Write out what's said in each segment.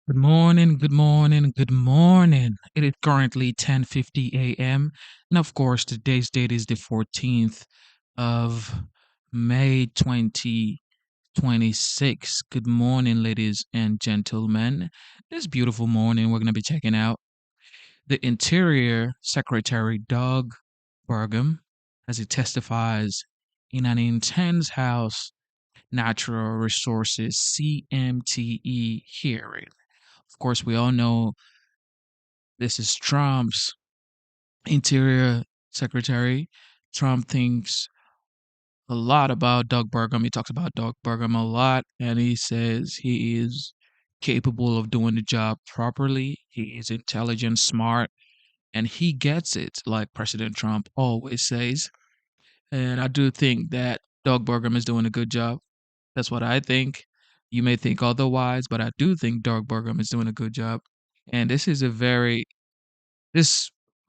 Good morning, good morning, good morning. It is currently 10:50 a.m. And of course, today's date is the 14th of May 2026. Good morning, ladies and gentlemen. This beautiful morning, we're going to be checking out the Interior Secretary Doug Burgum as he testifies in an intense House Natural Resources CMTE hearing. Of course, we all know this is Trump's Interior Secretary. Trump thinks a lot about Doug Burgum. He talks about Doug Burgum a lot, and he says he is capable of doing the job properly. He is intelligent, smart, and he gets it, like President Trump always says. And I do think that Doug Burgum is doing a good job. That's what I think. You may think otherwise, but I do think Doug Burgum is doing a good job. And this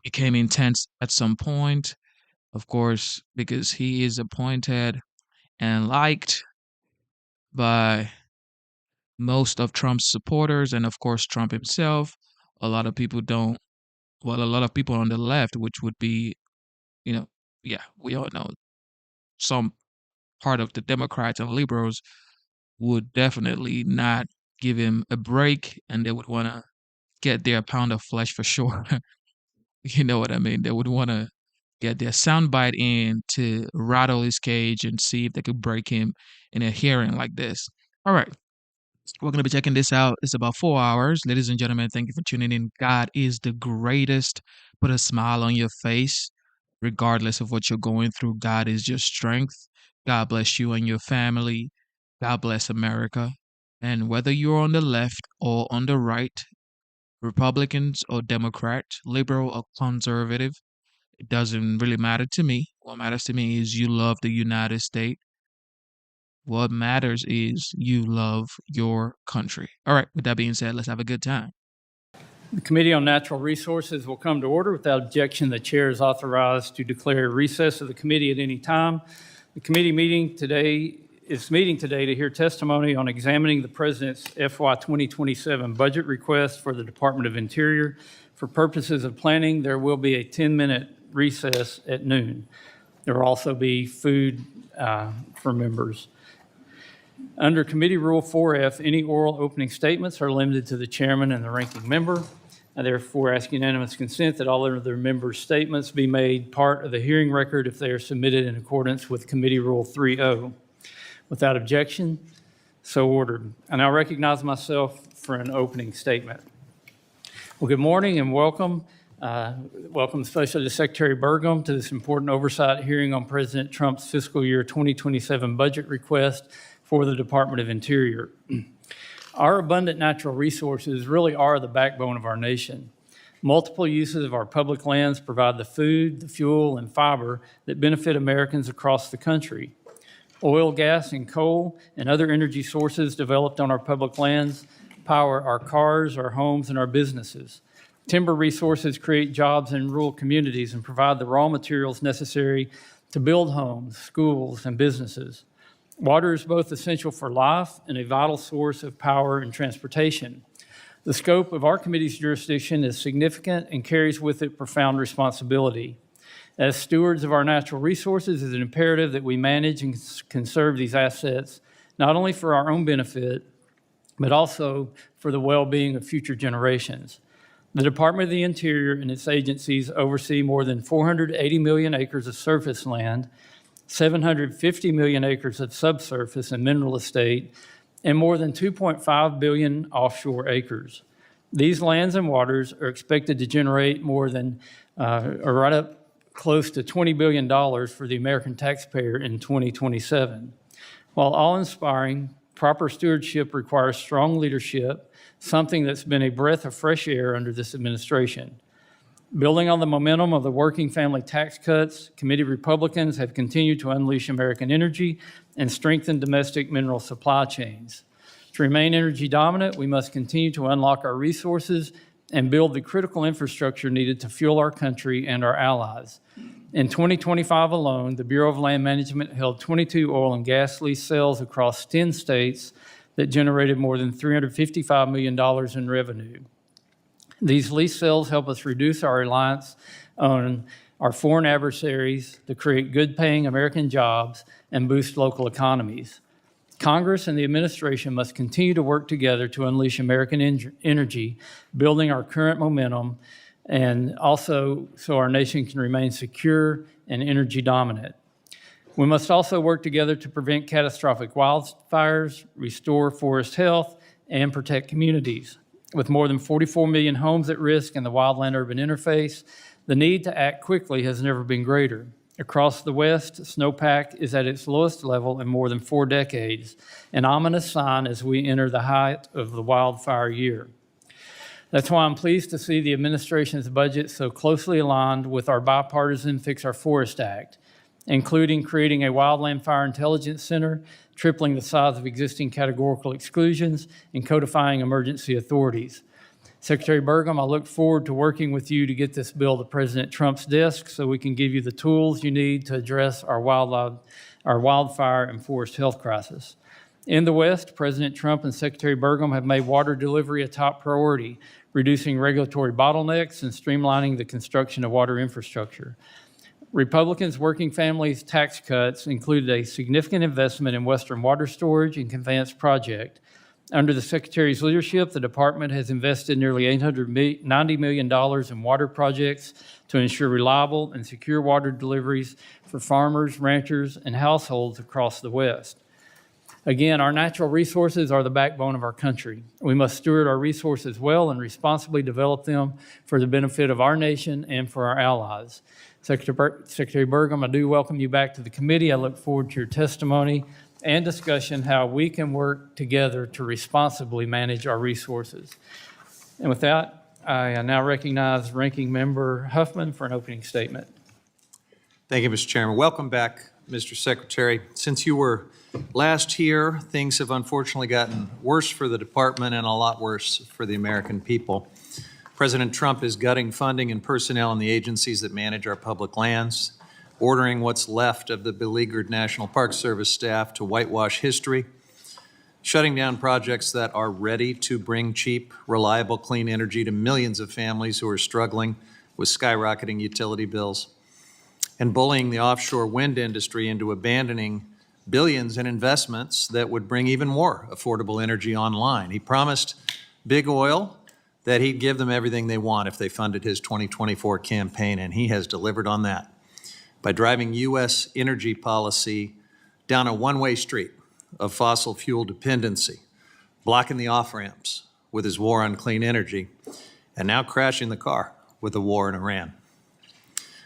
became intense at some point, of course, because he is appointed and liked by most of Trump's supporters and, of course, Trump himself. A lot of people don't, well, a lot of people on the left, which would be, you know, yeah, we all know some part of the Democrats and liberals would definitely not give him a break and they would want to get their pound of flesh for sure. You know what I mean? They would want to get their soundbite in to rattle his cage and see if they could break him in a hearing like this. All right, we're going to be checking this out. It's about 4 hours. Ladies and gentlemen, thank you for tuning in. God is the greatest. Put a smile on your face, regardless of what you're going through. God is your strength. God bless you and your family. God bless America. And whether you're on the left or on the right, Republicans or Democrat, liberal or conservative, it doesn't really matter to me. What matters to me is you love the United States. What matters is you love your country. All right, with that being said, let's have a good time. The Committee on Natural Resources will come to order. Without objection, the chair is authorized to declare a recess of the committee at any time. The committee meeting today to hear testimony on examining the President's FY 2027 budget request for the Department of Interior. For purposes of planning, there will be a 10-minute recess at noon. There will also be food for members. Under Committee Rule 4F, any oral opening statements are limited to the chairman and the ranking member. I therefore ask unanimous consent that all other members' statements be made part of the hearing record if they are submitted in accordance with Committee Rule 3.0. Without objection, so ordered. I now recognize myself for an opening statement. Well, good morning and welcome. Welcome especially to Secretary Burgum to this important oversight hearing on President Trump's fiscal year 2027 budget request for the Department of Interior. Our abundant natural resources really are the backbone of our nation. Multiple uses of our public lands provide the food, the fuel, and fiber that benefit Americans across the country. Oil, gas, and coal and other energy sources developed on our public lands power our cars, our homes, and our businesses. Timber resources create jobs in rural communities and provide the raw materials necessary to build homes, schools, and businesses. Water is both essential for life and a vital source of power and transportation. The scope of our committee's jurisdiction is significant and carries with it profound responsibility. As stewards of our natural resources, it is imperative that we manage and conserve these assets, not only for our own benefit, but also for the well-being of future generations. The Department of the Interior and its agencies oversee more than 480 million acres of surface land, 750 million acres of subsurface and mineral estate, and more than 2.5 billion offshore acres. These lands and waters are expected to generate more than, or right up close to $20 billion for the American taxpayer in 2027. While awe-inspiring, proper stewardship requires strong leadership, something that's been a breath of fresh air under this administration. Building on the momentum of the working family tax cuts, committee Republicans have continued to unleash American energy and strengthen domestic mineral supply chains. To remain energy dominant, we must continue to unlock our resources and build the critical infrastructure needed to fuel our country and our allies. In 2025 alone, the Bureau of Land Management held 22 oil and gas lease sales across 10 states, that generated more than $355 million in revenue. These lease sales help us reduce our reliance on our foreign adversaries to create good-paying American jobs and boost local economies. Congress and the administration must continue to work together to unleash American energy, building our current momentum, and also so our nation can remain secure and energy dominant. We must also work together to prevent catastrophic wildfires, restore forest health, and protect communities. With more than 44 million homes at risk in the wildland-urban interface, the need to act quickly has never been greater. Across the West, snowpack is at its lowest level in more than 4 decades, an ominous sign as we enter the height of the wildfire year. That's why I'm pleased to see the administration's budget so closely aligned with our bipartisan Fix Our Forest Act, including creating a Wildland Fire Intelligence Center, tripling the size of existing categorical exclusions, and codifying emergency authorities. Secretary Burgum, I look forward to working with you to get this bill to President Trump's desk so we can give you the tools you need to address our wildfire and forest health crisis. In the West, President Trump and Secretary Burgum have made water delivery a top priority, reducing regulatory bottlenecks and streamlining the construction of water infrastructure. Republicans' working families tax cuts included a significant investment in Western water storage and conveyance project. Under the Secretary's leadership, the department has invested nearly $890 million in water projects to ensure reliable and secure water deliveries for farmers, ranchers, and households across the West. Again, our natural resources are the backbone of our country. We must steward our resources well and responsibly develop them for the benefit of our nation and for our allies. Secretary Burgum, I do welcome you back to the committee. I look forward to your testimony and discussion how we can work together to responsibly manage our resources. And with that, I now recognize Ranking Member Huffman for an opening statement. Thank you, Mr. Chairman. Welcome back, Mr. Secretary. Since you were last here, things have unfortunately gotten worse for the department and a lot worse for the American people. President Trump is gutting funding and personnel in the agencies that manage our public lands, ordering what's left of the beleaguered National Park Service staff to whitewash history, shutting down projects that are ready to bring cheap, reliable, clean energy to millions of families who are struggling with skyrocketing utility bills, and bullying the offshore wind industry into abandoning billions in investments that would bring even more affordable energy online. He promised big oil that he'd give them everything they want if they funded his 2024 campaign, and he has delivered on that by driving U.S. energy policy down a one-way street of fossil fuel dependency, blocking the off-ramps with his war on clean energy, and now crashing the car with the war in Iran.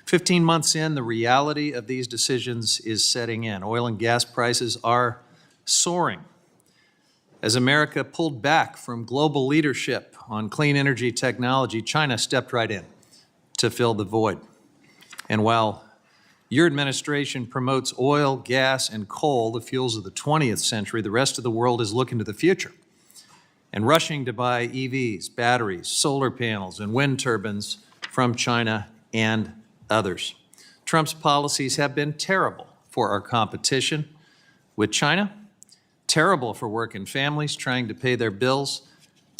15 months in, the reality of these decisions is setting in. Oil and gas prices are soaring. As America pulled back from global leadership on clean energy technology, China stepped right in to fill the void. And while your administration promotes oil, gas, and coal, the fuels of the 20th century, the rest of the world is looking to the future and rushing to buy EVs, batteries, solar panels, and wind turbines from China and others. Trump's policies have been terrible for our competition with China, terrible for working families trying to pay their bills.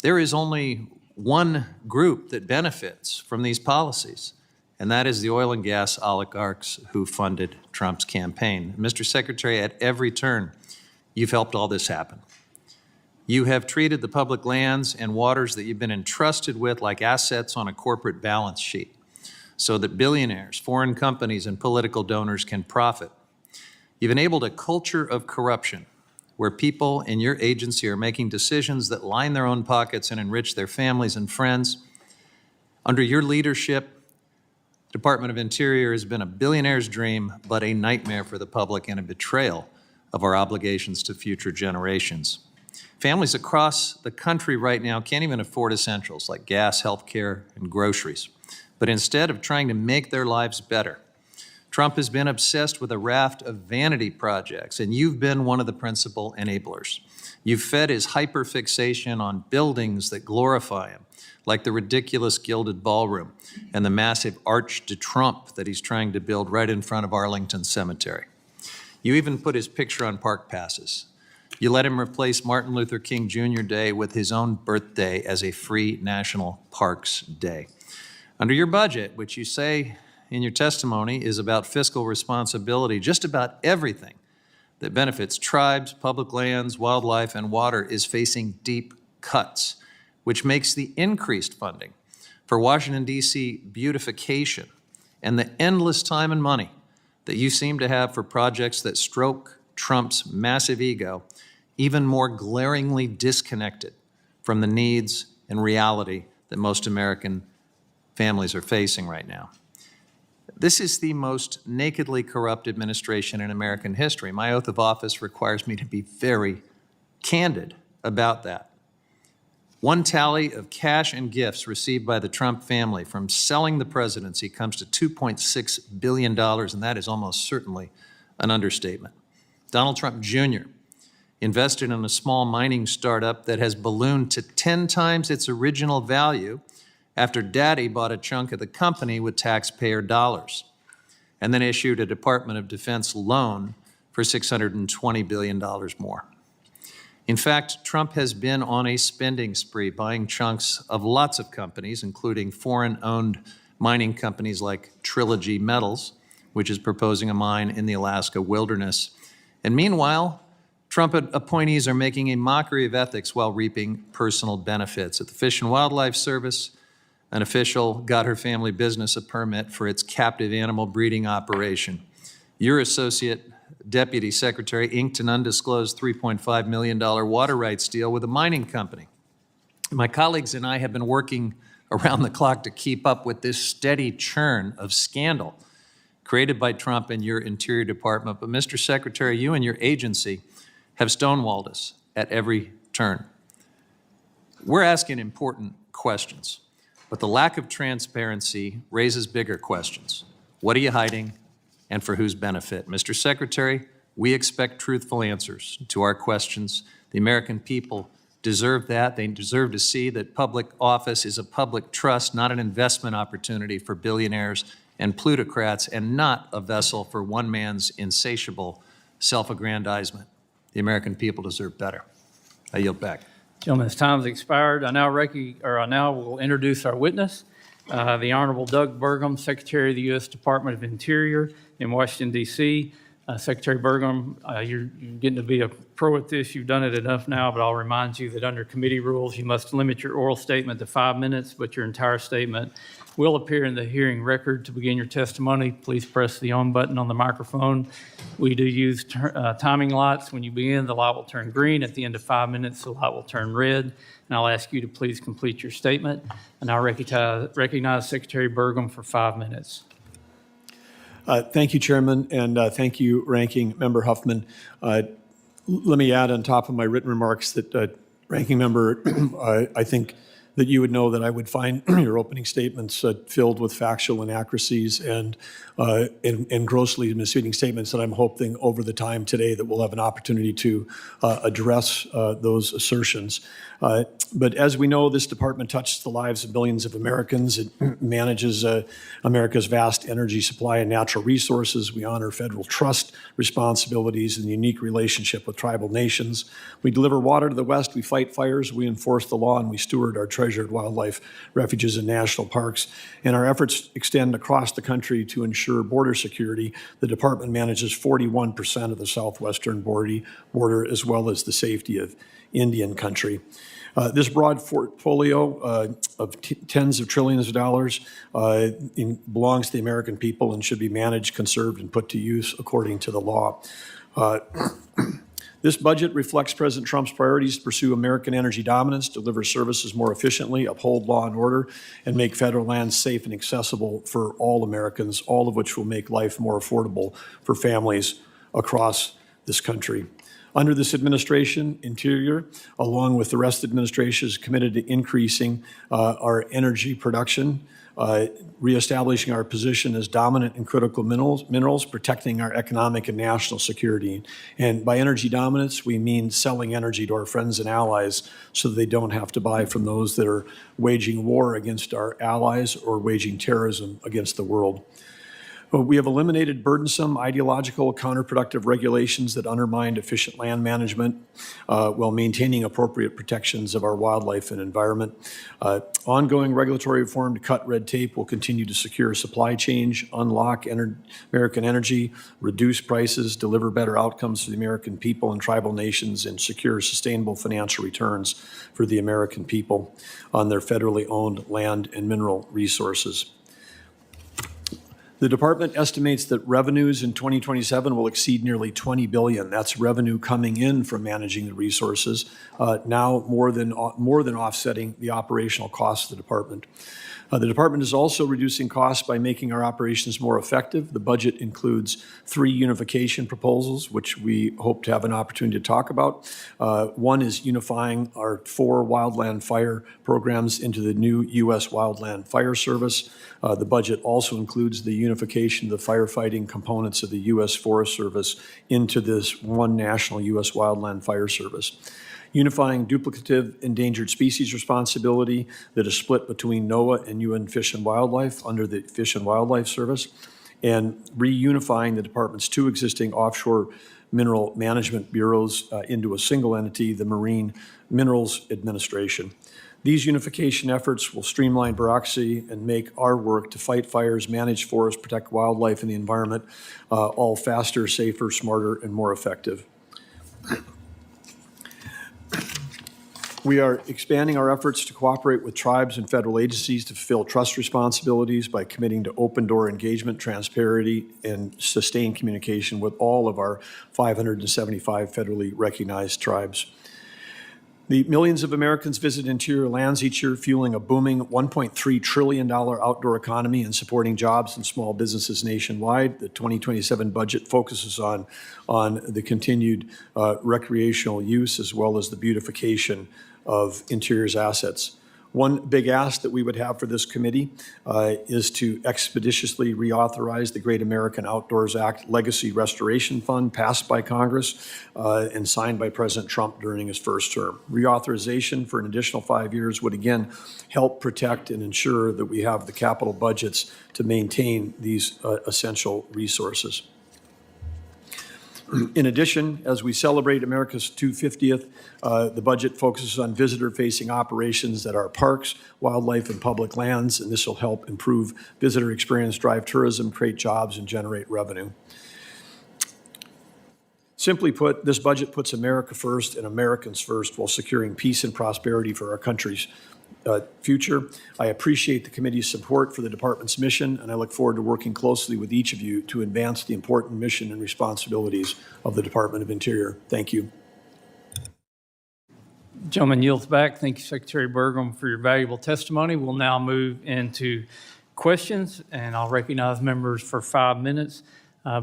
There is only one group that benefits from these policies, and that is the oil and gas oligarchs who funded Trump's campaign. Mr. Secretary, at every turn, you've helped all this happen. You have treated the public lands and waters that you've been entrusted with like assets on a corporate balance sheet so that billionaires, foreign companies, and political donors can profit. You've enabled a culture of corruption where people in your agency are making decisions that line their own pockets and enrich their families and friends. Under your leadership, the Department of Interior has been a billionaire's dream, but a nightmare for the public and a betrayal of our obligations to future generations. Families across the country right now can't even afford essentials like gas, health care, and groceries. But instead of trying to make their lives better, Trump has been obsessed with a raft of vanity projects, and you've been one of the principal enablers. You've fed his hyperfixation on buildings that glorify him, like the ridiculous gilded ballroom and the massive Arch de Trump that he's trying to build right in front of Arlington Cemetery. You even put his picture on park passes. You let him replace Martin Luther King Jr. Day with his own birthday as a free National Parks Day. Under your budget, which you say in your testimony is about fiscal responsibility, just about everything that benefits tribes, public lands, wildlife, and water is facing deep cuts, which makes the increased funding for Washington, D.C. beautification and the endless time and money that you seem to have for projects that stroke Trump's massive ego even more glaringly disconnected from the needs and reality that most American families are facing right now. This is the most nakedly corrupt administration in American history. My oath of office requires me to be very candid about that. One tally of cash and gifts received by the Trump family from selling the presidency comes to $2.6 billion, and that is almost certainly an understatement. Donald Trump Jr. invested in a small mining startup that has ballooned to 10 times its original value after Daddy bought a chunk of the company with taxpayer dollars, and then issued a Department of Defense loan for $620 billion more. In fact, Trump has been on a spending spree, buying chunks of lots of companies, including foreign-owned mining companies like Trilogy Metals, which is proposing a mine in the Alaska wilderness. And meanwhile, Trump appointees are making a mockery of ethics while reaping personal benefits. At the Fish and Wildlife Service, an official got her family business a permit for its captive animal breeding operation. Your associate deputy secretary inked an undisclosed $3.5 million water rights deal with a mining company. My colleagues and I have been working around the clock to keep up with this steady churn of scandal created by Trump and your Interior Department. But Mr. Secretary, you and your agency have stonewalled us at every turn. We're asking important questions, but the lack of transparency raises bigger questions. What are you hiding, and for whose benefit? Mr. Secretary, we expect truthful answers to our questions. The American people deserve that. They deserve to see that public office is a public trust, not an investment opportunity for billionaires and plutocrats, and not a vessel for one man's insatiable self-aggrandizement. The American people deserve better. I yield back. Gentleman's time has expired. I now will introduce our witness, the Honorable Doug Burgum, Secretary of the U.S. Department of Interior in Washington, D.C. Secretary Burgum, you're getting to be a pro at this. You've done it enough now, but I'll remind you that under committee rules, you must limit your oral statement to 5 minutes, but your entire statement will appear in the hearing record. To begin your testimony, please press the on button on the microphone. We do use timing lights. When you begin, the light will turn green. At the end of 5 minutes, the light will turn red. And I'll ask you to please complete your statement. And I'll recognize Secretary Burgum for 5 minutes. Thank you, Chairman, and thank you, Ranking Member Huffman. Let me add on top of my written remarks that, Ranking Member, I think that you would know that I would find your opening statements filled with factual inaccuracies and grossly misleading statements that I'm hoping over the time today that we'll have an opportunity to address those assertions. But as we know, this department touches the lives of billions of Americans. It manages America's vast energy supply and natural resources. We honor federal trust responsibilities and the unique relationship with tribal nations. We deliver water to the West, we fight fires, we enforce the law, and we steward our treasured wildlife refuges and national parks. And our efforts extend across the country to ensure border security. The department manages 41% of the southwestern border, as well as the safety of Indian country. This broad portfolio of tens of trillions of dollars belongs to the American people and should be managed, conserved, and put to use according to the law. This budget reflects President Trump's priorities to pursue American energy dominance, deliver services more efficiently, uphold law and order, and make federal lands safe and accessible for all Americans, all of which will make life more affordable for families across this country. Under this administration, Interior, along with the rest of the administration, is committed to increasing our energy production, reestablishing our position as dominant in critical minerals, protecting our economic and national security. And by energy dominance, we mean selling energy to our friends and allies so that they don't have to buy from those that are waging war against our allies or waging terrorism against the world. We have eliminated burdensome, ideological, counterproductive regulations that undermine efficient land management while maintaining appropriate protections of our wildlife and environment. Ongoing regulatory reform to cut red tape will continue to secure supply chain, unlock American energy, reduce prices, deliver better outcomes for the American people and tribal nations, and secure sustainable financial returns for the American people on their federally owned land and mineral resources. The department estimates that revenues in 2027 will exceed nearly $20 billion. That's revenue coming in from managing the resources, now more than offsetting the operational costs of the department. The department is also reducing costs by making our operations more effective. The budget includes 3 unification proposals, which we hope to have an opportunity to talk about. One is unifying our 4 wildland fire programs into the new U.S. Wildland Fire Service. The budget also includes the unification of the firefighting components of the U.S. Forest Service into this one national U.S. Wildland Fire Service. Unifying duplicative endangered species responsibility that is split between NOAA and UN Fish and Wildlife under the Fish and Wildlife Service, and reunifying the department's 2 existing offshore mineral management bureaus into a single entity, the Marine Minerals Administration. These unification efforts will streamline bureaucracy and make our work to fight fires, manage forests, protect wildlife and the environment all faster, safer, smarter, and more effective. We are expanding our efforts to cooperate with tribes and federal agencies to fulfill trust responsibilities by committing to open-door engagement, transparency, and sustained communication with all of our 575 federally recognized tribes. The millions of Americans visit interior lands each year, fueling a booming $1.3 trillion outdoor economy and supporting jobs and small businesses nationwide. The 2027 budget focuses on the continued recreational use as well as the beautification of interior's assets. One big ask that we would have for this committee is to expeditiously reauthorize the Great American Outdoors Act Legacy Restoration Fund passed by Congress and signed by President Trump during his first term. Reauthorization for an additional 5 years would again help protect and ensure that we have the capital budgets to maintain these essential resources. In addition, as we celebrate America's 250th, the budget focuses on visitor-facing operations at our parks, wildlife, and public lands, and this will help improve visitor experience, drive tourism, create jobs, and generate revenue. Simply put, this budget puts America first and Americans first while securing peace and prosperity for our country's future. I appreciate the committee's support for the department's mission, and I look forward to working closely with each of you to advance the important mission and responsibilities of the Department of Interior. Thank you. Gentleman yields back. Thank you, Secretary Burgum, for your valuable testimony. We'll now move into questions, and I'll recognize members for 5 minutes,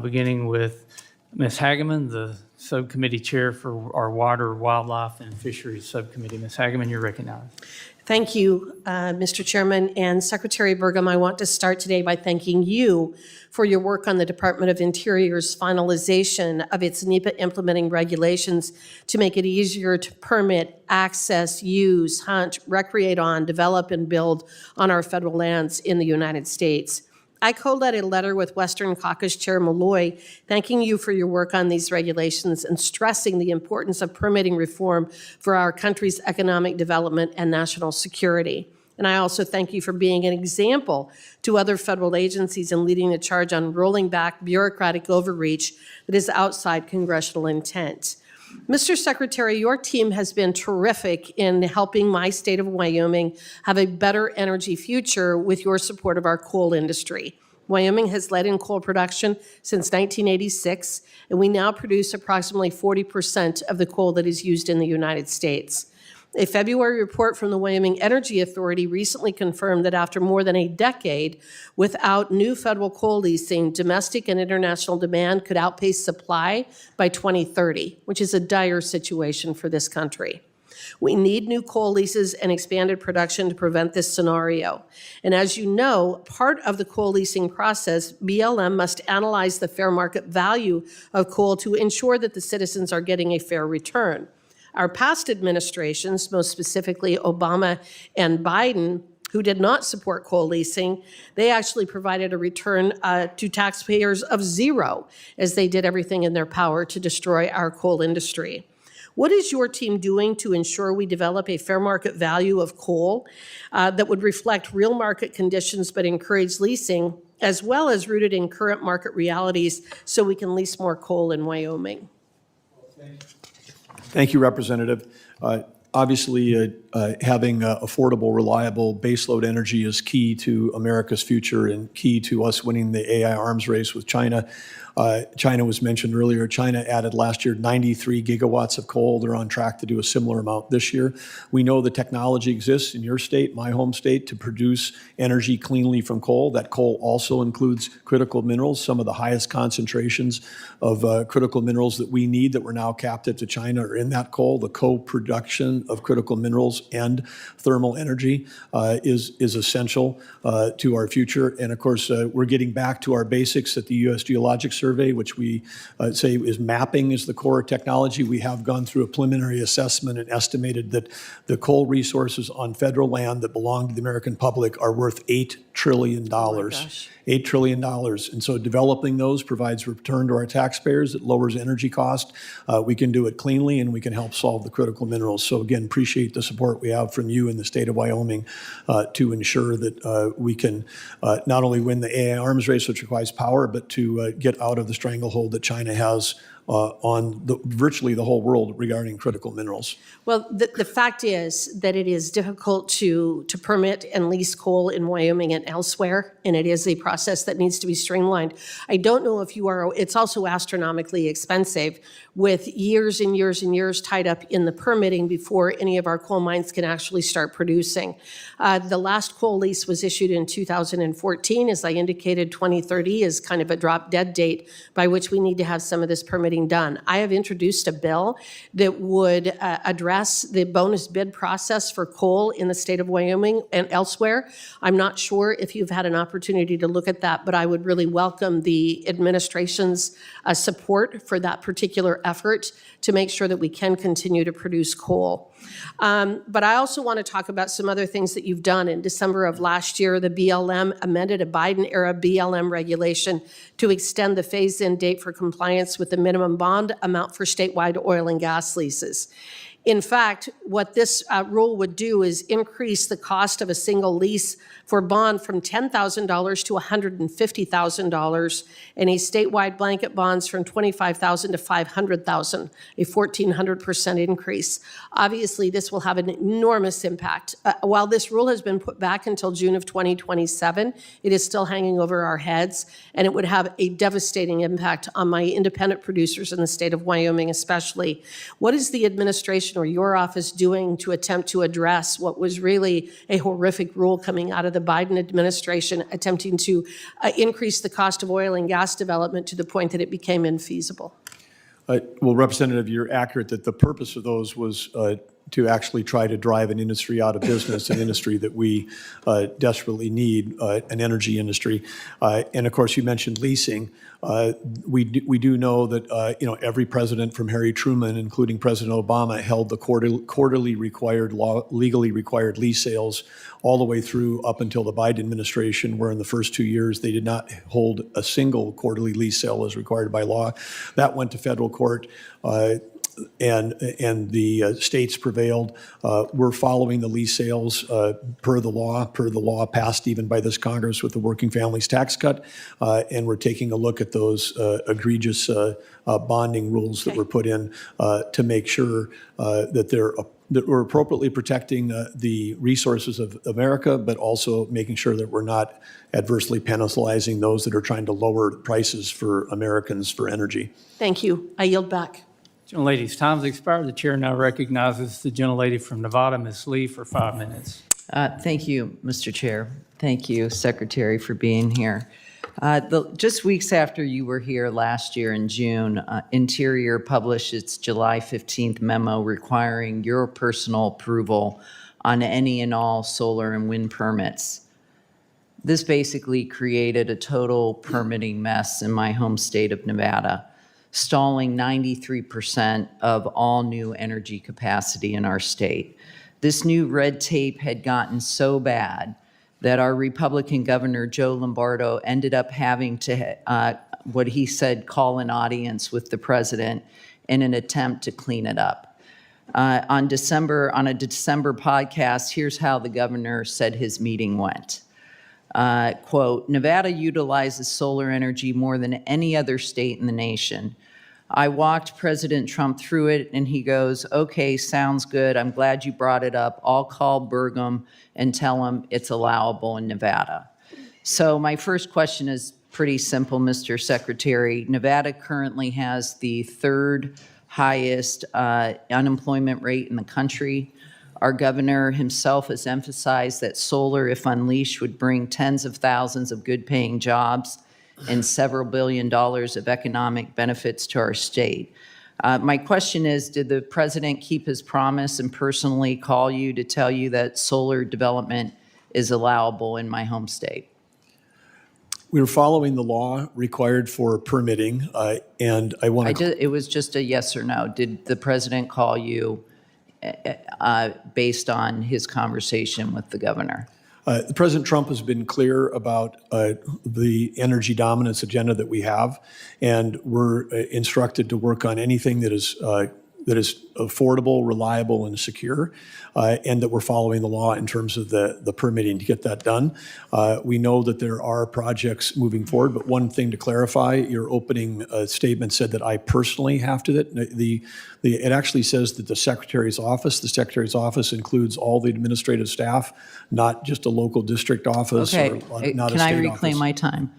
beginning with Ms. Hageman, the subcommittee chair for our Water, Wildlife, and Fisheries Subcommittee. Ms. Hageman, you're recognized. Thank you, Mr. Chairman. And Secretary Burgum, I want to start today by thanking you for your work on the Department of Interior's finalization of its NEPA implementing regulations to make it easier to permit, access, use, hunt, recreate on, develop, and build on our federal lands in the United States. I co-led a letter with Western Caucus Chair Malloy thanking you for your work on these regulations and stressing the importance of permitting reform for our country's economic development and national security. And I also thank you for being an example to other federal agencies and leading the charge on rolling back bureaucratic overreach that is outside congressional intent. Mr. Secretary, your team has been terrific in helping my state of Wyoming have a better energy future with your support of our coal industry. Wyoming has led in coal production since 1986, and we now produce approximately 40% of the coal that is used in the United States. A February report from the Wyoming Energy Authority recently confirmed that after more than a decade without new federal coal leasing, domestic and international demand could outpace supply by 2030, which is a dire situation for this country. We need new coal leases and expanded production to prevent this scenario. And as you know, part of the coal leasing process, BLM must analyze the fair market value of coal to ensure that the citizens are getting a fair return. Our past administrations, most specifically Obama and Biden, who did not support coal leasing, they actually provided a return to taxpayers of zero, as they did everything in their power to destroy our coal industry. What is your team doing to ensure we develop a fair market value of coal that would reflect real market conditions but encourage leasing, as well as rooted in current market realities, so we can lease more coal in Wyoming? Thank you, Representative. Obviously, having affordable, reliable baseload energy is key to America's future and key to us winning the AI arms race with China. China was mentioned earlier. China added last year 93 gigawatts of coal. They're on track to do a similar amount this year. We know the technology exists in your state, my home state, to produce energy cleanly from coal. That coal also includes critical minerals, some of the highest concentrations of critical minerals that we need that we're now captive to China are in that coal. The co-production of critical minerals and thermal energy is essential to our future. And of course, we're getting back to our basics at the U.S. Geologic Survey, which we say is mapping is the core technology. We have gone through a preliminary assessment and estimated that the coal resources on federal land that belong to the American public are worth $8 trillion. $8 trillion. And so developing those provides return to our taxpayers. It lowers energy cost. We can do it cleanly, and we can help solve the critical minerals. So again, appreciate the support we have from you in the state of Wyoming to ensure that we can not only win the AI arms race, which requires power, but to get out of the stranglehold that China has on virtually the whole world regarding critical minerals. Well, the fact is that it is difficult to permit and lease coal in Wyoming and elsewhere, and it is a process that needs to be streamlined. I don't know if you are, it's also astronomically expensive, with years and years and years tied up in the permitting before any of our coal mines can actually start producing. The last coal lease was issued in 2014. As I indicated, 2030 is kind of a drop dead date by which we need to have some of this permitting done. I have introduced a bill that would address the bonus bid process for coal in the state of Wyoming and elsewhere. I'm not sure if you've had an opportunity to look at that, but I would really welcome the administration's support for that particular effort to make sure that we can continue to produce coal. But I also want to talk about some other things that you've done. In December of last year, the BLM amended a Biden-era BLM regulation to extend the phase-in date for compliance with the minimum bond amount for statewide oil and gas leases. In fact, what this rule would do is increase the cost of a single lease for bond from $10,000 to $150,000, and a statewide blanket bonds from $25,000 to $500,000, a 1,400% increase. Obviously, this will have an enormous impact. While this rule has been put back until June of 2027, it is still hanging over our heads, and it would have a devastating impact on my independent producers in the state of Wyoming especially. What is the administration or your office doing to attempt to address what was really a horrific rule coming out of the Biden administration, attempting to increase the cost of oil and gas development to the point that it became infeasible? Well, Representative, you're accurate that the purpose of those was to actually try to drive an industry out of business, an industry that we desperately need, an energy industry. And of course, you mentioned leasing. We do know that every president from Harry Truman, including President Obama, held the quarterly required legally required lease sales all the way through up until the Biden administration, where in the first 2 years they did not hold a single quarterly lease sale as required by law. That went to federal court. And the states prevailed. We're following the lease sales per the law passed even by this Congress with the Working Families Tax Cut, and we're taking a look at those egregious bonding rules that were put in to make sure that we're appropriately protecting the resources of America, but also making sure that we're not adversely penalizing those that are trying to lower prices for Americans for energy. Thank you. I yield back. Gentlelady's time's expired. The chair now recognizes the gentlelady from Nevada, Ms. Lee, for 5 minutes. Thank you, Mr. Chair. Thank you, Secretary, for being here. Just weeks after you were here last year in June, Interior published its July 15th memo requiring your personal approval on any and all solar and wind permits. This basically created a total permitting mess in my home state of Nevada, stalling 93% of all new energy capacity in our state. This new red tape had gotten so bad that our Republican governor, Joe Lombardo, ended up having to, what he said, call an audience with the president in an attempt to clean it up. On a December podcast, here's how the governor said his meeting went. Quote, Nevada utilizes solar energy more than any other state in the nation. I walked President Trump through it, and he goes, okay, sounds good. I'm glad you brought it up. I'll call Burgum and tell him it's allowable in Nevada. So my first question is pretty simple, Mr. Secretary. Nevada currently has the third highest unemployment rate in the country. Our governor himself has emphasized that solar, if unleashed, would bring tens of thousands of good-paying jobs and several $1 billion of economic benefits to our state. My question is, did the president keep his promise and personally call you to tell you that solar development is allowable in my home state? We were following the law required for permitting, and I want to... It was just a yes or no. Did the president call you based on his conversation with the governor? President Trump has been clear about the energy dominance agenda that we have, and we're instructed to work on anything that is affordable, reliable, and secure, and that we're following the law in terms of the permitting to get that done. We know that there are projects moving forward, but one thing to clarify, your opening statement said that I personally have to it. It actually says that the Secretary's office includes all the administrative staff, not just a local district office or not a Can state I reclaim office. my time?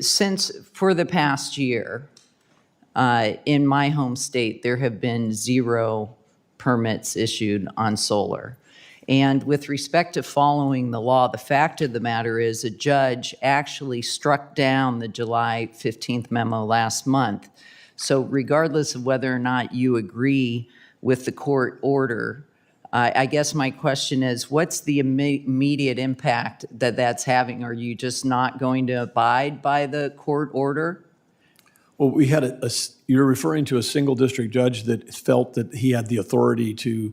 Since for the past year, in my home state, there have been 0 permits issued on solar. And with respect to following the law, the fact of the matter is a judge actually struck down the July 15th memo last month. So regardless of whether or not you agree with the court order, I guess my question is, what's the immediate impact that that's having? Are you just not going to abide by the court order? Well, we had you're referring to a single district judge that felt that he had the authority to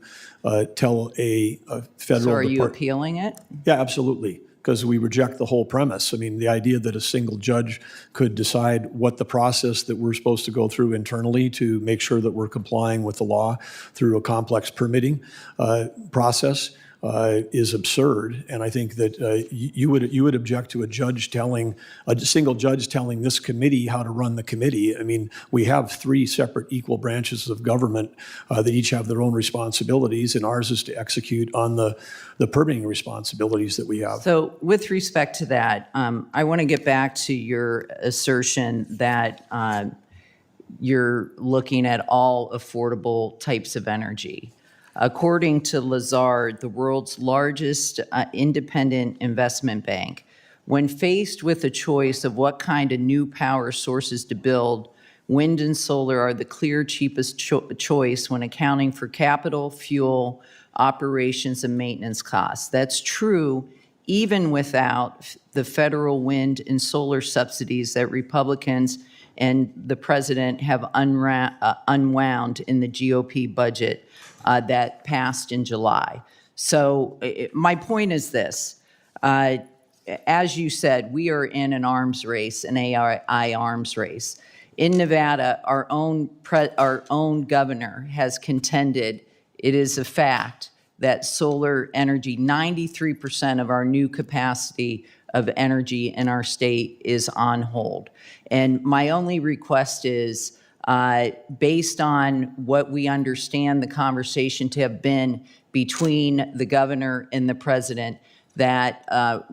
tell a federal So are you department. appealing it? Yeah, absolutely, because we reject the whole premise. I mean, the idea that a single judge could decide what the process that we're supposed to go through internally to make sure that we're complying with the law through a complex permitting process is absurd. And I think that you would object to a single judge telling this committee how to run the committee. I mean, we have 3 separate equal branches of government that each have their own responsibilities, and ours is to execute on the permitting responsibilities that we have. So with respect to that, I want to get back to your assertion that you're looking at all affordable types of energy. According to Lazard, the world's largest independent investment bank, when faced with a choice of what kind of new power sources to build, wind and solar are the clear cheapest choice when accounting for capital, fuel, operations, and maintenance costs. That's true even without the federal wind and solar subsidies that Republicans and the president have unwound in the GOP budget that passed in July. So my point is this. As you said, we are in an arms race, an AI arms race. In Nevada, our own governor has contended, it is a fact, that solar energy, 93% of our new capacity of energy in our state is on hold. And my only request is, based on what we understand the conversation to have been between the governor and the president, that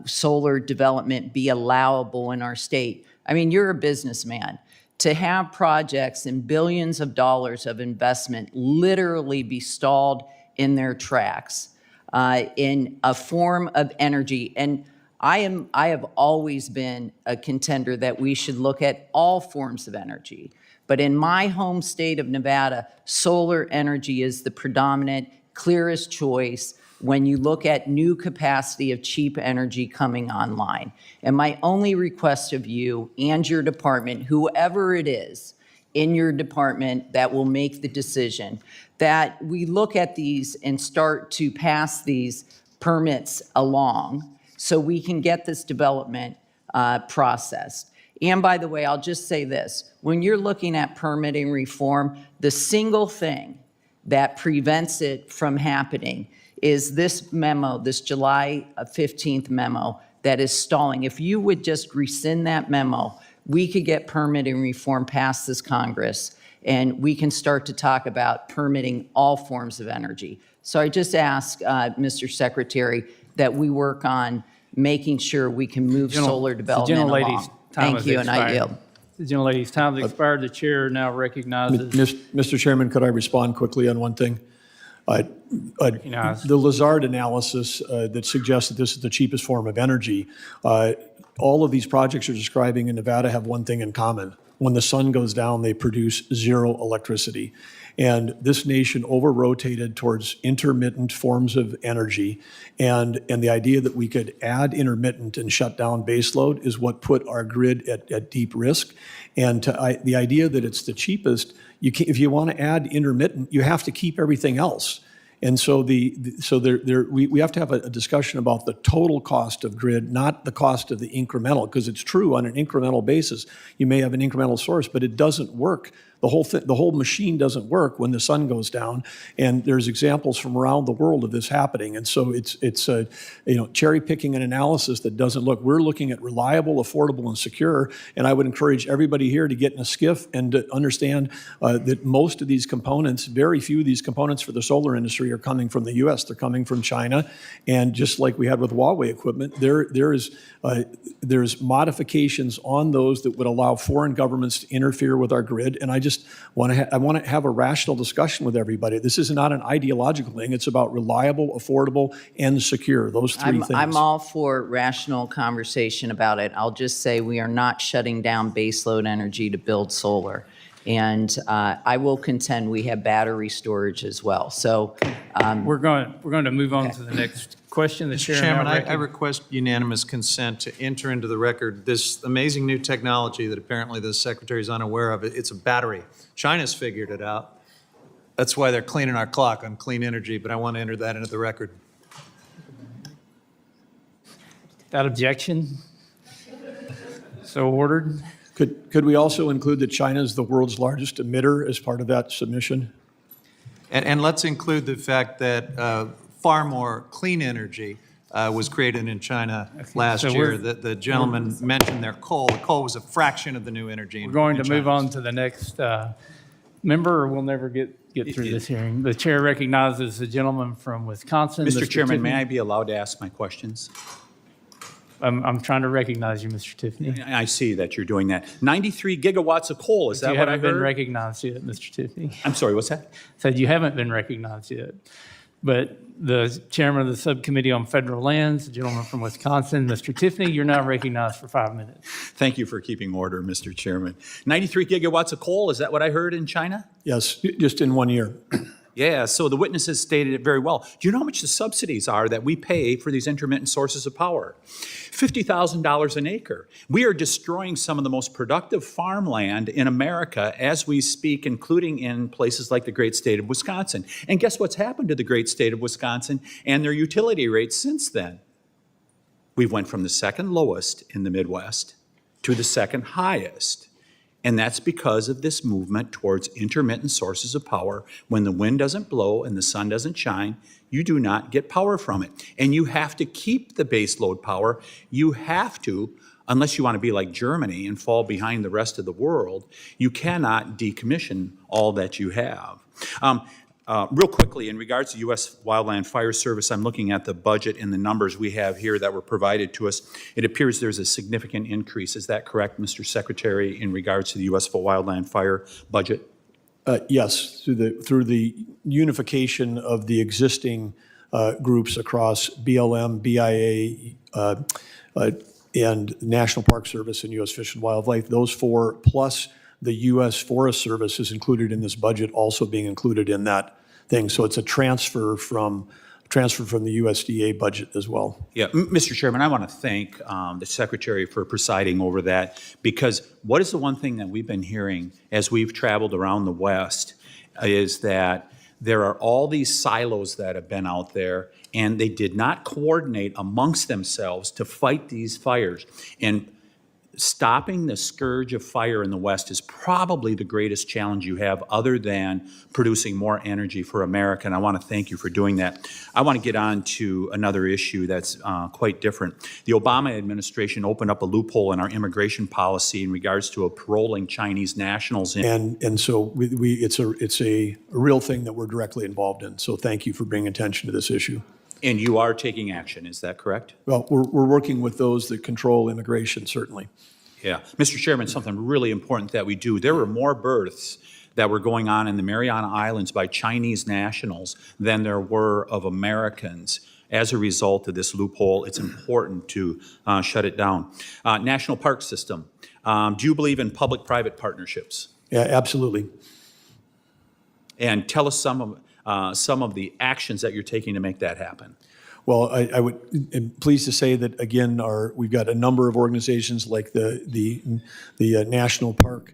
solar development be allowable in our state. I mean, you're a businessman. To have projects and billions of dollars of investment literally be stalled in their tracks in a form of energy. And I have always been a contender that we should look at all forms of energy. But in my home state of Nevada, solar energy is the predominant, clearest choice when you look at new capacity of cheap energy coming online. And my only request of you and your department, whoever it is in your department that will make the decision, that we look at these and start to pass these permits along so we can get this development processed. And by the way, I'll just say this. When you're looking at permitting reform, the single thing that prevents it from happening is this memo, this July 15th memo that is stalling. If you would just rescind that memo, we could get permitting reform past this Congress, and we can start to talk about permitting all forms of energy. So I just ask, Mr. Secretary, that we work on making sure we can move solar development along. Thank you, and I yield. The gentlelady's time has expired. The chair now recognizes. Mr. Chairman, could I respond quickly on one thing? The Lazard analysis that suggests that this is the cheapest form of energy, all of these projects you're describing in Nevada have one thing in common. When the sun goes down, they produce zero electricity. And this nation over-rotated towards intermittent forms of energy. And the idea that we could add intermittent and shut down baseload is what put our grid at deep risk. And the idea that it's the cheapest, if you want to add intermittent, you have to keep everything else. And so we have to have a discussion about the total cost of grid, not the cost of the incremental, because it's true on an incremental basis. You may have an incremental source, but it doesn't work. The whole machine doesn't work when the sun goes down, and there's examples from around the world of this happening. And so it's cherry picking an analysis that doesn't look. We're looking at reliable, affordable, and secure. And I would encourage everybody here to get in a skiff and to understand that most of these components, very few of these components for the solar industry, are coming from the U.S. They're coming from China, and just like we had with Huawei equipment, there's modifications on those that would allow foreign governments to interfere with our grid. And I just want to have a rational discussion with everybody. This is not an ideological thing. It's about reliable, affordable, and secure. Those three things. I'm all for rational conversation about it. I'll just say we are not shutting down baseload energy to build solar. And I will contend we have battery storage as well. So we're going to move on to the next question. The chair Chairman, now I request unanimous consent to enter into the record this amazing new technology that apparently the Secretary is unaware of. It's a battery. China's figured it out. That's why they're cleaning our clock on clean energy, but I want to enter that into the record. Without objection, so ordered. Could we also include that China is the world's largest emitter as part of that submission? And let's include the fact that far more clean energy was created in China last year. The gentleman mentioned their coal. The coal was a fraction of the new energy. We're going to move on to the next member, or we'll never get through this hearing. The chair recognizes the gentleman from Wisconsin. Mr. Chairman, may I be allowed to ask my questions? I'm trying to recognize you, Mr. Tiffany. I see that you're doing that. 93 gigawatts of coal, is that what I You haven't been heard? recognized yet, Mr. Tiffany. I'm sorry, what's that? Said you haven't been recognized yet. But the chairman of the subcommittee on federal lands, the gentleman from Wisconsin, Mr. Tiffany, you're now recognized for 5 minutes. Thank you for keeping order, Mr. Chairman. 93 gigawatts of coal, is that what I heard in China? Yes, just in 1 year. Yeah, so the witnesses stated it very well. Do you know how much the subsidies are that we pay for these intermittent sources of power? $50,000 an acre. We are destroying some of the most productive farmland in America as we speak, including in places like the great state of Wisconsin. And guess what's happened to the great state of Wisconsin and their utility rates since then? We went from the second lowest in the Midwest to the second highest. And that's because of this movement towards intermittent sources of power. When the wind doesn't blow and the sun doesn't shine, you do not get power from it. And you have to keep the base load power. You have to, unless you want to be like Germany and fall behind the rest of the world, you cannot decommission all that you have. Real quickly, in regards to U.S. Wildland Fire Service, I'm looking at the budget and the numbers we have here that were provided to us. It appears there's a significant increase. Is that correct, Mr. Secretary, in regards to the U.S. Wildland Fire budget? Yes, through the unification of the existing groups across BLM, BIA, and National Park Service and U.S. Fish and Wildlife. Those four, plus the U.S. Forest Service, is included in this budget, also being included in that thing. So it's a transfer from the USDA budget as well. Yeah, Mr. Chairman, I want to thank the Secretary for presiding over that, because what is the one thing that we've been hearing as we've traveled around the West is that there are all these silos that have been out there, and they did not coordinate amongst themselves to fight these fires. And stopping the scourge of fire in the West is probably the greatest challenge you have, other than producing more energy for America, and I want to thank you for doing that. I want to get on to another issue that's quite different. The Obama administration opened up a loophole in our immigration policy in regards to paroling Chinese nationals in. And so it's a real thing that we're directly involved in. So thank you for bringing attention to this issue. And you are taking action, is that correct? Well, we're working with those that control immigration, certainly. Yeah. Mr. Chairman, something really important that we do. There were more births that were going on in the Mariana Islands by Chinese nationals than there were of Americans. As a result of this loophole, it's important to shut it down. National Park System. Do you believe in public-private partnerships? Yeah, absolutely. And tell us some of the actions that you're taking to make that happen. Well, I'm pleased to say that, again, we've got a number of organizations like the National Park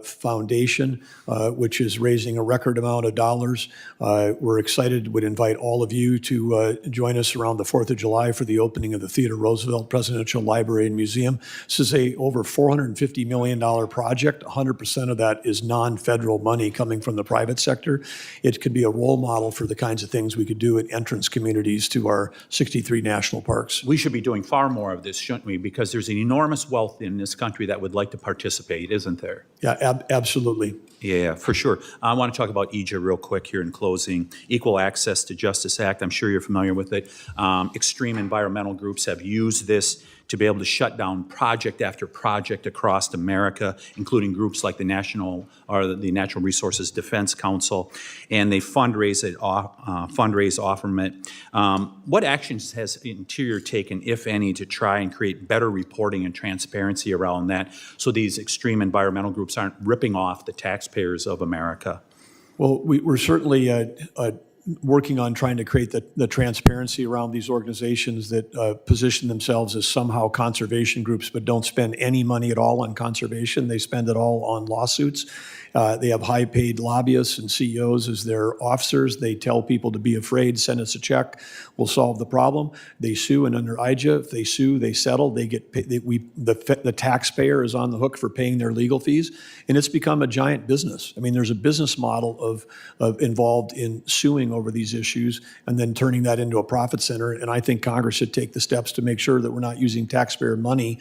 Foundation, which is raising a record amount of dollars. We're excited, would invite all of you to join us around the 4th of July for the opening of the Theodore Roosevelt Presidential Library and Museum. This is a over $450 million project. 100% of that is non-federal money coming from the private sector. It could be a role model for the kinds of things we could do at entrance communities to our 63 national parks. We should be doing far more of this, shouldn't we? Because there's an enormous wealth in this country that would like to participate, isn't there? Yeah, absolutely. Yeah, for sure. I want to talk about EJA real quick here in closing. Equal Access to Justice Act, I'm sure you're familiar with it. Extreme environmental groups have used this to be able to shut down project after project across America, including groups like the Natural Resources Defense Council, and they fundraise off from it. What actions has Interior taken, if any, to try and create better reporting and transparency around that, so these extreme environmental groups aren't ripping off the taxpayers of America? Well, we're certainly working on trying to create the transparency around these organizations that position themselves as somehow conservation groups but don't spend any money at all on conservation. They spend it all on lawsuits. They have high-paid lobbyists and CEOs as their officers. They tell people to be afraid, send us a check, we'll solve the problem. They sue, and under IJA, if they sue, they settle. They get the taxpayer is on the hook for paying their legal fees, and it's become a giant business. I mean, there's a business model of involved in suing over these issues and then turning that into a profit center. And I think Congress should take the steps to make sure that we're not using taxpayer money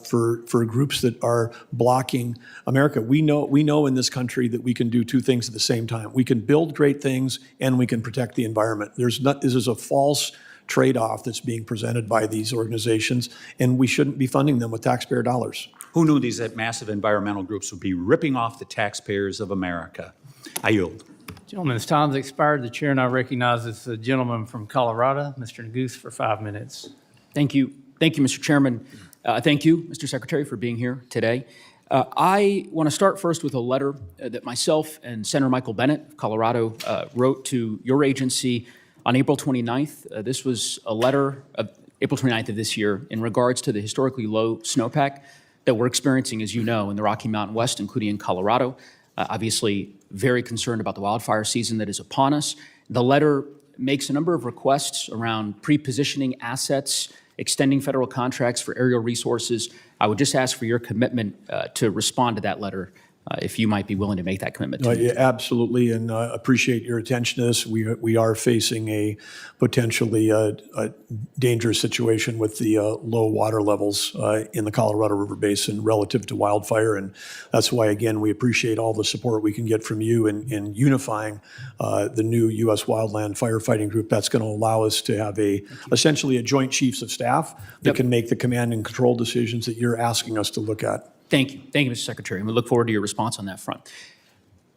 for groups that are blocking America. We know in this country that we can do two things at the same time. We can build great things and we can protect the environment. This is a false trade-off that's being presented by these organizations, and we shouldn't be funding them with taxpayer dollars. Who knew these massive environmental groups would be ripping off the taxpayers of America? I yield. Gentleman's time's expired. The chair now recognizes the gentleman from Colorado, Mr. Neguse, for 5 minutes. Thank you. Thank you, Mr. Chairman. Thank you, Mr. Secretary, for being here today. I want to start first with a letter that myself and Senator Michael Bennett of Colorado wrote to your agency on April 29th. This was a letter of April 29th of this year in regards to the historically low snowpack that we're experiencing, as you know, in the Rocky Mountain West, including in Colorado. Obviously, very concerned about the wildfire season that is upon us. The letter makes a number of requests around pre-positioning assets, extending federal contracts for aerial resources. I would just ask for your commitment to respond to that letter, if you might be willing to make that commitment. Yeah, absolutely, and appreciate your attention to this. We are facing a potentially dangerous situation with the low water levels in the Colorado River Basin relative to wildfire, and that's why, again, we appreciate all the support we can get from you in unifying the new U.S. Wildland Firefighting Group. That's going to allow us to have essentially a joint chiefs of staff that can make the command and control decisions that you're asking us to look at. Thank you. Thank you, Mr. Secretary. And we look forward to your response on that front.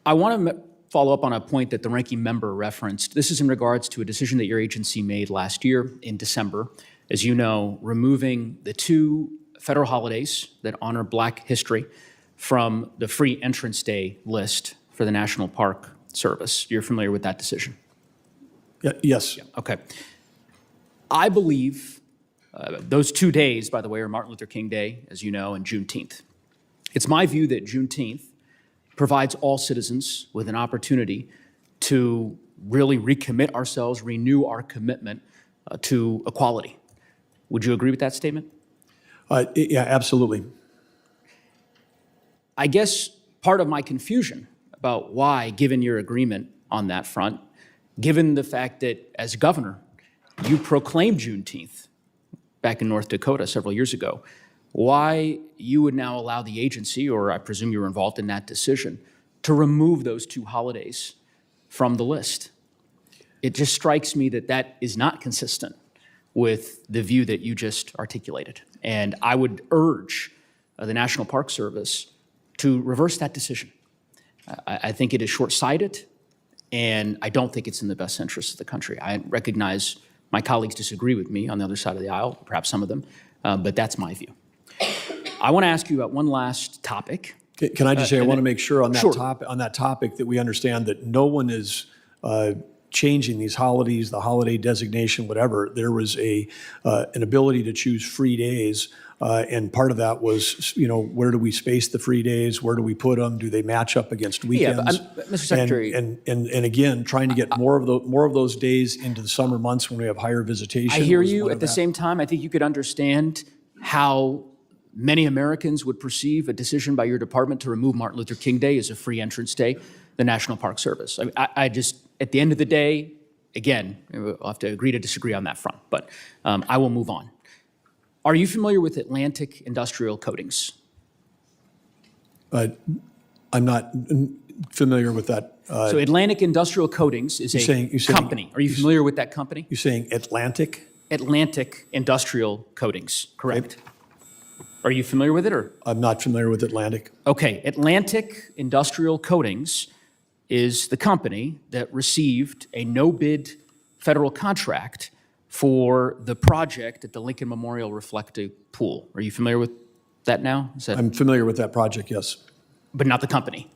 I want to follow up on a point that the ranking member referenced. This is in regards to a decision that your agency made last year in December. As you know, removing the 2 federal holidays that honor Black history from the free entrance day list for the National Park Service. You're familiar with that decision? Yes. Yeah, okay. I believe those 2 days, by the way, are Martin Luther King Day, as you know, and Juneteenth. It's my view that Juneteenth provides all citizens with an opportunity to really recommit ourselves, renew our commitment to equality. Would you agree with that statement? Yeah, absolutely. I guess part of my confusion about why, given your agreement on that front, given the fact that as governor, you proclaimed Juneteenth back in North Dakota several years ago, why you would now allow the agency, or I presume you were involved in that decision, to remove those two holidays from the list. It just strikes me that that is not consistent with the view that you just articulated. And I would urge the National Park Service to reverse that decision. I think it is short-sighted, and I don't think it's in the best interest of the country. I recognize my colleagues disagree with me on the other side of the aisle, perhaps some of them, but that's my view. I want to ask you about one last topic. Can I just say, I want to make sure on that Sure. topic that we understand that no one is changing these holidays, the holiday designation, whatever. There was an ability to choose free days, and part of that was, where do we space the free days? Where do we put them? Do they match up against weekends? but Mr. Secretary- and again, trying to get more of those days into the summer months when we have higher visitation. I hear was you. one At of the that. same time, I think you could understand how many Americans would perceive a decision by your department to remove Martin Luther King Day as a free entrance day, the National Park Service. I just, at the end of the day, again, we'll have to agree to disagree on that front, but I will move on. Are you familiar with Atlantic Industrial Coatings? I'm not familiar with that. So Atlantic Industrial Coatings is a you're saying- company. Are you familiar with that company? You're saying Atlantic? Atlantic Industrial Coatings, correct? Are you familiar with it, or? I'm not familiar with Atlantic. Okay, Atlantic Industrial Coatings is the company that received a no-bid federal contract for the project at the Lincoln Memorial Reflective Pool. Are you familiar with that now? Is that, I'm familiar with that project, yes. but not the company?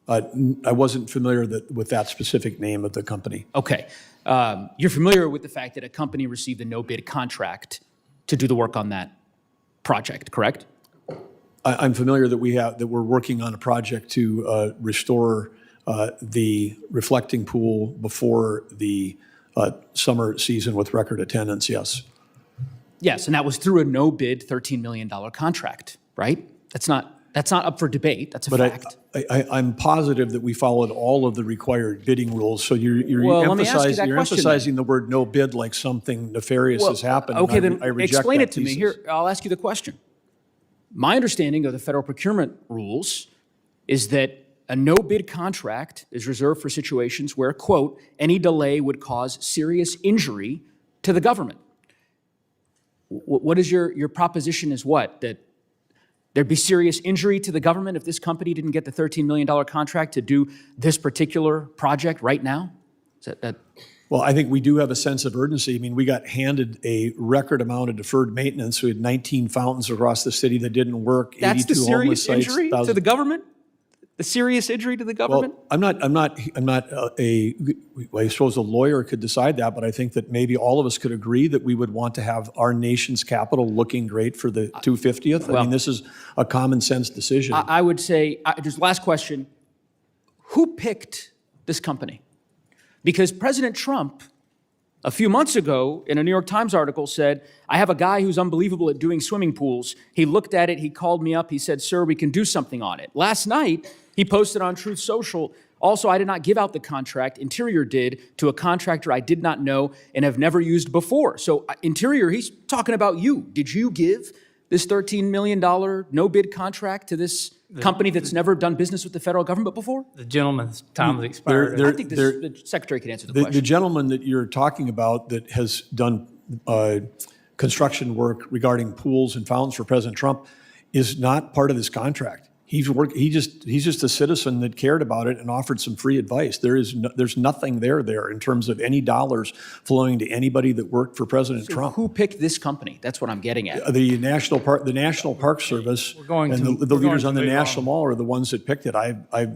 I wasn't familiar with that specific name of the company. Okay. You're familiar with the fact that a company received a no-bid contract to do the work on that project, correct? I'm familiar that we're working on a project to restore the reflecting pool before the summer season with record attendance, yes. Yes, and that was through a no-bid $13 million contract, right? That's not up for debate. That's a But fact. I'm positive that we followed all of the required bidding rules. So you're Well, let me ask you that you're question emphasizing the word no bid like something nefarious has happened. and Okay, then I reject explain that it to me. thesis. Here, I'll ask you the question. My understanding of the federal procurement rules is that a no-bid contract is reserved for situations where, quote, any delay would cause serious injury to the government. What is your proposition is what? That there'd be serious injury to the government if this company didn't get the $13 million contract to do this particular project right now? Is that Well, I think we do have a sense of urgency. I mean, we got handed a record amount of deferred maintenance. We had 19 fountains across the city that didn't work. that's the 82 homeless serious sites, injury to 1,000 the government? The serious injury to the government? Well, I suppose a lawyer could decide that, but I think that maybe all of us could agree that we would want to have our nation's capital looking great for the 250th. I mean, this is a common sense decision. I would say, just last question, who picked this company? Because President Trump, a few months ago, in a New York Times article said, I have a guy who's unbelievable at doing swimming pools. He looked at it, he called me up, he said, sir, we can do something on it. Last night, he posted on Truth Social, also, I did not give out the contract, Interior did, to a contractor I did not know and have never used before. So Interior, he's talking about you. Did you give this $13 million no-bid contract to this company that's never done business with the federal government before? The gentleman's time has expired. I think the Secretary can answer the The question. gentleman that you're talking about that has done construction work regarding pools and fountains for President Trump is not part of this contract. He's just a citizen that cared about it and offered some free advice. There's nothing there in terms of any dollars flowing to anybody that worked for President Trump. Who picked this company? That's what I'm getting at. The National Park Service going and to- the we're going leaders to on the move National on. Mall are the ones that picked it.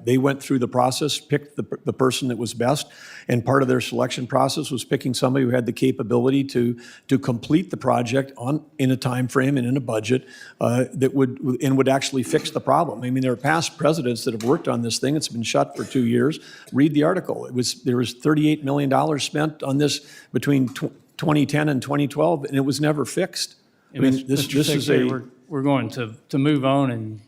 They went through the process, picked the person that was best, and part of their selection process was picking somebody who had the capability to complete the project in a time frame and in a budget that would actually fix the problem. problem. I mean, there are past presidents that have worked on this thing. It's been shut for 2 years. Read the article. There was $38 million spent on this between 2010 and 2012, and it was never fixed. I mean, this is Secretary, we're going to move on, and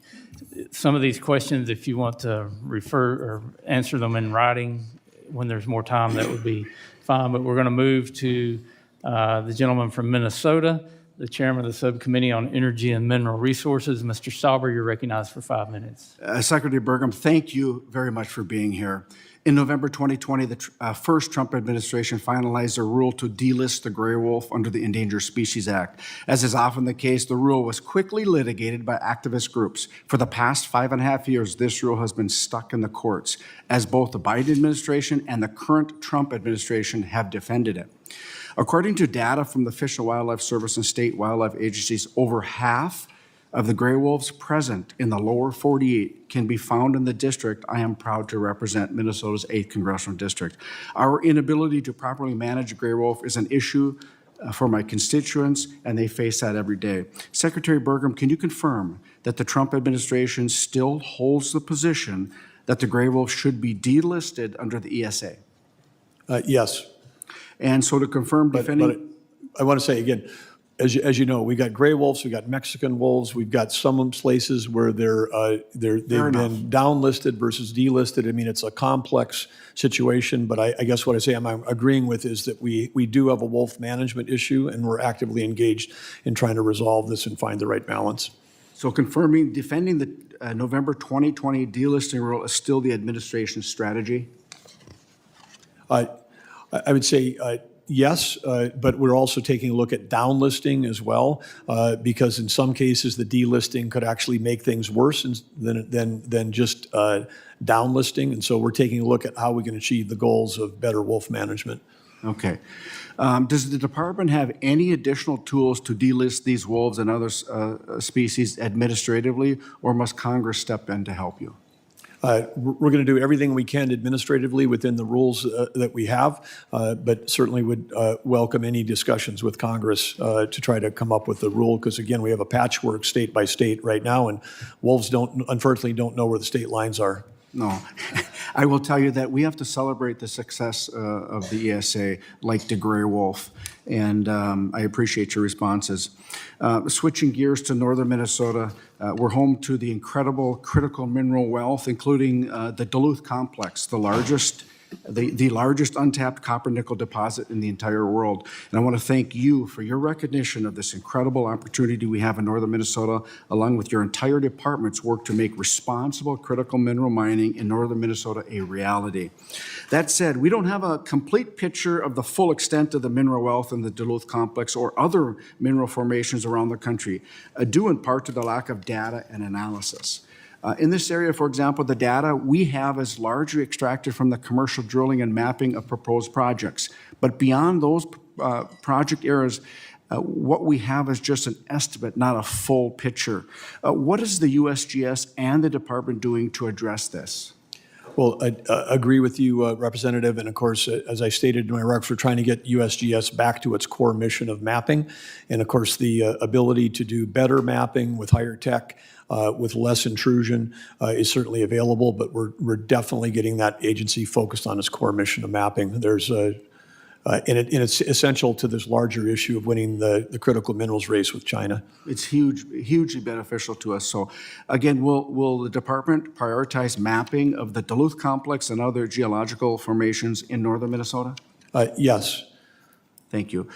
some of these questions, if you want to refer or answer them in writing when there's more time, that would be fine. But we're going to move to the gentleman from Minnesota, the chairman of the Subcommittee on Energy and Mineral Resources. Mr. Stauber, you're recognized for 5 minutes. Secretary Burgum, thank you very much for being here. In November 2020, the first Trump administration finalized a rule to delist the gray wolf under the Endangered Species Act. As is often the case, the rule was quickly litigated by activist groups. For the past 5.5 years, this rule has been stuck in the courts, as both the Biden administration and the current Trump administration have defended it. According to data from the Fish and Wildlife Service and state wildlife agencies, over half of the gray wolves present in the lower 48 can be found in the district I am proud to represent, Minnesota's 8th congressional district. Our inability to properly manage a gray wolf is an issue for my constituents, and they face that every day. Secretary Burgum, can you confirm that the Trump administration still holds the position that the gray wolf should be delisted under the ESA? Yes. And so to confirm, But I want to say again, as you know, we got gray wolves, we got Mexican wolves, we've got some places where they've been downlisted versus delisted. I mean, it's a complex situation, but I guess what I'm agreeing with is that we do have a wolf management issue, and we're actively engaged in trying to resolve this and find the right balance. So confirming, defending the November 2020 delisting rule is still the administration's strategy? I would say yes, but we're also taking a look at downlisting as well, because in some cases the delisting could actually make things worse than just downlisting. And so we're taking a look at how we can achieve the goals of better wolf management. Okay. Does the department have any additional tools to delist these wolves and other species administratively, or must Congress step in to help you? We're going to do everything we can administratively within the rules that we have, but certainly would welcome any discussions with Congress to try to come up with the rule, because again, we have a patchwork state by state right now, and wolves unfortunately don't know where the state lines are. No. I will tell you that we have to celebrate the success of the ESA, like the gray wolf, and I appreciate your responses. Switching gears to northern Minnesota, we're home to the incredible critical mineral wealth, including the Duluth Complex, the largest untapped copper-nickel deposit in the entire world. And I want to thank you for your recognition of this incredible opportunity we have in northern Minnesota, along with your entire department's work to make responsible critical mineral mining in northern Minnesota a reality. That said, we don't have a complete picture of the full extent of the mineral wealth in the Duluth Complex or other mineral formations around the country, due in part to the lack of data and analysis. In this area, for example, the data we have is largely extracted from the commercial drilling and mapping of proposed projects. But beyond those project areas, what we have is just an estimate, not a full picture. What is the USGS and the department doing to address this? Well, I agree with you, Representative. And of course, as I stated in my remarks, we're trying to get USGS back to its core mission of mapping. And of course, the ability to do better mapping with higher tech, with less intrusion is certainly available, but we're definitely getting that agency focused on its core mission of mapping. There's and it's essential to this larger issue of winning the critical minerals race with China. It's hugely beneficial to us. So again, will the department prioritize mapping of the Duluth Complex and other geological formations in northern Minnesota? Yes. Thank you.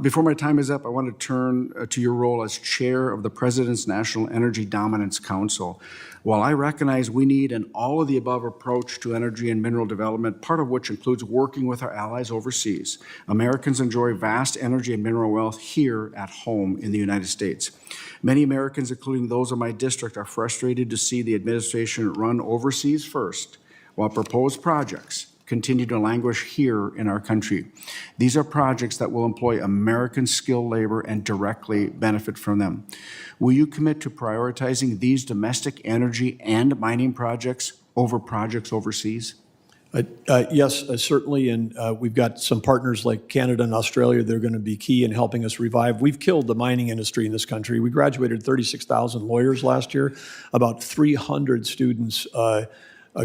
Before my time is up, I want to turn to your role as chair of the President's National Energy Dominance Council. While I recognize we need an all-of-the-above approach to energy and mineral development, part of which includes working with our allies overseas, Americans enjoy vast energy and mineral wealth here at home in the United States. Many Americans, including those in my district, are frustrated to see the administration run overseas first, while proposed projects continue to languish here in our country. These are projects that will employ American skilled labor and directly benefit from them. Will you commit to prioritizing these domestic energy and mining projects over projects overseas? Yes, certainly, and we've got some partners like Canada and Australia that are going to be key in helping us revive. We've killed the mining industry in this country. We graduated 36,000 lawyers last year. About 300 students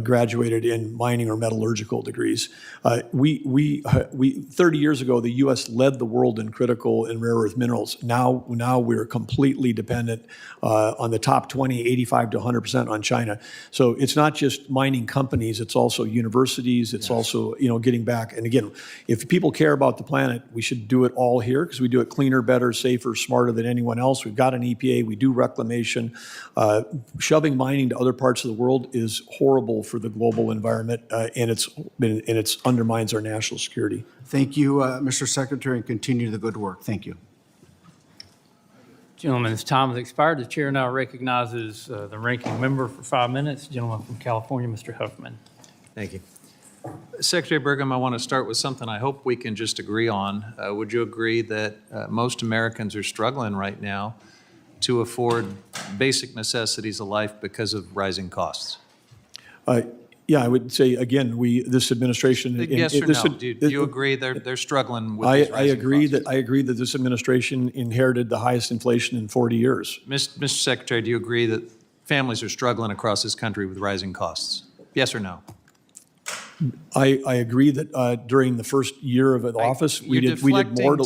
graduated in mining or metallurgical degrees. 30 years ago, the U.S. led the world in critical and rare earth minerals. Now we're completely dependent on the top 20, 85 to 100% on China. So it's not just mining companies, it's also universities, it's also, getting back. And again, if people care about the planet, we should do it all here because we do it cleaner, better, safer, smarter than anyone else. We've got an EPA, we do reclamation. Shoving mining to other parts of the world is horrible for the global environment, and it undermines our national security. Thank you, Mr. Secretary, and continue the good work. Thank you. Gentleman's time has expired. The chair now recognizes the ranking member for 5 minutes. Gentleman from California, Mr. Huffman. Thank you. Secretary Burgum, I want to start with something I hope we can just agree on. Would you agree that most Americans are struggling right now to afford basic necessities of life because of rising costs? Yeah, I would say, again, this administration. Yes or no? Do you agree they're struggling with these rising costs? I agree that this administration inherited the highest inflation in 40 years. Mr. Secretary, do you agree that families are struggling across this country with rising costs? Yes or no? I agree that during the first year of office, we did more.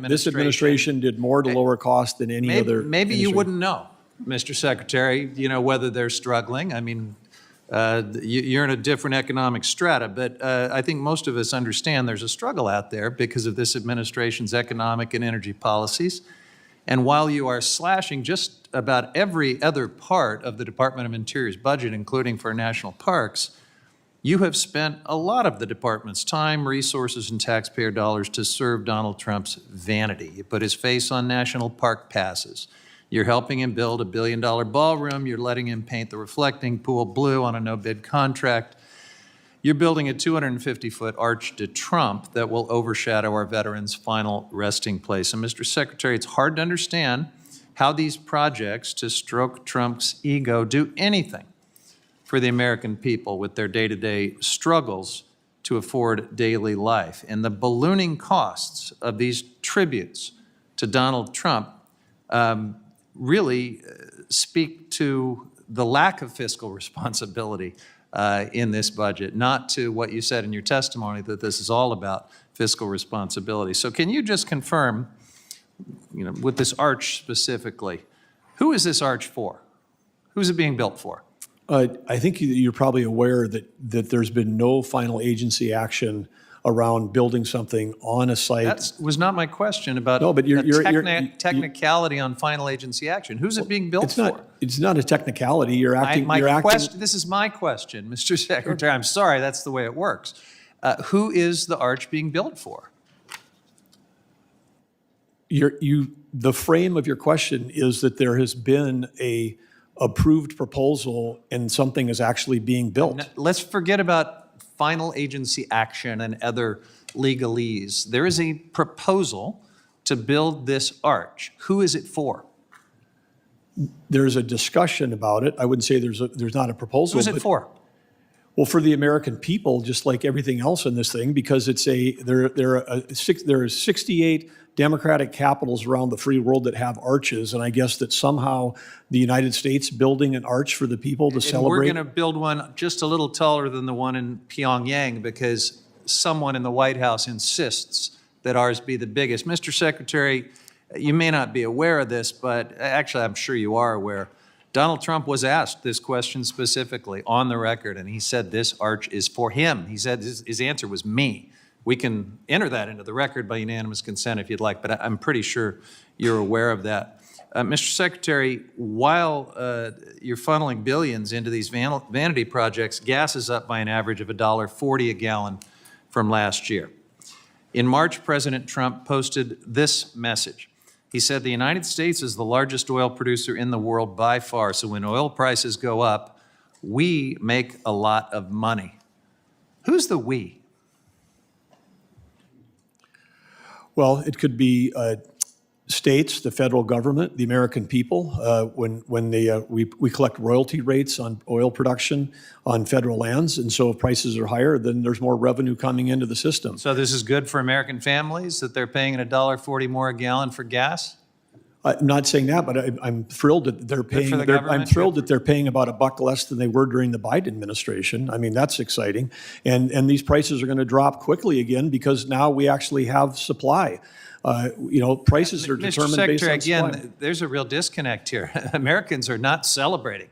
This administration did more to lower costs than any other. Maybe you wouldn't know, Mr. Secretary, whether they're struggling. I mean, you're in a different economic strata, but I think most of us understand there's a struggle out there because of this administration's economic and energy policies. And while you are slashing just about every other part of the Department of Interior's budget, including for national parks, you have spent a lot of the department's time, resources, and taxpayer dollars to serve Donald Trump's vanity. You put his face on national park passes. You're helping him build $1 billion ballroom. You're letting him paint the reflecting pool blue on a no-bid contract. You're building a 250-foot arch to Trump that will overshadow our veterans' final resting place. And Mr. Secretary, it's hard to understand how these projects to stroke Trump's ego do anything for the American people with their day-to-day struggles to afford daily life. And the ballooning costs of these tributes to Donald Trump really speak to the lack of fiscal responsibility in this budget, not to what you said in your testimony, that this is all about fiscal responsibility. So can you just confirm, with this arch specifically, who is this arch for? Who's it being built for? I think you're probably aware that there's been no final agency action around building something on a site. That was not my question about technicality on final agency action. Who's it being built for? It's not a technicality. You're acting. This is my question, Mr. Secretary. I'm sorry, that's the way it works. Who is the arch being built for? The frame of your question is that there has been a approved proposal and something is actually being built. Now, let's forget about final agency action and other legalese. There is a proposal to build this arch. Who is it for? There's a discussion about it. I wouldn't say there's not a proposal. Who's it for? Well, for the American people, just like everything else in this thing, because there are 68 democratic capitals around the free world that have arches, and I guess that somehow the United States building an arch for the people to celebrate. We're going to build one just a little taller than the one in Pyongyang because someone in the White House insists that ours be the biggest. Mr. Secretary, you may not be aware of this, but actually I'm sure you are aware. Donald Trump was asked this question specifically on the record, and he said this arch is for him. He said his answer was me. We can enter that into the record by unanimous consent if you'd like, but I'm pretty sure you're aware of that. Mr. Secretary, while you're funneling billions into these vanity projects, gas is up by an average of $1.40 a gallon from last year. In March, President Trump posted this message. He said, the United States is the largest oil producer in the world by far, so when oil prices go up, we make a lot of money. Who's the we? states, the federal government, the American people. We collect royalty rates on oil production on federal lands, and so if prices are higher, then there's more revenue coming into the system. So this is good for American families, that they're paying $1.40 more a gallon for gas? I'm not saying that, but I'm thrilled that they're paying. for the I'm government, thrilled that they're paying about $1 less than they were during the Biden administration. I mean, that's exciting, and these prices are going to drop quickly again because now we actually have supply. Prices are Mr. determined based Secretary, on supply. again, there's a real disconnect here. Americans are not celebrating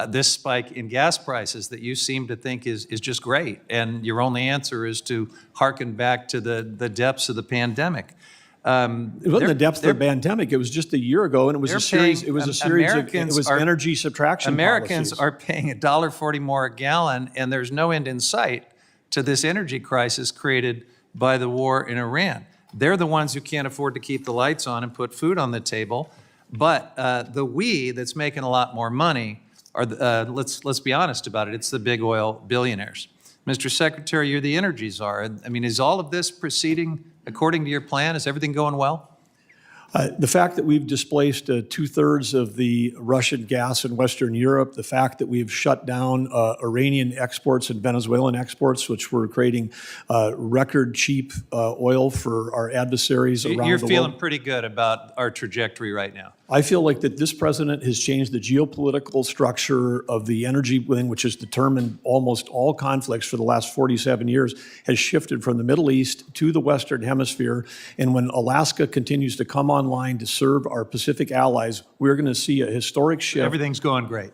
this spike in gas prices that you seem to think is just great, and your only answer is to hearken back to the depths of the pandemic. It wasn't the depths of the pandemic. It was just a year ago, and it was a series. It was a series of energy subtraction. Americans policies. are paying $1.40 more a gallon, and there's no end in sight to this energy crisis created by the war in Iran. They're the ones who can't afford to keep the lights on and put food on the table. But the we that's making a lot more money are, let's be honest about it, it's the big oil billionaires. Mr. Secretary, you're the energy czar. I mean, is all of this proceeding according to your plan? Is everything going well? The fact that we've displaced 2/3 of the Russian gas in Western Europe, the fact that we've shut down Iranian exports and Venezuelan exports, which were creating record cheap oil for our adversaries around the world. You're feeling pretty good about our trajectory right now. I feel like that this president has changed the geopolitical structure of the energy wing, which has determined almost all conflicts for the last 47 years, has shifted from the Middle East to the Western Hemisphere. And when Alaska continues to come online to serve our Pacific allies, we're going to see a historic shift. Everything's going great.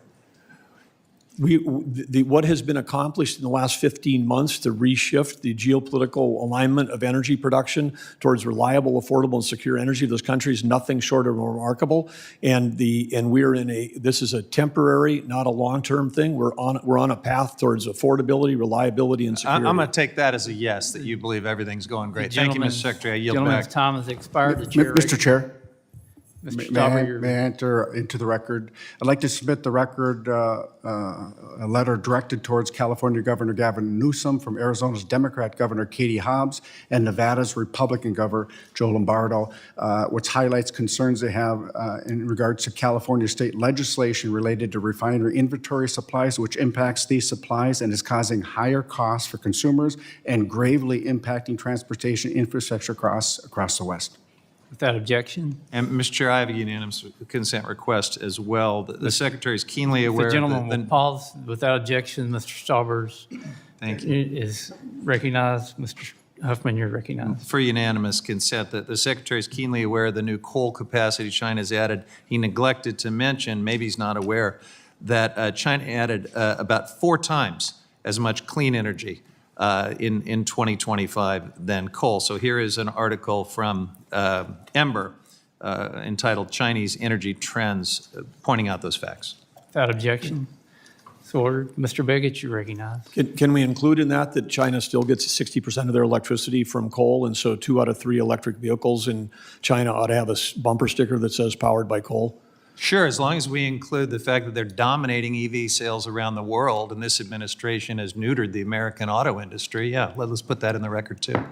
What has been accomplished in the last 15 months to reshift the geopolitical alignment of energy production towards reliable, affordable, and secure energy of those countries, nothing short of remarkable. And this is a temporary, not a long-term thing. We're on a path towards affordability, reliability, and security. I'm going to take that as a yes, that you believe everything's going great. Thank you, Mr. Secretary. I yield Gentleman's back. time has expired. The chair Mr. Chair, Mr. may Stauber, I enter into the record? I'd like to submit the record a letter directed towards California Governor Gavin Newsom, from Arizona's Democrat Governor Katie Hobbs, and Nevada's Republican Governor Joe Lombardo, which highlights concerns they have in regards to California state legislation related to refinery inventory supplies, which impacts these supplies and is causing higher costs for consumers and gravely impacting transportation infrastructure across the West. without objection. And, Mr. Chair, I have a unanimous consent request as well. The Secretary is keenly aware The of gentleman will pause without objection. Mr. Staubers Thank you. is recognized. Mr. Huffman, you're recognized. For unanimous consent, that the Secretary is keenly aware of the new coal capacity China has added. He neglected to mention, maybe he's not aware, that China added about 4 times as much clean energy in 2025 than coal. So here is an article from Ember entitled Chinese Energy Trends, pointing out those facts. Without objection. So ordered. Mr. Beggett, you're recognized. Can we include in that China still gets 60% of their electricity from coal, and so 2 out of 3 electric vehicles in China ought to have a bumper sticker that says powered by coal? Sure, as long as we include the fact that they're dominating EV sales around the world, and this administration has neutered the American auto industry, yeah, let's put that in the record too.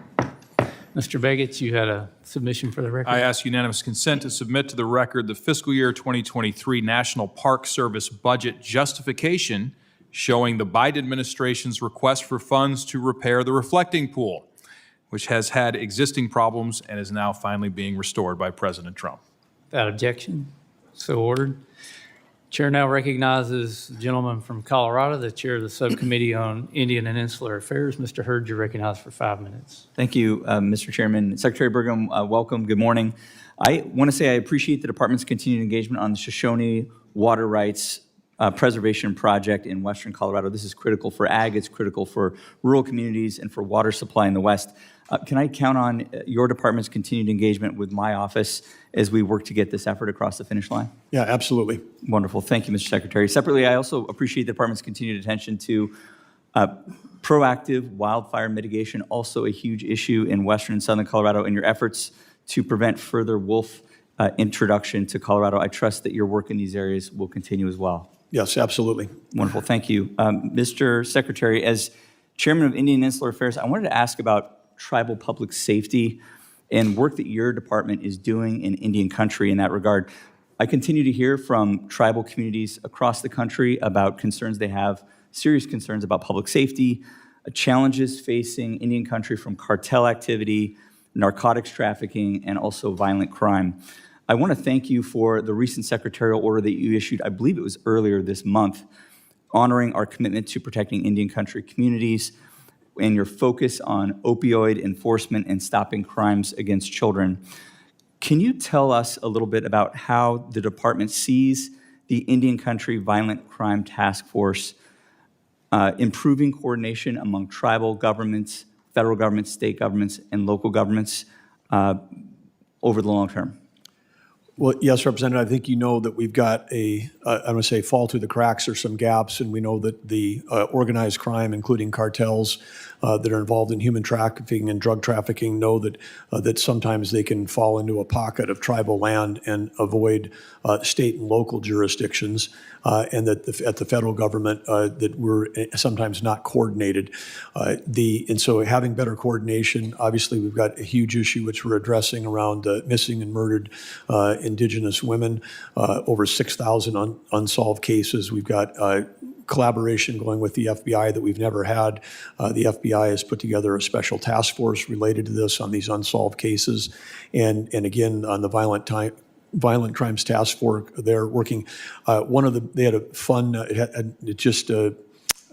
Mr. Beggett, you had a submission for the record. I ask unanimous consent to submit to the record the fiscal year 2023 National Park Service budget justification showing the Biden administration's request for funds to repair the reflecting pool, which has had existing problems and is now finally being restored by President Trump. Without objection. So ordered. Chair now recognizes the gentleman from Colorado, the chair of the Subcommittee on Indian and Insular Affairs. Mr. Hurd, you're recognized for 5 minutes. Thank you, Mr. Chairman. Secretary Burgum, welcome. Good morning. I want to say I appreciate the department's continued engagement on the Shoshone Water Rights Preservation Project in Western Colorado. This is critical for ag, it's critical for rural communities, and for water supply in the West. Can I count on your department's continued engagement with my office as we work to get this effort across the finish line? Yeah, absolutely. Wonderful. Thank you, Mr. Secretary. Separately, I also appreciate the department's continued attention to proactive wildfire mitigation, also a huge issue in Western and Southern Colorado, and your efforts to prevent further wolf introduction to Colorado. I trust that your work in these areas will continue as well. Yes, absolutely. Wonderful. Thank you. Mr. Secretary, as Chairman of Indian and Insular Affairs, I wanted to ask about tribal public safety and work that your department is doing in Indian country in that regard. I continue to hear from tribal communities across the country about concerns they have, serious concerns about public safety, challenges facing Indian country from cartel activity, narcotics trafficking, and also violent crime. I want to thank you for the recent secretarial order that you issued, I believe it was earlier this month, honoring our commitment to protecting Indian country communities and your focus on opioid enforcement and stopping crimes against children. Can you tell us a little bit about how the department sees the Indian Country Violent Crime Task Force improving coordination among tribal governments, federal governments, state governments, and local governments over the long term? Well, yes, Representative, I think you know that we've got I'm going to say fall through the cracks or some gaps, and we know that the organized crime, including cartels that are involved in human trafficking and drug trafficking, know that sometimes they can fall into a pocket of tribal land and avoid state and local jurisdictions, and that at the federal government that we're sometimes not coordinated. And so having better coordination, obviously we've got a huge issue which we're addressing around missing and murdered Indigenous women, over 6,000 unsolved cases. We've got collaboration going with the FBI that we've never had. The FBI has put together a special task force related to this on these unsolved cases. And again, on the Violent Crimes Task Force, they're working. They had a fun, it just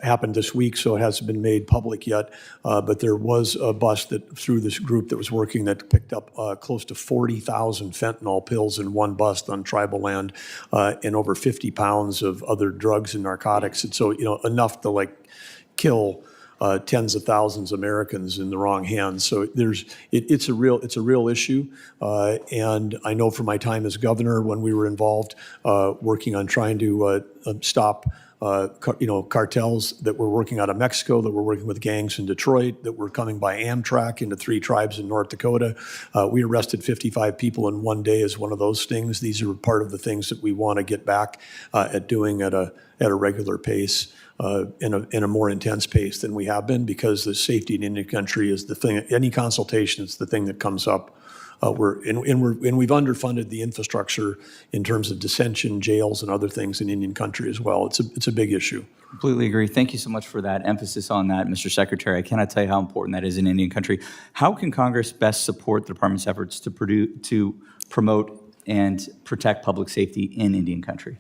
happened this week, so it hasn't been made public yet, but there was a bust that through this group that was working that picked up close to 40,000 fentanyl pills in one bust on tribal land, and over 50 pounds of other drugs and narcotics. And so, enough to kill tens of thousands of Americans in the wrong hands. So it's a real issue. And I know from my time as governor when we were involved working on trying to stop cartels that were working out of Mexico, that were working with gangs in Detroit, that were coming by Amtrak into 3 tribes in North Dakota. We arrested 55 people in one day as one of those things. These are part of the things that we want to get back at doing at a regular pace. In a more intense pace than we have been, because the safety in Indian country is the thing. Any consultation is the thing that comes up. We've underfunded the infrastructure in terms of detention, jails, and other things in Indian country as well. It's a big issue. Completely agree. Thank you so much for that emphasis on that, Mr. Secretary. I cannot tell you how important that is in Indian country. How can Congress best support the department's efforts to promote and protect public safety in Indian country?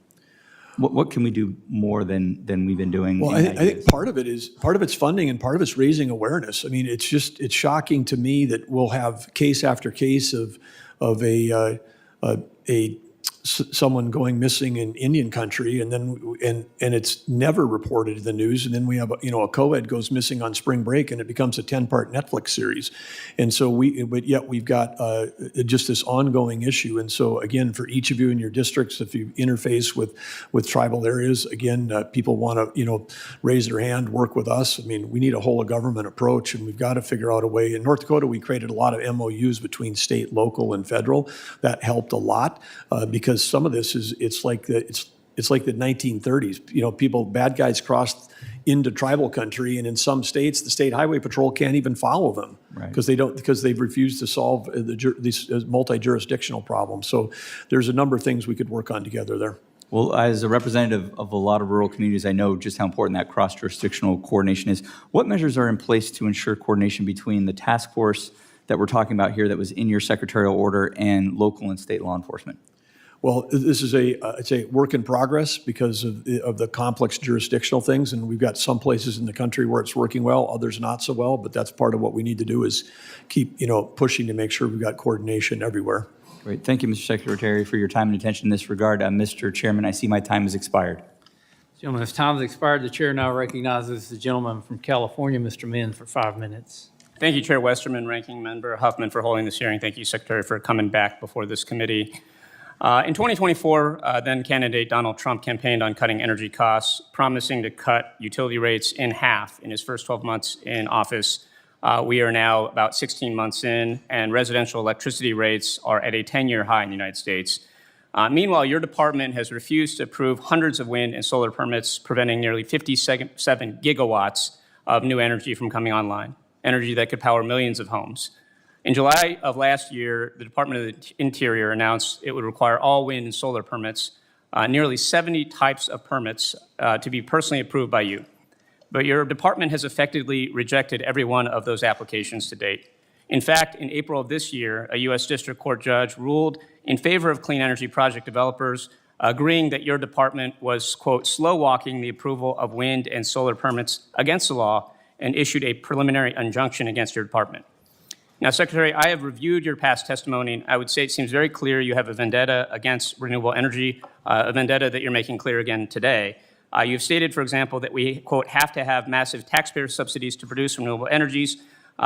What can we do more than we've been doing? Well, I think part of it's funding and part of it's raising awareness. I mean, it's shocking to me that we'll have case after case of someone going missing in Indian country, and it's never reported in the news. And then we have a co-ed goes missing on spring break, and it becomes a 10-part Netflix series. And so but yet we've got just this ongoing issue. And so again, for each of you in your districts, if you interface with tribal areas, again, people want to raise their hand, work with us. I mean, we need a whole of government approach, and we've got to figure out a way. In North Dakota, we created a lot of MOUs between state, local, and federal. That helped a lot because some of this it's like the 1930s. Bad guys crossed into tribal country, and in some states, the state highway patrol can't even follow them because they've refused to solve these multi-jurisdictional problems. So there's a number of things we could work on together there. Well, as a representative of a lot of rural communities, I know just how important that cross-jurisdictional coordination is. What measures are in place to ensure coordination between the task force that we're talking about here that was in your secretarial order and local and state law enforcement? Well, this is it's a work in progress because of the complex jurisdictional things, and we've got some places in the country where it's working well, others not so well. But that's part of what we need to do is keep pushing to make sure we've got coordination everywhere. Great, thank you, Mr. Secretary, for your time and attention in this regard. Mr. Chairman, I see my time has expired. Gentleman's time has expired. The chair now recognizes the gentleman from California, Mr. Min, for 5 minutes. Thank you, Chair Westerman, Ranking Member Huffman, for holding this hearing. Thank you, Secretary, for coming back before this committee. In 2024, then candidate Donald Trump campaigned on cutting energy costs, promising to cut utility rates in half in his first 12 months in office. We are now about 16 months in, and residential electricity rates are at a 10-year high in the United States. Meanwhile, your department has refused to approve hundreds of wind and solar permits, preventing nearly 57 gigawatts of new energy from coming online, energy that could power millions of homes. In July of last year, the Department of the Interior announced it would require all wind and solar permits, nearly 70 types of permits, to be personally approved by you. But your department has effectively rejected every one of those applications to date. In fact, in April of this year, a U.S. District Court judge ruled in favor of clean energy project developers, agreeing that your department was, quote, slow-walking the approval of wind and solar permits against the law and issued a preliminary injunction against your department. Now, Secretary, I have reviewed your past testimony, and I would say it seems very clear you have a vendetta against renewable energy, a vendetta that you're making clear again today. You've stated, for example, that we, quote, have to have massive taxpayer subsidies to produce renewable energies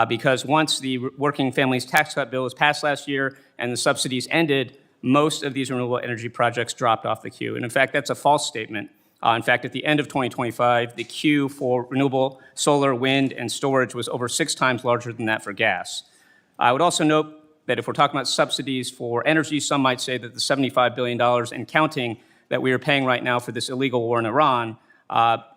because once the Working Families Tax Cut bill was passed last year and the subsidies ended, most of these renewable energy projects dropped off the queue. And in fact, that's a false statement. In fact, at the end of 2025, the queue for renewable solar, wind, and storage was over 6 times larger than that for gas. I would also note that if we're talking about subsidies for energy, some might say that the $75 billion and counting that we are paying right now for this illegal war in Iran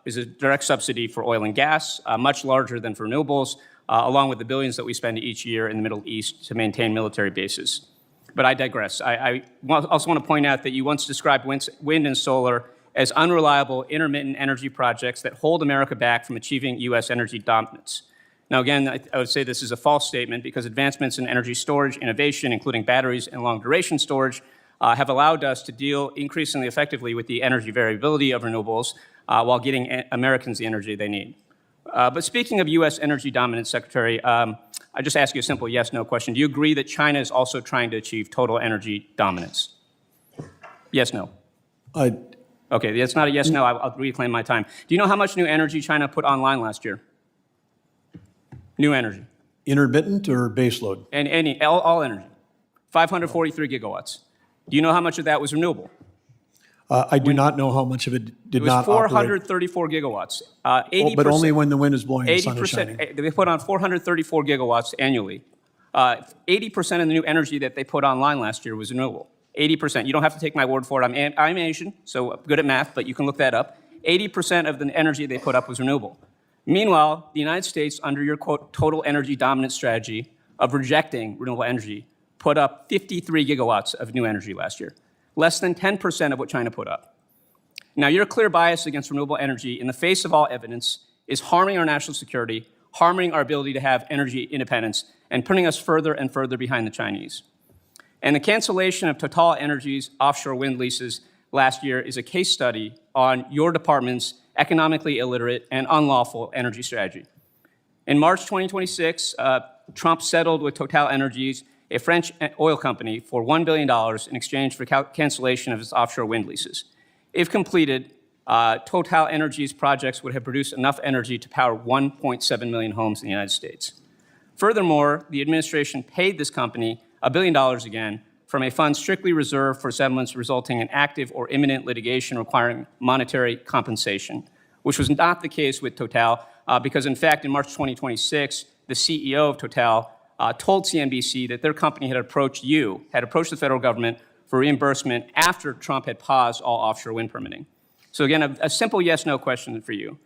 is a direct subsidy for oil and gas, much larger than for renewables, along with the billions that we spend each year in the Middle East to maintain military bases. But I digress. I also want to point out that you once described wind and solar as unreliable, intermittent energy projects that hold America back from achieving U.S. energy dominance. Now, again, I would say this is a false statement because advancements in energy storage innovation, including batteries and long-duration storage, have allowed us to deal increasingly effectively with the energy variability of renewables while getting Americans the energy they need. But speaking of U.S. energy dominance, Secretary, I just ask you a simple yes-no question. Do you agree that China is also trying to achieve total energy dominance? Yes, no? Okay, that's not a yes-no. I'll reclaim my time. Do you know how much new energy China put online last year? New energy. Intermittent or baseload? And all energy. 543 gigawatts. Do you know how much of that was renewable? I do not know how much of it did not operate. It was 434 gigawatts. 80%, but only when the wind is blowing and the sun is 80%, shining. they put on 434 gigawatts annually. 80% of the new energy that they put online last year was renewable. 80%. You don't have to take my word for it. I'm Asian, so I'm good at math, but you can look that up. 80% of the energy they put up was renewable. Meanwhile, the United States, under your, quote, total energy dominance strategy of rejecting renewable energy, put up 53 gigawatts of new energy last year, less than 10% of what China put up. Now, your clear bias against renewable energy in the face of all evidence is harming our national security, harming our ability to have energy independence, and putting us further and further behind the Chinese. And the cancellation of Total Energy's offshore wind leases last year is a case study on your department's economically illiterate and unlawful energy strategy. In March 2026, Trump settled with Total Energies, a French oil company, for $1 billion in exchange for cancellation of its offshore wind leases. If completed, Total Energies projects would have produced enough energy to power 1.7 million homes in the United States. Furthermore, the administration paid this company $1 billion again from a fund strictly reserved for settlements resulting in active or imminent litigation requiring monetary compensation, which was not the case with Total, because in fact, in March 2026, the CEO of Total told CNBC that their company had approached the federal government for reimbursement after Trump had paused all offshore wind permitting. So again, a simple yes-no question for you.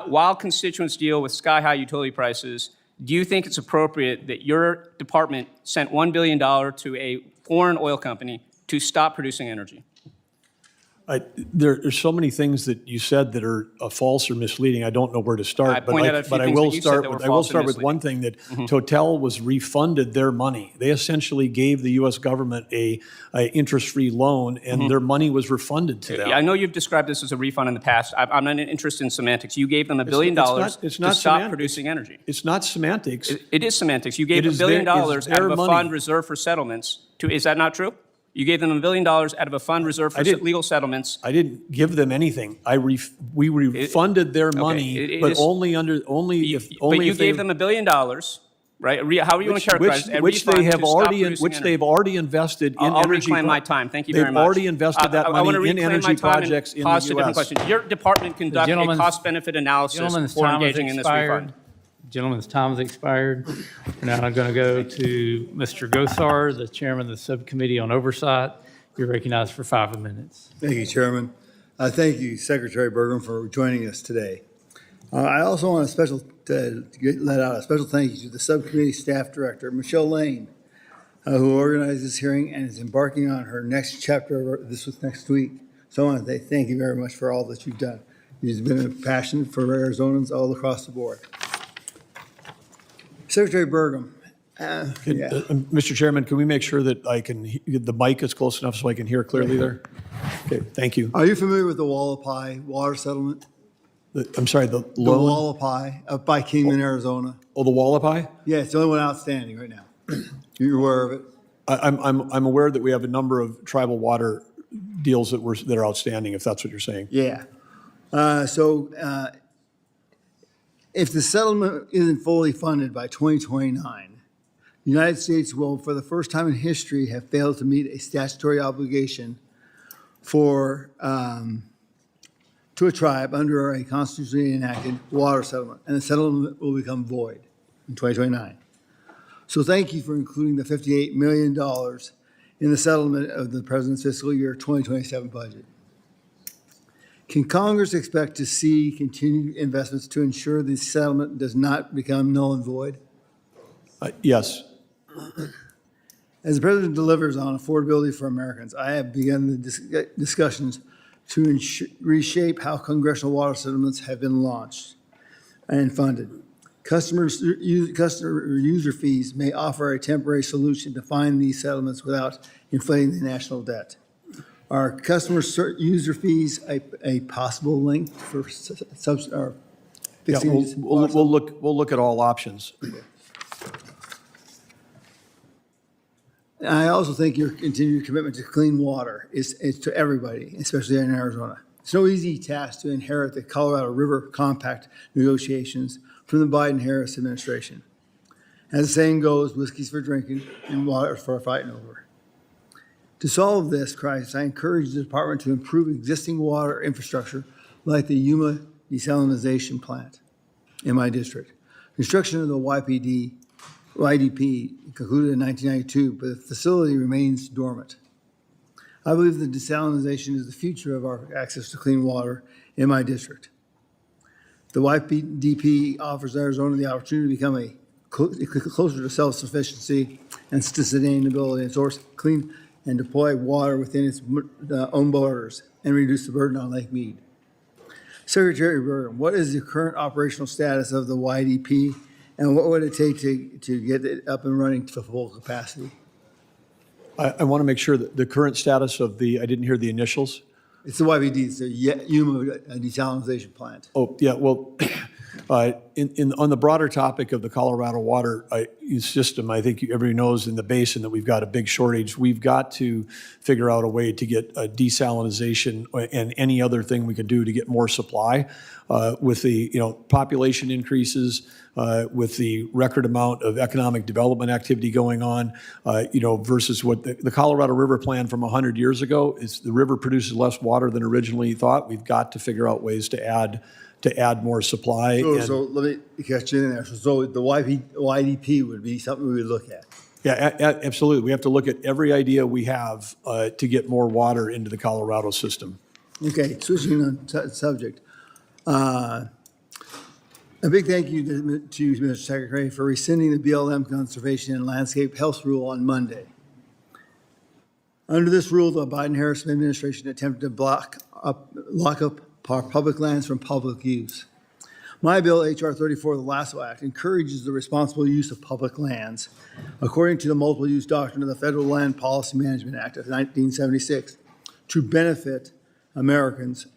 While constituents deal with sky-high utility prices, do you think it's appropriate that your department sent $1 billion to a foreign oil company to stop producing energy? There are so many things that you said that are false or misleading. I don't know where to start. But I will start with one thing, that Total was refunded their money. They essentially gave the U.S. government a interest-free loan, and their money was refunded to them. I know you've described this as a refund in the past. I'm not interested in semantics. You gave them $1 billion to stop producing energy. It's not semantics. It is semantics. You gave $1 billion out of a fund reserved for settlements. Is that not true? You gave them $1 billion out of a fund reserved for legal settlements. I didn't give them anything. We refunded their money, but only if you gave them $1 billion, right? How are you going to characterize it? Which they've already invested in energy. I'll reclaim my time. Thank you very much. They've already invested that money in energy projects in the U.S. Pause to a different question. Your department conducted a cost-benefit analysis before engaging in this refund. Gentleman's time has expired. Now I'm going to go to Mr. Gosar, the chairman of the Subcommittee on Oversight. You're recognized for 5 minutes. Thank you, Chairman. Thank you, Secretary Burgum, for joining us today. I also want to let out a special thank you to the subcommittee staff director, Michelle Lane, who organized this hearing and is embarking on her next chapter. This was next week. So I want to say thank you very much for all that you've done. You've been a passion for Arizonans all across the board. Secretary Burgum. Mr. Chairman, can we make sure that the mic is close enough so I can hear clearly there? Okay, thank you. Are you familiar with the Wallapai water settlement? I'm sorry, the The loan? Wallapai up by Kingman, Arizona. Oh, the Wallapai? Yeah, it's the only one outstanding right now. You're aware of it? I'm aware that we have a number of tribal water deals that are outstanding, if that's what you're saying. Yeah. If the settlement isn't fully funded by 2029, the United States will, for the first time in history, have failed to meet a statutory obligation to a tribe under a constitutionally enacted water settlement, and the settlement will become void in 2029. So thank you for including the $58 million in the settlement of the President's fiscal year 2027 budget. Can Congress expect to see continued investments to ensure the settlement does not become null and void? Yes. As the President delivers on affordability for Americans, I have begun the discussions to reshape how congressional water settlements have been launched and funded. Customer user fees may offer a temporary solution to fund these settlements without inflating the national debt. Are customer user fees a possible link for Yeah, fixing these? we'll look at all options. I also think your continued commitment to clean water is to everybody, especially in Arizona. It's no easy task to inherit the Colorado River Compact negotiations from the Biden-Harris administration. As the saying goes, whiskey's for drinking and water for fighting over. To solve this crisis, I encourage the department to improve existing water infrastructure like the Yuma desalination plant in my district. Construction of the YDP concluded in 1992, but the facility remains dormant. I believe that desalination is the future of our access to clean water in my district. The YDP offers Arizona the opportunity to become closer to self-sufficiency and sustainability and source clean and deploy water within its own borders and reduce the burden on Lake Mead. Secretary Burgum, what is the current operational status of the YDP, and what would it take to get it up and running to full capacity? I want to make sure that the current status of I didn't hear the initials. It's the YBD, it's the Yuma desalination plant. Oh, yeah, well, on the broader topic of the Colorado water system, I think everybody knows in the basin that we've got a big shortage. We've got to figure out a way to get desalination and any other thing we can do to get more supply. With the population increases, with the record amount of economic development activity going on, versus what the Colorado River plan from 100 years ago is, the river produces less water than originally thought. We've got to figure out ways to add more supply. So let me catch you in there. So the YDP would be something we would look at. Yeah, absolutely. We have to look at every idea we have to get more water into the Colorado system. Okay, switching on subject. A big thank you to you, Mr. Secretary, for rescinding the BLM Conservation and Landscape Health Rule on Monday. Under this rule, the Biden-Harris administration attempted to lock up our public lands from public use. My bill, H.R. 34, the Lasso Act, encourages the responsible use of public lands, according to the multiple use doctrine of the Federal Land Policy Management Act of 1976, to benefit Americans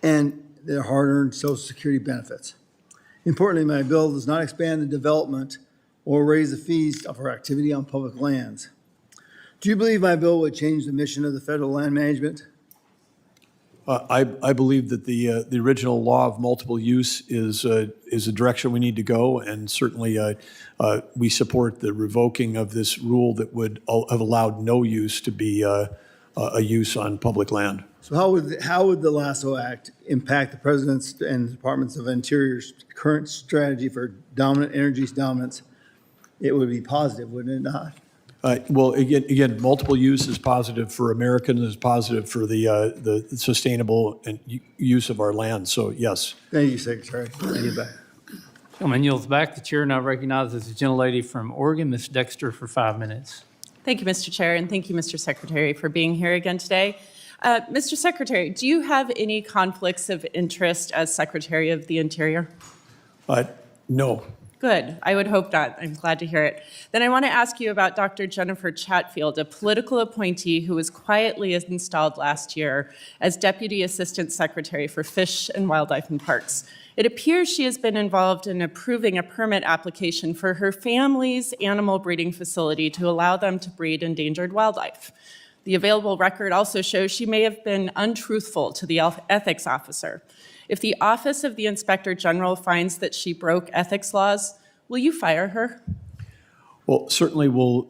and their hard-earned Social Security benefits. Importantly, my bill does not expand the development or raise the fees for activity on public lands. Do you believe my bill would change the mission of the federal land management? I believe that the original law of multiple use is a direction we need to go, and certainly we support the revoking of this rule that would have allowed no use to be a use on public land. So how would the Lasso Act impact the President's and the Departments of Interior's current strategy for dominant energy dominance? It would be positive, wouldn't it not? Well, again, multiple use is positive for Americans, is positive for the sustainable use of our land. So yes. Thank you, Secretary. Thank you back. Gentleman yields back. The chair now recognizes the gentlelady from Oregon, Ms. Dexter, for 5 minutes. Thank you, Mr. Chair, and thank you, Mr. Secretary, for being here again today. Mr. Secretary, do you have any conflicts of interest as Secretary of the Interior? No. Good. I would hope not. I'm glad to hear it. Then I want to ask you about Dr. Jennifer Chatfield, a political appointee who was quietly installed last year as Deputy Assistant Secretary for Fish and Wildlife and Parks. It appears she has been involved in approving a permit application for her family's animal breeding facility to allow them to breed endangered wildlife. The available record also shows she may have been untruthful to the ethics officer. If the Office of the Inspector General finds that she broke ethics laws, will you fire her? Well, certainly we'll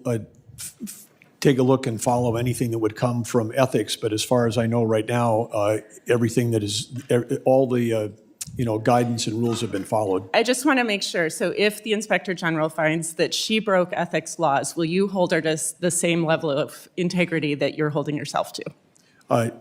take a look and follow anything that would come from ethics. But as far as I know right now, everything that is, all the guidance and rules have been followed. I just want to make sure. So if the Inspector General finds that she broke ethics laws, will you hold her to the same level of integrity that you're holding yourself to? I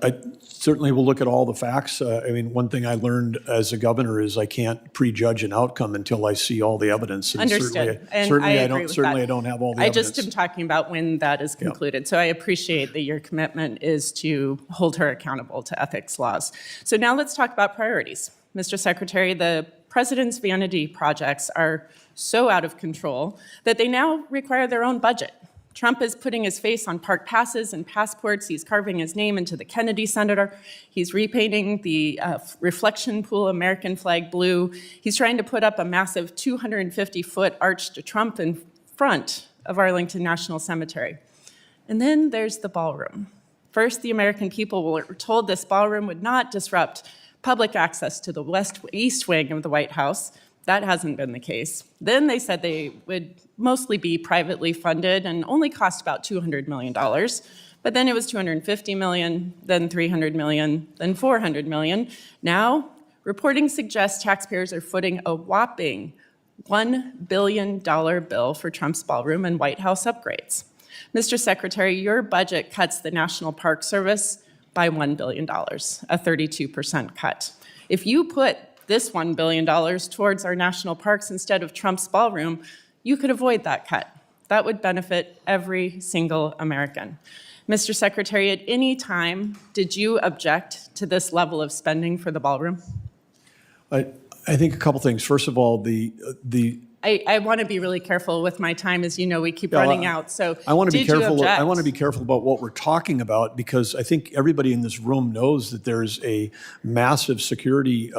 certainly will look at all the facts. One thing I learned as a governor is I can't prejudge an outcome until I see all the evidence. And Understood. Certainly, I agree with that. I don't have all the evidence. I just am talking about when that is concluded. So I appreciate that your commitment is to hold her accountable to ethics laws. So now let's talk about priorities. Mr. Secretary, the president's vanity projects are so out of control that they now require their own budget. Trump is putting his face on park passes and passports. He's carving his name into the Kennedy Center. He's repainting the reflection pool American flag blue. He's trying to put up a massive 250-foot arch to Trump in front of Arlington National Cemetery. And then there's the ballroom. First, the American people were told this ballroom would not disrupt public access to the east wing of the White House. That hasn't been the case. Then they said they would mostly be privately funded and only cost about $200 million. But then it was $250 million, then $300 million, then $400 million. Now, reporting suggests taxpayers are footing a whopping $1 billion bill for Trump's ballroom and White House upgrades. Mr. Secretary, your budget cuts the National Park Service by $1 billion, a 32% cut. If you put this $1 billion towards our national parks instead of Trump's ballroom, you could avoid that cut. That would benefit every single American. Mr. Secretary, at any time, did you object to this level of spending for the ballroom? I think a couple things. First of all, I want to be really careful with my time. As you know, we keep running out. So I want to be careful. You object? I want to be careful about what we're talking about because I think everybody in this room knows that there's a massive security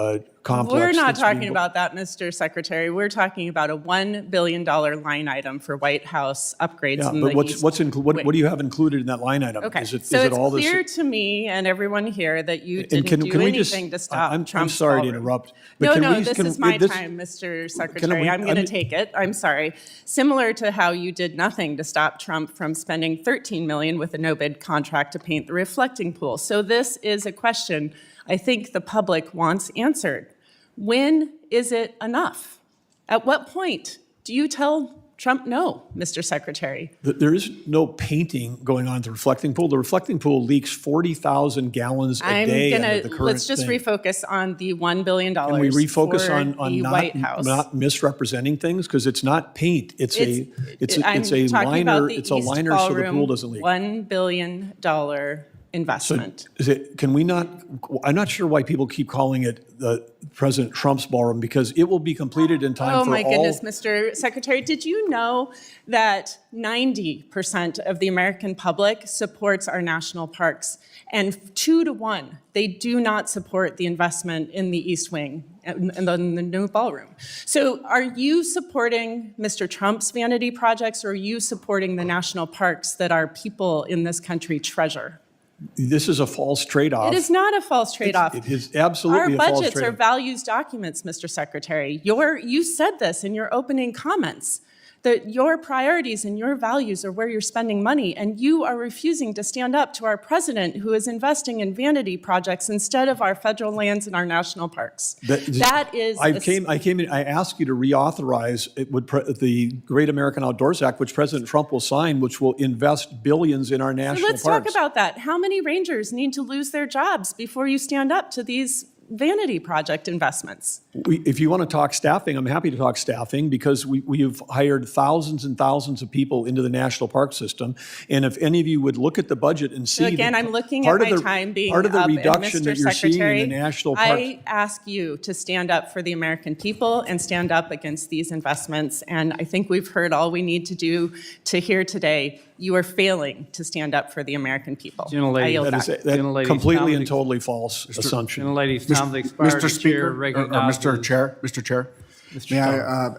complex. We're not talking about that, Mr. Secretary. We're talking about a $1 billion line item for White House upgrades. Yeah, in but the what do you have included in that line item? Okay, Is it so it's all clear this? to me and everyone here that you didn't Can do we anything to stop I'm Trump's sorry ballroom. to interrupt. But No, this is my time, Mr. Secretary. I'm going to take it. I'm sorry. Similar to how you did nothing to stop Trump from spending $13 million with a no-bid contract to paint the reflecting pool. So this is a question I think the public wants answered. When is it enough? At what point do you tell Trump no, Mr. Secretary? There is no painting going on at the reflecting pool. The reflecting pool leaks 40,000 gallons a day under the current let's just thing. refocus on the $1 billion Can we refocus for on the White House. not misrepresenting things? Because it's not paint. It's a talking liner. about the It's a East liner so the Ballroom pool doesn't leak. $1 billion investment. Can we not? I'm not sure why people keep calling it the President Trump's ballroom because it will be completed in time for all. Oh my goodness, Mr. Secretary, did you know that 90% of the American public supports our national parks? And 2-to-1, they do not support the investment in the East Wing and the new ballroom. So are you supporting Mr. Trump's vanity projects or are you supporting the national parks that our people in this country treasure? This is a false trade-off. It is not a false trade-off. It is absolutely a false Our budgets trade-off. are values documents, Mr. Secretary. You said this in your opening comments, that your priorities and your values are where you're spending money, and you are refusing to stand up to our president who is investing in vanity projects instead of our federal lands and our national parks. That is... I came in, I asked you to reauthorize the Great American Outdoors Act, which President Trump will sign, which will invest billions in our national Let's parks. talk about that. How many rangers need to lose their jobs before you stand up to these vanity project investments? If you want to talk staffing, I'm happy to talk staffing, because we've hired thousands and thousands of people into the national park system. And if any of you would look at the budget and see... So again, I'm looking at my time being part of the up, and reduction Mr. that you're seeing Secretary, in the national parks... I ask you to stand up for the American people and stand up against these investments. And I think we've heard all we need to do to hear today. You are failing to stand up for the American people. Gentlelady, I yield That back. is a Gentlelady's completely time and totally false assumption. Gentlelady's time expired. Mr. The Speaker, chair or recognizes- Mr. Chair, may I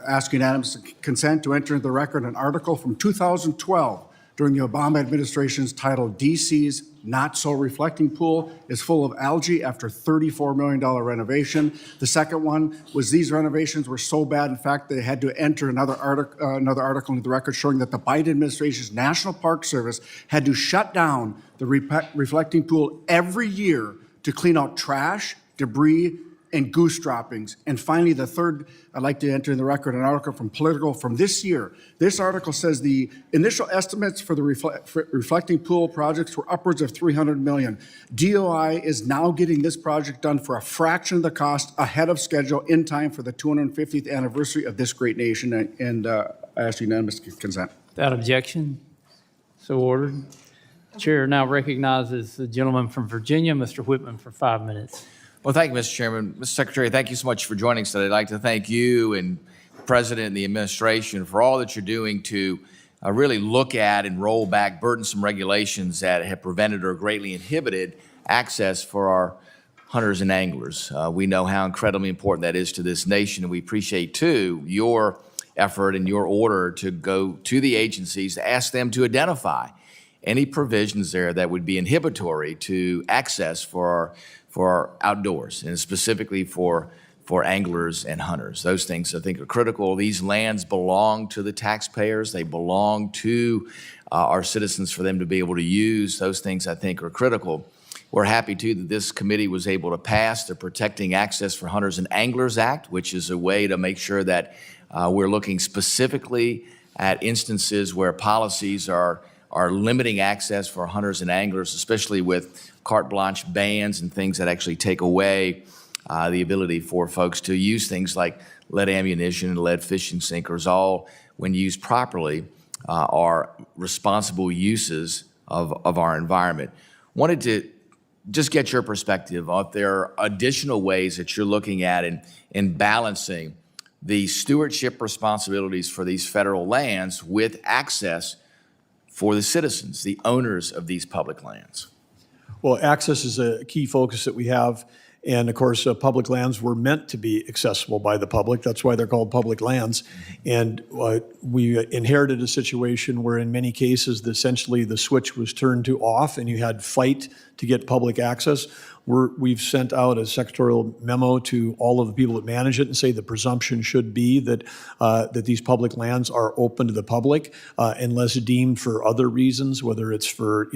ask unanimous consent to enter into the record an article from 2012 during the Obama administration's titled DC's Not So Reflecting Pool is Full of Algae After $34 million renovation. The second one was these renovations were so bad, in fact, they had to enter another article into the record showing that the Biden administration's National Park Service had to shut down the reflecting pool every year to clean out trash, debris, and goose droppings. And finally, the third, I'd like to enter in the record an article from Political from this year. This article says the initial estimates for the reflecting pool projects were upwards of $300 million. DOI is now getting this project done for a fraction of the cost, ahead of schedule, in time for the 250th anniversary of this great nation. And I ask unanimous consent. Without objection, so ordered. Chair now recognizes the gentleman from Virginia, Mr. Whitman, for 5 minutes. Well, thank you, Mr. Chairman. Mr. Secretary, thank you so much for joining us today. I'd like to thank you and the President and the administration for all that you're doing to really look at and roll back burdensome regulations that have prevented or greatly inhibited access for our hunters and anglers. We know how incredibly important that is to this nation, and we appreciate, too, your effort and your order to go to the agencies to ask them to identify any provisions there that would be inhibitory to access for our outdoors, and specifically for anglers and hunters. Those things, I think, are critical. These lands belong to the taxpayers. They belong to our citizens for them to be able to use. Those things, I think, are critical. We're happy, too, that this committee was able to pass the Protecting Access for Hunters and Anglers Act, which is a way to make sure that we're looking specifically at instances where policies are limiting access for hunters and anglers, especially with carte blanche bans and things that actually take away the ability for folks to use things like lead ammunition and lead fishing sinkers, all, when used properly, are responsible uses of our environment. Wanted to just get your perspective on if there are additional ways that you're looking at in balancing the stewardship responsibilities for these federal lands with access for the citizens, the owners of these public lands. Well, access is a key focus that we have. And of course, public lands were meant to be accessible by the public. That's why they're called public lands. And we inherited a situation where in many cases, essentially the switch was turned to off and you had fight to get public access. We've sent out a secretarial memo to all of the people that manage it and say the presumption should be that that these public lands are open to the public unless deemed for other reasons, whether it's for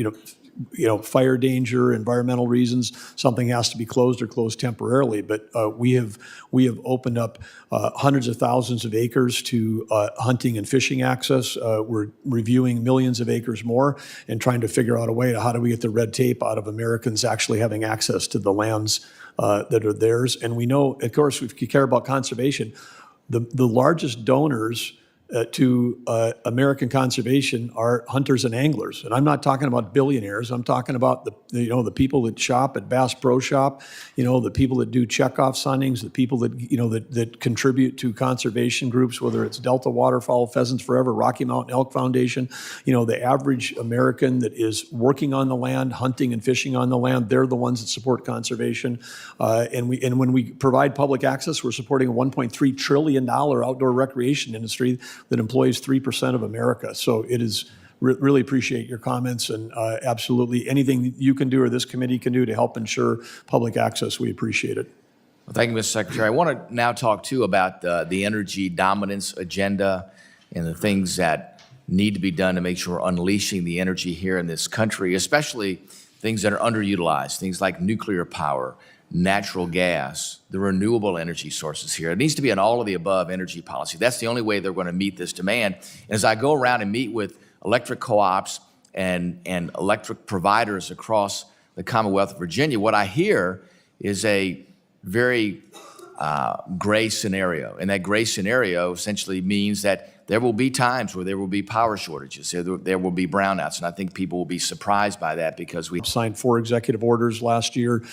fire danger, environmental reasons, something has to be closed or closed temporarily. But we have opened up hundreds of thousands of acres to hunting and fishing access. We're reviewing millions of acres more and trying to figure out a way to how do we get the red tape out of Americans actually having access to the lands that are theirs. And we know, of course, if you care about conservation, the largest donors to American conservation are hunters and anglers. And I'm not talking about billionaires. I'm talking about the people that shop at Bass Pro Shop, the people that do checkoff huntings, the people that, that contribute to conservation groups, whether it's Delta Waterfowl, Pheasants Forever, Rocky Mountain Elk Foundation. The average American that is working on the land, hunting and fishing on the land, they're the ones that support conservation. And when we provide public access, we're supporting a $1.3 trillion outdoor recreation industry that employs 3% of America. So it is really appreciate your comments, and absolutely anything you can do or this committee can do to help ensure public access, we appreciate it. Well, thank you, Mr. Secretary. I want to now talk, too, about the energy dominance agenda. and the things that need to be done to make sure we're unleashing the energy here in this country, especially things that are underutilized, things like nuclear power, natural gas, the renewable energy sources here. It needs to be an all of the above energy policy. That's the only way they're going to meet this demand. And as I go around and meet with electric co-ops and electric providers across the Commonwealth of Virginia, what I hear is a very gray scenario. And that gray scenario essentially means that there will be times where there will be power shortages, there will be brownouts, and I think people will be surprised by that because we signed 4 executive orders last year.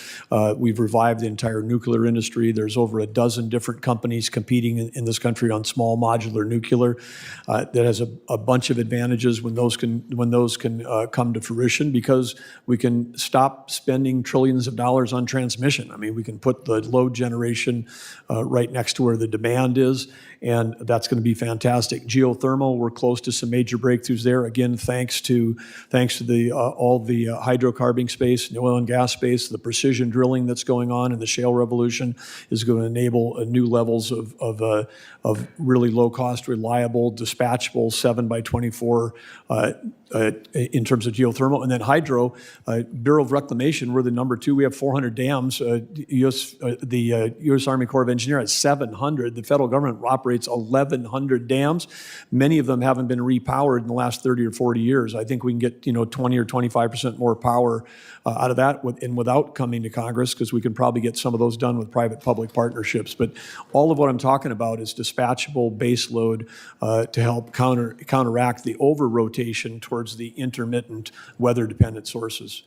We've revived the entire nuclear industry. There's over a dozen different companies competing in this country on small modular nuclear. That has a bunch of advantages when those can come to fruition, because we can stop spending trillions of dollars on transmission. I mean, we can put the load generation right next to where the demand is, and that's going to be fantastic. Geothermal, we're close to some major breakthroughs there. Again, thanks to the all the hydrocarbon space, the oil and gas space, the precision drilling that's going on in the shale revolution is going to enable new levels of really low cost, reliable, dispatchable 7x24 in terms of geothermal. And then hydro, Bureau of Reclamation, we're the number 2. We have 400 dams. The U.S. Army Corps of Engineers has 700. The federal government operates 1,100 dams. Many of them haven't been repowered in the last 30 or 40 years. I think we can get 20 or 25% more power out of that without coming to Congress, because we can probably get some of those done with private-public partnerships. But all of what I'm talking about is dispatchable base load to help counteract the over-rotation towards the intermittent weather-dependent sources.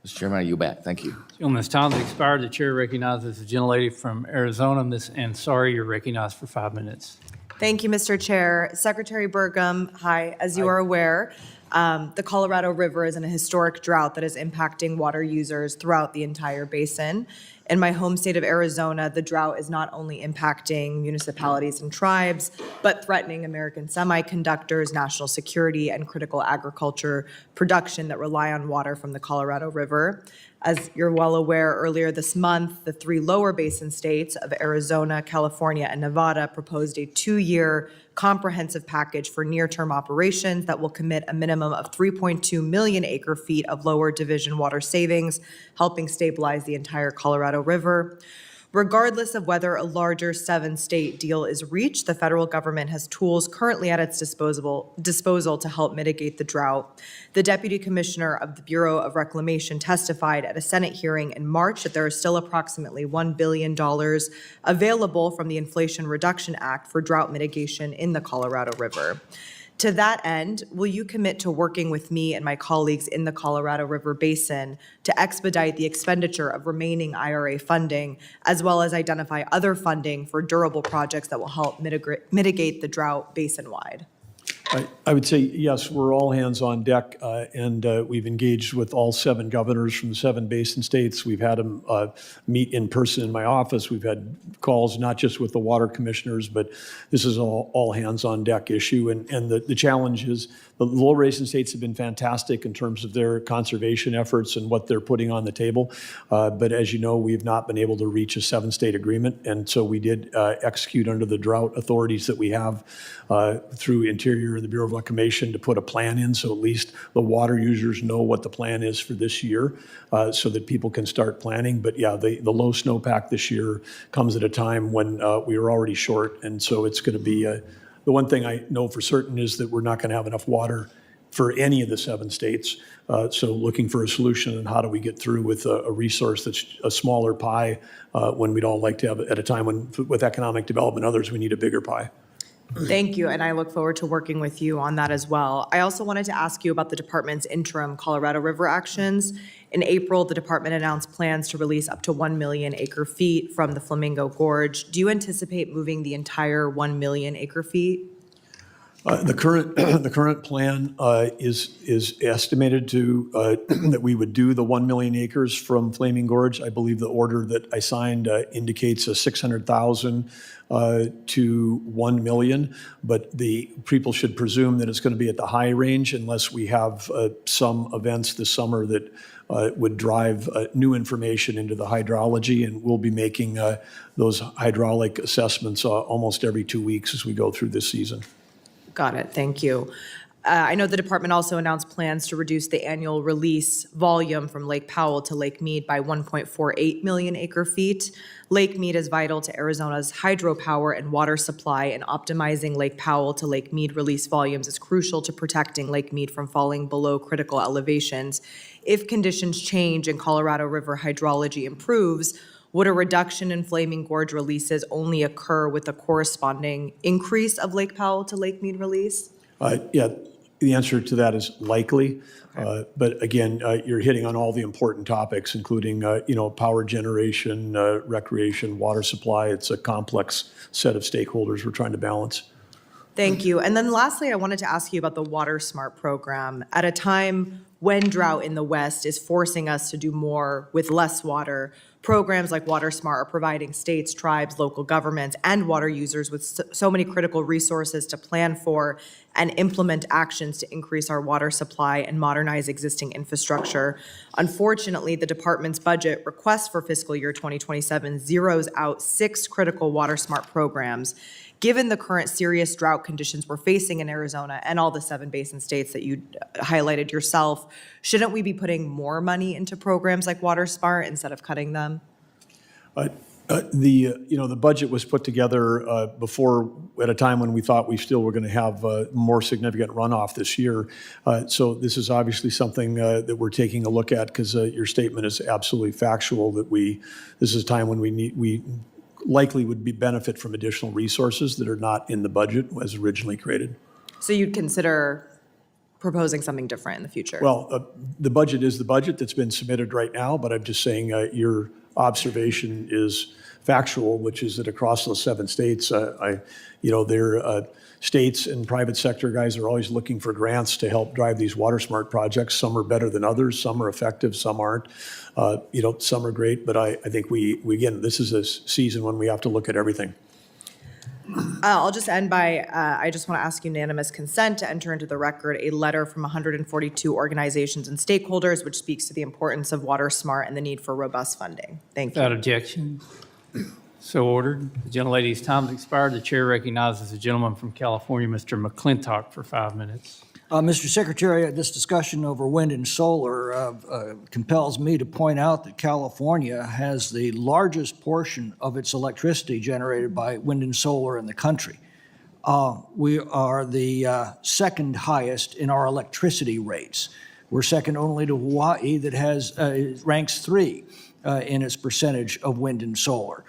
Mr. Chairman, I yield back. Thank you. Gentleman's time has expired. The chair recognizes the gentlelady from Arizona, Ms. Ansari. You're recognized for 5 minutes. Thank you, Mr. Chair. Secretary Burgum, hi. As you are aware, the Colorado River is in a historic drought that is impacting water users throughout the entire basin. In my home state of Arizona, the drought is not only impacting municipalities and tribes, but threatening American semiconductors, national security, and critical agriculture production that rely on water from the Colorado River. As you're well aware, earlier this month, the 3 lower basin states of Arizona, California, and Nevada proposed a 2-year comprehensive package for near-term operations that will commit a minimum of 3.2 million acre-feet of lower division water savings, helping stabilize the entire Colorado River. Regardless of whether a larger 7-state deal is reached, the federal government has tools currently at its disposal to help mitigate the drought. The Deputy Commissioner of the Bureau of Reclamation testified at a Senate hearing in March that there is still approximately $1 billion available from the Inflation Reduction Act for drought mitigation in the Colorado River. To that end, will you commit to working with me and my colleagues in the Colorado River Basin to expedite the expenditure of remaining IRA funding, as well as identify other funding for durable projects that will help mitigate the drought basin-wide? I would say, yes, we're all hands on deck, and we've engaged with all 7 governors from the 7 basin states. We've had them meet in person in my office. We've had calls not just with the water commissioners, but this is all hands on deck issue. And the challenge is the lower basin states have been fantastic in terms of their conservation efforts and what they're putting on the table. But as you know, we've not been able to reach a 7-state agreement. And so we did execute under the drought authorities that we have through Interior and the Bureau of Reclamation to put a plan in, so at least the water users know what the plan is for this year, so that people can start planning. But yeah, the low snowpack this year comes at a time when we were already short, and so it's going to be the one thing I know for certain is that we're not going to have enough water for any of the 7 states. So looking for a solution on how do we get through with a resource that's a smaller pie when we'd all like to have at a time when with economic development, others, we need a bigger pie. Thank you, and I look forward to working with you on that as well. I also wanted to ask you about the department's interim Colorado River actions. In April, the department announced plans to release up to 1 million acre-feet from the Flamingo Gorge. Do you anticipate moving the entire 1 million acre-feet? The current plan is estimated to that we would do the 1 million acres from Flaming Gorge. I believe the order that I signed indicates a 600,000 to 1 million, but the people should presume that it's going to be at the high range unless we have some events this summer that would drive new information into the hydrology, and we'll be making those hydraulic assessments almost every 2 weeks as we go through this season. Got it. Thank you. I know the department also announced plans to reduce the annual release volume from Lake Powell to Lake Mead by 1.48 million acre feet. Lake Mead is vital to Arizona's hydropower and water supply, and optimizing Lake Powell to Lake Mead release volumes is crucial to protecting Lake Mead from falling below critical elevations. If conditions change and Colorado River hydrology improves, would a reduction in Flaming Gorge releases only occur with a corresponding increase of Lake Powell to Lake Mead release? Yeah, the answer to that is likely. But again, you're hitting on all the important topics, including, power generation, recreation, water supply. It's a complex set of stakeholders we're trying to balance. Thank you. And then lastly, I wanted to ask you about the Water Smart program. At a time when drought in the West is forcing us to do more with less water, programs like Water Smart are providing states, tribes, local governments, and water users with so many critical resources to plan for and implement actions to increase our water supply and modernize existing infrastructure. Unfortunately, the department's budget request for fiscal year 2027 zeroes out 6 critical Water Smart programs. Given the current serious drought conditions we're facing in Arizona and all the 7 basin states that you highlighted yourself, shouldn't we be putting more money into programs like Water Smart instead of cutting them? The budget was put together before, at a time when we thought we still were going to have more significant runoff this year. So this is obviously something that we're taking a look at, because your statement is absolutely factual, that this is a time when we likely would benefit from additional resources that are not in the budget as originally created. So you'd consider proposing something different in the future? Well, the budget is the budget that's been submitted right now, but I'm just saying your observation is factual, which is that across those 7 states, their states and private sector guys are always looking for grants to help drive these Water Smart projects. Some are better than others, some are effective, some aren't. Some are great, but I think we again, this is a season when we have to look at everything. I'll just end by, I just want to ask unanimous consent to enter into the record a letter from 142 organizations and stakeholders, which speaks to the importance of Water Smart and the need for robust funding. Thank you. Without objection, so ordered. The gentlelady's time has expired. The chair recognizes the gentleman from California, Mr. McClintock, for 5 minutes. Mr. Secretary, this discussion over wind and solar compels me to point out that California has the largest portion of its electricity generated by wind and solar in the country. We are the second highest in our electricity rates. We're second only to Hawaii, that has ranks 3 in its percentage of wind and solar.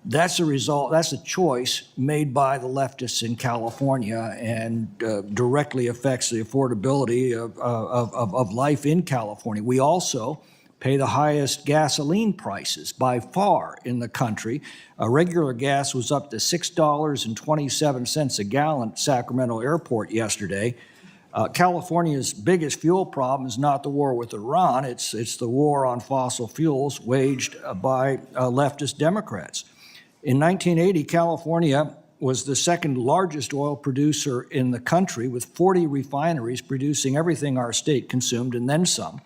That's a result, that's a choice made by the leftists in California, and directly affects the affordability of life in California. We also pay the highest gasoline prices by far in the country. Regular gas was up to $6.27 a gallon at Sacramento Airport yesterday. California's biggest fuel problem is not the war with Iran, it's the war on fossil fuels waged by leftist Democrats. In 1980, California was the second largest oil producer in the country, with 40 refineries producing everything our state consumed and then some.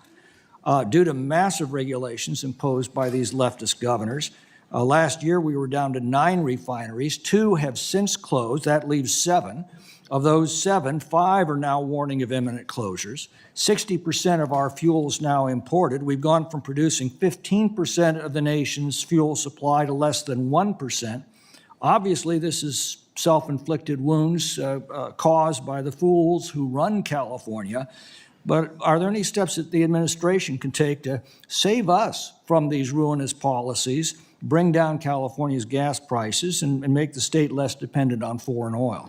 Due to massive regulations imposed by these leftist governors, last year we were down to 9 refineries. 2 have since closed. That leaves 7. Of those 7, 5 are now warning of imminent closures. 60% of our fuel is now imported. We've gone from producing 15% of the nation's fuel supply to less than 1%. Obviously, this is self-inflicted wounds caused by the fools who run California. But are there any steps that the administration can take to save us from these ruinous policies, bring down California's gas prices, and make the state less dependent on foreign oil?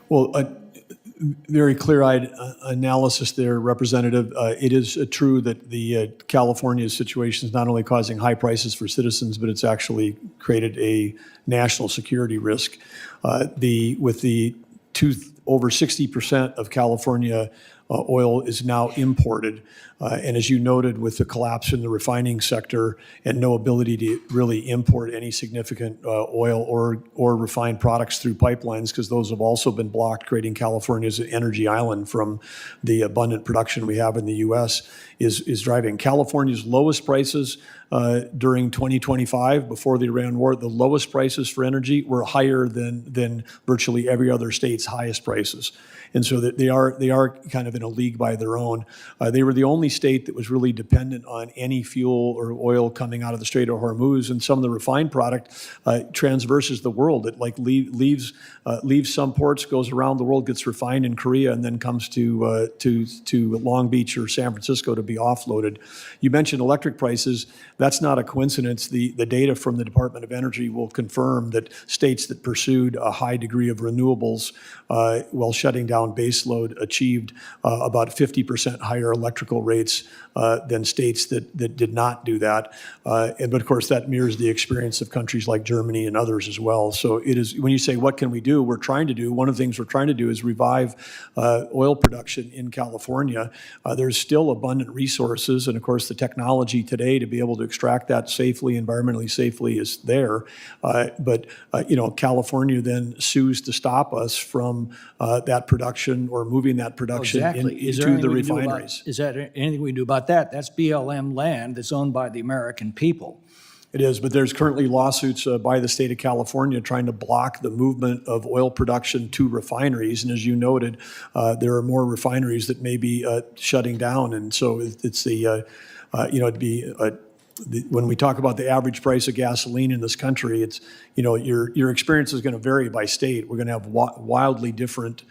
Well, very clear-eyed analysis there, Representative. It is true that the California's situation is not only causing high prices for citizens, but it's actually created a national security risk. With over 60% of California oil is now imported. And as you noted, with the collapse in the refining sector and no ability to really import any significant oil or refined products through pipelines, because those have also been blocked, creating California as an energy island from the abundant production we have in the U.S., is driving California's lowest prices during 2025, before the Iran war. The lowest prices for energy were higher than virtually every other state's highest prices. And so that they are kind of in a league by their own. They were the only state that was really dependent on any fuel or oil coming out of the Strait of Hormuz, and some of the refined product transverses the world. It like leaves some ports, goes around the world, gets refined in Korea, and then comes to Long Beach or San Francisco to be offloaded. You mentioned electric prices. That's not a coincidence. The data from the Department of Energy will confirm that states that pursued a high degree of renewables while shutting down baseload achieved about 50% higher electrical rates than states that did not do that. But of course, that mirrors the experience of countries like Germany and others as well. So it is, when you say, what can we do? One of the things we're trying to do is revive oil production in California. There's still abundant resources, and of course, the technology today to be able to extract that safely, environmentally safely, is there. But California then sues to stop us from that production or moving that production into the refineries. Is there anything we can do about that? That's BLM land that's owned by the American people. It is, but there's currently lawsuits by the state of California trying to block the movement of oil production to refineries. And as you noted, there are more refineries that may be shutting down. And so it's when we talk about the average price of gasoline in this country, it's, your experience is going to vary by state. We're going to have wildly different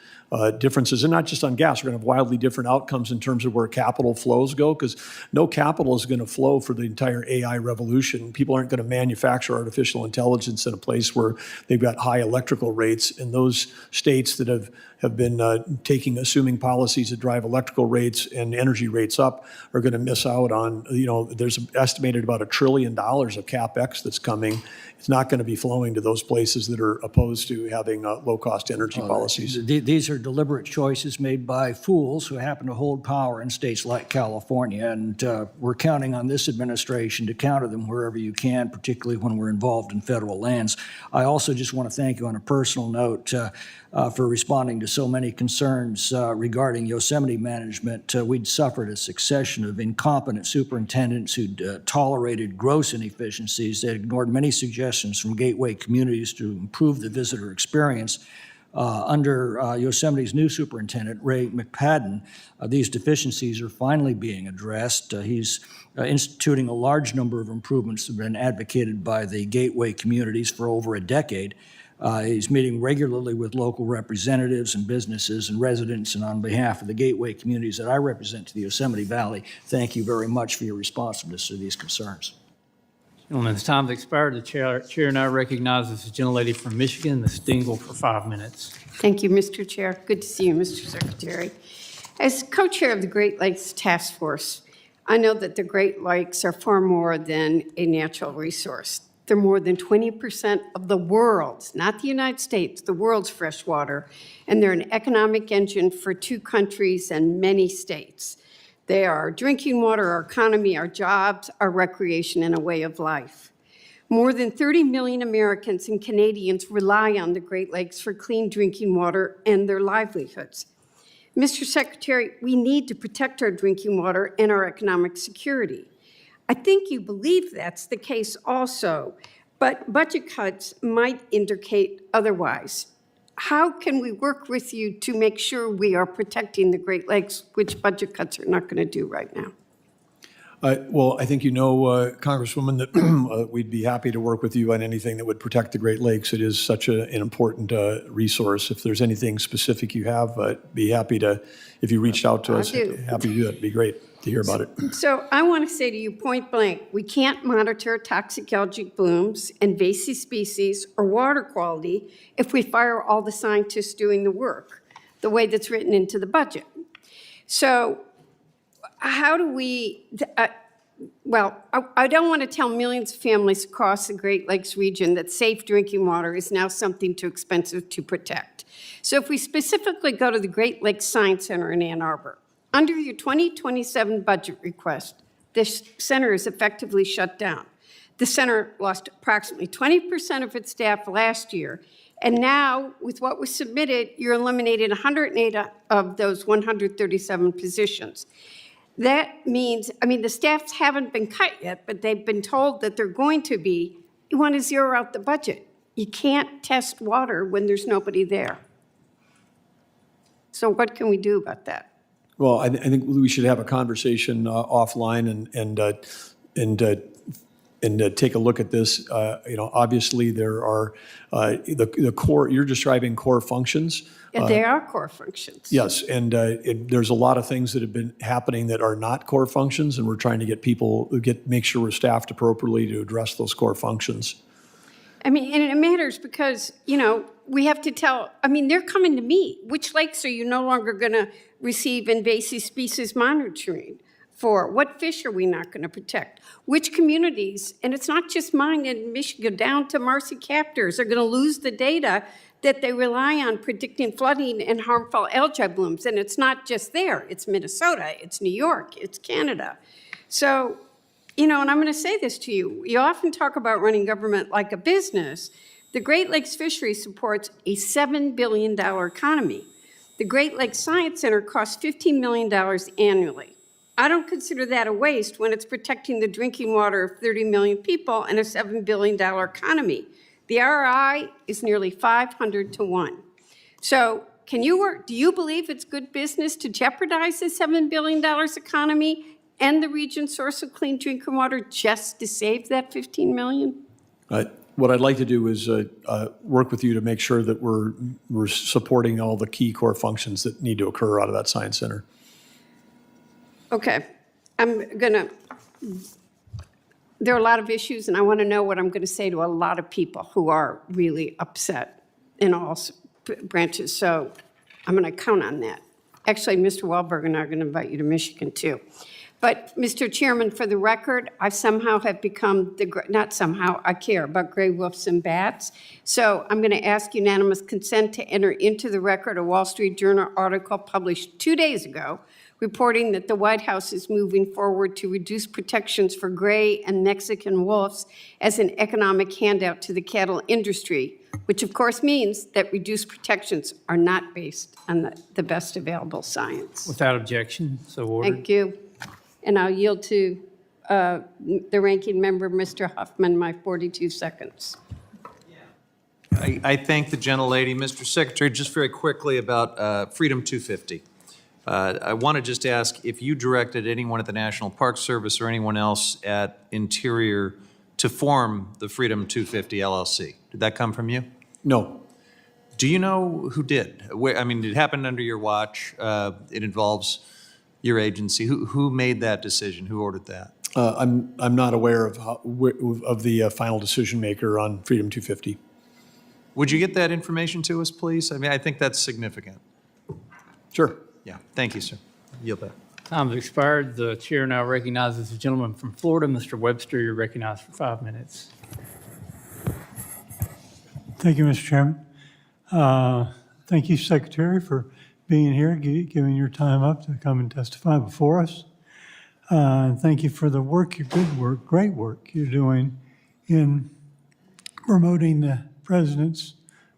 differences, and not just on gas. We're going to have wildly different outcomes in terms of where capital flows go, because no capital is going to flow for the entire AI revolution. People aren't going to manufacture artificial intelligence in a place where they've got high electrical rates. And those states that have been assuming policies that drive electrical rates and energy rates up are going to miss out on, there's estimated about $1 trillion of CapEx that's coming. It's not going to be flowing to those places that are opposed to having low-cost energy policies. These are deliberate choices made by fools who happen to hold power in states like California, and we're counting on this administration to counter them wherever you can, particularly when we're involved in federal lands. I also just want to thank you on a personal note for responding to so many concerns regarding Yosemite management. We'd suffered a succession of incompetent superintendents who'd tolerated gross inefficiencies. They ignored many suggestions from gateway communities to improve the visitor experience. Under Yosemite's new superintendent, Ray McPadden, these deficiencies are finally being addressed. He's instituting a large number of improvements that have been advocated by the gateway communities for over a decade. He's meeting regularly with local representatives and businesses and residents, and on behalf of the gateway communities that I represent to the Yosemite Valley, thank you very much for your responsiveness to these concerns. Gentlemen, the time has expired. The chair now recognizes the gentlelady from Michigan, Ms. Dingell, for 5 minutes. Thank you, Mr. Chair. Good to see you, Mr. Secretary. As co-chair of the Great Lakes Task Force, I know that the Great Lakes are far more than a natural resource. They're more than 20% of the world's, not the United States, the world's fresh water, and they're an economic engine for 2 countries and many states. They are our drinking water, our economy, our jobs, our recreation, and a way of life. More than 30 million Americans and Canadians rely on the Great Lakes for clean drinking water and their livelihoods. Mr. Secretary, we need to protect our drinking water and our economic security. I think you believe that's the case also, but budget cuts might indicate otherwise. How can we work with you to make sure we are protecting the Great Lakes, which budget cuts are not going to do right now? Well, I think Congresswoman, that we'd be happy to work with you on anything that would protect the Great Lakes. It is such an important resource. If there's anything specific you have, be happy to, if you reached out to us, happy to do that. It'd be great to hear about it. So I want to say to you point blank, we can't monitor toxic algae blooms, invasive species, or water quality if we fire all the scientists doing the work, the way that's written into the budget. So how do we, I don't want to tell millions of families across the Great Lakes region that safe drinking water is now something too expensive to protect. So if we specifically go to the Great Lakes Science Center in Ann Arbor, Under your 2027 budget request, this center is effectively shut down. The center lost approximately 20% of its staff last year, and now, with what was submitted, you're eliminating 108 of those 137 positions. That means, the staffs haven't been cut yet, but they've been told that they're going to be. You want to zero out the budget. You can't test water when there's nobody there. So what can we do about that? Well, I think we should have a conversation offline and take a look at this. Obviously there are the core. You're describing core functions. Yeah, they are core functions. Yes, and there's a lot of things that have been happening that are not core functions, and we're trying to make sure we're staffed appropriately to address those core functions. And it matters because, we have to tell, they're coming to me. Which lakes are you no longer going to receive invasive species monitoring for? What fish are we not going to protect? Which communities, and it's not just mine in Michigan, down to Marcy Captors, are going to lose the data that they rely on predicting flooding and harmful algae blooms. And it's not just there. It's Minnesota, it's New York, it's Canada. So, and I'm going to say this to you. You often talk about running government like a business. The Great Lakes fishery supports a $7 billion economy. The Great Lakes Science Center costs $15 million annually. I don't consider that a waste when it's protecting the drinking water of 30 million people and a $7 billion economy. The ROI is nearly 500 to 1. So do you believe it's good business to jeopardize the $7 billion economy and the region's source of clean drinking water just to save that $15 million? What I'd like to do is work with you to make sure that we're supporting all the key core functions that need to occur out of that science center. Okay. There are a lot of issues, and I want to know what I'm going to say to a lot of people who are really upset in all branches. So I'm going to count on that. Actually, Mr. Wahlberg and I are going to invite you to Michigan, too. But, Mr. Chairman, for the record, I somehow have become, not somehow, I care about gray wolves and bats. So I'm going to ask unanimous consent to enter into the record a Wall Street Journal article published 2 days ago reporting that the White House is moving forward to reduce protections for gray and Mexican wolves as an economic handout to the cattle industry, which of course means that reduced protections are not based on the best available science. Without objection, so ordered. Thank you. And I'll yield to the ranking member, Mr. Huffman, my 42 seconds. I thank the gentlelady. Mr. Secretary, just very quickly about Freedom 250. I want to just ask if you directed anyone at the National Park Service or anyone else at Interior to form the Freedom 250 LLC. Did that come from you? No. Do you know who did? It happened under your watch. It involves your agency. Who made that decision? Who ordered that? I'm not aware of the final decision maker on Freedom 250. Would you get that information to us, please? I think that's significant. Sure. Yeah. Thank you, sir. Yield back. Time has expired. The chair now recognizes the gentleman from Florida, Mr. Webster. You're recognized for 5 minutes. Thank you, Mr. Chairman. Thank you, Secretary, for being here, giving your time up to come and testify before us. Thank you for the work, your good work, great work you're doing in promoting the President's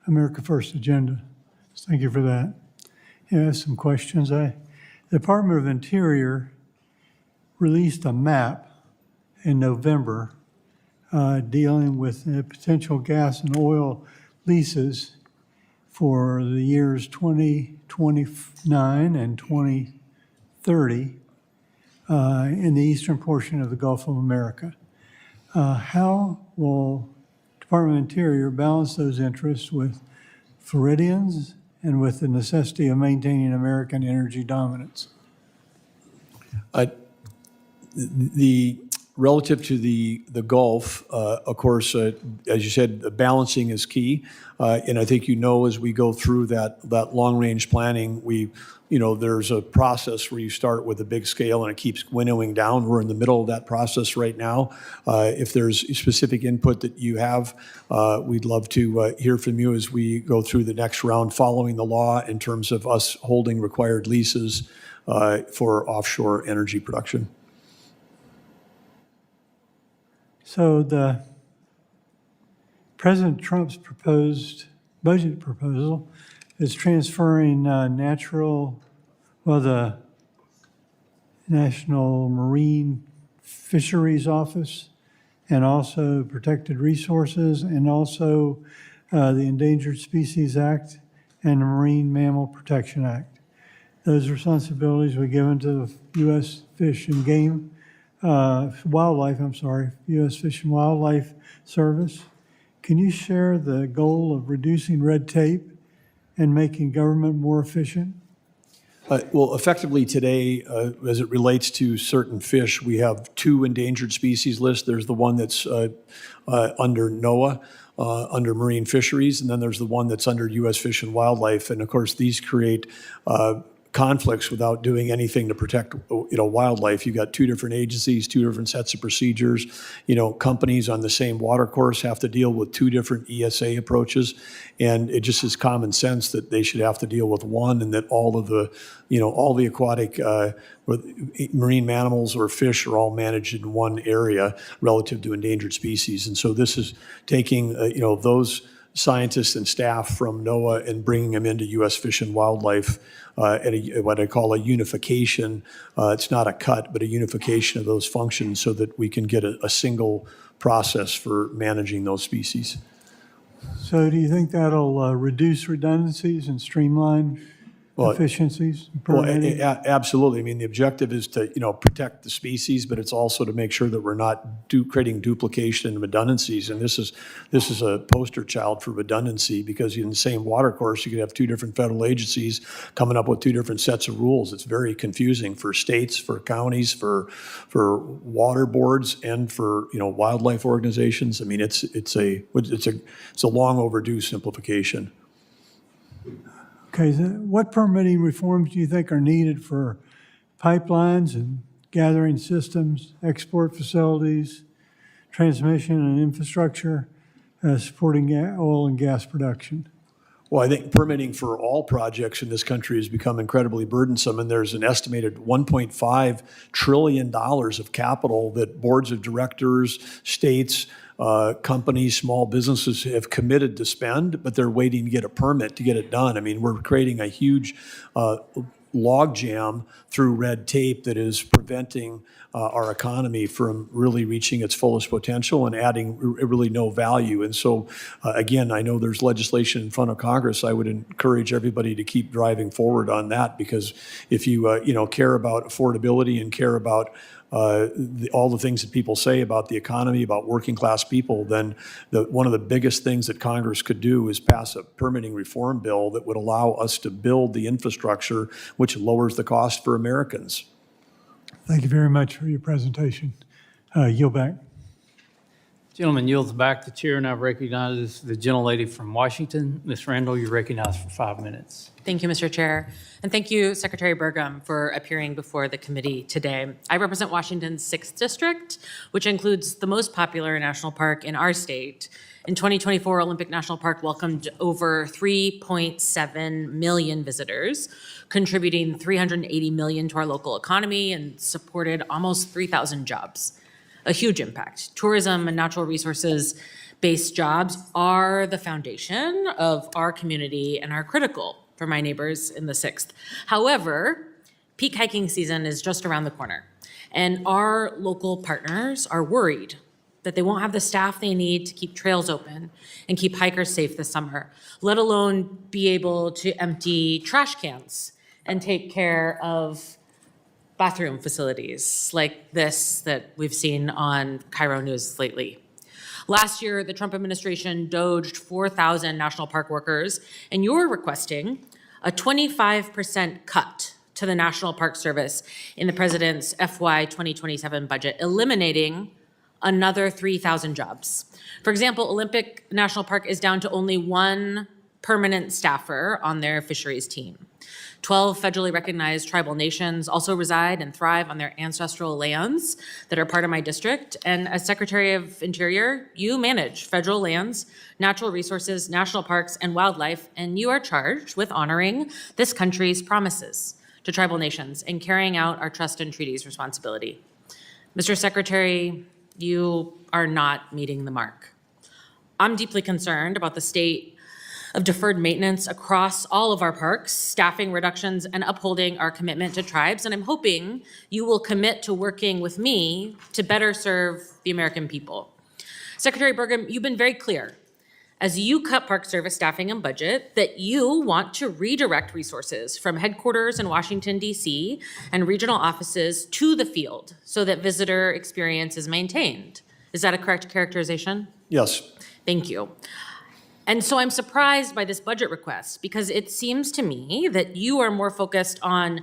America First agenda. So thank you for that. I have some questions. The Department of Interior released a map in November dealing with potential gas and oil leases for the years 2029 and 2030 in the eastern portion of the Gulf of America. How will Department of Interior balance those interests with Floridians and with the necessity of maintaining American energy dominance? Relative to the Gulf, of course, as you said, the balancing is key. And I think as we go through that long-range planning, there's a process where you start with a big scale and it keeps winnowing down. We're in the middle of that process right now. If there's specific input that you have, we'd love to hear from you as we go through the next round following the law in terms of us holding required leases for offshore energy production. So President Trump's proposed budget proposal is transferring the National Marine Fisheries Office and also Protected Resources and also the Endangered Species Act and the Marine Mammal Protection Act. Those responsibilities were given to the U.S. Fish and U.S. Fish and Wildlife Service. Can you share the goal of reducing red tape and making government more efficient? Well, effectively today, as it relates to certain fish, we have 2 endangered species lists. There's the one that's under NOAA, under marine fisheries, and then there's the one that's under U.S. Fish and Wildlife. And of course, these create conflicts without doing anything to protect, wildlife. You've got 2 different agencies, 2 different sets of procedures. Companies on the same water course have to deal with 2 different ESA approaches, and it just is common sense that they should have to deal with one, and that all of the, all the aquatic marine mammals or fish are all managed in one area relative to endangered species. And so this is taking, those scientists and staff from NOAA and bringing them into U.S. Fish and Wildlife at what I call a unification. It's not a cut, but a unification of those functions so that we can get a single process for managing those species. So do you think that'll reduce redundancies and streamline efficiencies? Well, absolutely. I mean, the objective is to, protect the species, but it's also to make sure that we're not creating duplication and redundancies. And this is a poster child for redundancy, because in the same water course, you could have 2 different federal agencies coming up with 2 different sets of rules. It's very confusing for states, for counties, for water boards, and for, wildlife organizations. I mean, it's a long overdue simplification. Okay, what permitting reforms do you think are needed for pipelines and gathering systems, export facilities, transmission and infrastructure, supporting oil and gas production? Well, I think permitting for all projects in this country has become incredibly burdensome, and there's an estimated $1.5 trillion of capital that boards of directors, states, companies, small businesses have committed to spend, but they're waiting to get a permit to get it done. I mean, we're creating a huge logjam through red tape that is preventing our economy from really reaching its fullest potential and adding really no value. And so, again, I know there's legislation in front of Congress. I would encourage everybody to keep driving forward on that, because if you care about affordability and care about all the things that people say about the economy, about working class people, then one of the biggest things that Congress could do is pass a permitting reform bill that would allow us to build the infrastructure which lowers the cost for Americans. Thank you very much for your presentation. Yield back. Gentleman yields back. The chair now recognizes the gentlelady from Washington. Ms. Randall, you're recognized for 5 minutes. Thank you, Mr. Chair. And thank you, Secretary Burgum, for appearing before the committee today. I represent Washington's 6th District, which includes the most popular national park in our state. In 2024, Olympic National Park welcomed over 3.7 million visitors, contributing $380 million to our local economy and supported almost 3,000 jobs. A huge impact. Tourism and natural resources-based jobs are the foundation of our community and are critical for my neighbors in the 6th. However, peak hiking season is just around the corner, and our local partners are worried that they won't have the staff they need to keep trails open and keep hikers safe this summer, let alone be able to empty trash cans and take care of bathroom facilities like this that we've seen on Cairo News lately. Last year, the Trump administration doged 4,000 national park workers, and you're requesting a 25% cut to the National Park Service in the president's FY 2027 budget, eliminating another 3,000 jobs. For example, Olympic National Park is down to only 1 permanent staffer on their fisheries team. 12 federally recognized tribal nations also reside and thrive on their ancestral lands that are part of my district. And as Secretary of Interior, you manage federal lands, natural resources, national parks, and wildlife, and you are charged with honoring this country's promises to tribal nations and carrying out our trust and treaties responsibility. Mr. Secretary, you are not meeting the mark. I'm deeply concerned about the state of deferred maintenance across all of our parks, staffing reductions, and upholding our commitment to tribes. And I'm hoping you will commit to working with me to better serve the American people. Secretary Burgum, you've been very clear as you cut Park Service staffing and budget that you want to redirect resources from headquarters in Washington, D.C. and regional offices to the field so that visitor experience is maintained. Is that a correct characterization? Yes. Thank you. And so I'm surprised by this budget request because it seems to me that you are more focused on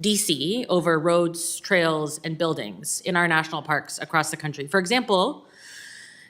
DC over roads, trails, and buildings in our national parks across the country. For example,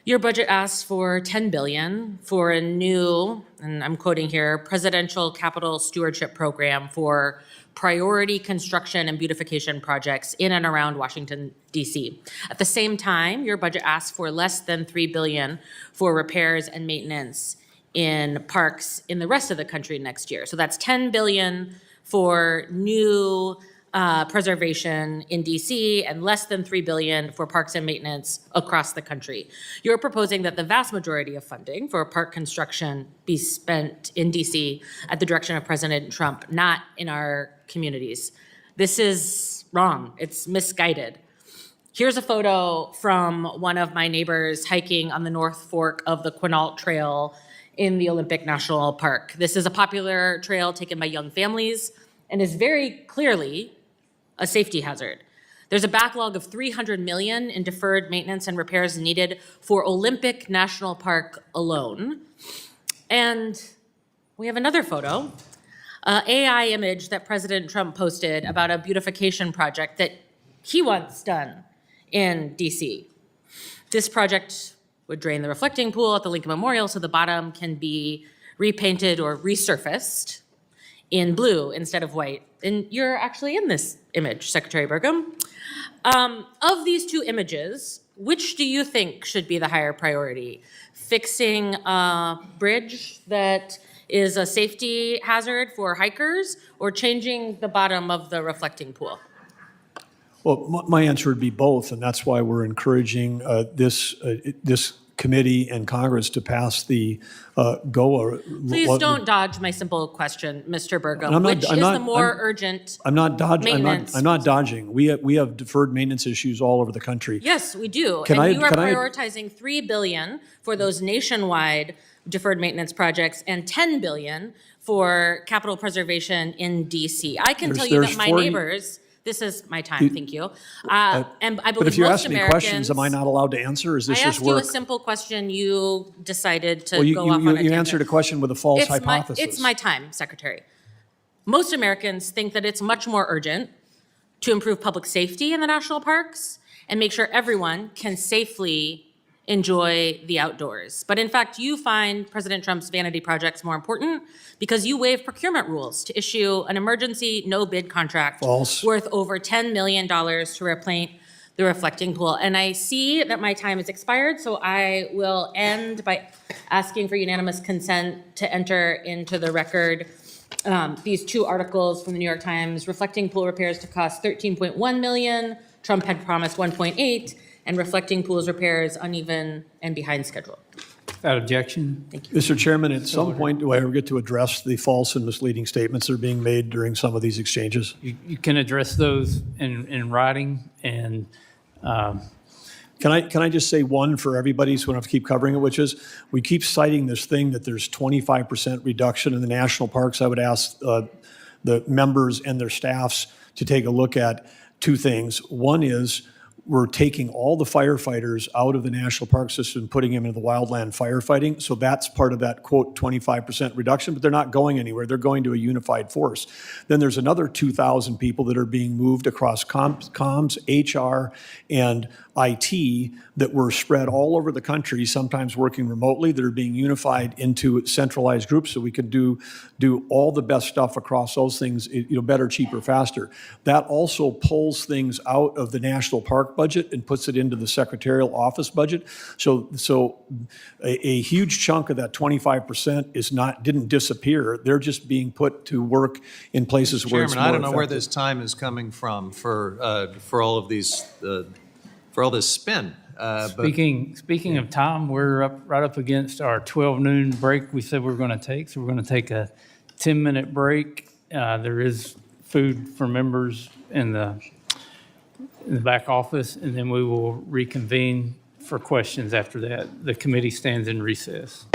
your budget asks for $10 billion for a new, and I'm quoting here, presidential capital stewardship program for priority construction and beautification projects in and around Washington, D.C. At the same time, your budget asks for less than $3 billion for repairs and maintenance in parks in the rest of the country next year. So that's $10 billion for new preservation in DC and less than $3 billion for parks and maintenance across the country. You're proposing that the vast majority of funding for park construction be spent in DC at the direction of President Trump, not in our communities. This is wrong. It's misguided. Here's a photo from one of my neighbors hiking on the North Fork of the Quinault Trail in the Olympic National Park. This is a popular trail taken by young families and is very clearly a safety hazard. There's a backlog of $300 million in deferred maintenance and repairs needed for Olympic National Park alone. And we have another photo, AI image that President Trump posted about a beautification project that he wants done in DC. This project would drain the reflecting pool at the Lincoln Memorial so the bottom can be repainted or resurfaced in blue instead of white. And you're actually in this image, Secretary Burgum. Of these two images, which do you think should be the higher priority? Fixing a bridge that is a safety hazard for hikers or changing the bottom of the reflecting pool? Well, my answer would be both, and that's why we're encouraging this committee and Congress to pass the GOA. Please don't dodge my simple question, Mr. Burgum. Which is the more urgent I'm not dodging. maintenance? I'm not dodging. We have deferred maintenance issues all over the country. Yes, we do. You are prioritizing $3 billion for those nationwide deferred maintenance projects and $10 billion for capital preservation in DC. I can tell you that my neighbors. This is my time, thank you. And I believe but if you most ask me Americans, questions, am I not allowed to answer? Or is this I just asked you work? a simple question. You decided to Well, go off on a you tangent. answered a question with a false hypothesis. It's my time, Secretary. Most Americans think that it's much more urgent to improve public safety in the national parks and make sure everyone can safely enjoy the outdoors. But in fact, you find President Trump's vanity projects more important because you waive procurement rules to issue an emergency no-bid contract worth over $10 million to repaint the reflecting pool. And I see that my time has expired, so I will end by asking for unanimous consent to enter into the record these two articles from the New York Times, reflecting pool repairs to cost $13.1 million. Trump had promised 1.8, and reflecting pools repairs uneven and behind schedule. Without objection. Thank you. Mr. Chairman, at some point, do I ever get to address the false and misleading statements that are being made during some of these exchanges? You can address those in writing and Can I just say one for everybody so we don't have to keep covering it, which is we keep citing this thing that there's 25% reduction in the national parks. I would ask the members and their staffs to take a look at two things. One is we're taking all the firefighters out of the national park system and putting them into the wildland firefighting. So that's part of that, quote, 25% reduction, but they're not going anywhere. They're going to a unified force. Then there's another 2,000 people that are being moved across comms, HR, and IT that were spread all over the country, sometimes working remotely, that are being unified into centralized groups so we can do all the best stuff across those things, better, cheaper, faster. That also pulls things out of the national park park budget and puts it into the secretarial office budget. So a huge chunk of that 25% didn't disappear. They're just being put to work in places where it's more Chairman, I don't know where effective. this time is coming from for all of these, for all this spin. But Speaking of time, we're right up against our 12 noon break we said we were going to take. So we're going to take a 10-minute break. There is food for members in the back office, and then we will reconvene for questions after that. The committee stands in recess.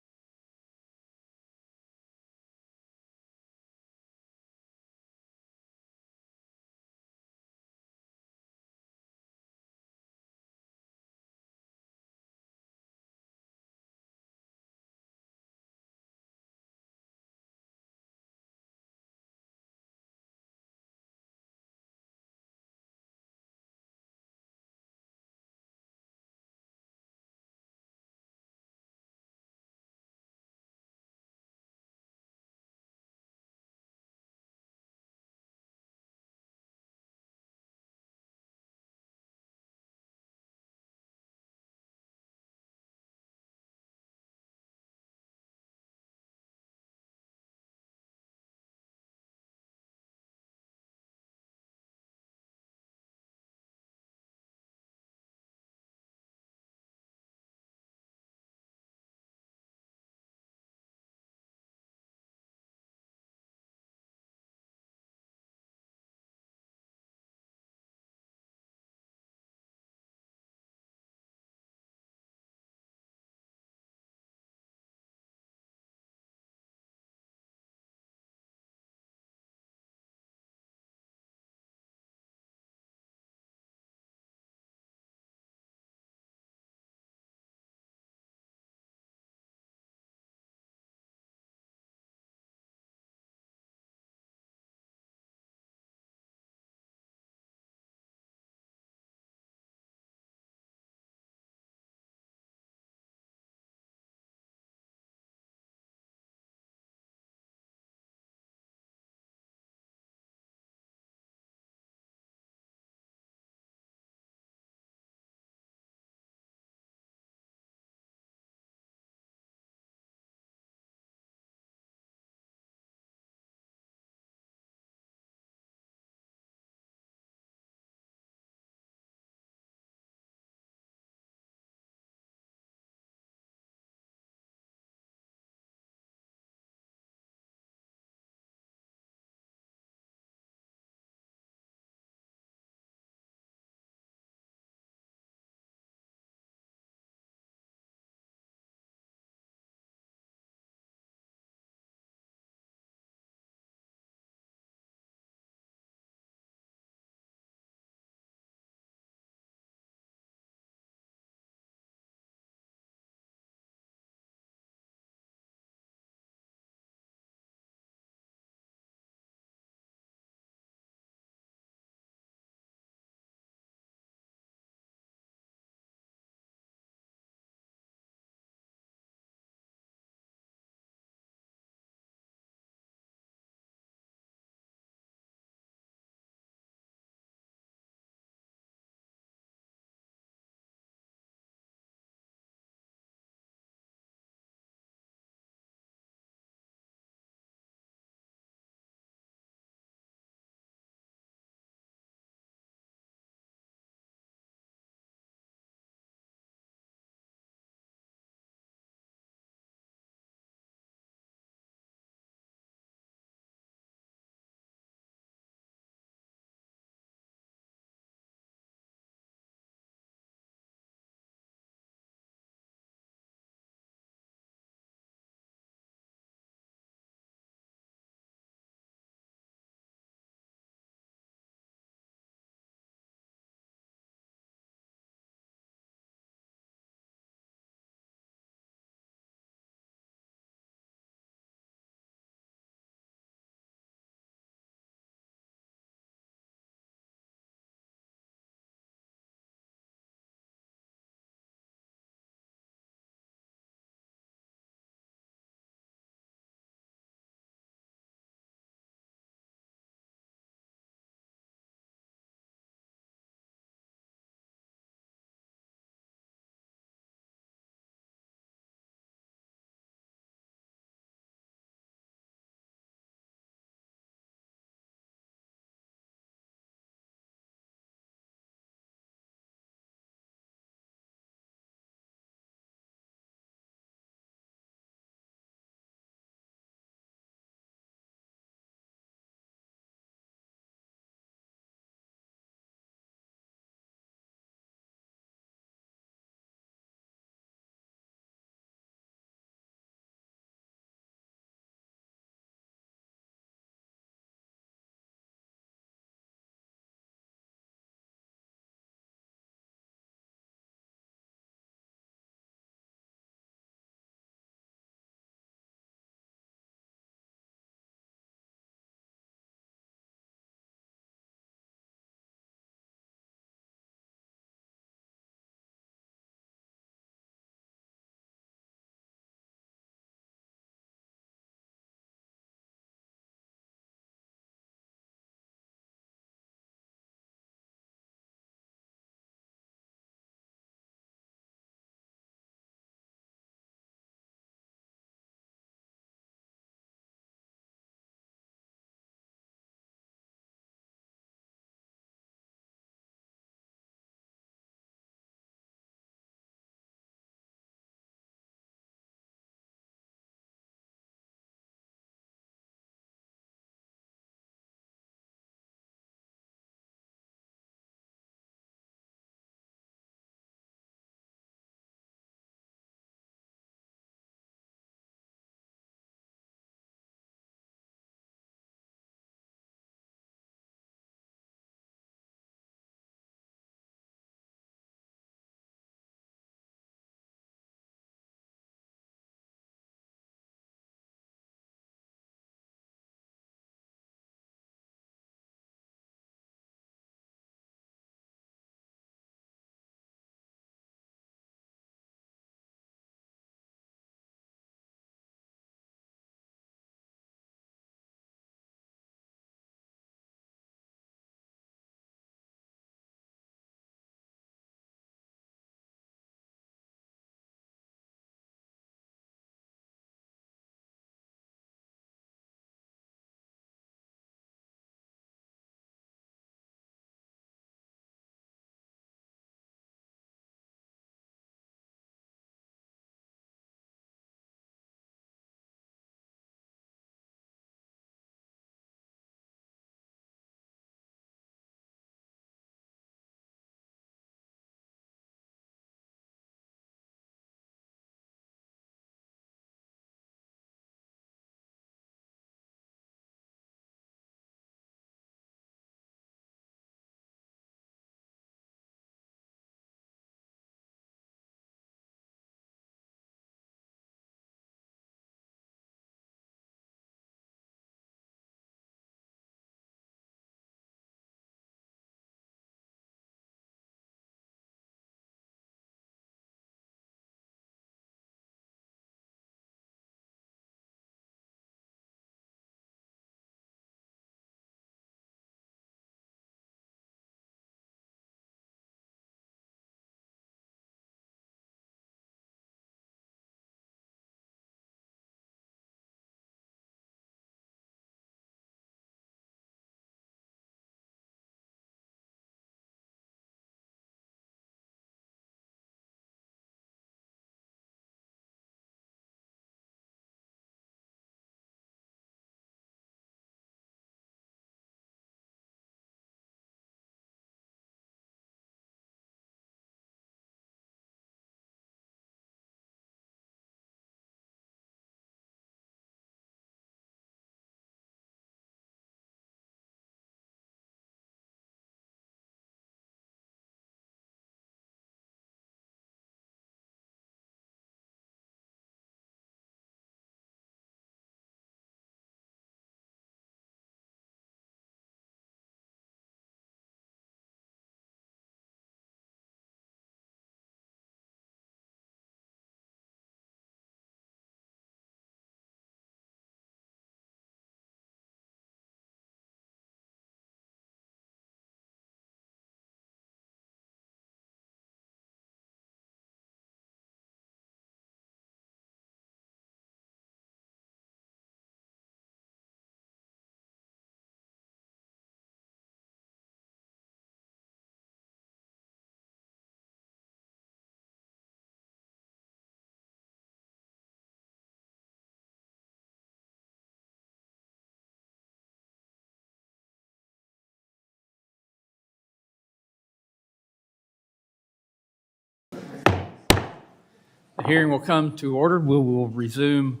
hearing will come to order. We will resume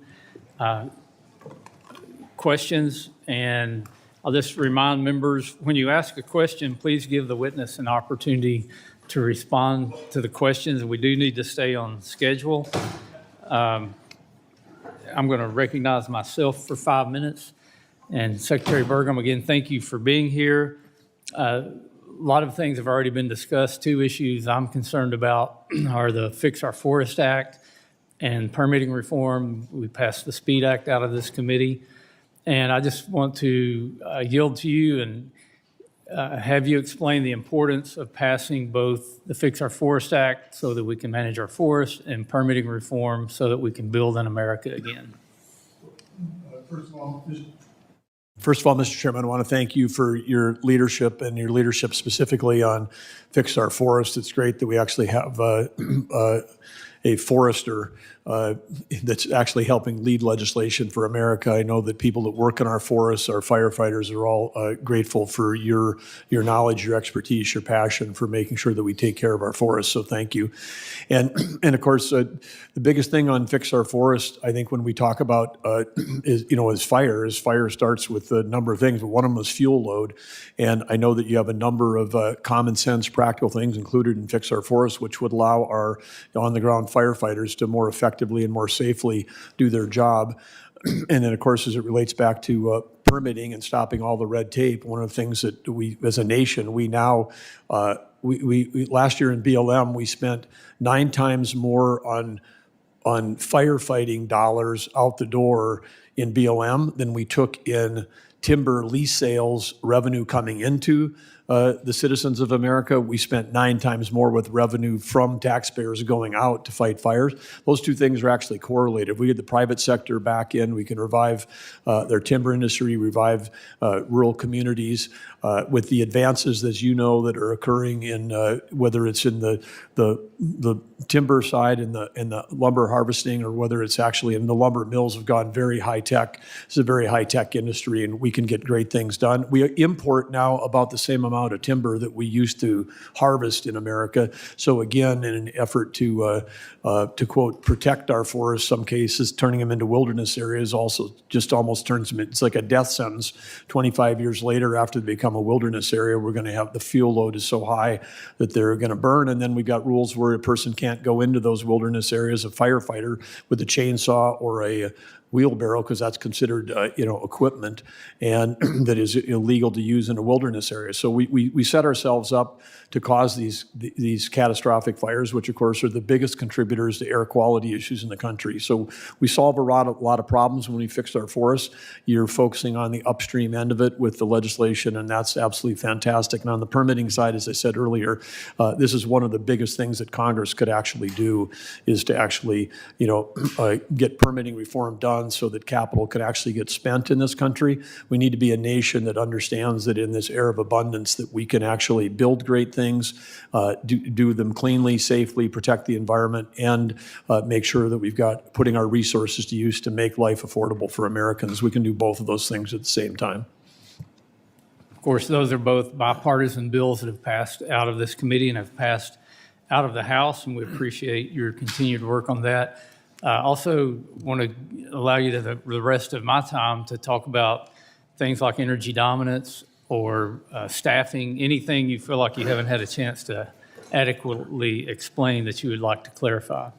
questions, and I'll just remind members, when you ask a question, please give the witness an opportunity to respond to the questions. We do need to stay on schedule. I'm going to recognize myself for 5 minutes. And Secretary Burgum, again, thank you for being here. A lot of things have already been discussed. 2 issues I'm concerned about are the Fix Our Forest Act and permitting reform. We passed the SPEED Act out of this committee. And I just want to yield to you and have you explain the importance of passing both the Fix Our Forest Act so that we can manage our forests and permitting reform so that we can build in America again. First of all, Mr. Chairman, I want to thank you for your leadership and your leadership specifically on Fix Our Forest. It's great that we actually have a forester that's actually helping lead legislation for America. I know that people that work in our forests, our firefighters, are all grateful for your knowledge, your expertise, your passion for making sure that we take care of our forests. So thank you. And of course, the biggest thing on Fix Our Forest, I think, when we talk about is fire. Fire starts with a number of things, but one of them is fuel load. And I know that you have a number of common sense, practical things included in Fix Our Forest, which would allow our on-the-ground firefighters to more effectively and more safely do their job. And then, of course, as it relates back to permitting and stopping all the red tape, one of the things that we, as a nation, we now, we last year in BLM, we spent 9 times more on firefighting dollars out the door in BLM than we took in timber lease sales revenue coming into the citizens of America. We spent 9 times more with revenue from taxpayers going out to fight fires. Those 2 things are actually correlated. If we get the private sector back in, we can revive their timber industry, revive rural communities with the advances, as you know, that are occurring in whether it's in the timber side and the lumber harvesting, or whether it's actually in the lumber mills have gone very high tech. It's a very high tech industry, and we can get great things done. We import now about the same amount of timber that we used to harvest in America. So again, in an effort to quote, protect our forests, some cases turning them into wilderness areas also just almost turns them, it's like a death sentence. 25 years later, after they become a wilderness area, we're going to have the fuel load is so high that they're going to burn. And then we got rules where a person can't go into those wilderness areas, a firefighter with a chainsaw or a wheelbarrow, because that's considered equipment, and that is illegal to use in a wilderness area. So we set ourselves up to cause these catastrophic fires, which of course are the biggest contributors to air quality issues in the country. So we solve a lot of problems when we fix our forests. You're focusing on the upstream end of it with the legislation, and that's absolutely fantastic. And on the permitting side, as I said earlier, this is one of the biggest things that Congress could actually do, is to actually get permitting reform done so that capital can actually get spent in this country. We need to be a nation that understands that in this era of abundance that we can actually build great things, do them cleanly, safely, protect the environment, and make sure that we've got putting our resources to use to make life affordable for Americans. We can do both of those things at the same time. Of course, those are both bipartisan bills that have passed out of this committee and have passed out of the House, and we appreciate your continued work on that. Also want to allow you to the rest of my time to talk about things like energy dominance or staffing, anything you feel like you haven't had a chance to adequately explain that you would like to clarify.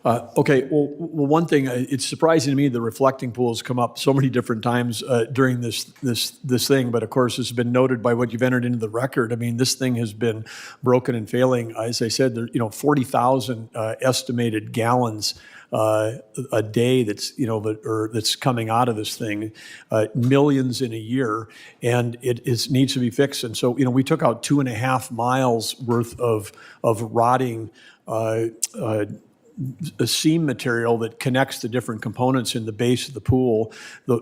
Okay, well, one thing, it's surprising to me the reflecting pool has come up so many different times during this thing, but of course it's been noted by what you've entered into the record. I mean, this thing has been broken and failing. As I said, there 40,000 estimated gallons a day that's coming out of this thing, millions in a year, and it needs to be fixed. And so we took out 2.5 miles worth of rotting a seam material that connects the different components in the base of the pool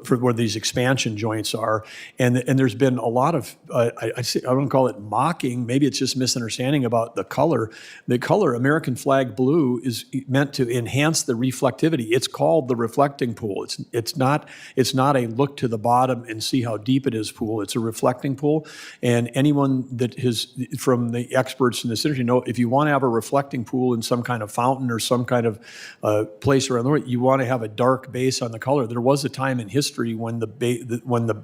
for where these expansion joints are. And there's been a lot of, I wouldn't call it mocking, maybe it's just misunderstanding about the color. The color, American flag blue, is meant to enhance the reflectivity. It's called the reflecting pool. It's not a look to the bottom and see how deep it is pool. It's a reflecting pool. And anyone that has, from the experts in this industry, know if you want to have a reflecting pool in some kind of fountain or some some kind of place around the world, you want to have a dark base on the color. There was a time in history when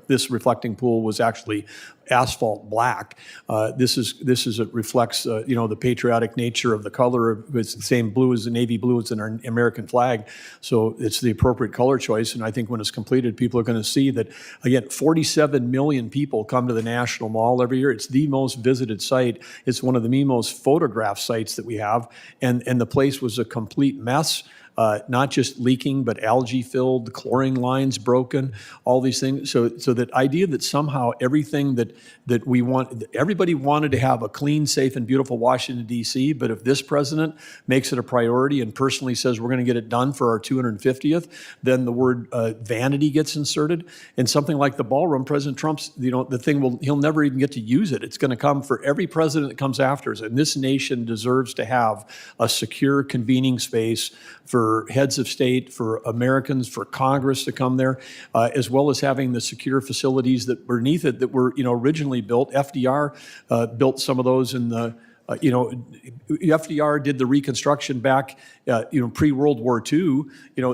this reflecting pool was actually asphalt black. It reflects the patriotic nature of the color. It's the same blue as the navy blue as in our American flag, so it's the appropriate color choice. And I think when it's completed, people are going to see that again. 47 million people come to the National Mall every year. It's the most visited site. It's one of the most photographed sites that we have, and the place was a complete mess. Not just leaking, but algae filled, chlorine lines broken, all these things. So that idea that somehow everything that we want, everybody wanted to have a clean, safe, and beautiful Washington, D.C., but if this president makes it a priority and personally says we're going to get it done for our 250th, then the word vanity gets inserted. And something like the ballroom, President Trump's, the thing he'll never even get to use it. It's going to come for every president that comes after us. And this nation deserves to have a secure convening space for heads of state, for Americans, for Congress to come there, as well as having the secure facilities that were beneath it that were originally built. FDR built some of those in the FDR did the reconstruction back, pre-World War II.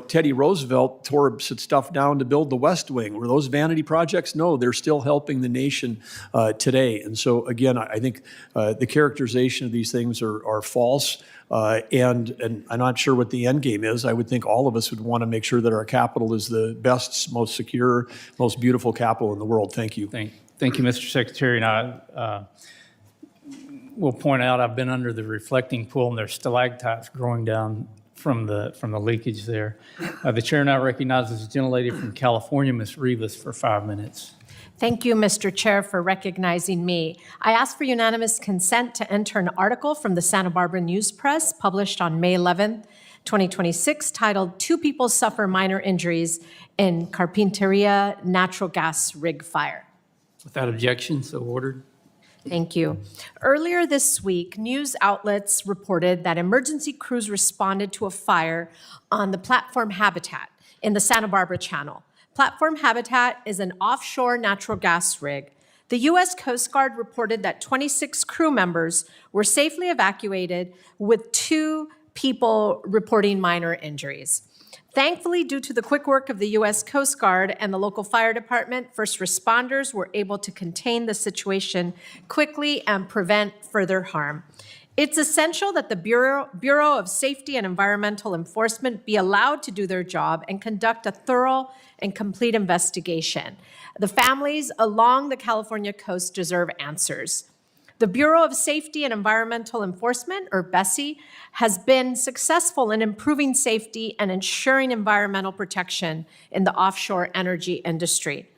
Teddy Roosevelt tore stuff down to build the West Wing. Were those vanity projects? No, they're still helping the nation today. And so, again, I think the characterization of these things are false. And I'm not sure what the end game is. I would think all of us would want to make sure that our capital is the best, most secure, most beautiful capital in the world. Thank you. Thank you, Mr. Secretary. And I will point out I've been under the reflecting pool, and there's stalactites growing down from the leakage there. The chair now recognizes the gentlelady from California, Ms. Rivas, for 5 minutes. Thank you, Mr. Chair, for recognizing me. I ask for unanimous consent to enter an article from the Santa Barbara News Press published on May 11th, 2026, titled "Two People Suffer Minor Injuries in Carpinteria Natural Gas Rig Fire." Without objection, so ordered. Thank you. Earlier this week, news outlets reported that emergency crews responded to a fire on the Platform Habitat in the Santa Barbara Channel. Platform Habitat is an offshore natural gas rig. The U.S. Coast Guard reported that 26 crew members were safely evacuated, with 2 people reporting minor injuries. Thankfully, due to the quick work of the U.S. Coast Guard and the local fire department, first responders were able to contain the situation quickly and prevent further harm. It's essential that the Bureau of Safety and Environmental Enforcement be allowed to do their job and conduct a thorough and complete investigation. The families along the California coast deserve answers. The Bureau of Safety and Environmental Enforcement, or BSEE, has been successful in improving safety and ensuring environmental protection in the offshore energy industry.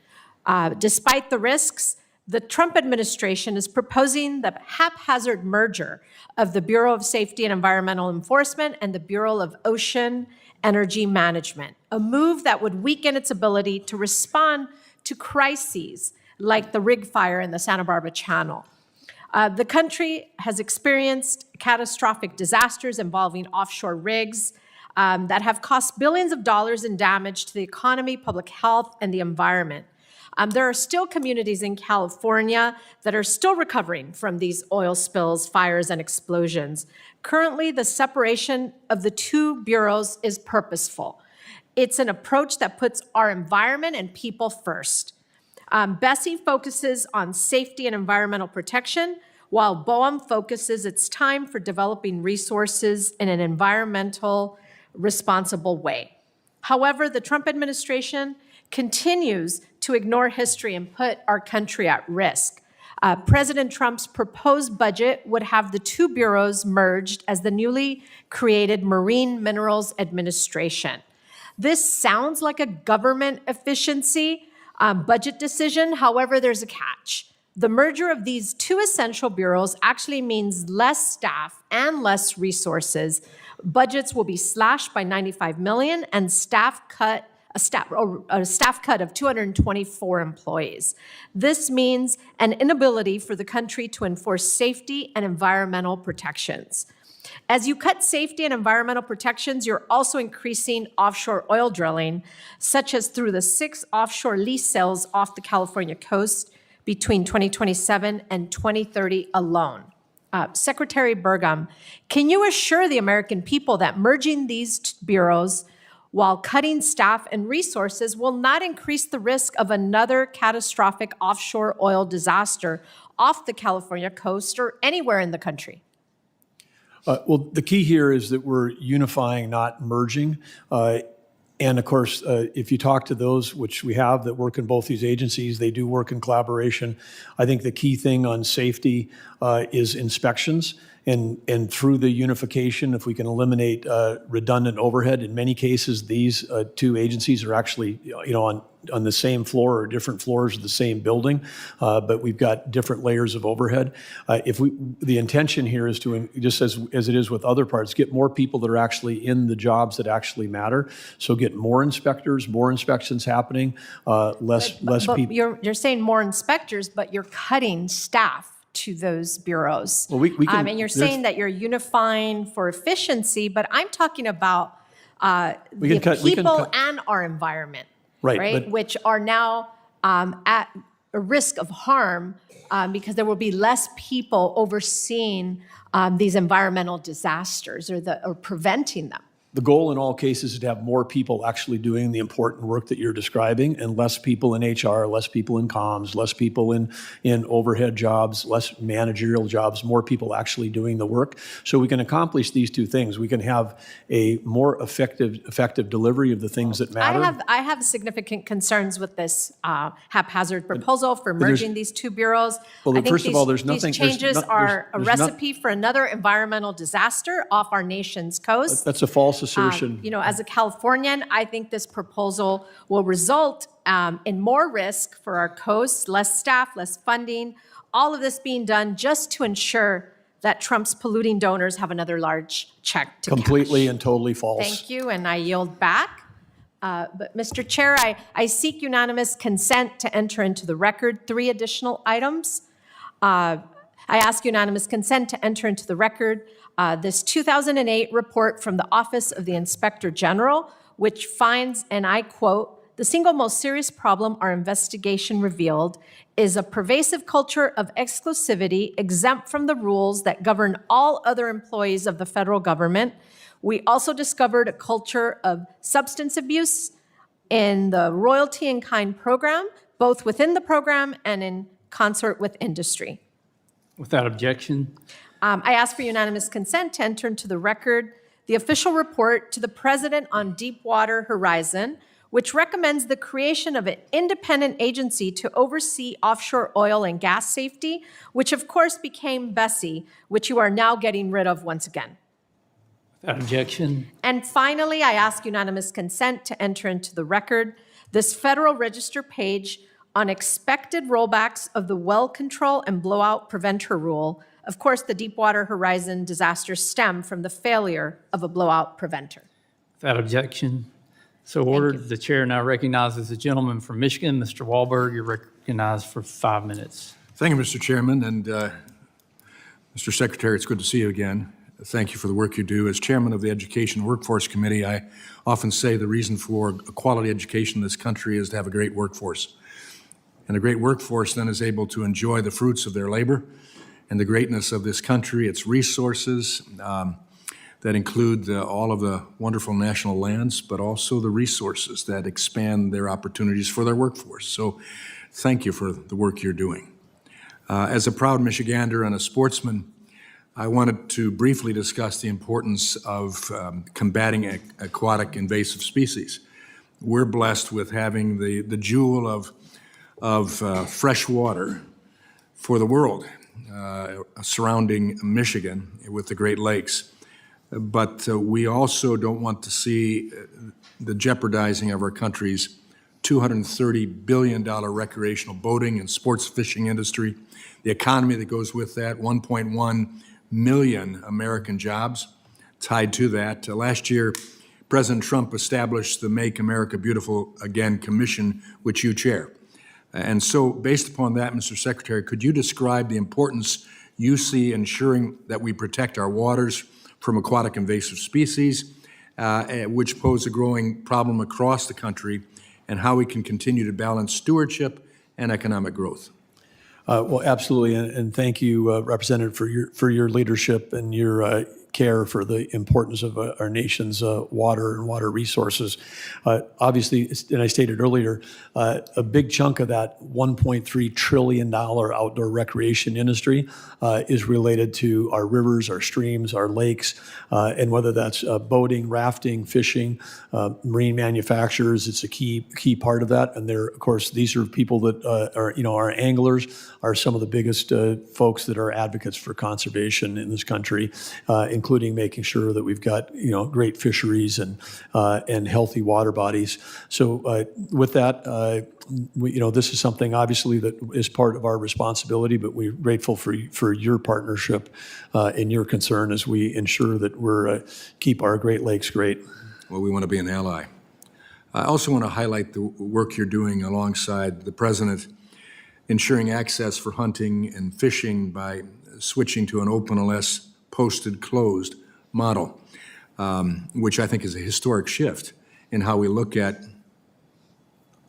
Despite the risks, the Trump administration is proposing the haphazard merger of the Bureau of Safety and Environmental Enforcement and the Bureau of Ocean Energy Management, a move that would weaken its ability to respond to crises like the rig fire in the Santa Barbara Channel. The country has experienced catastrophic disasters involving offshore rigs that have cost billions of dollars in damage to the economy, public health, and the environment. There are still communities in California that are still recovering from these oil spills, fires, and explosions. Currently, the separation of the 2 bureaus is purposeful. It's an approach that puts our environment and people first. BSEE focuses on safety and environmental protection, while BOEM focuses its time for developing resources in an environmental, responsible way. However, the Trump administration continues to ignore history and put our country at risk. President Trump's proposed budget would have the 2 bureaus merged as the newly created Marine Minerals Administration. This sounds like a government efficiency budget decision. However, there's a catch. The merger of these 2 essential bureaus actually means less staff and less resources. Budgets will be slashed by $95 million and a staff cut of 224 employees. This means an inability for the country to enforce safety and environmental protections. As you cut safety and environmental protections, you're also increasing offshore oil drilling, such as through the 6 offshore lease sales off the California coast between 2027 and 2030 alone. Secretary Burgum, can you assure the American people that merging these bureaus while cutting staff and resources will not increase the risk of another catastrophic offshore oil disaster off the California coast or anywhere in the country? Well, the key here is that we're unifying, not merging. And of course, if you talk to those, which we have, that work in both these agencies, they do work in collaboration. I think the key thing on safety is inspections. And through the unification, if we can eliminate redundant overhead, in many cases, these two agencies are actually, on the same floor or different floors of the same building, but we've got different layers of overhead. The intention here is to, just as it is with other parts, get more people that are actually in the jobs that actually matter. So get more inspectors, more inspections happening, less people. You're saying more inspectors, but you're cutting staff to those bureaus. Well, we can, and you're saying that you're unifying for efficiency, but I'm talking about the people and our environment, right? Which are now at a risk of harm because there will be less people overseeing these environmental disasters or preventing them. The goal in all cases is to have more people actually doing the important work that you're describing, and less people in HR, less people in comms, less people in overhead jobs, less managerial jobs, more people actually doing the work. So we can accomplish these two things. We can have a more effective delivery of the things that matter. I have significant concerns with this haphazard proposal for merging these two bureaus. Well, I think first of all, there's nothing. These changes are a recipe for another environmental disaster off our nation's coast. That's a false assertion. As a Californian, I think this proposal will result in more risk for our coast, less staff, less funding, all of this being done just to ensure that Trump's polluting donors have another large check to Completely cash. and totally false. Thank you, and I yield back. But Mr. Chair, I seek unanimous consent to enter into the record 3 additional items. I ask unanimous consent to enter into the record this 2008 report from the Office of the Inspector General, which finds, and I quote, "The single most serious problem our investigation revealed is a pervasive culture of exclusivity exempt from the rules that govern all other employees of the federal government. We also discovered a culture of substance abuse in the royalty in kind program, both within the program and in concert with industry." Without objection. I ask for unanimous consent to enter into the record the official report to the President on Deepwater Horizon, which recommends the creation of an independent agency to oversee offshore oil and gas safety, which of course became BSEE, which you are now getting rid of once again. Without objection. And finally, I ask unanimous consent to enter into the record this Federal Register page on expected rollbacks of the well control and blowout preventer rule. Of course, the Deepwater Horizon disaster stemmed from the failure of a blowout preventer. Without objection. So ordered. The chair now recognizes the gentleman from Michigan, Mr. Wahlberg. You're recognized for 5 minutes. Thank you, Mr. Chairman, and Mr. Secretary, it's good to see you again. Thank you for the work you do. As chairman of the Education and Workforce Committee, I often say the reason for a quality education in this country is to have a great workforce. And a great workforce then is able to enjoy the fruits of their labor and the greatness of this country, its resources that include all of the wonderful national lands, but also the resources that expand their opportunities for their workforce. So thank you for the work you're doing. As a proud Michigander and a sportsman, I wanted to briefly discuss the importance of combating aquatic invasive species. We're blessed with having the jewel of fresh water for the world surrounding Michigan with the Great Lakes. But we also don't want to see the jeopardizing of our country's $230 billion recreational boating and sports fishing industry, the economy that goes with that, 1.1 million American jobs tied to that. Last year, President Trump established the Make America Beautiful Again Commission, which you chair. And so based upon that, Mr. Secretary, could you describe the importance you see ensuring that we protect our waters from aquatic invasive species, which pose a growing problem across the country, and how we can continue to balance stewardship and economic growth? Well, absolutely, and thank you, Representative, for your leadership and your care for the importance of our nation's water and water resources. Obviously, and I stated earlier, a big chunk of that $1.3 trillion outdoor recreation industry is related to our rivers, our streams, our lakes, and whether that's boating, rafting, fishing, marine manufacturers, it's a key part of that. And of course, these are people that are, our anglers are some of the biggest folks that are advocates for conservation in this country, including making sure that we've got, great fisheries and healthy water bodies. So with that, this is something obviously that is part of our responsibility, but we're grateful for your partnership and your concern as we ensure that we're keep our Great Lakes great. Well, we want to be an ally. I also want to highlight the work you're doing alongside the President, ensuring access for hunting and fishing by switching to an open unless posted closed model, which I think is a historic shift in how we look at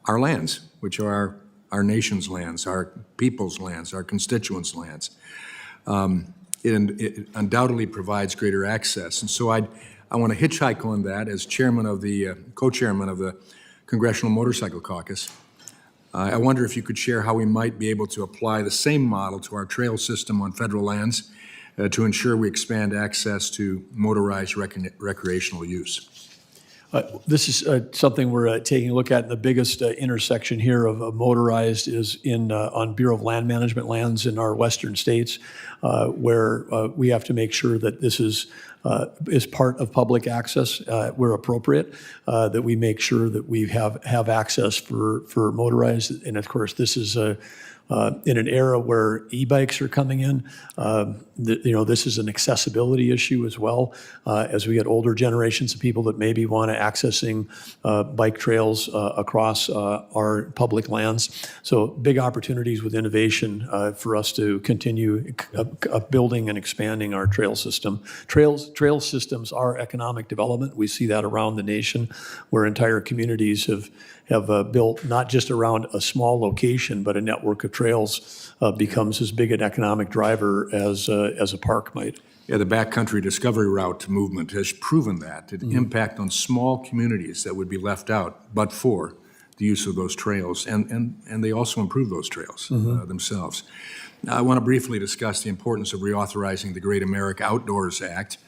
our lands, which are our nation's lands, our people's lands, our constituents' lands. It undoubtedly provides greater access. And so I want to hitchhike on that as chairman of the, co-chairman of the Congressional Motorcycle Caucus. I wonder if you could share how we might be able to apply the same model to our trail system on federal lands to ensure we expand access to motorized recreational use. This is something we're taking a look at. The biggest intersection here of motorized is on Bureau of Land Management lands in our western states, where we have to make sure that this is part of public access where appropriate, that we make sure that we have access for motorized. And of course, this is in an era where e-bikes are coming in. This is an accessibility issue as well, as we get older generations of people that maybe want to accessing bike trails across our public lands. So big opportunities with innovation for us to continue building and expanding our trail system. Trail systems are economic development. We see that around the nation, where entire communities have built not just around a small location, but a network of trails becomes as big an economic driver as a park might. Yeah, the backcountry discovery route movement has proven that impact on small communities that would be left out, but for the use of those trails, and they also improve those trails themselves. Now, I want to briefly discuss the importance of reauthorizing the Great America Outdoors Act.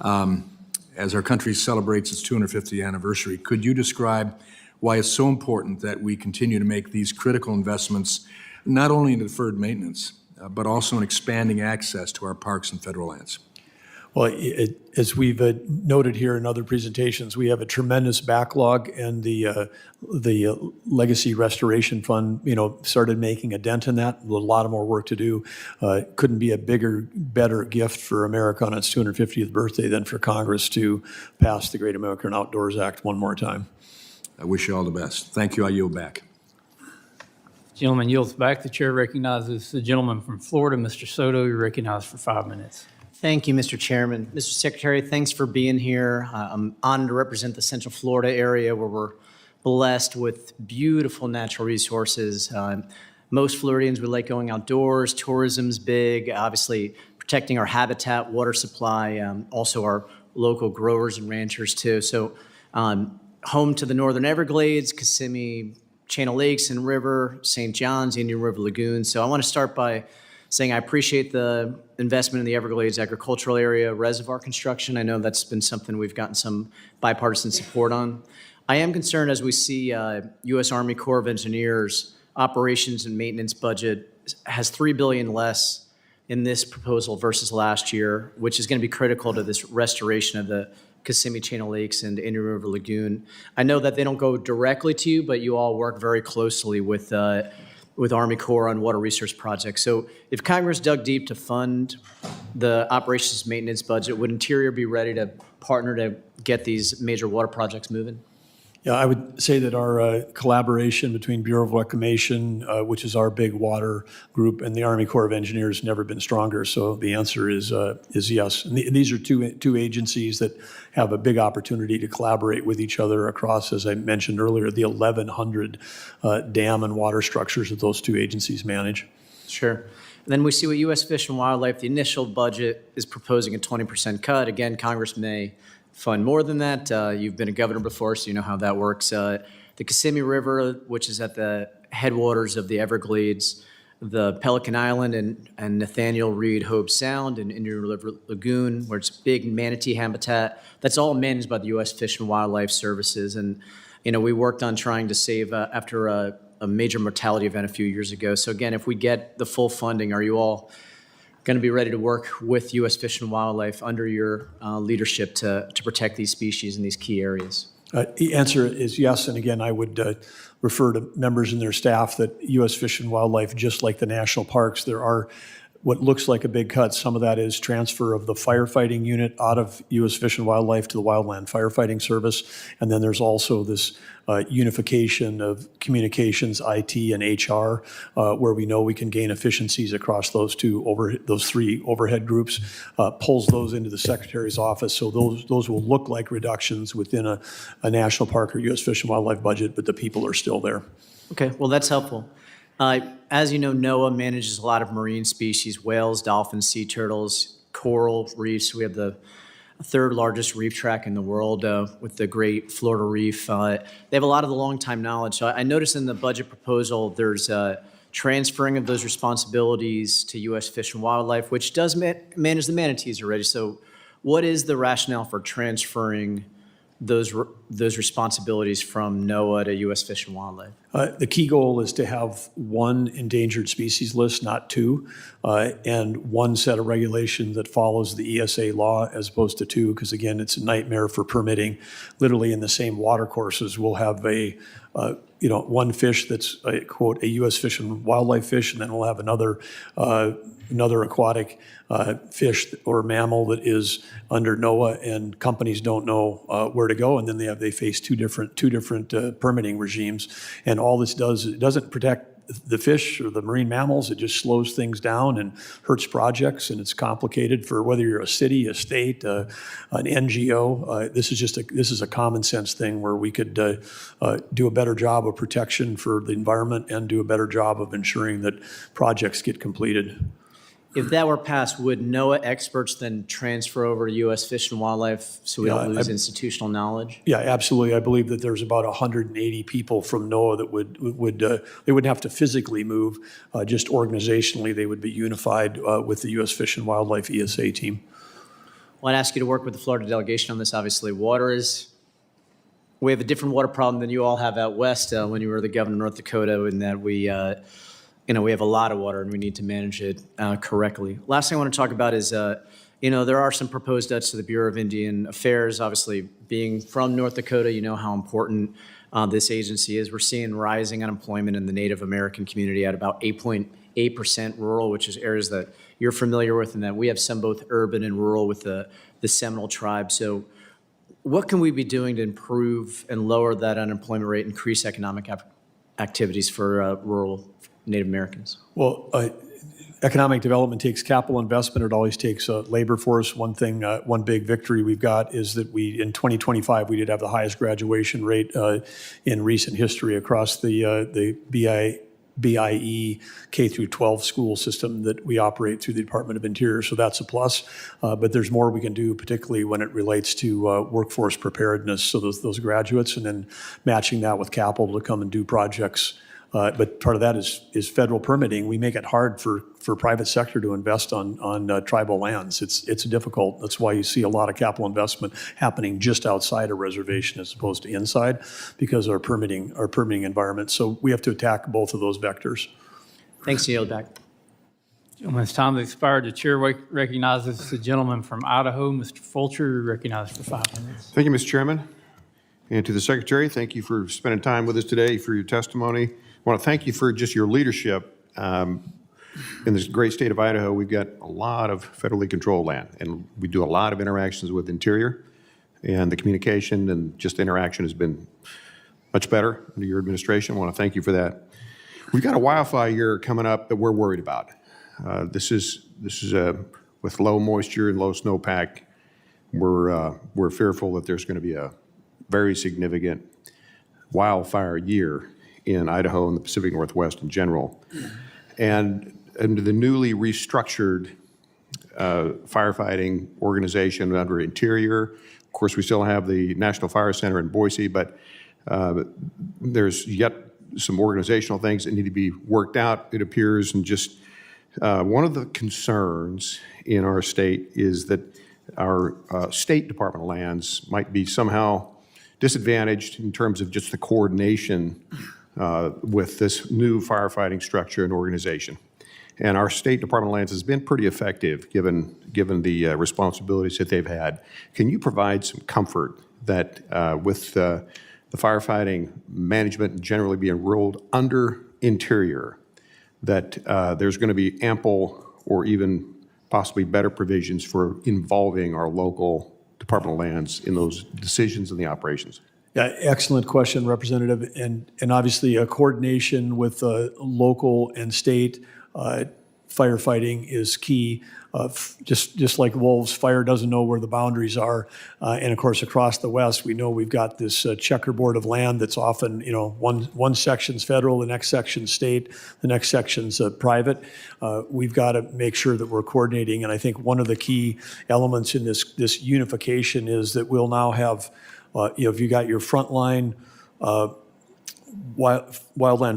As our country celebrates its 250th anniversary, could you describe why it's so important that we continue to make these critical investments, not only in deferred maintenance, but also in expanding access to our parks and federal lands? Well, as we've noted here in other presentations, we have a tremendous backlog, and the Legacy Restoration Fund, started making a dent in that. A lot of more work to do. Couldn't be a better gift for America on its 250th birthday than for Congress to pass the Great American Outdoors Act one more time. I wish you all the best. Thank you. I yield back. Gentleman yields back. The chair recognizes the gentleman from Florida, Mr. Soto. You're recognized for 5 minutes. Thank you, Mr. Chairman. Mr. Secretary, thanks for being here. I'm honored to represent the Central Florida area, where we're blessed with beautiful natural resources. Most Floridians, we like going outdoors. Tourism's big. Obviously, protecting our habitat, water supply, also our local growers and ranchers too. So, home to the Northern Everglades, Kissimmee, Channel Lakes and River, St. John's, Indian River Lagoon. So I want to start by saying I appreciate the investment in the Everglades agricultural area reservoir construction. I know that's been something we've gotten some bipartisan support on. I am concerned as we see U.S. Army Corps of Engineers operations and maintenance budget has $3 billion less in this proposal versus last year, which is going to be critical to this restoration of the Kissimmee, Channel Lakes, and Indian River Lagoon. I know that they don't go directly to you, but you all work very closely with Army Corps on water resource projects. So if Congress dug deep to fund the operations maintenance budget, would Interior be ready to partner to get these major water projects moving? Yeah, I would say that our collaboration between Bureau of Reclamation, which is our big water group, and the Army Corps of Engineers has never been stronger. So the answer is yes. And these are two agencies that have a big opportunity to collaborate with each other across, as I mentioned earlier, the 1,100 dam and water structures that those two agencies manage. Sure. And then we see what U.S. Fish and Wildlife, the initial budget is proposing a 20% cut. Again, Congress may fund more than that. You've been a governor before, so you know how that works. The Kissimmee River, which is at the headwaters of the Everglades, the Pelican Island and Nathaniel Reed Hope Sound and Indian River Lagoon, where it's big manatee habitat. That's all managed by the U.S. Fish and Wildlife Services. And, we worked on trying to save after a major mortality event a few years ago. So again, if we get the full funding, are you all going to be ready to work with U.S. Fish and Wildlife under your leadership to protect these species in these key areas? The answer is yes, and again, I would refer to members and their staff that U.S. Fish and Wildlife, just like the national parks, there are what looks like a big cut. Some of that is transfer of the firefighting unit out of U.S. Fish and Wildlife to the Wildland Firefighting Service, and then there's also this unification of communications, IT, and HR, where we know we can gain efficiencies across those three overhead groups, pulls those into the Secretary's office. So those will look like reductions within a national park or U.S. Fish and Wildlife budget, but the people are still there. Okay, well, that's helpful. As you know, NOAA manages a lot of marine species, whales, dolphins, sea turtles, coral reefs. We have the third largest reef track in the world with the Great Florida Reef. They have a lot of the long-time knowledge. So I noticed in the budget proposal, there's transferring of those responsibilities to U.S. Fish and Wildlife, which does manage the manatees already. So what is the rationale for transferring those responsibilities from NOAA to U.S. Fish and Wildlife? The key goal is to have one endangered species list, not two, and one set of regulations that follows the ESA law as opposed to two, because again, it's a nightmare for permitting. Literally in the same water courses, we'll have one fish that's quote a U.S. Fish and Wildlife fish, and then we'll have another aquatic fish or mammal that is under NOAA, and companies don't know where to go, and then they face two different permitting regimes. And all this does, it doesn't protect the fish or the marine mammals, it just slows things down and hurts projects, and it's complicated for whether you're a city, a state, an NGO. This is a common sense thing where we could do a better job of protection for the environment and do a better job of ensuring that projects get completed. If that were passed, would NOAA experts then transfer over to U.S. Fish and Wildlife so we don't lose institutional knowledge? Yeah, absolutely. I believe that there's about 180 people from NOAA that they wouldn't have to physically move, just organizationally they would be unified with the U.S. Fish and Wildlife ESA team. Well, I'd ask you to work with the Florida delegation on this. Obviously, we have a different water problem than you all have out west when you were the governor of North Dakota, in that we have a lot of water and we need to manage it correctly. Last thing I want to talk about is, there are some proposed cuts to the Bureau of Indian Affairs. Obviously, being from North Dakota, you know how important this agency is. We're seeing rising unemployment in the Native American community at about 8.8% rural, which is areas that you're familiar with, and that we have some both urban and rural with the Seminole tribe. So what can we be doing to improve and lower that unemployment rate, increase economic activities for rural Native Americans? Well, economic development takes capital investment. It always takes labor force. One big victory we've got is that in 2025, we did have the highest graduation rate in recent history across the BIE K through 12 school system that we operate through the Department of Interior. So that's a plus. But there's more we can do, particularly when it relates to workforce preparedness. So those graduates, and then matching that with capital to come and do projects. But part of that is federal permitting. We make it hard for private sector to invest on tribal lands. It's difficult. That's why you see a lot of capital investment happening just outside a reservation as opposed to inside, because our permitting environment. So we have to attack both of those vectors. Thanks, yield back. Gentleman's time has expired. The chair recognizes the gentleman from Idaho, Mr. Fulcher, recognized for 5 minutes. Thank you, Mr. Chairman. And to the Secretary, thank you for spending time with us today, for your testimony. I want to thank you for just your leadership. In this great state of Idaho, we've got a lot of federally controlled land, and we do a lot of interactions with Interior, and the communication and just interaction has been much better under your administration. I want to thank you for that. We've got a wildfire year coming up that we're worried about. This is with low moisture and low snowpack. We're fearful that there's going to be a very significant wildfire year in Idaho and the Pacific Northwest in general. And under the newly restructured firefighting organization under Interior. Of course, we still have the National Fire Center in Boise, but there's yet some organizational things that need to be worked out, it appears, and just one of the concerns in our state is that our State Department of Lands might be somehow disadvantaged in terms of just the coordination with this new firefighting structure and organization. And our State Department of Lands has been pretty effective given the responsibilities that they've had. Can you provide some comfort that with the firefighting management generally being rolled under Interior, that there's going to be ample or even possibly better provisions for involving our local Department of Lands in those decisions and the operations? Yeah, excellent question, Representative. And obviously, coordination with local and state firefighting is key. Just like wolves, fire doesn't know where the boundaries are. And of course, across the West, we know we've got this checkerboard of land that's often, one section's federal, the next section's state, the next section's private. We've got to make sure that we're coordinating. And I think one of the key elements in this unification is that we'll now have, if you got your frontline wildland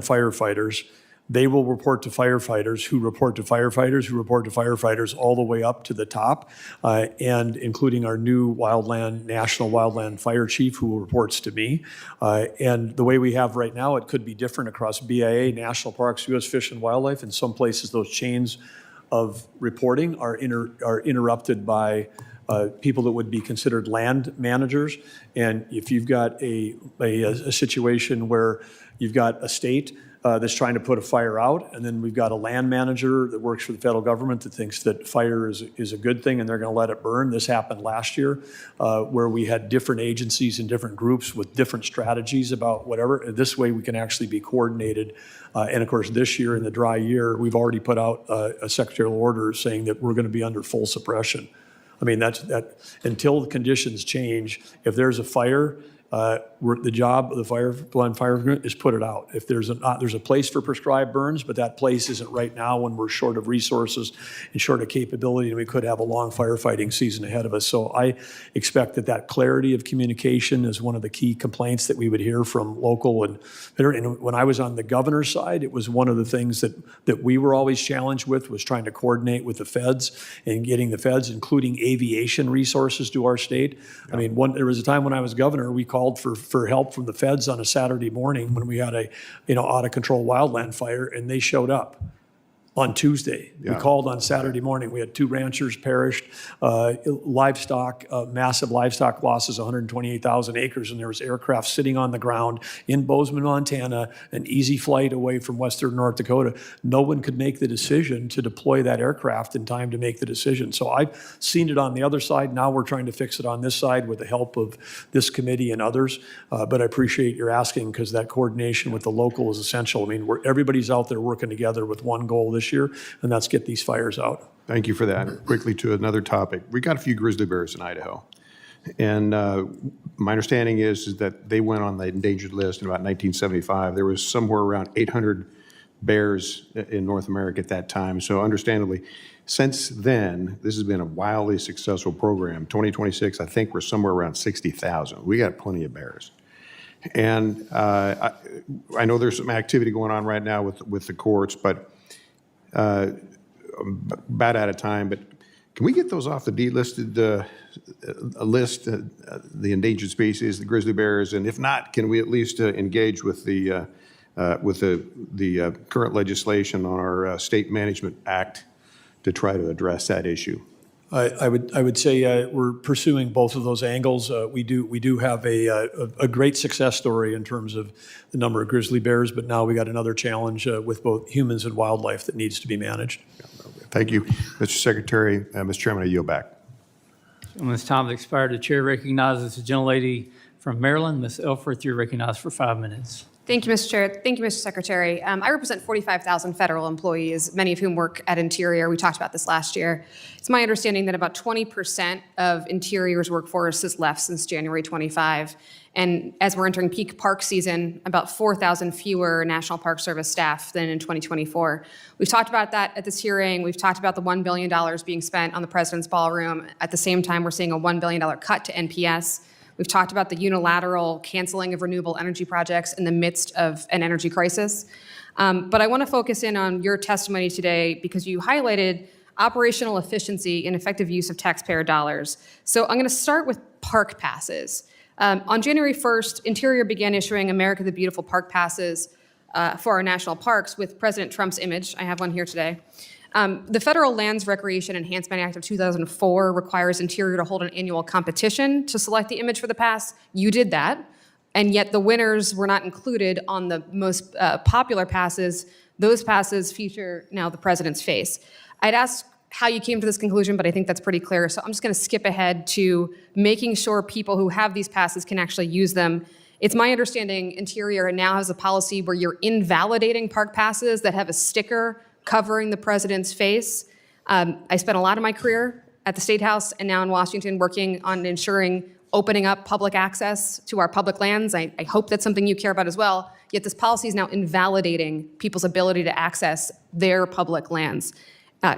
firefighters, they will report to firefighters who report to firefighters who report to firefighters all the way up to the top, and including our new National Wildland Fire Chief who reports to me. And the way we have right now, it could be different across BIA, National Parks, U.S. Fish and Wildlife. In some places, those chains of reporting are interrupted by people that would be considered land managers. And if you've got a situation where you've got a state that's trying to put a fire out, and then we've got a land manager that works for the federal government that thinks that fire is a good thing and they're going to let it burn. This happened last year where we had different agencies and different groups with different strategies about whatever. This way we can actually be coordinated. And of course, this year in the dry year, we've already put out a secretarial order saying that we're going to be under full suppression. I mean, that until the conditions change, if there's a fire, the job of the fire is put it out. If there's a place for prescribed burns, but that place isn't right now when we're short of resources and short of capability, and we could have a long firefighting season ahead of us. So I expect that clarity of communication is one of the key complaints that we would hear from local and when I was on the governor's side, it was one of the things that we were always challenged with, was trying to coordinate with the feds and getting the feds, including aviation resources, to our state. I mean, there was a time when I was governor, we called for help from the feds on a Saturday morning when we had a out of control wildland fire, and they showed up on Tuesday. Yeah. We called on Saturday morning. We had 2 ranchers perished, livestock, massive livestock losses, 128,000 acres, and there was aircraft sitting on the ground in Bozeman, Montana, an easy flight away from western North Dakota. No one could make the decision to deploy that aircraft in time to make the decision. So I've seen it on the other side. Now we're trying to fix it on this side with the help of this committee and others. But I appreciate your asking, because that coordination with the local is essential. I mean, everybody's out there working together with one goal this year, and that's get these fires out. Thank you for that. Quickly to another topic. We got a few grizzly bears in Idaho. And my understanding is that they went on the endangered list in about 1975. There was somewhere around 800 bears in North America at that time. So understandably, since then, this has been a wildly successful program. 2026, I think we're somewhere around 60,000. We got plenty of bears. And I know there's some activity going on right now with the courts, but about out of time, but can we get those off the delisted list, the endangered species, the grizzly bears? And if not, can we at least engage with the current legislation on our State Management Act to try to address that issue? I would say we're pursuing both of those angles. We do have a great success story in terms of the number of grizzly bears, but now we got another challenge with both humans and wildlife that needs to be managed. Thank you, Mr. Secretary. Mr. Chairman, I yield back. When this time has expired, the chair recognizes the gentlelady from Maryland, Ms. Elfreth. You're recognized for 5 minutes. Thank you, Mr. Chair. Thank you, Mr. Secretary. I represent 45,000 federal employees, many of whom work at Interior. We talked about this last year. It's my understanding that about 20% of Interior's workforce has left since January 25. And as we're entering peak park season, about 4,000 fewer National Park Service staff than in 2024. We've talked about that at this hearing. We've talked about the $1 billion being spent on the President's Ballroom. At the same time, we're seeing a $1 billion cut to NPS. We've talked about the unilateral canceling of renewable energy projects in the midst of an energy crisis. But I want to focus in on your testimony today because you highlighted operational efficiency and effective use of taxpayer dollars. So I'm going to start with park passes. On January 1st, Interior began issuing America the Beautiful park passes for our national parks with President Trump's image. I have one here today. The Federal Lands Recreation Enhancement Act of 2004 requires Interior to hold an annual competition to select the image for the pass. You did that, and yet the winners were not included on the most popular passes. Those passes feature now the president's face. I'd ask how you came to this conclusion, but I think that's pretty clear. So I'm just going to skip ahead to making sure people who have these passes can actually use them. It's my understanding Interior now has a policy where you're invalidating park passes that have a sticker covering the president's face. I spent a lot of my career at the State House and now in Washington working on ensuring opening up public access to our public lands. I hope that's something you care about as well. Yet this policy is now invalidating people's ability to access their public lands.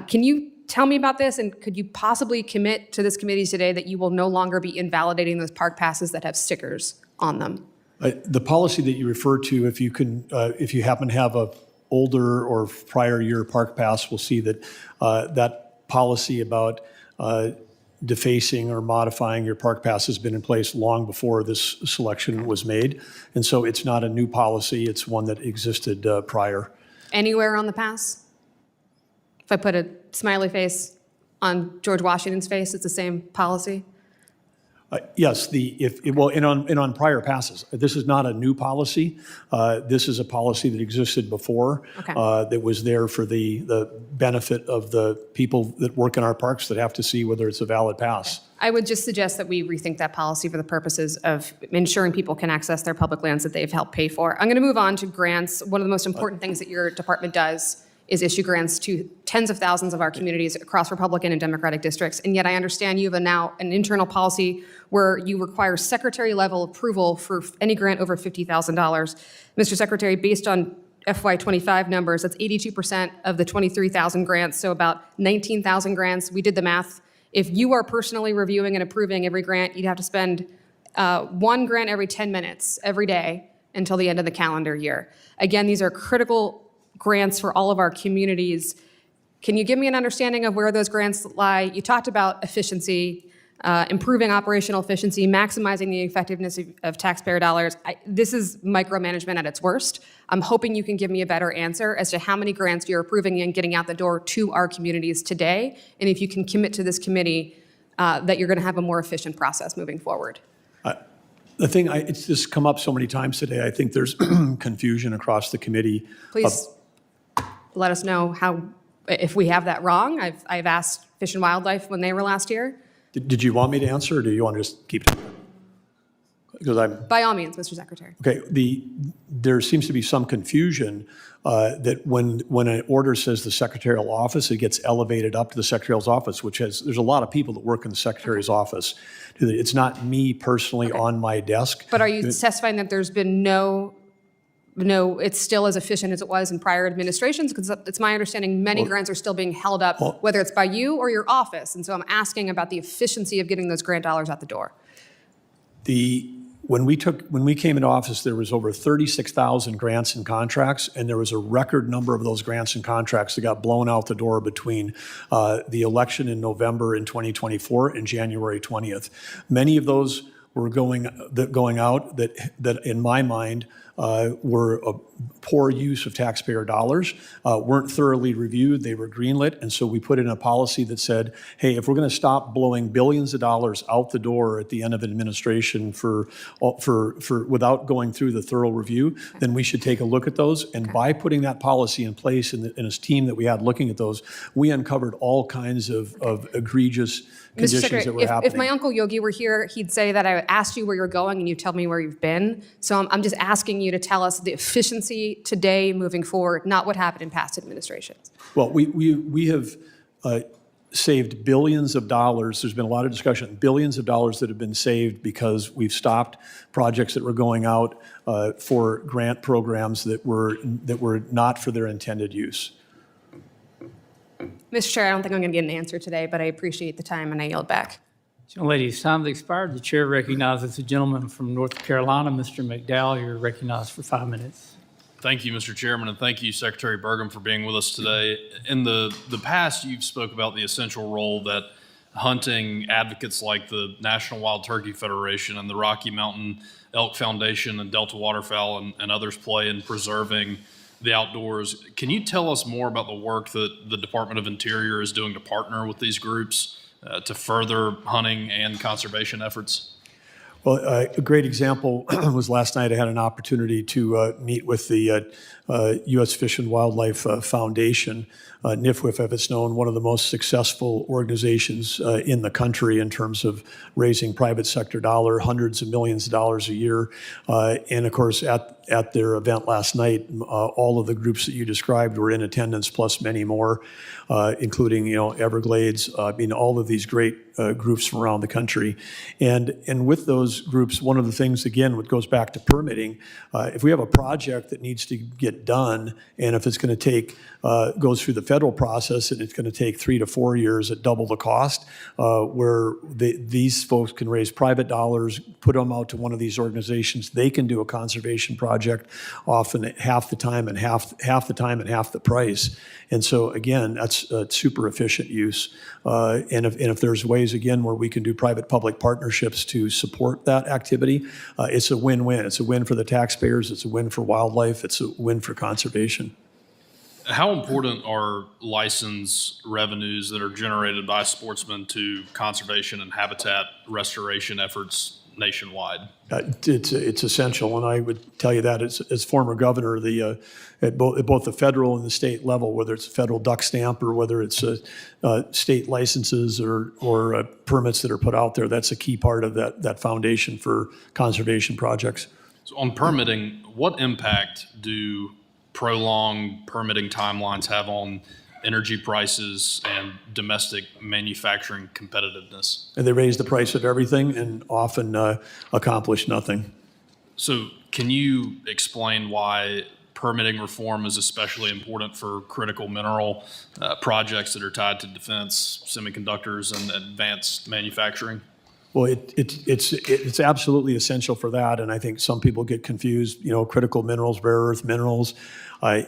Can you tell me about this, and could you possibly commit to this committee today that you will no longer be invalidating those park passes that have stickers on them? The policy that you refer to, if you happen to have a older or prior year park pass, will see that that policy about defacing or modifying your park pass has been in place long before this selection was made. And so it's not a new policy, it's one that existed prior. Anywhere on the pass? If I put a smiley face on George Washington's face, it's the same policy? Yes, and on prior passes. This is not a new policy. This is a policy that existed before. Okay. That was there for the benefit of the people that work in our parks that have to see whether it's a valid pass. I would just suggest that we rethink that policy for the purposes of ensuring people can access their public lands that they've helped pay for. I'm going to move on to grants. One of the most important things that your department does is issue grants to tens of thousands of our communities across Republican and Democratic districts. And yet I understand you have now an internal policy where you require secretary-level approval for any grant over $50,000. Mr. Secretary, based on FY25 numbers, that's 82% of the 23,000 grants, so about 19,000 grants. We did the math. If you are personally reviewing and approving every grant, you'd have to spend one grant every 10 minutes every day until the end of the calendar year. Again, these are critical grants for all of our communities. Can you give me an understanding of where those grants lie? You talked about efficiency, improving operational efficiency, maximizing the effectiveness of taxpayer dollars. This is micromanagement at its worst. I'm hoping you can give me a better answer as to how many grants you're approving and getting out the door to our communities today, and if you can commit to this committee that you're going to have a more efficient process moving forward. The thing, it's just come up so many times today, I think there's confusion across the committee. Please let us know if we have that wrong. I've asked Fish and Wildlife when they were last here. Did you want me to answer, or do you want to just keep talking? Because By all means, Mr. Secretary. Okay, there seems to be some confusion that when an order says the secretarial office, it gets elevated up to the secretarial's office, there's a lot of people that work in the secretary's office. It's not me personally on my desk. But are you testifying that there's been no, it's still as efficient as it was in prior administrations? Because it's my understanding many grants are still being held up, whether it's by you or your office. And so I'm asking about the efficiency of getting those grant dollars out the door. When we came into office, there was over 36,000 grants and contracts, and there was a record number of those grants and contracts that got blown out the door between the election in November in 2024 and January 20th. Many of those were going out that in my mind were a poor use of taxpayer dollars, weren't thoroughly reviewed, they were greenlit, and so we put in a policy that said, hey, if we're going to stop blowing billions of dollars out the door at the end of administration for without going through the thorough review, then we should take a look at those. And by putting that policy in place and this team that we had looking at those, we uncovered all kinds of egregious conditions that were happening. If my Uncle Yogi were here, he'd say that I asked you where you're going and you tell me where you've been. So I'm just asking you to tell us the efficiency today moving forward, not what happened in past administrations. Well, we have saved billions of dollars. There's been a lot of discussion, billions of dollars that have been saved because we've stopped projects that were going out for grant programs that were not for their intended use. Mr. Chair, I don't think I'm going to get an answer today, but I appreciate the time and I yield back. Ladies, time has expired. The chair recognizes the gentleman from North Carolina, Mr. McDowell. You're recognized for 5 minutes. Thank you, Mr. Chairman, and thank you, Secretary Burgum, for being with us today. In the past, you've spoke about the essential role that hunting advocates like the National Wild Turkey Federation and the Rocky Mountain Elk Foundation and Delta Waterfowl and others play in preserving the outdoors. Can you tell us more about the work that the Department of Interior is doing to partner with these groups to further hunting and conservation efforts? Well, a great example was last night I had an opportunity to meet with the U.S. Fish and Wildlife Foundation, NIFWF, if it's known, one of the most successful organizations in the country in terms of raising private sector dollar, hundreds of millions of dollars a year. And of course, at their event last night, all of the groups that you described were in attendance, plus many more, including, Everglades, all of these great groups from around the country. And with those groups, one of the things, again, what goes back to permitting, if we have a project that needs to get done, and if it's going to take, goes through the federal process, and it's going to take 3 to 4 years at double the cost, where these folks can raise private dollars, put them out to one of these organizations, they can do a conservation project often at half the time and half the price. And so again, that's super efficient use. And if there's ways, again, where we can do private-public partnerships to support that activity, it's a win-win. It's a win for the taxpayers, it's a win for wildlife, it's a win for conservation. How important are license revenues that are generated by sportsmen to conservation and habitat restoration efforts nationwide? It's essential, and I would tell you that as former governor, at both the federal and the state level, whether it's a federal duck stamp or whether it's state licenses or permits that are put out there, that's a key part of that foundation for conservation projects. So on permitting, what impact do prolonged permitting timelines have on energy prices and domestic manufacturing competitiveness? And they raise the price of everything and often accomplish nothing. So can you explain why permitting reform is especially important for critical mineral projects that are tied to defense, semiconductors, and advanced manufacturing? Well, it's absolutely essential for that, and I think some people get confused. Critical minerals, rare earth minerals. You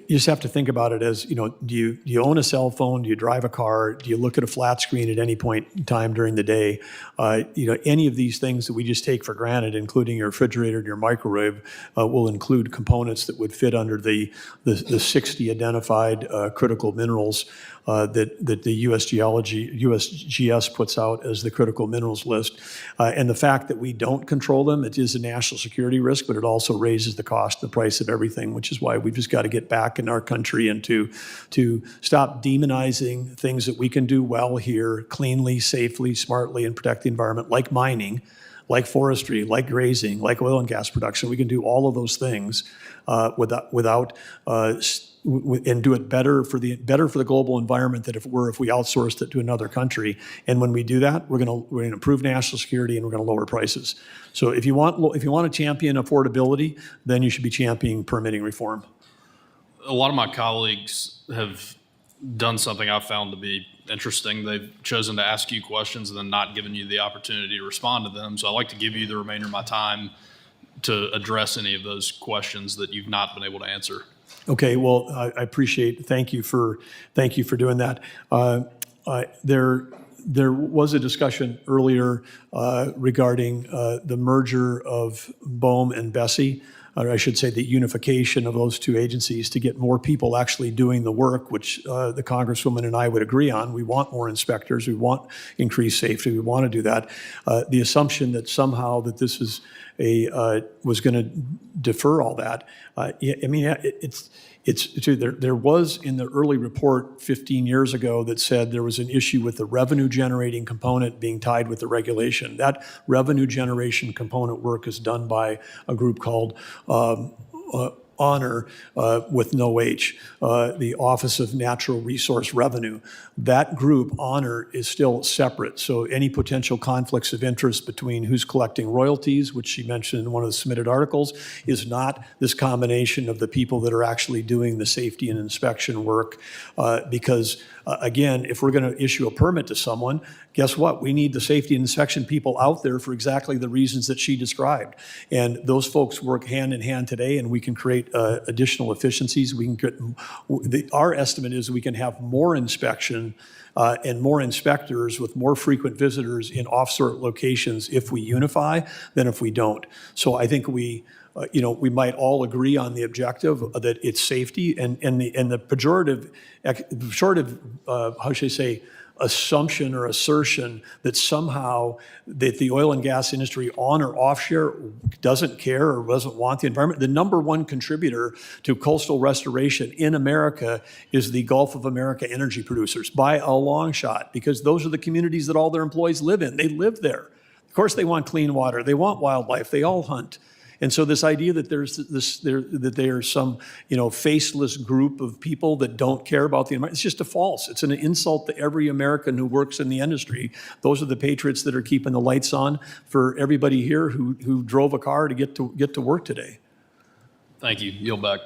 just have to think about it as, do you own a cell phone? Do you drive a car? Do you look at a flat screen at any point in time during the day? Any of these things that we just take for granted, including your refrigerator and your microwave, will include components that would fit under the 60 identified critical minerals that the USGS puts out as the critical minerals list. And the fact that we don't control them, it is a national security risk, but it also raises the cost, the price of everything, which is why we've just got to get back in our country and to stop demonizing things that we can do well here, cleanly, safely, smartly, and protect the environment, like mining, like forestry, like grazing, like oil and gas production. We can do all of those things without and do it better for the global environment than if we outsourced it to another country. And when we do that, we're going to improve national security and we're going to lower prices. So if you want to champion affordability, then you should be championing permitting reform. A lot of my colleagues have done something I've found to be interesting. They've chosen to ask you questions and then not given you the opportunity to respond to them. So I'd like to give you the remainder of my time to address any of those questions that you've not been able to answer. Okay, well, I appreciate. Thank you for doing that. There was a discussion earlier regarding the merger of BOEM and BSEE, or I should say the unification of those two agencies to get more people actually doing the work, which the Congresswoman and I would agree on. We want more inspectors. We want increased safety. We want to do that. The assumption that somehow that this is was going to defer all that. There was in the early report 15 years ago that said there was an issue with the revenue generating component being tied with the regulation. That revenue generation component work is done by a group called honor with no H, the Office of Natural Resource Revenue. That group, honor, is still separate. So any potential conflicts of interest between who's collecting royalties, which she mentioned in one of the submitted articles, is not this combination of the people that are actually doing the safety and inspection work. Because again, if we're going to issue a permit to someone, guess what? We need the safety and inspection people out there for exactly the reasons that she described. And those folks work hand in hand today, and we can create additional efficiencies. We can get, our estimate is we can have more inspection and more inspectors with more frequent visitors in off-sort locations if we unify than if we don't. So I think we might all agree on the objective that it's safety, and the pejorative, how should I say, assumption or assertion that somehow that the oil and gas industry on or offshore doesn't care or doesn't want the environment. The number one contributor to coastal restoration in America is the Gulf of America energy producers by a long shot, because those are the communities that all their employees live in. They live there. Of course they want clean water. They want wildlife. They all hunt. And so this idea that there's some faceless group of people that don't care about the environment, it's just a false. It's an insult to every American who works in the industry. Those are the patriots that are keeping the lights on for everybody here who drove a car to get to work today. Thank you. Yield back.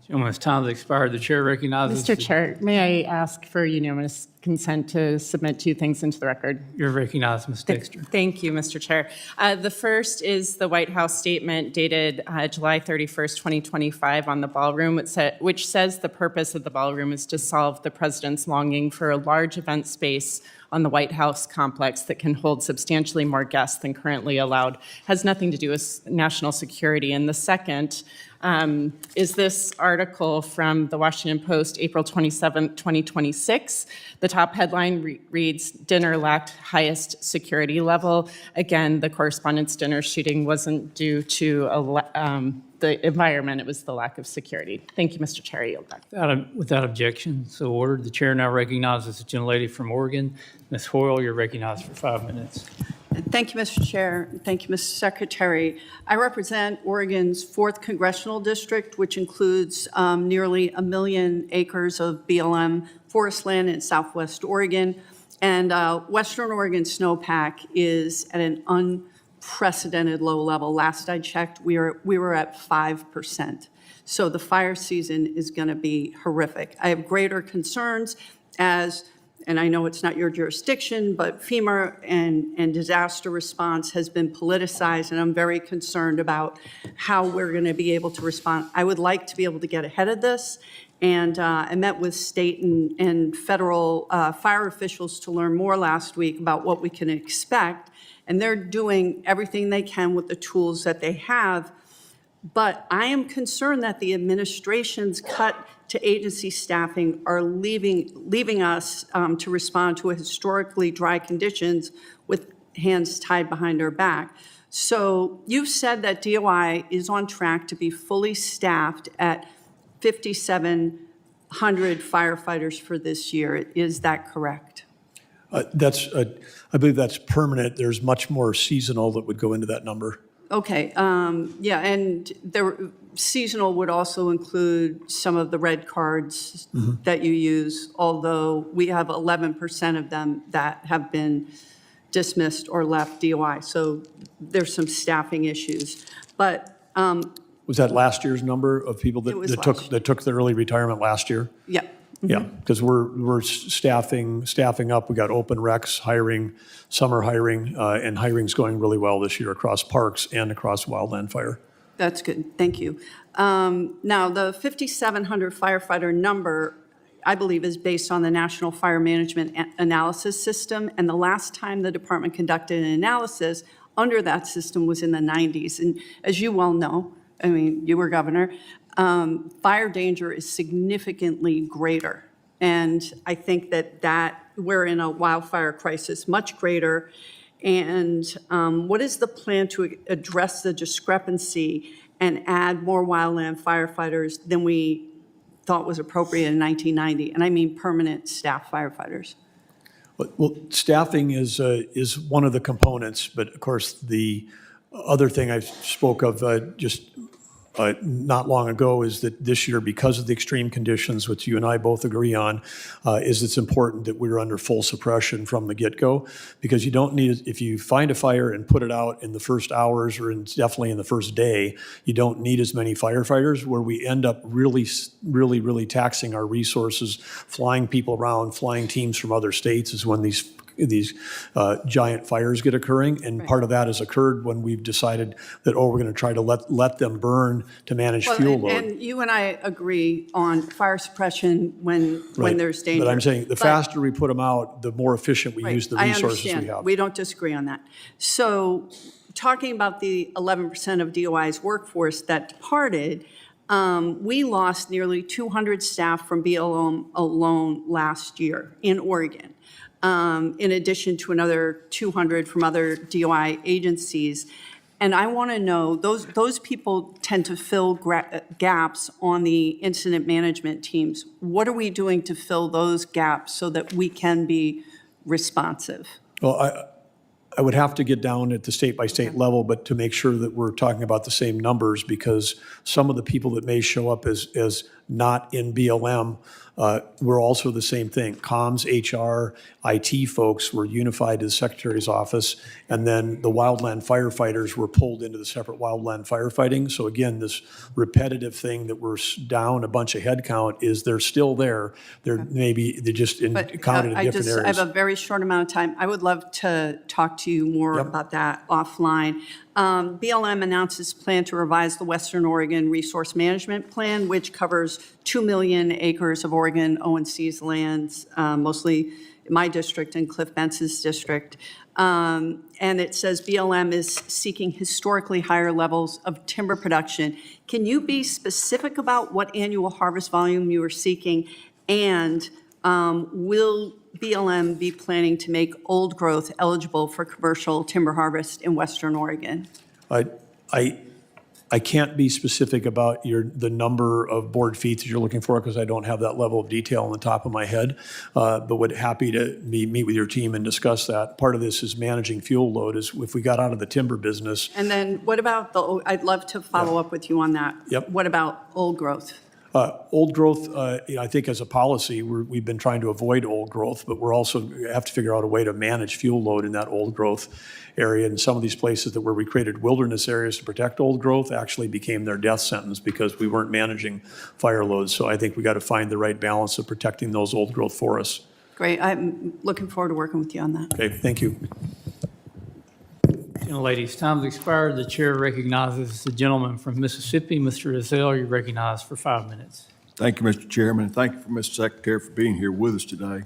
Gentleman's time has expired. The chair recognizes. Mr. Chair, may I ask for unanimous consent to submit 2 things into the record? You're recognized, Ms. Dexter. Thank you, Mr. Chair. The first is the White House statement dated July 31st, 2025 on the ballroom, which says the purpose of the ballroom is to solve the president's longing for a large event space on the White House complex that can hold substantially more guests than currently allowed. Has nothing to do with national security. And the second is this article from the Washington Post, April 27th, 2026. The top headline reads, "Dinner lacked highest security level." Again, the Correspondents' Dinner shooting wasn't due to the environment, it was the lack of security. Thank you, Mr. Chair. I yield back. Without objection, so ordered. The chair now recognizes the gentlelady from Oregon. Ms. Hoyle, you're recognized for 5 minutes. Thank you, Mr. Chair. Thank you, Mr. Secretary. I represent Oregon's 4th Congressional District, which includes nearly 1 million acres of BLM forest land in Southwest Oregon. And Western Oregon snowpack is at an unprecedented low level. Last I checked, we were at 5%. So the fire season is going to be horrific. I have greater concerns and I know it's not your jurisdiction, but FEMA and disaster response has been politicized, and I'm very concerned about how we're going to be able to respond. I would like to be able to get ahead of this, and I met with state and federal fire officials to learn more last week about what we can expect, and they're doing everything they can with the tools that they have. But I am concerned that the administration's cut to agency staffing are leaving us to respond to a historically dry conditions with hands tied behind our back. So you've said that DOI is on track to be fully staffed at 5,700 firefighters for this year. Is that correct? I believe that's permanent. There's much more seasonal that would go into that number. Okay, yeah, and seasonal would also include some of the red cards that you use, although we have 11% of them that have been dismissed or left DOI, so there's some staffing issues. But was that last year's number of people that took the early retirement last year? Yeah. Yeah, because we're staffing up. We got open recs, hiring, summer hiring, and hiring's going really well this year across parks and across wildland fire. That's good. Thank you. Now, the 5,700 firefighter number, I believe, is based on the National Fire Management Analysis System. And the last time the department conducted an analysis under that system was in the 90s. And as you well know, I mean, you were governor, fire danger is significantly greater. And I think that we're in a wildfire crisis much greater. And what is the plan to address the discrepancy and add more wildland firefighters than we thought was appropriate in 1990? And I mean permanent staff firefighters. Well, staffing is one of the components, but of course the other thing I spoke of just not long ago is that this year, because of the extreme conditions, which you and I both agree on, is it's important that we're under full suppression from the get-go, because you don't need, if you find a fire and put it out in the first hours or definitely in the first day, you don't need as many firefighters, where we end up really taxing our resources, flying people around, flying teams from other states is when these giant fires get occurring, and part of that has occurred when we've decided that, we're going to try to let them burn to manage fuel load. And you and I agree on fire suppression when there's danger. But I'm saying the faster we put them out, the more efficient we use the resources we I understand. have. We don't disagree on that. So talking about the 11% of DOI's workforce that departed, we lost nearly 200 staff from BLM alone last year in Oregon. In addition to another 200 from other DOI agencies. And I want to know, those people tend to fill gaps on the incident management teams. What are we doing to fill those gaps so that we can be responsive? Well, I would have to get down at the state-by-state level, but to make sure that we're talking about the same numbers, because some of the people that may show up as not in BLM were also the same thing. Comms, HR, IT folks were unified to the Secretary's office, and then the wildland firefighters were pulled into the separate wildland firefighting. So again, this repetitive thing that we're down a bunch of headcount is they're still there. They're just counted in different areas. I have a very short amount of time. I would love to talk to you more about that offline. BLM announced its plan to revise the Western Oregon Resource Management Plan, which covers 2 million acres of Oregon ONC's lands, mostly in my district and Cliff Bence's district. And it says BLM is seeking historically higher levels of timber production. Can you be specific about what annual harvest volume you are seeking? And will BLM be planning to make old growth eligible for commercial timber harvest in Western Oregon? I can't be specific about the number of board feet that you're looking for, because I don't have that level of detail on the top of my head, but would happy to meet with your team and discuss that. Part of this is managing fuel load. Is if we got out of the timber business. And then what about I'd love to follow up with you on that. Yep. What about old growth? Old growth, I think as a policy, we've been trying to avoid old growth, but we're also have to figure out a way to manage fuel load in that old growth area. And some of these places where we created wilderness areas to protect old growth actually became their death sentence because we weren't managing fire loads. So I think we got to find the right balance of protecting those old growth forests. Great. I'm looking forward to working with you on that. Okay, thank you. Ladies, time has expired. The chair recognizes the gentleman from Mississippi, Mr. Ezell. You're recognized for 5 minutes. Thank you, Mr. Chairman, and thank you, Mr. Secretary, for being here with us today.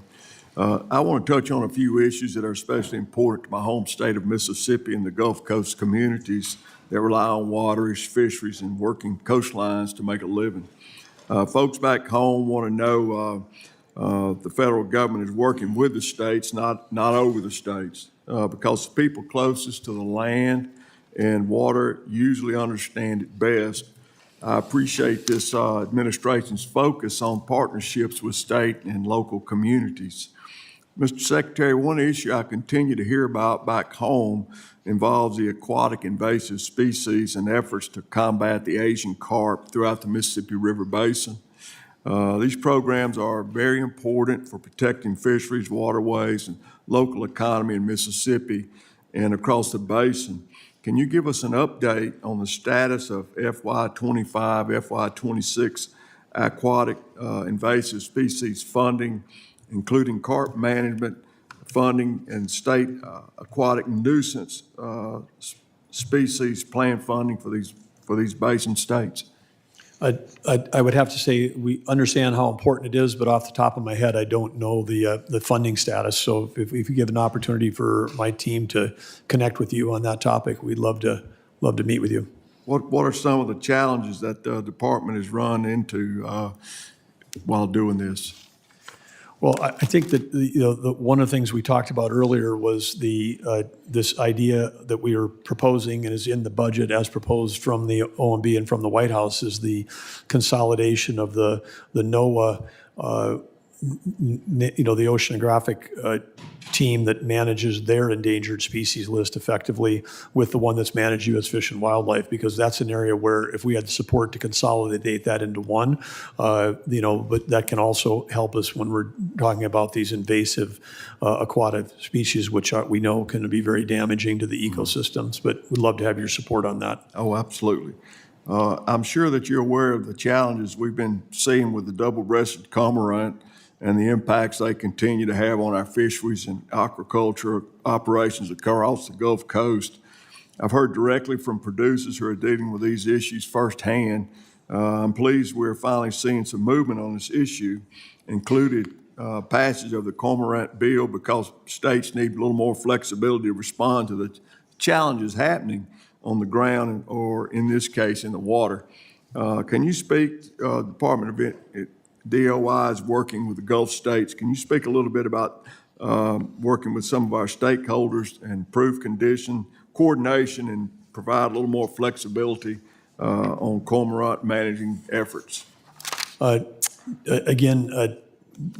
I want to touch on a few issues that are especially important to my home state of Mississippi and the Gulf Coast communities that rely on waterage, fisheries, and working coastlines to make a living. Folks back home want to know the federal government is working with the states, not over the states. Because the people closest to the land and water usually understand it best. I appreciate this administration's focus on partnerships with state and local communities. Mr. Secretary, one issue I continue to hear about back home involves the aquatic invasive species and efforts to combat the Asian carp throughout the Mississippi River Basin. These programs are very important for protecting fisheries, waterways, and local economy in Mississippi and across the basin. Can you give us an update on the status of FY25, FY26 aquatic invasive species funding, including carp management funding and state aquatic nuisance species plan funding for these basin states? I would have to say we understand how important it is, but off the top of my head, I don't know the funding status. So if you give an opportunity for my team to connect with you on that topic, we'd love to meet with you. What are some of the challenges that the department has run into while doing this? Well, I think that one of the things we talked about earlier was this idea that we are proposing and is in the budget as proposed from the OMB and from the White House is the consolidation of the NOAA the oceanographic team that manages their endangered species list effectively with the one that's managed U.S. Fish and Wildlife, because that's an area where if we had the support to consolidate that into one, but that can also help us when we're talking about these invasive aquatic species, which we know can be very damaging to the ecosystems. But we'd love to have your support on that. Oh, absolutely. I'm sure that you're aware of the challenges we've been seeing with the double-breasted cormorant and the impacts they continue to have on our fisheries and aquaculture operations across the Gulf Coast. I've heard directly from producers who are dealing with these issues firsthand. I'm pleased we're finally seeing some movement on this issue, included passage of the cormorant bill, because states need a little more flexibility to respond to the challenges happening on the ground, or in this case, in the water. Can you speak, Department of DOI is working with the Gulf states. Can you speak a little bit about working with some of our stakeholders and improve coordination and provide a little more flexibility on cormorant managing efforts?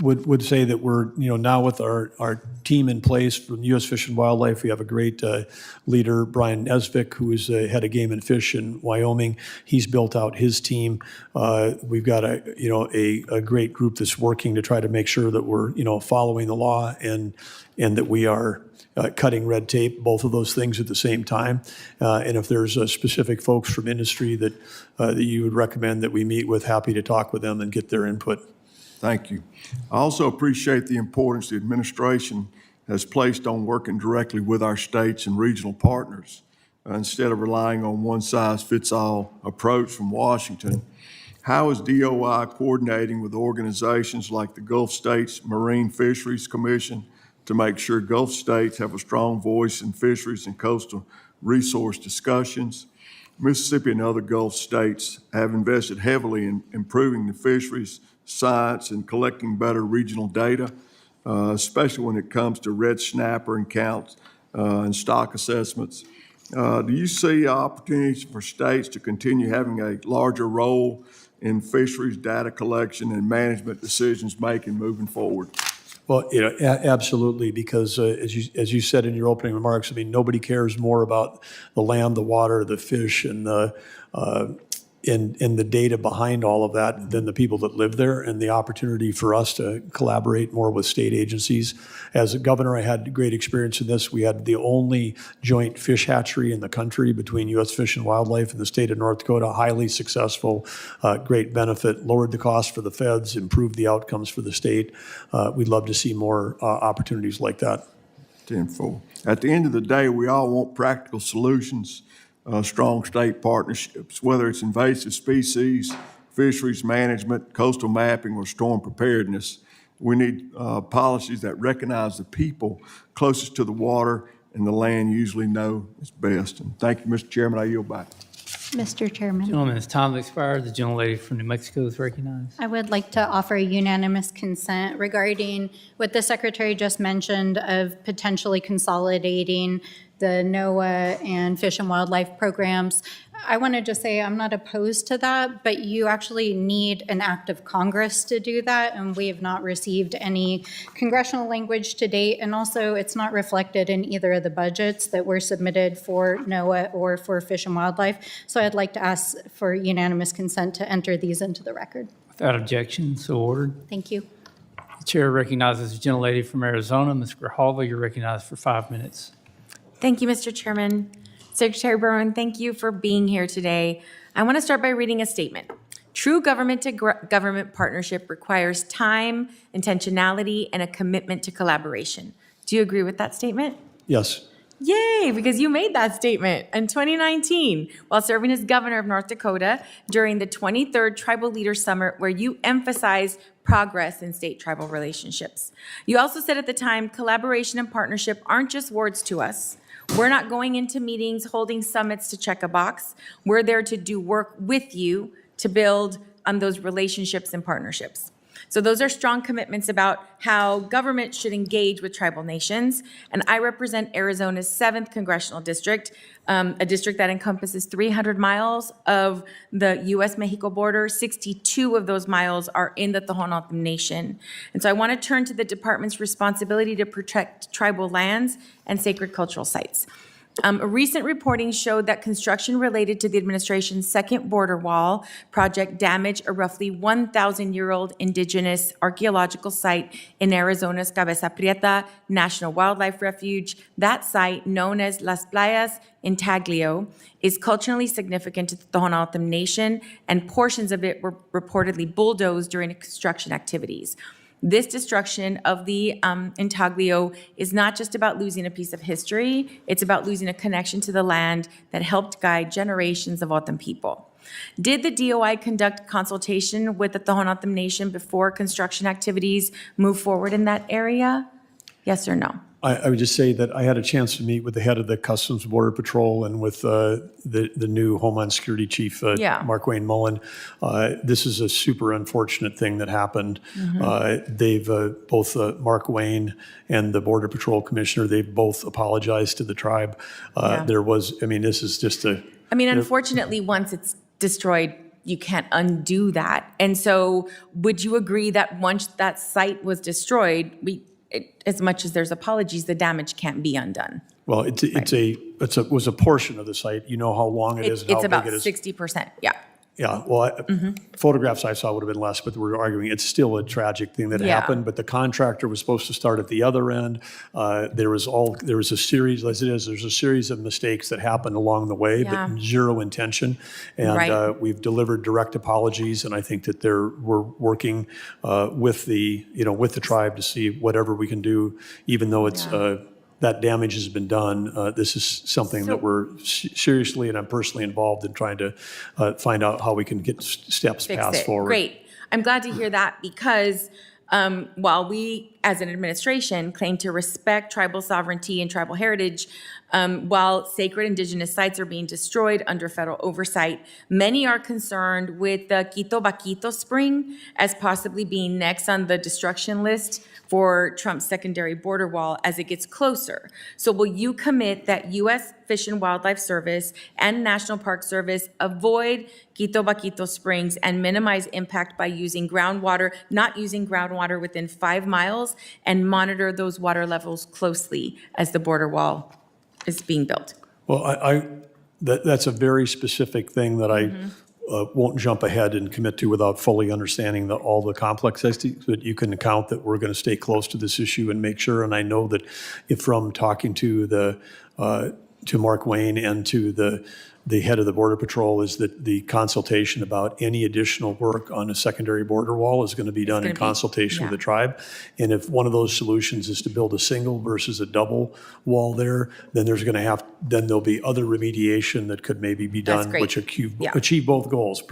Would say that we're, now with our team in place from U.S. Fish and Wildlife. We have a great leader, Brian Nesvik, who is head of Game and Fish in Wyoming. He's built out his team. We've got a great group that's working to try to make sure that we're, following the law and that we are cutting red tape, both of those things at the same time. And if there's specific folks from industry that you would recommend that we meet with, happy to talk with them and get their input. Thank you. I also appreciate the importance the administration has placed on working directly with our states and regional partners instead of relying on one-size-fits-all approach from Washington. How is DOI coordinating with organizations like the Gulf States Marine Fisheries Commission to make sure Gulf states have a strong voice in fisheries and coastal resource discussions? Mississippi and other Gulf states have invested heavily in improving the fisheries science and collecting better regional data, especially when it comes to red snapper and counts and stock assessments. Do you see opportunities for states to continue having a larger role in fisheries data collection and management decisions making moving forward? Well, absolutely, because as you said in your opening remarks, nobody cares more about the land, the water, the fish, and the data behind all of that than the people that live there, and the opportunity for us to collaborate more with state agencies. As a governor, I had great experience in this. We had the only joint fish hatchery in the country between U.S. Fish and Wildlife and the state of North Dakota, highly successful, great benefit, lowered the cost for the feds, improved the outcomes for the state. We'd love to see more opportunities like that. Tenfold. At the end of the day, we all want practical solutions, strong state partnerships, whether it's invasive species, fisheries management, coastal mapping, or storm preparedness. We need policies that recognize the people closest to the water and the land usually know is best. And thank you, Mr. Chairman. I yield back. Mr. Chairman. Gentleman's time has expired. The gentlelady from New Mexico is recognized. I would like to offer unanimous consent regarding what the Secretary just mentioned of potentially consolidating the NOAA and Fish and Wildlife programs. I want to just say I'm not opposed to that, but you actually need an act of Congress to do that, and we have not received any congressional language to date, and also it's not reflected in either of the budgets that were submitted for NOAA or for Fish and Wildlife. So I'd like to ask for unanimous consent to enter these into the record. Without objection, so ordered. Thank you. The chair recognizes the gentlelady from Arizona, Ms. Grijalva. You're recognized for 5 minutes. Thank you, Mr. Chairman. Secretary Burgum, thank you for being here today. I want to start by reading a statement. True government-to-government partnership requires time, intentionality, and a commitment to collaboration. Do you agree with that statement? Yes. Yay, because you made that statement in 2019 while serving as governor of North Dakota during the 23rd Tribal Leaders Summit, where you emphasized progress in state-tribal relationships. You also said at the time, collaboration and partnership aren't just words to us. We're not going into meetings, holding summits to check a box. We're there to do work with you to build on those relationships and partnerships. So those are strong commitments about how government should engage with tribal nations. And I represent Arizona's 7th congressional district, a district that encompasses 300 miles of the U.S.-Mexico border. 62 of those miles are in the Tohono O'odham Nation. And so I want to turn to the department's responsibility to protect tribal lands and sacred cultural sites. A recent reporting showed that construction related to the administration's second border wall project damaged a roughly 1,000-year-old indigenous archaeological site in Arizona's Cabeza Prieta National Wildlife Refuge. That site, known as Las Playas Intaglio, is culturally significant to the Tohono O'odham Nation, and portions of it were reportedly bulldozed during construction activities. This destruction of the intaglio is not just about losing a piece of history, it's about losing a connection to the land that helped guide generations of O'odham people. Did the DOI conduct consultation with the Tohono O'odham Nation before construction activities move forward in that area? Yes or no? I would just say that I had a chance to meet with the head of the Customs Border Patrol and with the new Homeland Security Chief, Mark Wayne Mullen. This is a super unfortunate thing that happened. They've both Mark Wayne and the Border Patrol Commissioner, they've both apologized to the tribe. There was, I mean, this is just a... I mean, unfortunately, once it's destroyed, you can't undo that. And so would you agree that once that site was destroyed, as much as there's apologies, the damage can't be undone? Well, it was a portion of the site. You know how long it is and how It's about big it is. 60%, yeah. Yeah, well, photographs I saw would have been less, but we're arguing it's still a tragic thing that happened. But the contractor was supposed to start at the other end. There was a series, as it is, there's a series of mistakes that happened along the way, but zero intention. And we've delivered direct apologies, and I think that we're working with the tribe to see whatever we can do, even though it's. That damage has been done. This is something that we're seriously, and I'm personally involved in trying to find out how we can get steps passed forward. Great. I'm glad to hear that because while we, as an administration, claim to respect tribal sovereignty and tribal heritage, while sacred indigenous sites are being destroyed under federal oversight, many are concerned with the Quito Baquito Spring as possibly being next on the destruction list for Trump's secondary border wall as it gets closer. So will you commit that U.S. Fish and Wildlife Service and National Park Service avoid Quito Baquito Springs and minimize impact by using groundwater, not using groundwater within 5 miles, and monitor those water levels closely as the border wall is being built? Well, that's a very specific thing that I won't jump ahead and commit to without fully understanding all the complexities, but you can count that we're going to stay close to this issue and make sure. And I know that if from talking to to Mark Wayne and to the head of the Border Patrol is that the consultation about any additional work on a secondary border wall is going to be done in consultation with the tribe. And if one of those solutions is to build a single versus a double wall there, then there'll be other remediation that could maybe be done, which achieve both goals,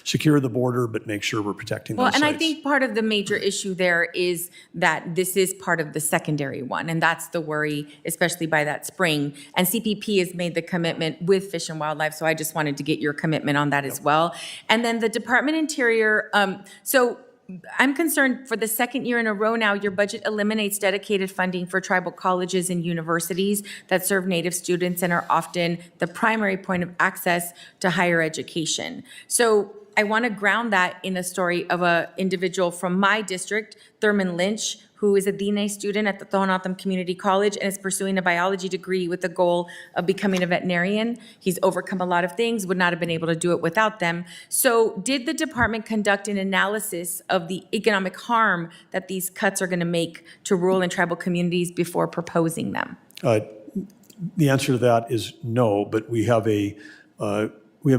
secure the border, but make sure we're protecting those sites. I think part of the major issue there is that this is part of the secondary one, and that's the worry, especially by that spring. And CPP has made the commitment with Fish and Wildlife, so I just wanted to get your commitment on that as well. And then the Department of Interior, so I'm concerned for the second year in a row now, your budget eliminates dedicated funding for tribal colleges and universities that serve Native students and are often the primary point of access to higher education. So I want to ground that in a story of an individual from my district, Thurman Lynch, who is a Diné student at the Tohono O'odham Community College and is pursuing a biology degree with the goal of becoming a veterinarian. He's overcome a lot of things, would not have been able to do it without them. So did the department conduct an analysis of the economic harm that these cuts are going to make to rural and tribal communities before proposing them? The answer to that is no, but we have a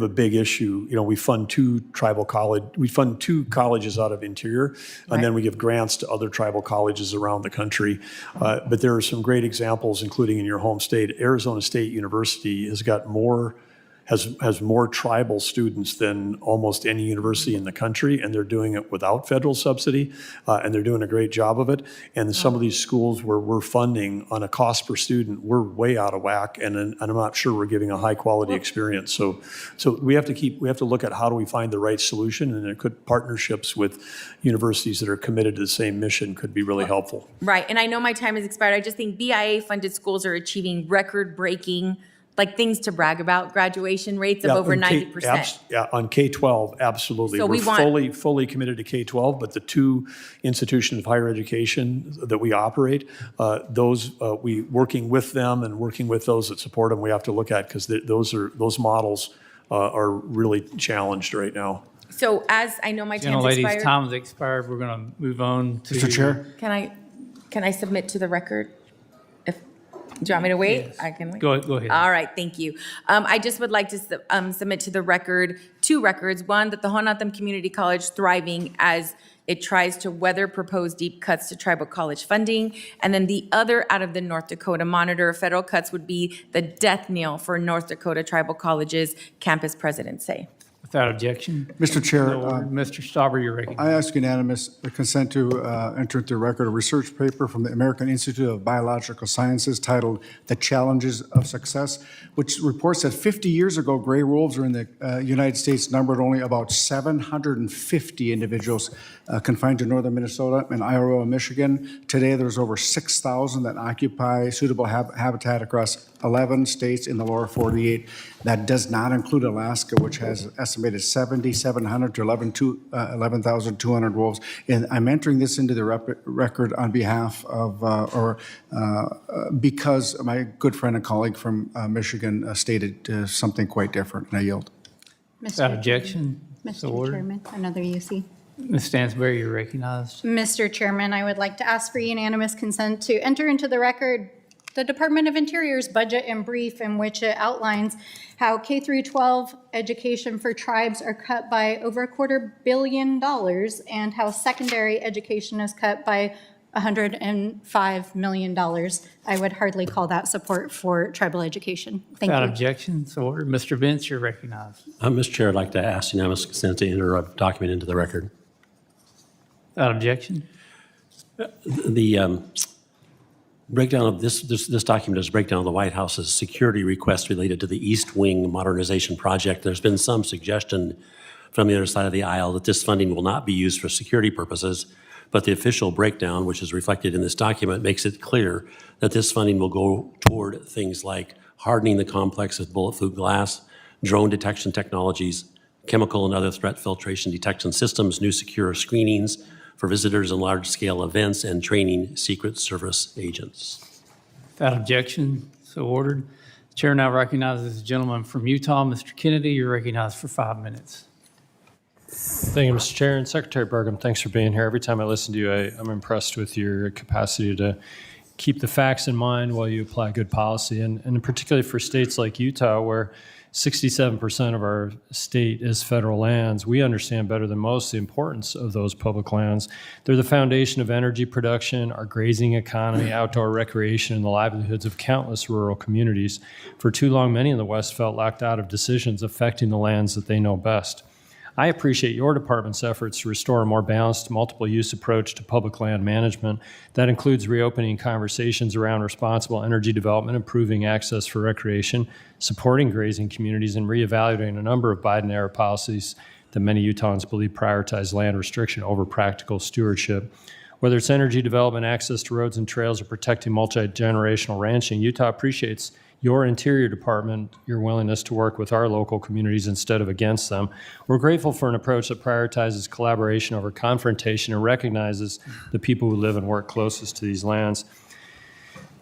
big issue. We fund two colleges out of Interior, and then we give grants to other tribal colleges around the country. But there are some great examples, including in your home state. Arizona State University has has more tribal students than almost any university in the country, and they're doing it without federal subsidy, and they're doing a great job of it. And some of these schools where we're funding on a cost per student, we're way out of whack, and I'm not sure we're giving a high quality experience. So we have to look at how do we find the right solution, and it could partnerships with universities that are committed to the same mission could be really helpful. Right, and I know my time has expired. I just think BIA-funded schools are achieving record-breaking, like things to brag about, graduation rates of over 90%. Yeah, on K-12, absolutely. So we We're fully committed to K-12, but the two institutions of higher education that we operate, we working with them and working with those that support them, we have to look at, because those models are really challenged right now. So as I know my time has Gentlelady's expired. time has expired. We're going to move on to. Mr. Chair? Can I submit to the record? Do you want me to wait? Yes. I can wait. Go ahead. All right, thank you. I just would like to submit to the record two records. One, that the Honatham Community College thriving as it tries to weather proposed deep cuts to tribal college funding. And then the other out of the North Dakota Monitor, federal cuts would be the death knell for North Dakota tribal colleges, campus presidents say. Without objection. Mr. Chair, Mr. Stauber, you're recognized. I ask unanimous consent to enter into record a research paper from the American Institute of Biological Sciences titled "The Challenges of Success," which reports that 50 years ago, gray wolves in the United States numbered only about 750 individuals confined to northern Minnesota and Iowa and Michigan. Today, there's over 6,000 that occupy suitable habitat across 11 states in the lower 48. That does not include Alaska, which has estimated 7,700 to 11,200 wolves. And I'm entering this into the record on behalf of, because my good friend and colleague from Michigan stated something quite different, and I yield. Without objection. So Mr. ordered. Chairman, another UC. Ms. Stansberry, you're recognized. Mr. Chairman, I would like to ask for unanimous consent to enter into the record the Department of Interior's budget and brief, in which it outlines how K through 12 education for tribes are cut by over $250 million and how secondary education is cut by $105 million. I would hardly call that support for tribal education. Thank Without you. objection, so ordered. Mr. Vince, you're recognized. Mr. Chair, I'd like to ask unanimous consent to enter a document into the record. Without objection. The breakdown of this document is a breakdown of the White House's security requests related to the East Wing modernization project. There's been some suggestion from the other side of the aisle that this funding will not be used for security purposes, but the official breakdown, which is reflected in this document, makes it clear that this funding will go toward things like hardening the complex with bulletproof glass, drone detection technologies, chemical and other threat filtration detection systems, new secure screenings for visitors in large-scale events, and training Secret Service agents. Without objection, so ordered. The chair now recognizes the gentleman from Utah, Mr. Kennedy. You're recognized for 5 minutes. Thank you, Mr. Chair. And Secretary Burgum, thanks for being here. Every time I listen to you, I'm impressed with your capacity to keep the facts in mind while you apply good policy. And particularly for states like Utah, where 67% of our state is federal lands, we understand better than most the importance of those public lands. They're the foundation of energy production, our grazing economy, outdoor recreation, and the livelihoods of countless rural communities. For too long, many in the West felt locked out of decisions affecting the lands that they know best. I appreciate your department's efforts to restore a more balanced, multiple-use approach to public land management. That includes reopening conversations around responsible energy development, improving access for recreation, supporting grazing communities, and reevaluating a number of Biden-era policies that many Utahns believe prioritize land restriction over practical stewardship. Whether it's energy development, access to roads and trails, or protecting multi-generational ranching, Utah appreciates your Interior Department, your willingness to work with our local communities instead of against them. We're grateful for an approach that prioritizes collaboration over confrontation and recognizes the people who live and work closest to these lands.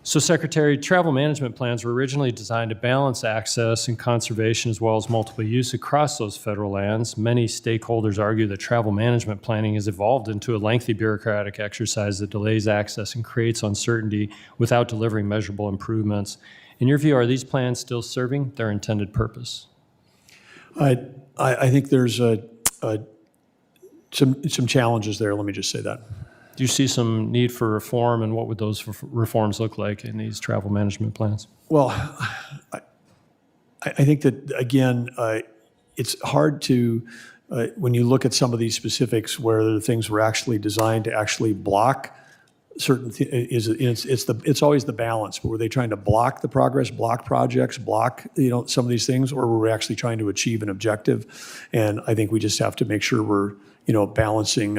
So, Secretary, travel management plans were originally designed to balance access and conservation as well as multiple use across those federal lands. Many stakeholders argue that travel management planning has evolved into a lengthy bureaucratic exercise that delays access and creates uncertainty without delivering measurable improvements. In your view, are these plans still serving their intended purpose? I think there's some challenges there. Let me just say that. Do you see some need for reform, and what would those reforms look like in these travel management plans? Well, I think that, again, it's hard to, when you look at some of these specifics where the things were actually designed to actually block certain, it's always the balance. But were they trying to block the progress, block projects, block, some of these things, or were we actually trying to achieve an objective? And I think we just have to make sure we're, balancing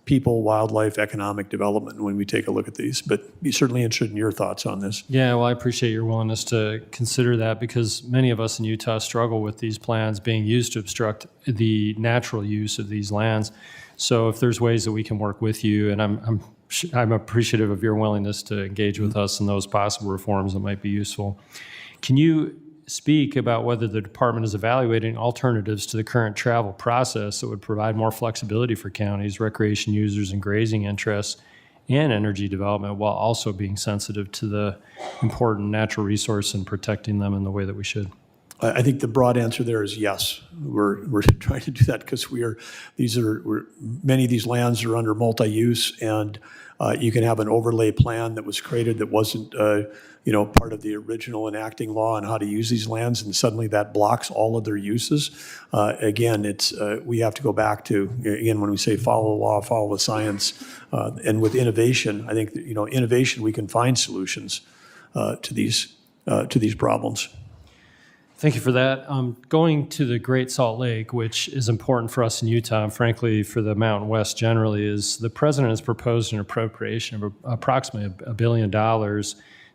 people, wildlife, economic development when we take a look at these. But be certainly interested in your thoughts on this. Yeah, well, I appreciate your willingness to consider that because many of us in Utah struggle with these plans being used to obstruct the natural use of these lands. So if there's ways that we can work with you, and I'm appreciative of your willingness to engage with us in those possible reforms that might be useful. Can you speak about whether the department is evaluating alternatives to the current travel process that would provide more flexibility for counties, recreation users, and grazing interests, and energy development, while also being sensitive to the important natural resource and protecting them in the way that we should? I think the broad answer there is yes. We're trying to do that because many of these lands are under multi-use, and you can have an overlay plan that was created that wasn't part of the original enacting law on how to use these lands, and suddenly that blocks all of their uses. Again, we have to go back to, again, when we say follow the law, follow the science, and with innovation, I think that, innovation, we can find solutions to these problems. Thank you for that. Going to the Great Salt Lake, which is important for us in Utah, and frankly for the Mountain West generally, is the president has proposed an appropriation of approximately $1 billion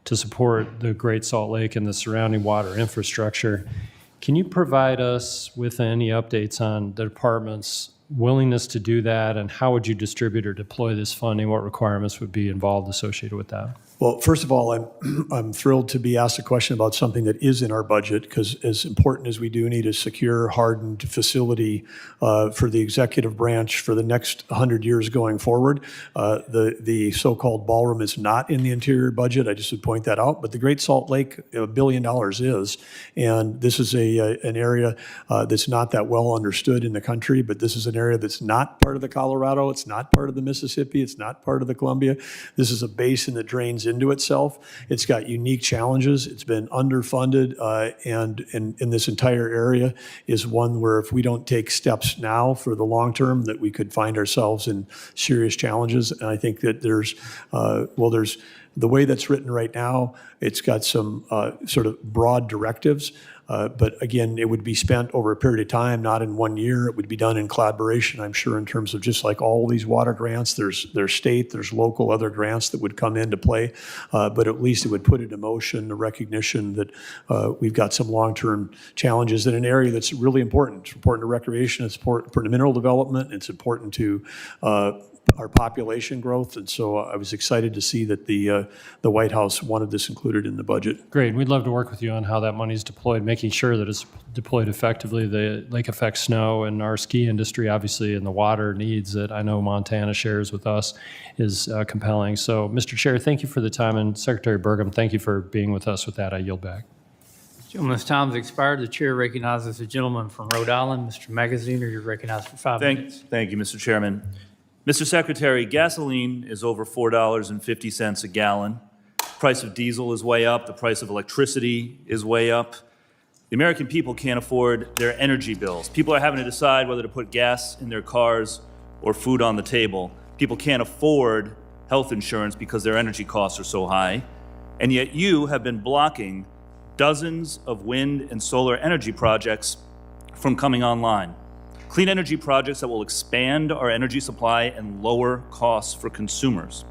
to support the Great Salt Lake and the surrounding water infrastructure. Can you provide us with any updates on the department's willingness to do that, and how would you distribute or deploy this funding? What requirements would be involved associated with that? Well, first of all, I'm thrilled to be asked a question about something that is in our budget, because as important as we do need a secure, hardened facility for the executive branch for the next 100 years going forward, the so-called ballroom is not in the interior budget. I just would point that out. But the Great Salt Lake, $1 billion is, and this is an area that's not that well understood in the country, but this is an area that's not part of the Colorado, it's not part of the Mississippi, it's not part of the Columbia. This is a basin that drains into itself. It's got unique challenges. It's been underfunded, and in this entire area is one where if we don't take steps now for the long term, that we could find ourselves in serious challenges. And I think that there's the way that's written right now, it's got some sort of broad directives. But again, it would be spent over a period of time, not in 1 year. It would be done in collaboration, I'm sure, in terms of just like all these water grants, there's state, there's local, other grants that would come into play. But at least it would put into motion the recognition that we've got some long-term challenges in an area that's really important. It's important to recreation, it's important to mineral development, it's important to our population growth, and so I was excited to see that the White House wanted this included in the budget. Great. We'd love to work with you on how that money is deployed, making sure that it's deployed effectively. The lake effect snow and our ski industry, obviously, and the water needs that I know Montana shares with us is compelling. So, Mr. Chair, thank you for the time, and Secretary Burgum, thank you for being with us. With that, I yield back. Gentleman's time has expired. The chair recognizes the gentleman from Rhode Island, Mr. Magaziner. You're recognized for 5 minutes. Thank you, Mr. Chairman. Mr. Secretary, gasoline is over $4.50 a gallon. The price of diesel is way up. The price of electricity is way up. The American people can't afford their energy bills. People are having to decide whether to put gas in their cars or food on the table. People can't afford health insurance because their energy costs are so high. And yet you have been blocking dozens of wind and solar energy projects from coming online. Clean energy projects that will expand our energy supply and lower costs for consumers.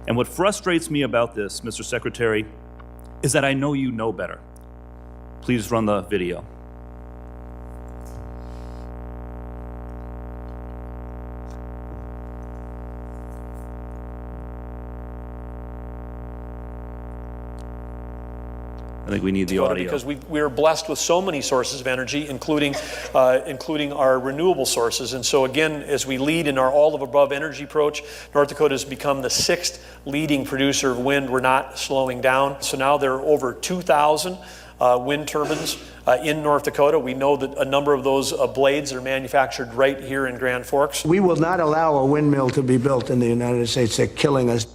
And what frustrates me about this, Mr. Secretary, is that I know you know better. Please run the video. I think we need the audio. Because we are blessed with so many sources of energy, including our renewable sources. And so again, as we lead in our all of above energy approach, North Dakota has become the 6th leading producer of wind. We're not slowing down. So now there are over 2,000 wind turbines in North Dakota. We know that a number of those blades are manufactured right here in Grand Forks. We will not allow a windmill to be built in the United States. They're killing us.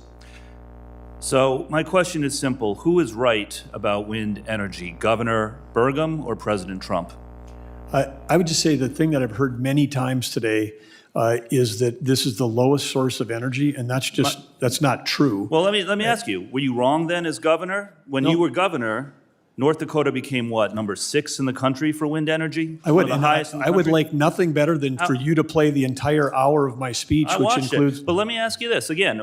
So my question is simple. Who is right about wind energy, Governor Burgum or President Trump? I would just say the thing that I've heard many times today is that this is the lowest source of energy, and that's not true. Well, let me ask you, were you wrong then as governor? When you were governor, North Dakota became what, number 6 in the country for wind energy? I would, One of the highest in the I would country? like nothing better than for you to play the entire hour of my speech, I which watched includes. it. But let me ask you this again.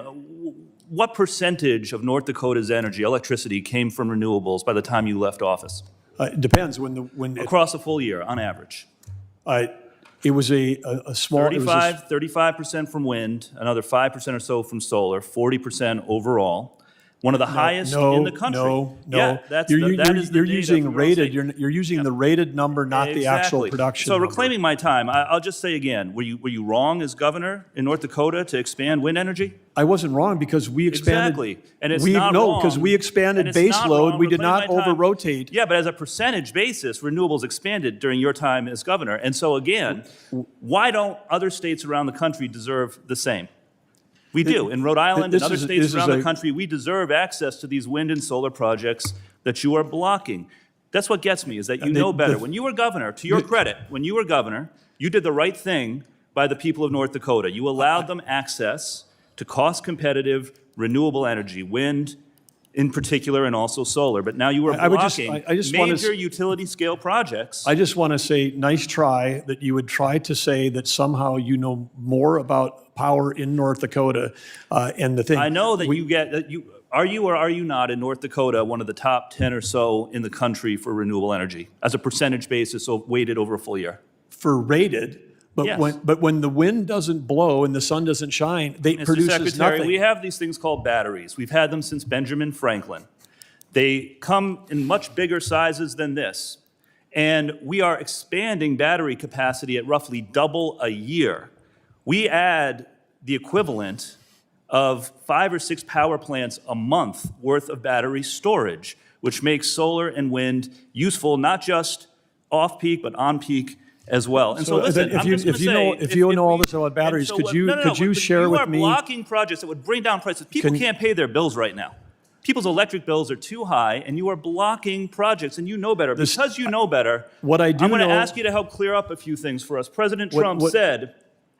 What percentage of North Dakota's energy, electricity, came from renewables by the time you left office? It depends Across a full year, on average. It was a small. 35% from wind, another 5% or so from solar, 40% overall. One of the highest in the country. No. Yeah, that is the You're data using from rated. Ross. You're using the rated number, not the actual Exactly. production. So number. reclaiming my time, I'll just say again, were you wrong as governor in North Dakota to expand wind energy? I wasn't wrong because we expanded. Exactly. And it's not No, wrong. because we expanded And it's base not load. wrong. We did not Reclaiming my time. over-rotate. Yeah, but as a percentage basis, renewables expanded during your time as governor. And so again, why don't other states around the country deserve the same? We do. In Rhode Island and other states around the country, we deserve access to these wind and solar projects that you are blocking. That's what gets me, is that you know better. When you were governor, to your credit, when you were governor, you did the right thing by the people of North Dakota. You allowed them access to cost-competitive renewable energy, wind in particular, and also solar. But now you are blocking major utility-scale projects. I just want to say, nice try that you would try to say that somehow you know more about power in North Dakota and the thing. I know that are you or are you not in North Dakota one of the top 10 or so in the country for renewable energy as a percentage basis weighted over a full year? For rated, but Yes. when the wind doesn't blow and the sun doesn't shine, they Mr. produces Secretary, nothing. we have these things called batteries. We've had them since Benjamin Franklin. They come in much bigger sizes than this. And we are expanding battery capacity at roughly double a year. We add the equivalent of 5 or 6 power plants a month worth of battery storage, which makes solar and wind useful not just off-peak, but on-peak as well. And so listen, I'm just going to say, if you know all this about batteries, so could you but share with me? You are blocking projects that would bring down prices. People can't pay their bills right now. People's electric bills are too high, and you are blocking projects, and you know better. Because you know better, what I do I'm going to know- ask you to help clear up a few things for us. President Trump said,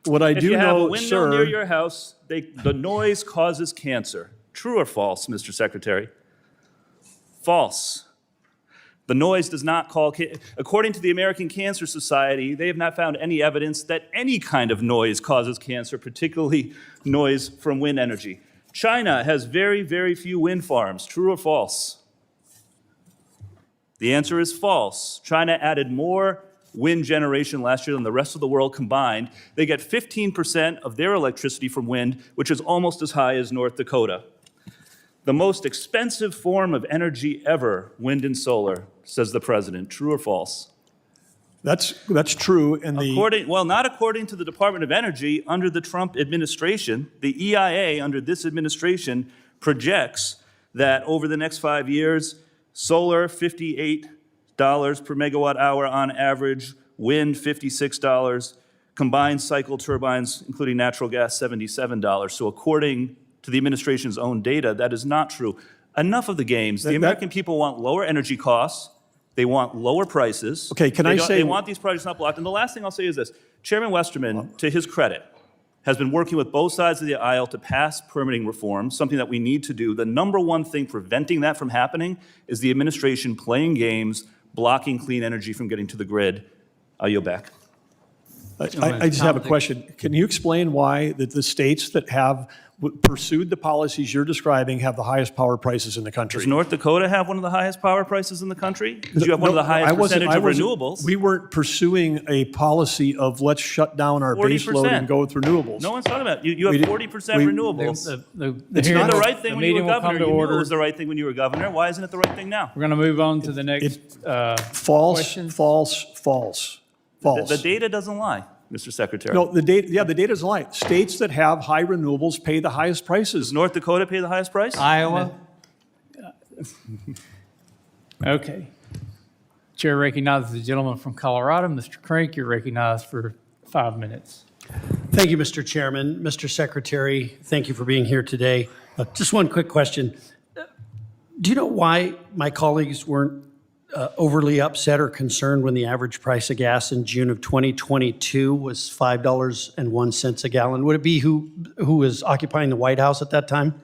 what I if do you have a know, windmill sir, near your house, the noise causes cancer. True or false, Mr. Secretary? False. The noise does not cause cancer. According to the American Cancer Society, they have not found any evidence that any kind of noise causes cancer, particularly noise from wind energy. China has very, very few wind farms. True or false? The answer is false. China added more wind generation last year than the rest of the world combined. They get 15% of their electricity from wind, which is almost as high as North Dakota. The most expensive form of energy ever, wind and solar, says the president. True or false? That's true. And not according to the Department of Energy. Under the Trump administration, the EIA under this administration projects that over the next 5 years, solar $58 per megawatt hour on average, wind $56, combined cycle turbines, including natural gas, $77. So according to the administration's own data, that is not true. Enough of the games. The American people want lower energy costs. They want lower prices. Okay, They want these projects not blocked. And the last thing I'll say is this. Chairman Westerman, to his credit, has been working with both sides of the aisle to pass permitting reform, something that we need to do. The number one thing preventing that from happening is the administration playing games, blocking clean energy from getting to the grid. I'll yield back. I just have a question. Can you explain why the states that have pursued the policies you're describing have the highest power prices in the country? Does North Dakota have one of the highest power prices in the country? Because you have one of the highest percentage of renewables. We weren't pursuing a policy of let's shut down our base load and go with renewables. No one's talking about it. You have 40% renewables. The It's hearing- not the right thing the when you were meeting will come governor. to You knew order. it was the right thing when you were governor. Why isn't it the right thing now? We're going to move on to the next False, question. false. The data doesn't lie, Mr. Secretary. No, the data doesn't lie. States that have high renewables pay the highest prices. Does North Dakota pay the highest price? Iowa. Okay. Chair recognizes the gentleman from Colorado. Mr. Crank, you're recognized for 5 minutes. Thank you, Mr. Chairman. Mr. Secretary, thank you for being here today. Just one quick question. Do you know why my colleagues weren't overly upset or concerned when the average price of gas in June of 2022 was $5.01 a gallon? Would it be who was occupying the White House at that time?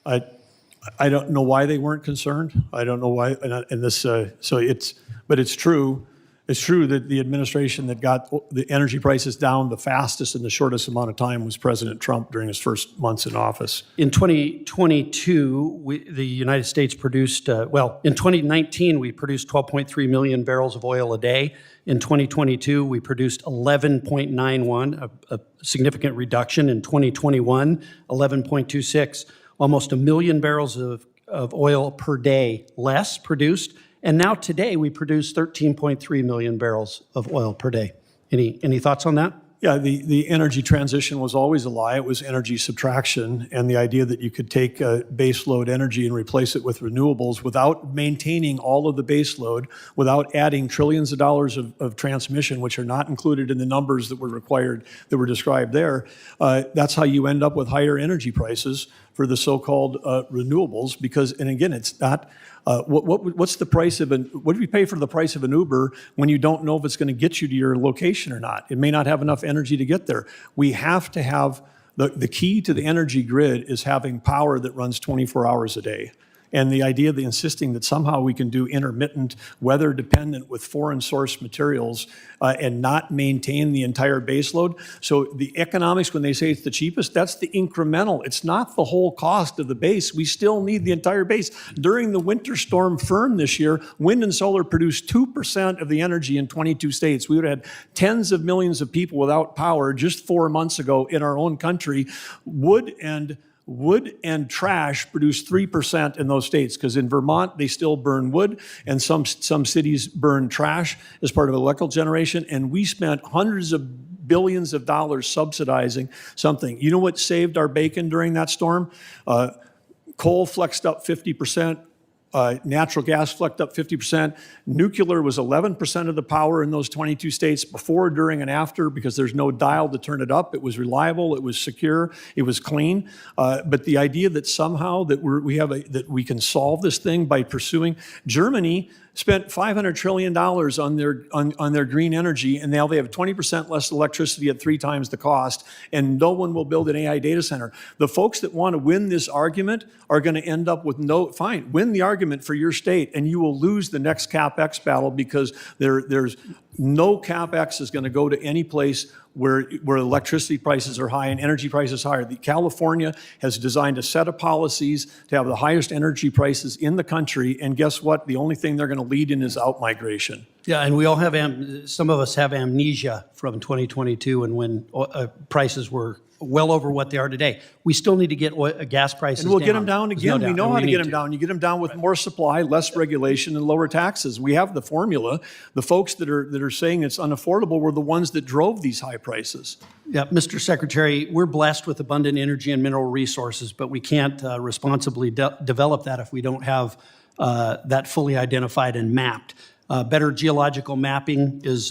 I don't know why they weren't concerned. I don't know why, and this, but it's true. It's true that the administration that got the energy prices down the fastest in the shortest amount of time was President Trump during his first months in office. In 2022, the United States produced, in 2019, we produced 12.3 million barrels of oil a day. In 2022, we produced 11.91, a significant reduction. In 2021, 11.26, almost a million barrels of oil per day less produced. And now today, we produce 13.3 million barrels of oil per day. Any thoughts on that? Yeah, the energy transition was always a lie. It was energy subtraction, and the idea that you could take base load energy and replace it with renewables without maintaining all of the base load, without adding trillions of dollars of transmission, which are not included in the numbers that were required, that were described there. That's how you end up with higher energy prices for the so-called renewables, because, and again, it's not, what's the price of what do you pay for the price of an Uber when you don't know if it's going to get you to your location or not? It may not have enough energy to get there. We have to have, the key to the energy grid is having power that runs 24 hours a day. And the idea of the insisting that somehow we can do intermittent, weather dependent with foreign source materials and not maintain the entire base load. So the economics, when they say it's the cheapest, that's the incremental. It's not the whole cost of the base. We still need the entire base. During the winter storm Fern this year, wind and solar produced 2% of the energy in 22 states. We would have had tens of millions of people without power just 4 months ago in our own country. Wood and trash produce 3% in those states, because in Vermont, they still burn wood, and some cities burn trash as part of electrical generation, and we spent hundreds of billions of dollars subsidizing something. You know what saved our bacon during that storm? Coal flexed up 50%. Natural gas flexed up 50%. Nuclear was 11% of the power in those 22 states before, during, and after, because there's no dial to turn it up. It was reliable, it was secure, it was clean. But the idea that somehow that that we can solve this thing by pursuing, Germany spent $500 trillion on their green energy, and now they have 20% less electricity at 3 times the cost, and no one will build an AI data center. The folks that want to win this argument are going to end up with fine, win the argument for your state, and you will lose the next CapEx battle, because there's no CapEx is going to go to any place where electricity prices are high and energy prices higher. California has designed a set of policies to have the highest energy prices in the country, and guess what? The only thing they're going to lead in is out-migration. Yeah, and we all have, some of us have amnesia from 2022 and when prices were well over what they are today. We still need to get gas prices down. And we'll get them down again. No We know doubt. how And to we get need them down. You get them down with more supply, less regulation, and lower taxes. We have the formula. The folks that are saying it's unaffordable were the ones that drove these high prices. Yeah, Mr. Secretary, we're blessed with abundant energy and mineral resources, but we can't responsibly develop that if we don't have that fully identified and mapped. Better geological mapping is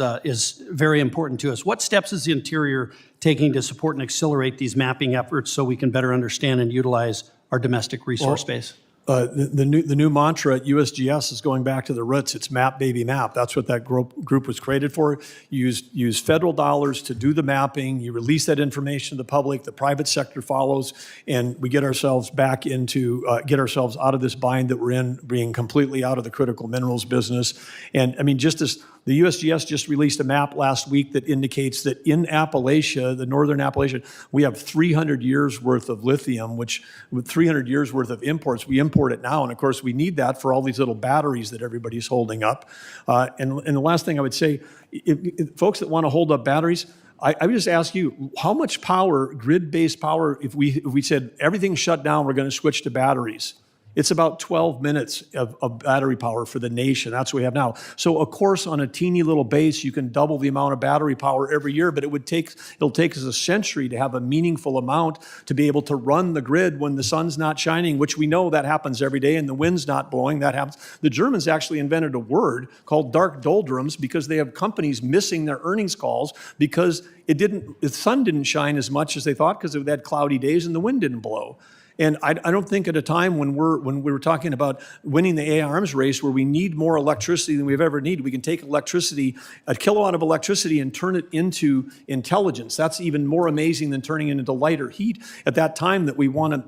very important to us. What steps is the Interior taking to support and accelerate these mapping efforts so we can better understand and utilize our domestic resource base? The new mantra at USGS is going back to the roots. It's map, baby, map. That's what that group was created for. You use federal dollars to do the mapping. You release that information to the public. The private sector follows, and we get ourselves back into, get ourselves out of this bind that we're in, being completely out of the critical minerals business. And I mean, just as the USGS just released a map last week that indicates that in Appalachia, the northern Appalachia, we have 300 years worth of lithium, which with 300 years worth of imports, we import it now. And of course, we need that for all these little batteries that everybody's holding up. And the last thing I would say, if folks that want to hold up batteries, I would just ask you, how much power, grid-based power, if we said everything's shut down, we're going to switch to batteries? It's about 12 minutes of battery power for the nation. That's what we have now. So of course, on a teeny little base, you can double the amount of battery power every year, but it'll take us a century to have a meaningful amount to be able to run the grid when the sun's not shining, which we know that happens every day, and the wind's not blowing. That happens. The Germans actually invented a word called dark doldrums because they have companies missing their earnings calls because the sun didn't shine as much as they thought because they had cloudy days and the wind didn't blow. And I don't think at a time when we were talking about winning the AI arms race where we need more electricity than we've ever needed, we can take electricity, a kilowatt of electricity, and turn it into intelligence. That's even more amazing than turning it into lighter heat at that time that we want to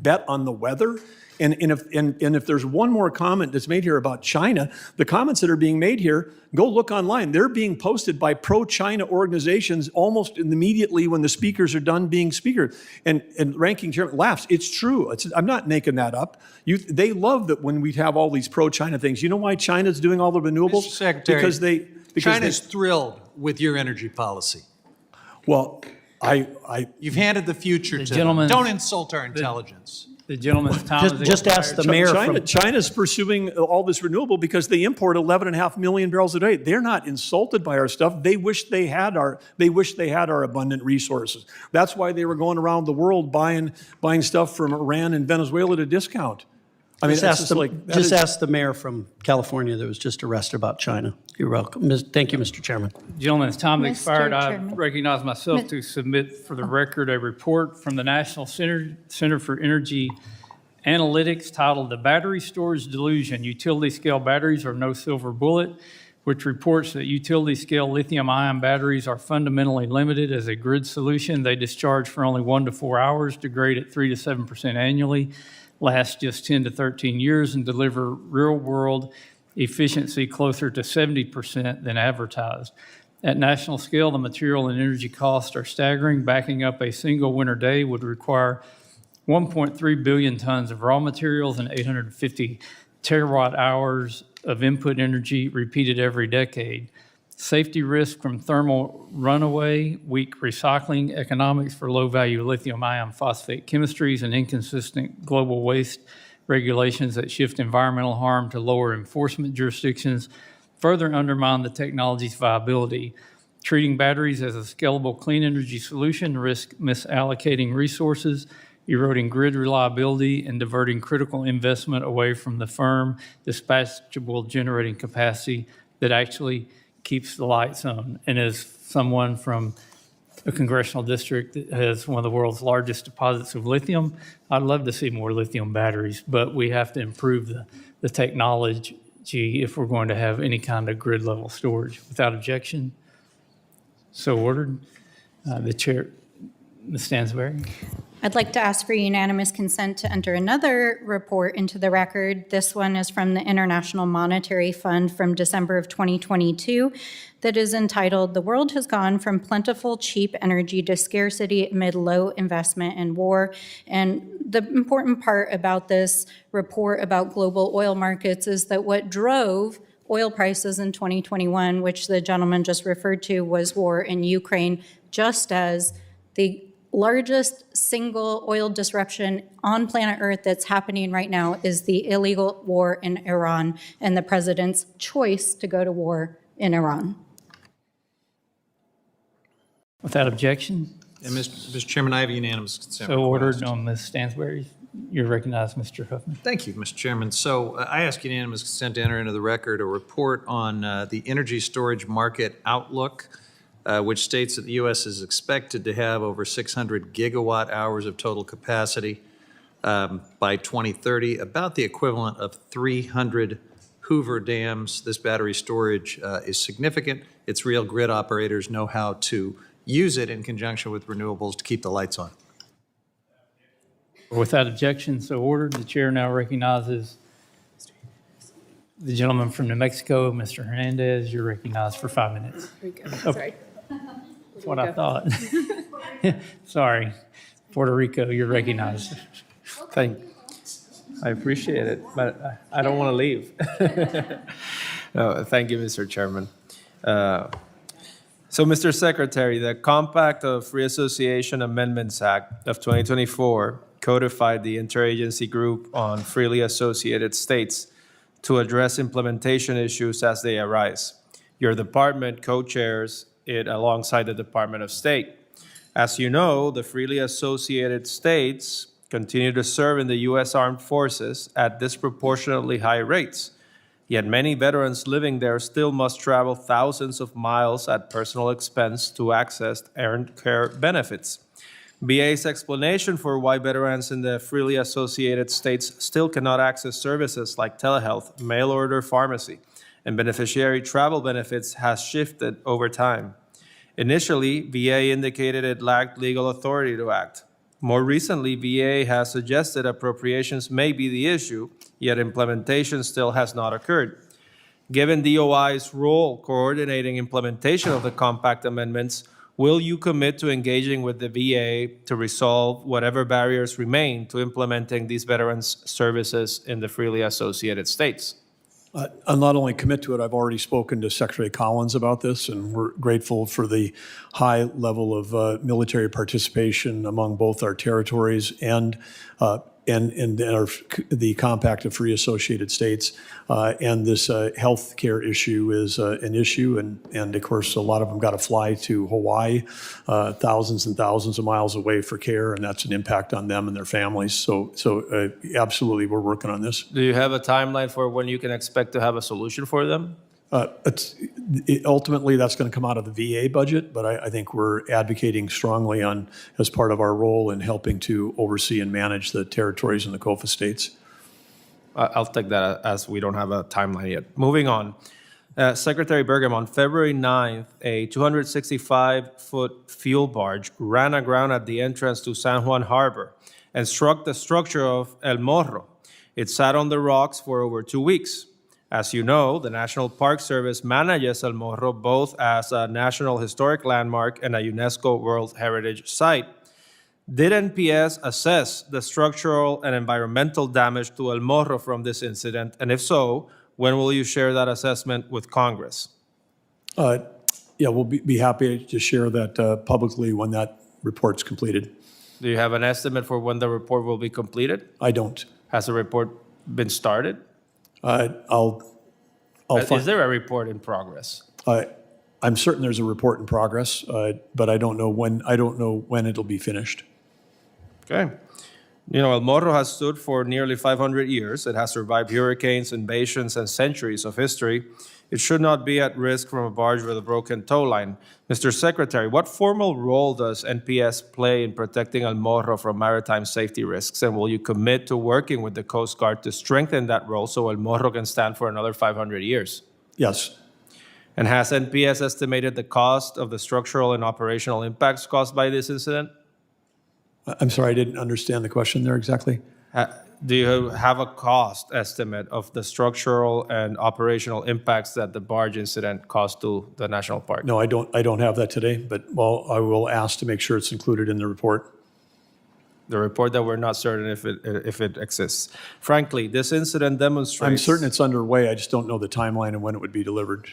bet on the weather. And if there's one more comment that's made here about China, the comments that are being made here, go look online. They're being posted by pro-China organizations almost immediately when the speakers are done being speaker. And Ranking Chairman laughs. It's true. I'm not making that up. They love that when we have all these pro-China things. You know why China's doing all the renewables? Mr. Secretary, because China's thrilled with your energy policy. Well, You've handed the future to them. gentleman- Don't insult our intelligence. The gentleman's time is Just ask the mayor from... China's pursuing all this renewable because they import 11.5 million barrels a day. They're not insulted by our stuff. They wish they had our abundant resources. That's why they were going around the world buying stuff from Iran and Venezuela at a discount. I mean, Just ask the mayor from California that was just arrested about China. You're welcome. Thank you, Mr. Chairman. Gentleman's time Mr. expired. I Chairman. recognize myself to submit for the record a report from the National Center for Energy Analytics titled "The Battery Storage Delusion: Utility-Scale Batteries Are No Silver Bullet," which reports that utility-scale lithium-ion batteries are fundamentally limited as a grid solution. They discharge for only 1 to 4 hours, degrade at 3 to 7% annually, last just 10 to 13 years, and deliver real-world efficiency closer to 70% than advertised. At national scale, the material and energy costs are staggering. Backing up a single winter day would require 1.3 billion tons of raw materials and 850 terawatt hours of input energy repeated every decade. Safety risk from thermal runaway, weak recycling economics for low-value lithium iron phosphate chemistries, and inconsistent global waste regulations that shift environmental harm to lower enforcement jurisdictions further undermine the technology's viability. Treating batteries as a scalable clean energy solution risks misallocating resources, eroding grid reliability, and diverting critical investment away from the firm, dispatchable generating capacity that actually keeps the lights on. And as someone from a congressional district that has one of the world's largest deposits of lithium, I'd love to see more lithium batteries, but we have to improve the technology if we're going to have any kind of grid level storage. Without objection, so ordered. The chair, Ms. Stansberry. I'd like to ask for unanimous consent to enter another report into the record. This one is from the International Monetary Fund from December of 2022 that is entitled, "The World Has Gone from Plentiful, Cheap Energy to Scarcity Amid Low Investment and War." And the important part about this report about global oil markets is that what drove oil prices in 2021, which the gentleman just referred to, was war in Ukraine, just as the largest single oil disruption on planet Earth that's happening right now is the illegal war in Iran and the president's choice to go to war in Iran. Without objection, And Mr. Chairman, I have unanimous consent. so ordered request. on Ms. Stansberry. You're recognized, Mr. Huffman. Thank you, Mr. Chairman. So I ask unanimous consent to enter into the record a report on the energy storage market outlook, which states that the U.S. is expected to have over 600 gigawatt hours of total capacity by 2030, about the equivalent of 300 Hoover dams. This battery storage is significant. Its real grid operators know how to use it in conjunction with renewables to keep the lights on. Without objection, so ordered. The chair now recognizes the gentleman from New Mexico, Mr. Hernandez. You're recognized for 5 minutes. Sorry. That's what I thought. Sorry. Puerto Rico, you're recognized. I appreciate it, but I don't want to leave. No, thank you, Mr. Chairman. So, Mr. Secretary, the Compact of Free Association Amendments Act of 2024 codified the Interagency Group on Freely Associated States to address implementation issues as they arise. Your department co-chairs it alongside the Department of State. As you know, the Freely Associated States continue to serve in the U.S. Armed Forces at disproportionately high rates. Yet many veterans living there still must travel thousands of miles at personal expense to access earned care benefits. VA's explanation for why veterans in the freely associated states still cannot access services like telehealth, mail order pharmacy, and beneficiary travel benefits has shifted over time. Initially, VA indicated it lacked legal authority to act. More recently, VA has suggested appropriations may be the issue, yet implementation still has not occurred. Given DOI's role coordinating implementation of the compact amendments, will you commit to engaging with the VA to resolve whatever barriers remain to implementing these veterans' services in the freely associated states? I'll not only commit to it, I've already spoken to Secretary Collins about this, and we're grateful for the high level of military participation among both our territories and the Compact of Free Associated States. And this health care issue is an issue, and of course, a lot of them got to fly to Hawaii, thousands and thousands of miles away for care, and that's an impact on them and their families. So absolutely, we're working on this. Do you have a timeline for when you can expect to have a solution for them? Ultimately, that's going to come out of the VA budget, but I think we're advocating strongly as part of our role in helping to oversee and manage the territories and the COFA states. I'll take that as we don't have a timeline yet. Moving on. Secretary Burgum, on February 9th, a 265-foot fuel barge ran aground at the entrance to San Juan Harbor and struck the structure of El Morro. It sat on the rocks for over 2 weeks. As you know, the National Park Service manages El Morro both as a National Historic Landmark and a UNESCO World Heritage Site. Did NPS assess the structural and environmental damage to El Morro from this incident? And if so, when will you share that assessment with Congress? Yeah, we'll be happy to share that publicly when that report's completed. Do you have an estimate for when the report will be completed? I don't. Has the report been started? Is there a report in progress? I'm certain there's a report in progress, but I don't know when. I don't know when it'll be finished. Okay. You know, El Morro has stood for nearly 500 years. It has survived hurricanes, invasions, and centuries of history. It should not be at risk from a barge with a broken tow line. Mr. Secretary, what formal role does NPS play in protecting El Morro from maritime safety risks? And will you commit to working with the Coast Guard to strengthen that role so El Morro can stand for another 500 years? Yes. And has NPS estimated the cost of the structural and operational impacts caused by this incident? I'm sorry, I didn't understand the question there exactly. Do you have a cost estimate of the structural and operational impacts that the barge incident caused to the national park? No, I don't have that today, but I will ask to make sure it's included in the report. The report that we're not certain if it exists. Frankly, this incident demonstrates... I'm certain it's underway. I just don't know the timeline and when it would be delivered.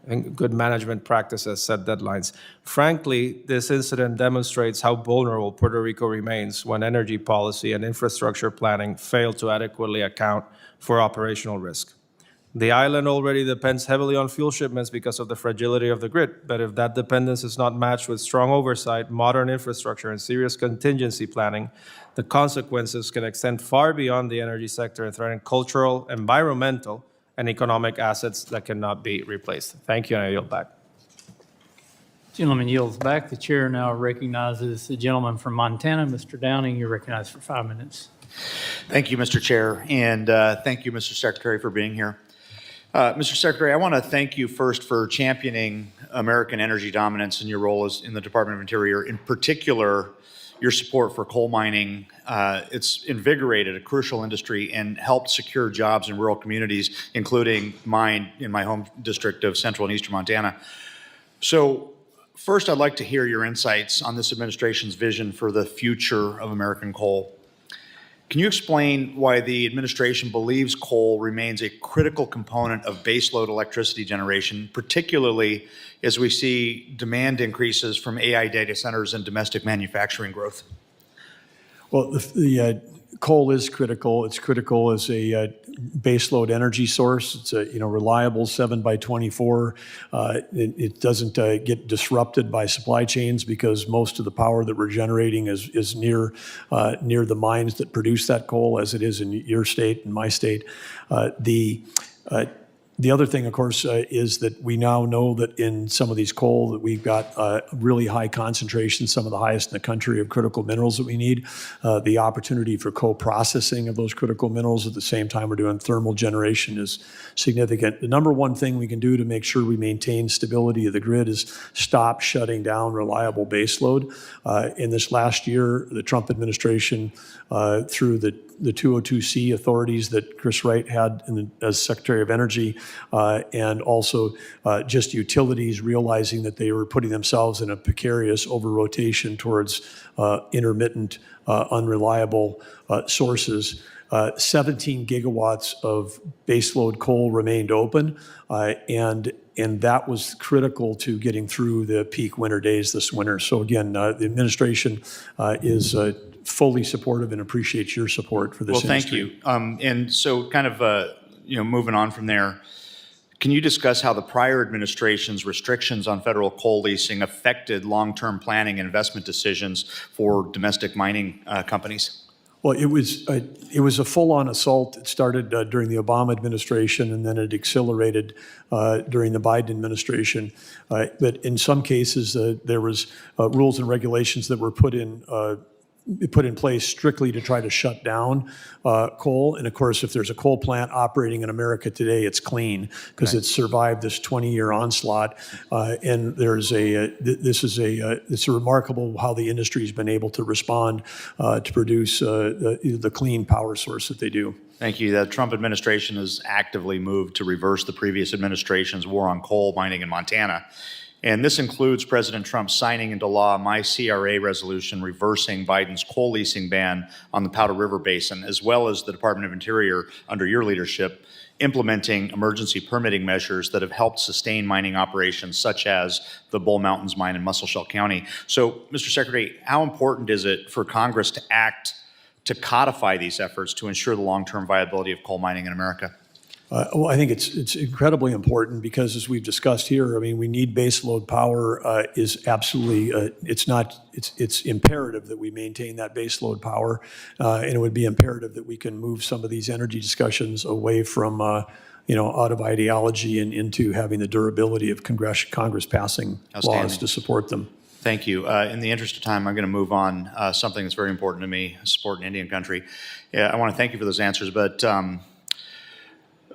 And good management practices set deadlines. Frankly, this incident demonstrates how vulnerable Puerto Rico remains when energy policy and infrastructure planning fail to adequately account for operational risk. The island already depends heavily on fuel shipments because of the fragility of the grid, but if that dependence is not matched with strong oversight, modern infrastructure, and serious contingency planning, the consequences can extend far beyond the energy sector and threaten cultural, environmental, and economic assets that cannot be replaced. Thank you, and I yield back. Gentleman yields back. The chair now recognizes the gentleman from Montana, Mr. Downing. You're recognized for 5 minutes. Thank you, Mr. Chair, and thank you, Mr. Secretary, for being here. Mr. Secretary, I want to thank you first for championing American energy dominance in your role as in the Department of Interior, in particular, your support for coal mining. It's invigorated a crucial industry and helped secure jobs in rural communities, including mine in my home district of central and eastern Montana. So first, I'd like to hear your insights on this administration's vision for the future of American coal. Can you explain why the administration believes coal remains a critical component of baseload electricity generation, particularly as we see demand increases from AI data centers and domestic manufacturing growth? Well, the coal is critical. It's critical as a baseload energy source. It's a reliable 7x24. It doesn't get disrupted by supply chains because most of the power that we're generating is near the mines that produce that coal, as it is in your state and my state. The The other thing, of course, is that we now know that in some of these coal that we've got really high concentrations, some of the highest in the country of critical minerals that we need. The opportunity for co-processing of those critical minerals at the same time we're doing thermal generation is significant. The number one thing we can do to make sure we maintain stability of the grid is stop shutting down reliable baseload. In this last year, the Trump administration, through the 202C authorities that Chris Wright had as Secretary of Energy, and also just utilities realizing that they were putting themselves in a precarious over-rotation towards intermittent, unreliable sources. 17 gigawatts of baseload coal remained open, and that was critical to getting through the peak winter days this winter. So again, the administration is fully supportive and appreciates your support for this industry. Well, thank you. And so kind of, moving on from there, can you discuss how the prior administration's restrictions on federal coal leasing affected long-term planning and investment decisions for domestic mining companies? Well, it was a full-on assault. It started during the Obama administration, and then it accelerated during the Biden administration. But in some cases, there was rules and regulations that were put in place strictly to try to shut down coal. And of course, if there's a coal plant operating in America today, it's clean because it's survived this 20-year onslaught. And it's remarkable how the industry's been able to respond to produce the clean power source that they do. Thank you. The Trump administration has actively moved to reverse the previous administration's war on coal mining in Montana. And this includes President Trump signing into law my CRA resolution reversing Biden's coal leasing ban on the Powder River Basin, as well as the Department of Interior, under your leadership, implementing emergency permitting measures that have helped sustain mining operations such as the Bull Mountains mine in Muscle County. So, Mr. Secretary, how important is it for Congress to act to codify these efforts to ensure the long-term viability of coal mining in America? Well, I think it's incredibly important because, as we've discussed here, I mean, we need baseload power. Is absolutely it's imperative that we maintain that baseload power, and it would be imperative that we can move some of these energy discussions away from out of ideology and into having the durability of Congress passing laws to support them. Thank you. In the interest of time, I'm going to move on. Something that's very important to me: supporting Indian country. I want to thank you for those answers, but.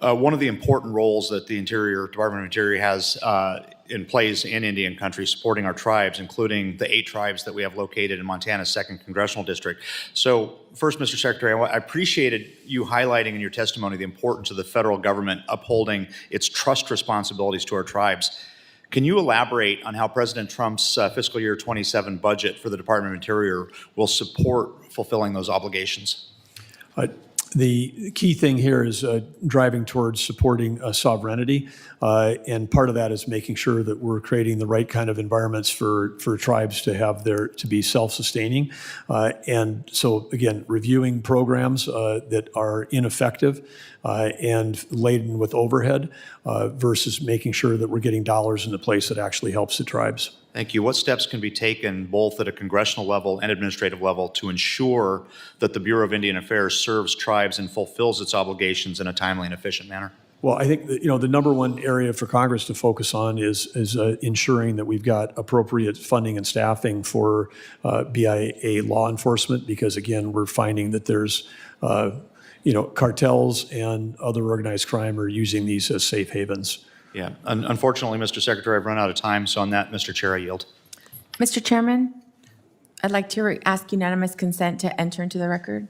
One of the important roles that the Department of Interior has and plays in Indian country, supporting our tribes, including the 8 tribes that we have located in Montana's 2nd Congressional District. So first, Mr. Secretary, I appreciated you highlighting in your testimony the importance of the federal government upholding its trust responsibilities to our tribes. Can you elaborate on how President Trump's fiscal year 27 budget for the Department of Interior will support fulfilling those obligations? The key thing here is driving towards supporting sovereignty, and part of that is making sure that we're creating the right kind of environments for tribes to have to be self-sustaining. And so, again, reviewing programs that are ineffective and laden with overhead versus making sure that we're getting dollars in the place that actually helps the tribes. Thank you. What steps can be taken both at a congressional level and administrative level to ensure that the Bureau of Indian Affairs serves tribes and fulfills its obligations in a timely and efficient manner? Well, I think that, the number one area for Congress to focus on is ensuring that we've got appropriate funding and staffing for BIA law enforcement, because again, we're finding that there's cartels and other organized crime are using these as safe havens. Yeah. Unfortunately, Mr. Secretary, I've run out of time. So on that, Mr. Chair, I yield. Mr. Chairman, I'd like to ask unanimous consent to enter into the record.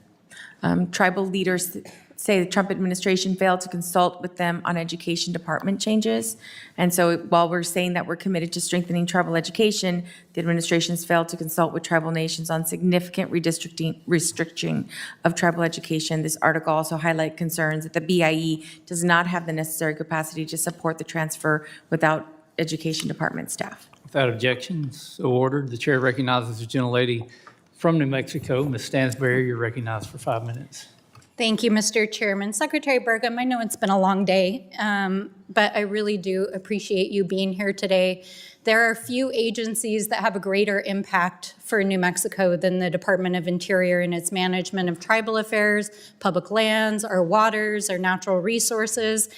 Tribal leaders say the Trump administration failed to consult with them on education department changes. And so while we're saying that we're committed to strengthening tribal education, the administration has failed to consult with tribal nations on significant restriction of tribal education. This article also highlights concerns that the BIE does not have the necessary capacity to support the transfer without education department staff. Without objections, so ordered. The chair recognizes the gentlelady from New Mexico, Ms. Stansberry. You're recognized for 5 minutes. Thank you, Mr. Chairman. Secretary Burgum, I know it's been a long day, but I really do appreciate you being here today. There are few agencies that have a greater impact for New Mexico than the Department of Interior in its management of tribal affairs, public lands, our waters, our natural resources.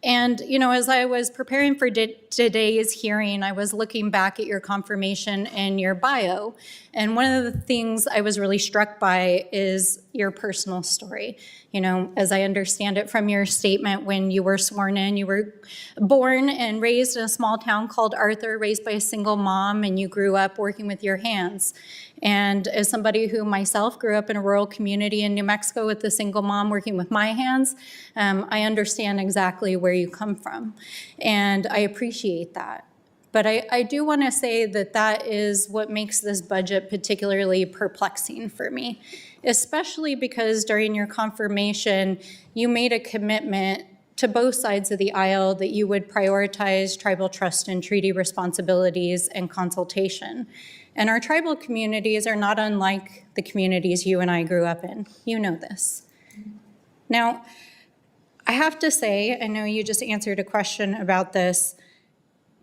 And, as I was preparing for today's hearing, I was looking back at your confirmation and your bio. And one of the things I was really struck by is your personal story. As I understand it from your statement, when you were sworn in, you were born and raised in a small town called Arthur, raised by a single mom, and you grew up working with your hands. And as somebody who myself grew up in a rural community in New Mexico with a single mom working with my hands, I understand exactly where you come from. And I appreciate that. But I do want to say that that is what makes this budget particularly perplexing for me, especially because during your confirmation, you made a commitment to both sides of the aisle that you would prioritize tribal trust and treaty responsibilities and consultation. And our tribal communities are not unlike the communities you and I grew up in. You know this. Now, I have to say, I know you just answered a question about this,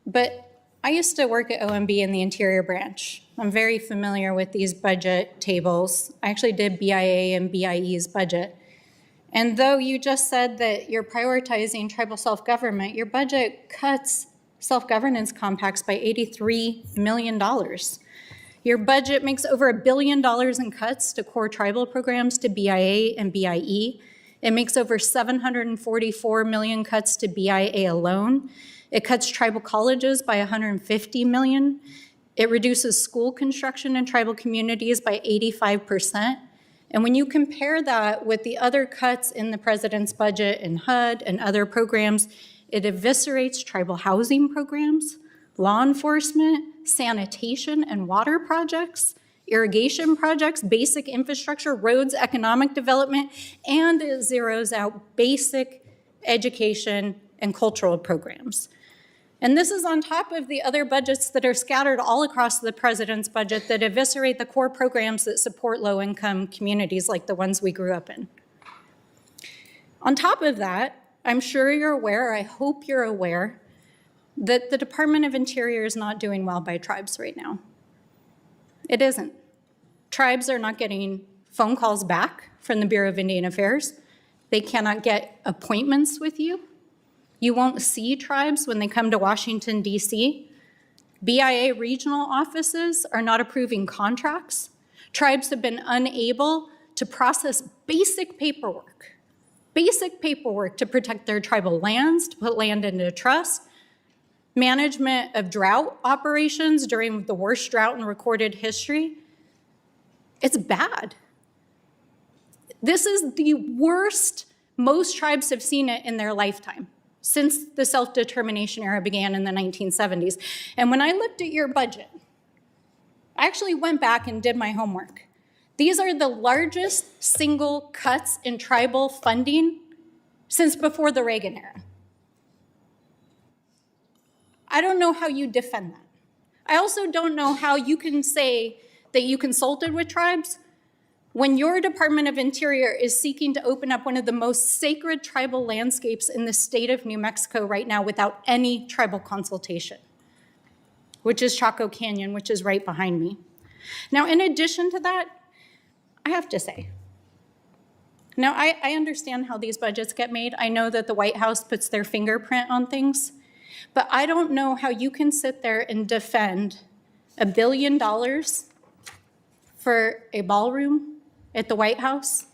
but I used to work at OMB in the Interior Branch. I'm very familiar with these budget tables. I actually did BIA and BIE's budget. And though you just said that you're prioritizing tribal self-government, your budget cuts self-governance compacts by $83 million. Your budget makes over $1 billion in cuts to core tribal programs to BIA and BIE. It makes over $744 million cuts to BIA alone. It cuts tribal colleges by $150 million. It reduces school construction in tribal communities by 85%. And when you compare that with the other cuts in the president's budget in HUD and other programs, it eviscerates tribal housing programs, law enforcement, sanitation and water projects, irrigation projects, basic infrastructure, roads, economic development, and it zeroes out basic education and cultural programs. And this is on top of the other budgets that are scattered all across the president's budget that eviscerate the core programs that support low-income communities like the ones we grew up in. On top of that, I'm sure you're aware, or I hope you're aware, that the Department of Interior is not doing well by tribes right now. It isn't. Tribes are not getting phone calls back from the Bureau of Indian Affairs. They cannot get appointments with you. You won't see tribes when they come to Washington, D.C. BIA regional offices are not approving contracts. Tribes have been unable to process basic paperwork to protect their tribal lands, to put land into trust, management of drought operations during the worst drought in recorded history. It's bad. This is the worst most tribes have seen it in their lifetime since the self-determination era began in the 1970s. And when I looked at your budget, I actually went back and did my homework. These are the largest single cuts in tribal funding since before the Reagan era. I don't know how you defend that. I also don't know how you can say that you consulted with tribes when your Department of Interior is seeking to open up one of the most sacred tribal landscapes in the state of New Mexico right now without any tribal consultation, which is Chaco Canyon, which is right behind me. Now, in addition to that, I have to say, now I understand how these budgets get made. I know that the White House puts their fingerprint on things, but I don't know how you can sit there and defend $1 billion for a ballroom at the White House,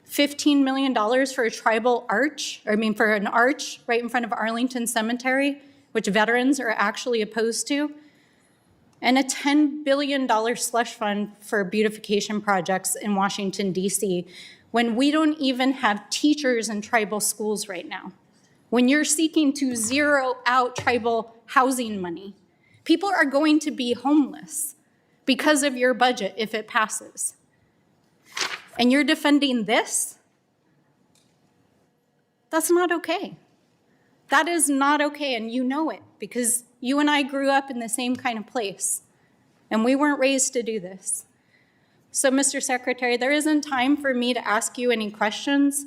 $15 million for a tribal arch, for an arch right in front of Arlington Cemetery, which veterans are actually opposed to, and a $10 billion slush fund for beautification projects in Washington, D.C., when we don't even have teachers in tribal schools right now. When you're seeking to zero out tribal housing money, people are going to be homeless because of your budget if it passes. And you're defending this? That's not okay. That is not okay, and you know it, because you and I grew up in the same kind of place, and we weren't raised to do this. So, Mr. Secretary, there isn't time for me to ask you any questions,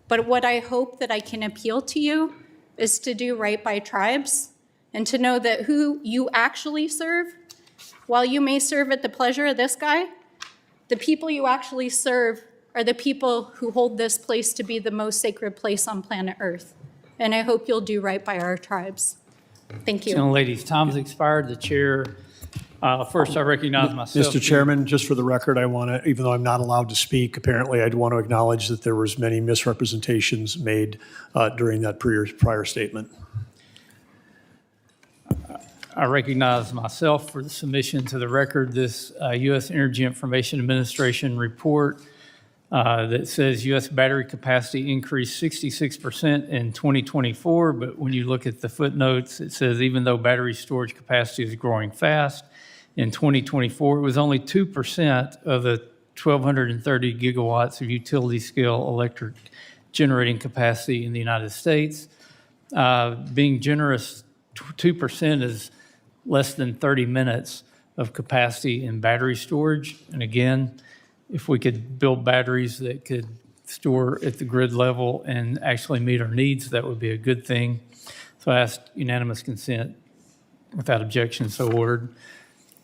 but what I hope that I can appeal to you is to do right by tribes and to know that who you actually serve, while you may serve at the pleasure of this guy, the people you actually serve are the people who hold this place to be the most sacred place on planet Earth. and I hope you'll do right by our tribes. Thank you. Gentlelady's time's expired. The chair, first I recognize myself. Mr. Chairman, just for the record, I want to, even though I'm not allowed to speak, apparently I'd want to acknowledge that there was many misrepresentations made during that prior statement. I recognize myself for the submission to the record, this U.S. Energy Information Administration report that says U.S. battery capacity increased 66% in 2024, but when you look at the footnotes, it says even though battery storage capacity is growing fast, in 2024, it was only 2% of the 1,230 gigawatts of utility-scale electric generating capacity in the United States. Being generous, 2% is less than 30 minutes of capacity in battery storage. And again, if we could build batteries that could store at the grid level and actually meet our needs, that would be a good thing. So I ask unanimous consent. Without objection, so ordered.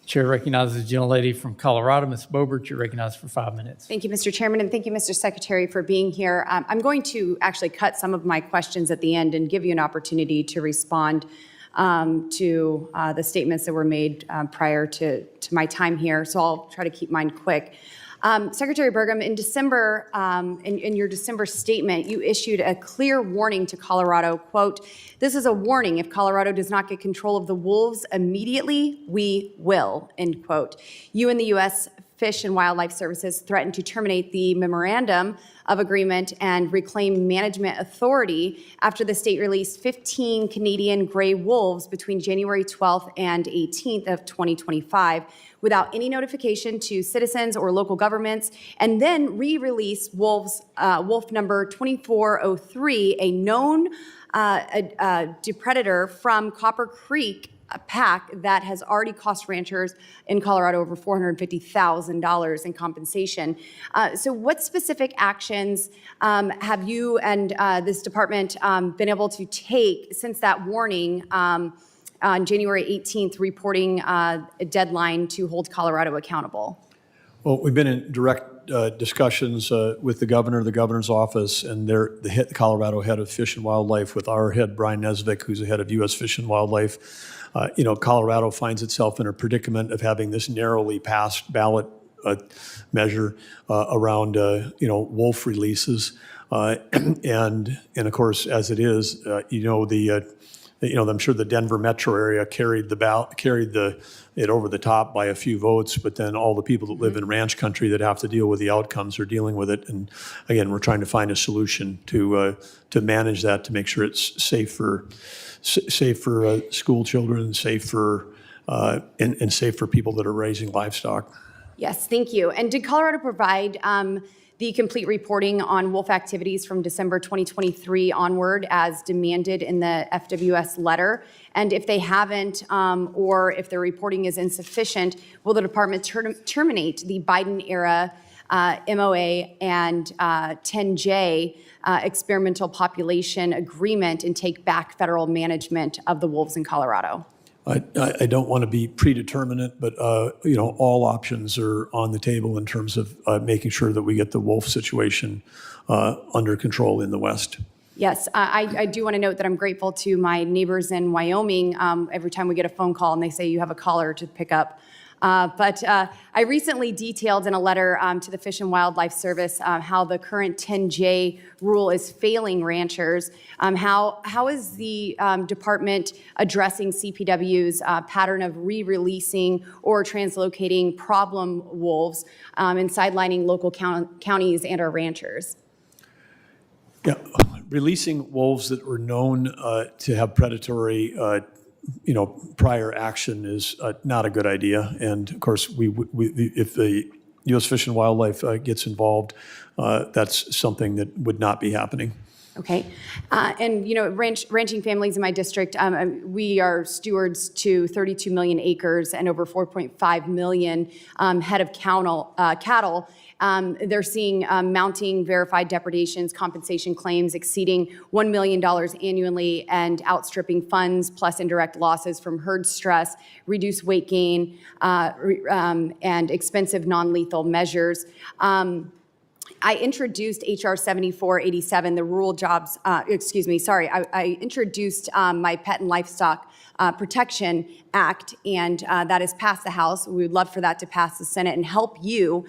Chair recognizes the gentlelady from Colorado, Ms. Boebert. You're recognized for 5 minutes. Thank you, Mr. Chairman, and thank you, Mr. Secretary, for being here. I'm going to actually cut some of my questions at the end and give you an opportunity to respond to the statements that were made prior to my time here, so I'll try to keep mine quick. Secretary Burgum, in December, in your December statement, you issued a clear warning to Colorado, quote, "This is a warning. If Colorado does not get control of the wolves immediately, we will," end quote. You and the U.S. Fish and Wildlife Services threatened to terminate the memorandum of agreement and reclaim management authority after the state released 15 Canadian gray wolves between January 12th and 18th of 2025 without any notification to citizens or local governments, and then re-release wolf number 2403, a known predator from Copper Creek, a pack that has already cost ranchers in Colorado over $450,000 in compensation. So what specific actions have you and this department been able to take since that warning on January 18th, reporting a deadline to hold Colorado accountable? Well, we've been in direct discussions with the governor's office, and the Colorado head of Fish and Wildlife with our head, Brian Nesvik, who's the head of U.S. Fish and Wildlife. Colorado finds itself in a predicament of having this narrowly passed ballot measure around, wolf releases. And of course, as it is, I'm sure the Denver metro area carried it over the top by a few votes, but then all the people that live in ranch country that have to deal with the outcomes are dealing with it. And again, we're trying to find a solution to manage that, to make sure it's safe for school children, safe for and safe for people that are raising livestock. Yes, thank you. And did Colorado provide the complete reporting on wolf activities from December 2023 onward as demanded in the FWS letter? And if they haven't, or if their reporting is insufficient, will the department terminate the Biden-era MOA and 10J experimental population agreement and take back federal management of the wolves in Colorado? I don't want to be predeterminate, but all options are on the table in terms of making sure that we get the wolf situation under control in the West. Yes, I do want to note that I'm grateful to my neighbors in Wyoming every time we get a phone call and they say you have a caller to pick up. But I recently detailed in a letter to the Fish and Wildlife Service how the current 10J rule is failing ranchers. How is the department addressing CPW's pattern of re-releasing or translocating problem wolves and sidelining local counties and our ranchers? Yeah, releasing wolves that were known to have predatory prior action is not a good idea. And of course, if the U.S. Fish and Wildlife gets involved, that's something that would not be happening. Okay. And, ranching families in my district, we are stewards to 32 million acres and over 4.5 million head of cattle. They're seeing mounting verified depredations, compensation claims exceeding $1 million annually and outstripping funds plus indirect losses from herd stress, reduced weight gain, and expensive non-lethal measures. I introduced HR 7487, the rural jobs, I introduced my Pet and Livestock Protection Act, and that has passed the House. We would love for that to pass the Senate and help you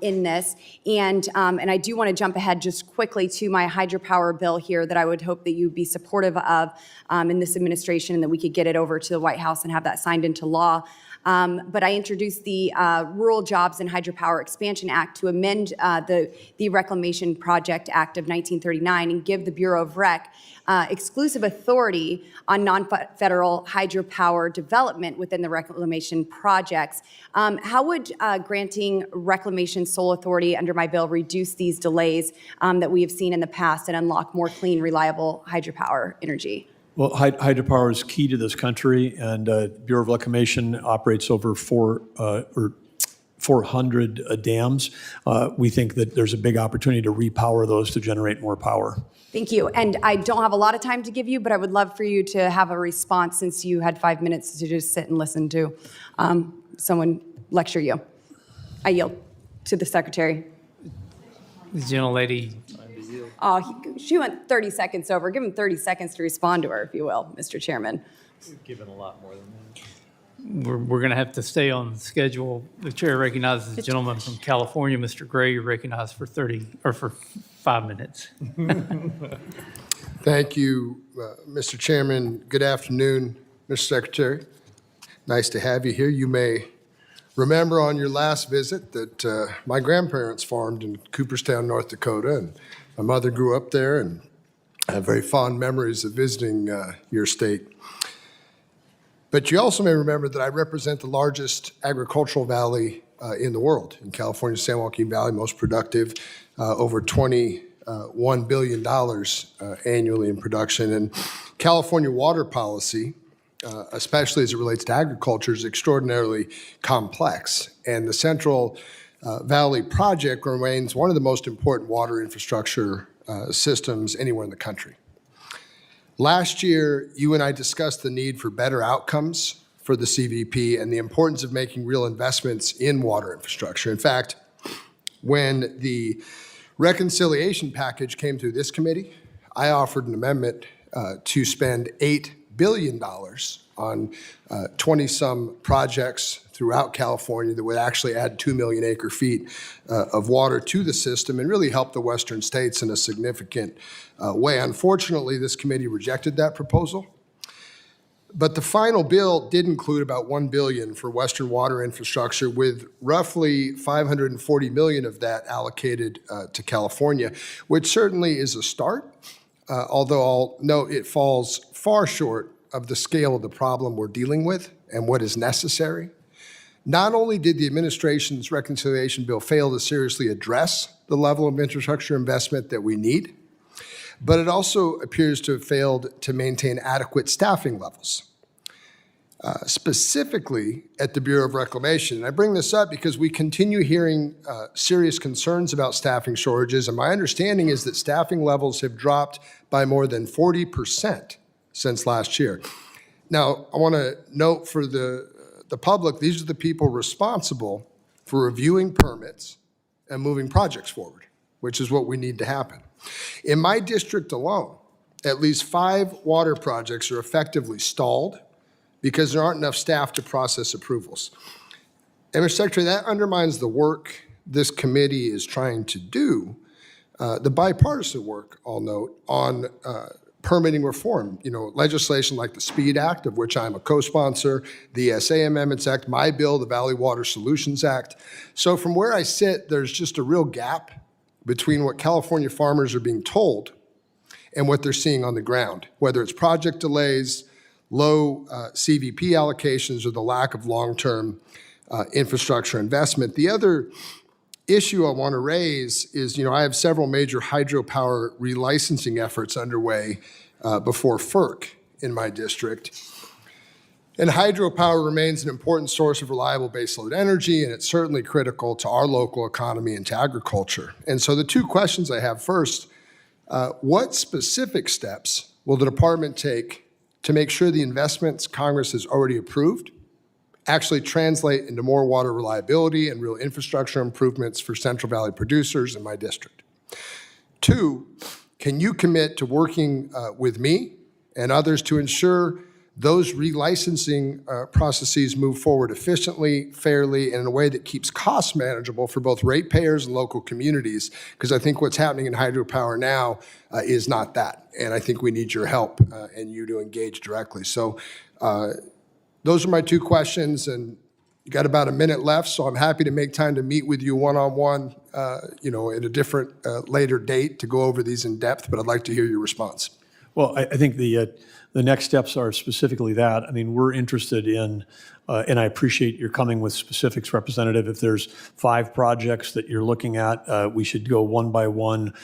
in this. And I do want to jump ahead just quickly to my hydropower bill here that I would hope that you'd be supportive of in this administration, and that we could get it over to the White House and have that signed into law. But I introduced the Rural Jobs and Hydropower Expansion Act to amend the Reclamation Project Act of 1939 and give the Bureau of Rec exclusive authority on non-federal hydropower development within the reclamation projects. How would granting reclamation sole authority under my bill reduce these delays that we have seen in the past and unlock more clean, reliable hydropower energy? Well, hydropower is key to this country, and Bureau of Reclamation operates over 400 dams. We think that there's a big opportunity to repower those to generate more power. Thank you. And I don't have a lot of time to give you, but I would love for you to have a response since you had 5 minutes to just sit and listen to someone lecture you. I yield to the Secretary. The gentlelady. Oh, she went 30 seconds over. Give him 30 seconds to respond to her, if you will, Mr. Chairman. We've given a lot more than that. We're going to have to stay on schedule. The chair recognizes the gentleman from California, Mr. Gray. You're recognized for 5 minutes. Thank you, Mr. Chairman. Good afternoon, Mr. Secretary. Nice to have you here. You may remember on your last visit that my grandparents farmed in Cooperstown, North Dakota, and my mother grew up there, and I have very fond memories of visiting your state. But you also may remember that I represent the largest agricultural valley in the world, in California, San Joaquin Valley, most productive, over $21 billion annually in production. And California water policy, especially as it relates to agriculture, is extraordinarily complex. And the Central Valley Project remains one of the most important water infrastructure systems anywhere in the country. Last year, you and I discussed the need for better outcomes for the CVP and the importance of making real investments in water infrastructure. In fact, when the reconciliation package came through this committee, I offered an amendment to spend $8 billion on 20-some projects throughout California that would actually add 2 million acre feet of water to the system and really help the western states in a significant way. Unfortunately, this committee rejected that proposal. But the final bill did include about $1 billion for western water infrastructure, with roughly $540 million of that allocated to California, which certainly is a start, although I'll note it falls far short of the scale of the problem we're dealing with and what is necessary. Not only did the administration's reconciliation bill fail to seriously address the level of infrastructure investment that we need, but it also appears to have failed to maintain adequate staffing levels, specifically at the Bureau of Reclamation. And I bring this up because we continue hearing serious concerns about staffing shortages, and my understanding is that staffing levels have dropped by more than 40% since last year. Now, I want to note for the public, these are the people responsible for reviewing permits and moving projects forward, which is what we need to happen. In my district alone, at least 5 water projects are effectively stalled because there aren't enough staff to process approvals. And Mr. Secretary, that undermines the work this committee is trying to do, the bipartisan work, I'll note, on permitting reform, legislation like the SPEED Act, of which I'm a co-sponsor, the ESA Amendments Act, my bill, the Valley Water Solutions Act. So from where I sit, there's just a real gap between what California farmers are being told and what they're seeing on the ground, whether it's project delays, low CVP allocations, or the lack of long-term infrastructure investment. The other issue I want to raise is, I have several major hydropower relicensing efforts underway before FERC in my district. And hydropower remains an important source of reliable baseload energy, and it's certainly critical to our local economy and to agriculture. And so the 2 questions I have: first, what specific steps will the department take to make sure the investments Congress has already approved actually translate into more water reliability and real infrastructure improvements for Central Valley producers in my district? 2, can you commit to working with me and others to ensure those relicensing processes move forward efficiently, fairly, and in a way that keeps costs manageable for both ratepayers and local communities? Because I think what's happening in hydropower now is not that. And I think we need your help and you to engage directly. So those are my 2 questions, and you got about a minute left, so I'm happy to make time to meet with you one-on-one, at a different later date to go over these in depth, but I'd like to hear your response. Well, I think the next steps are specifically that. I mean, we're interested in, and I appreciate your coming with specifics, Representative. If there's 5 projects that you're looking at, we should go one by one,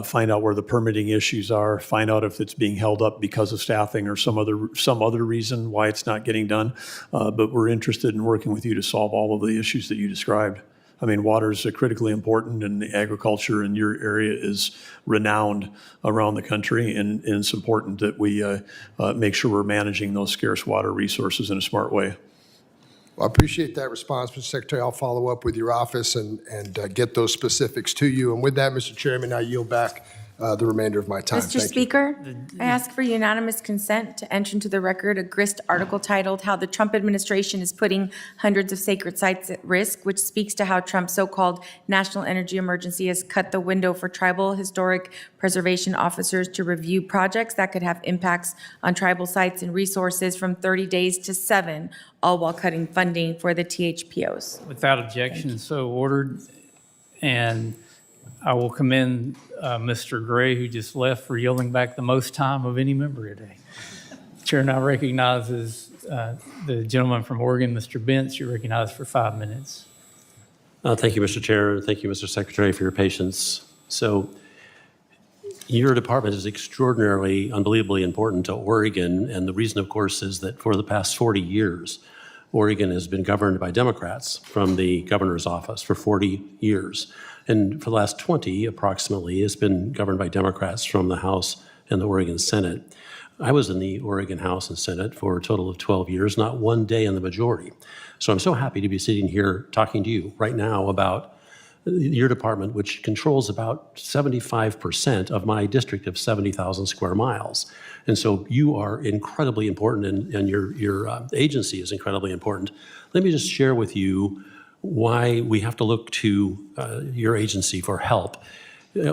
find out where the permitting issues are, find out if it's being held up because of staffing or some other reason why it's not getting done. But we're interested in working with you to solve all of the issues that you described. I mean, water is critically important, and agriculture in your area is renowned around the country, and it's important that we make sure we're managing those scarce water resources in a smart way. Well, I appreciate that response, Mr. Secretary. I'll follow up with your office and get those specifics to you. And with that, Mr. Chairman, I yield back the remainder of my time. Mr. Speaker, I ask for unanimous consent to enter into the record a grist article titled "How the Trump Administration is Putting Hundreds of Sacred Sites at Risk," which speaks to how Trump's so-called national energy emergency has cut the window for tribal historic preservation officers to review projects that could have impacts on tribal sites and resources from 30 days to 7, all while cutting funding for the THPOs. Without objection, so ordered. And I will commend Mr. Gray, who just left, for yielding back the most time of any member today. Chair now recognizes the gentleman from Oregon, Mr. Bentz. You're recognized for 5 minutes. Thank you, Mr. Chair. Thank you, Mr. Secretary, for your patience. So your department is extraordinarily, unbelievably important to Oregon. And the reason, of course, is that for the past 40 years, Oregon has been governed by Democrats from the governor's office for 40 years. And for the last 20, approximately, it's been governed by Democrats from the House and the Oregon Senate. I was in the Oregon House and Senate for a total of 12 years, not one day in the majority. So I'm so happy to be sitting here talking to you right now about your department, which controls about 75% of my district of 70,000 square miles. And so you are incredibly important, and your agency is incredibly important. Let me just share with you why we have to look to your agency for help.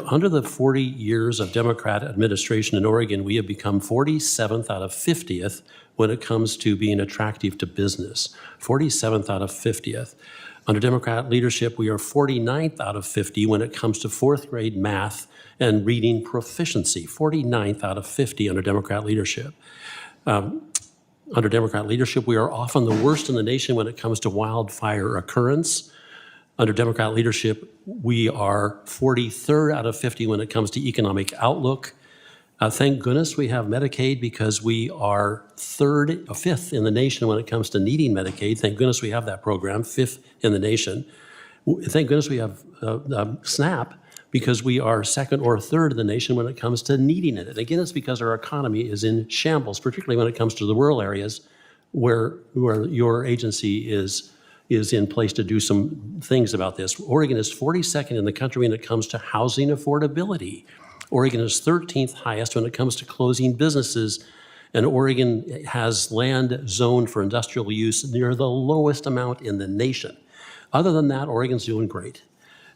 Under the 40 years of Democrat administration in Oregon, we have become 47th out of 50th when it comes to being attractive to business. 47th out of 50th. Under Democrat leadership, we are 49th out of 50 when it comes to 4th grade math and reading proficiency. 49th out of 50 under Democrat leadership. Under Democrat leadership, we are often the worst in the nation when it comes to wildfire occurrence. Under Democrat leadership, we are 43rd out of 50 when it comes to economic outlook. Thank goodness we have Medicaid, because we are 5th in the nation when it comes to needing Medicaid. Thank goodness we have that program, 5th in the nation. Thank goodness we have SNAP, because we are 2nd or 3rd in the nation when it comes to needing it. And again, it's because our economy is in shambles, particularly when it comes to the rural areas where your agency is in place to do some things about this. Oregon is 42nd in the country when it comes to housing affordability. Oregon is 13th highest when it comes to closing businesses, and Oregon has land zoned for industrial use near the lowest amount in the nation. Other than that, Oregon's doing great.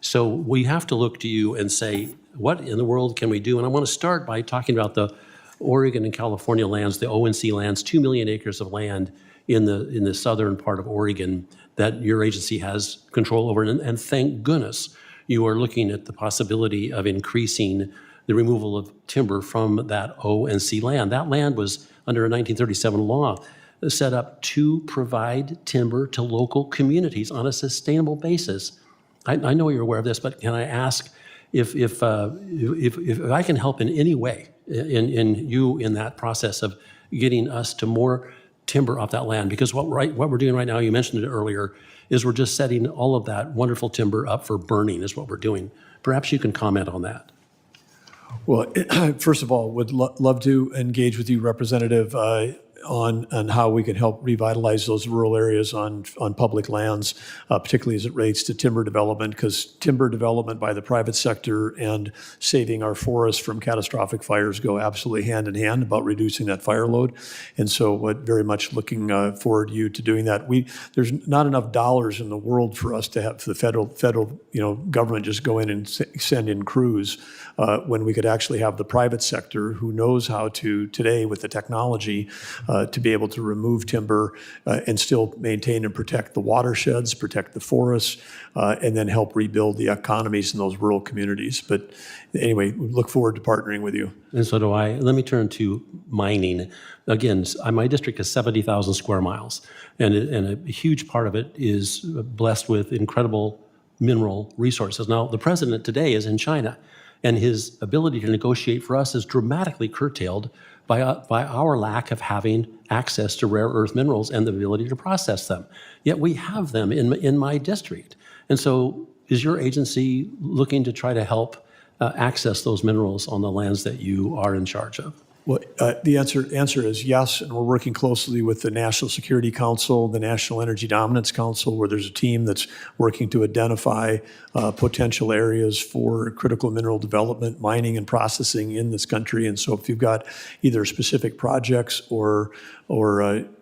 So we have to look to you and say, what in the world can we do? And I want to start by talking about the Oregon and California lands, the ONC lands, 2 million acres of land in the southern part of Oregon that your agency has control over. And thank goodness you are looking at the possibility of increasing the removal of timber from that ONC land. That land was, under a 1937 law, set up to provide timber to local communities on a sustainable basis. I know you're aware of this, but can I ask if I can help in any way in that process of getting us to more timber off that land? Because what we're doing right now, you mentioned it earlier, is we're just setting all of that wonderful timber up for burning is what we're doing. Perhaps you can comment on that. Well, first of all, would love to engage with you, Representative. on how we can help revitalize those rural areas on public lands, particularly as it relates to timber development, because timber development by the private sector and saving our forests from catastrophic fires go absolutely hand in hand about reducing that fire load. And so very much looking forward to you to doing that. There's not enough dollars in the world for us to have the federal government just go in and send in crews when we could actually have the private sector who knows how to today with the technology to be able to remove timber and still maintain and protect the watersheds, protect the forests, and then help rebuild the economies in those rural communities. But anyway, we look forward to partnering with you. And so do I. Let me turn to mining. Again, my district is 70,000 square miles, and a huge part of it is blessed with incredible mineral resources. Now, the president today is in China, and his ability to negotiate for us is dramatically curtailed by our lack of having access to rare earth minerals and the ability to process them. Yet we have them in my district. And so is your agency looking to try to help access those minerals on the lands that you are in charge of? Well, the answer is yes, and we're working closely with the National Security Council, the National Energy Dominance Council, where there's a team that's working to identify potential areas for critical mineral development, mining, and processing in this country. And so if you've got either specific projects or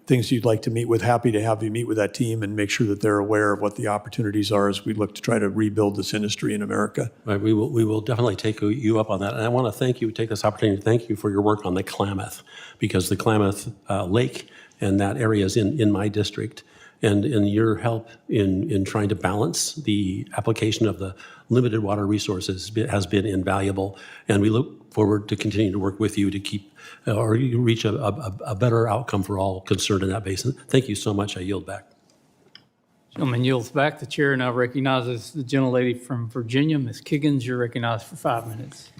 things you'd like to meet with, happy to have you meet with that team and make sure that they're aware of what the opportunities are as we look to try to rebuild this industry in America. Right, we will definitely take you up on that. And I want to take this opportunity to thank you for your work on the Klamath, because the Klamath Lake and that area is in my district. And your help in trying to balance the application of the limited water resources has been invaluable. And we look forward to continuing to work with you to keep or reach a better outcome for all concerned in that basin. Thank you so much. I yield back. Gentleman yields back. The chair now recognizes the gentlelady from Virginia, Ms. Kiggins. You're recognized for 5 minutes.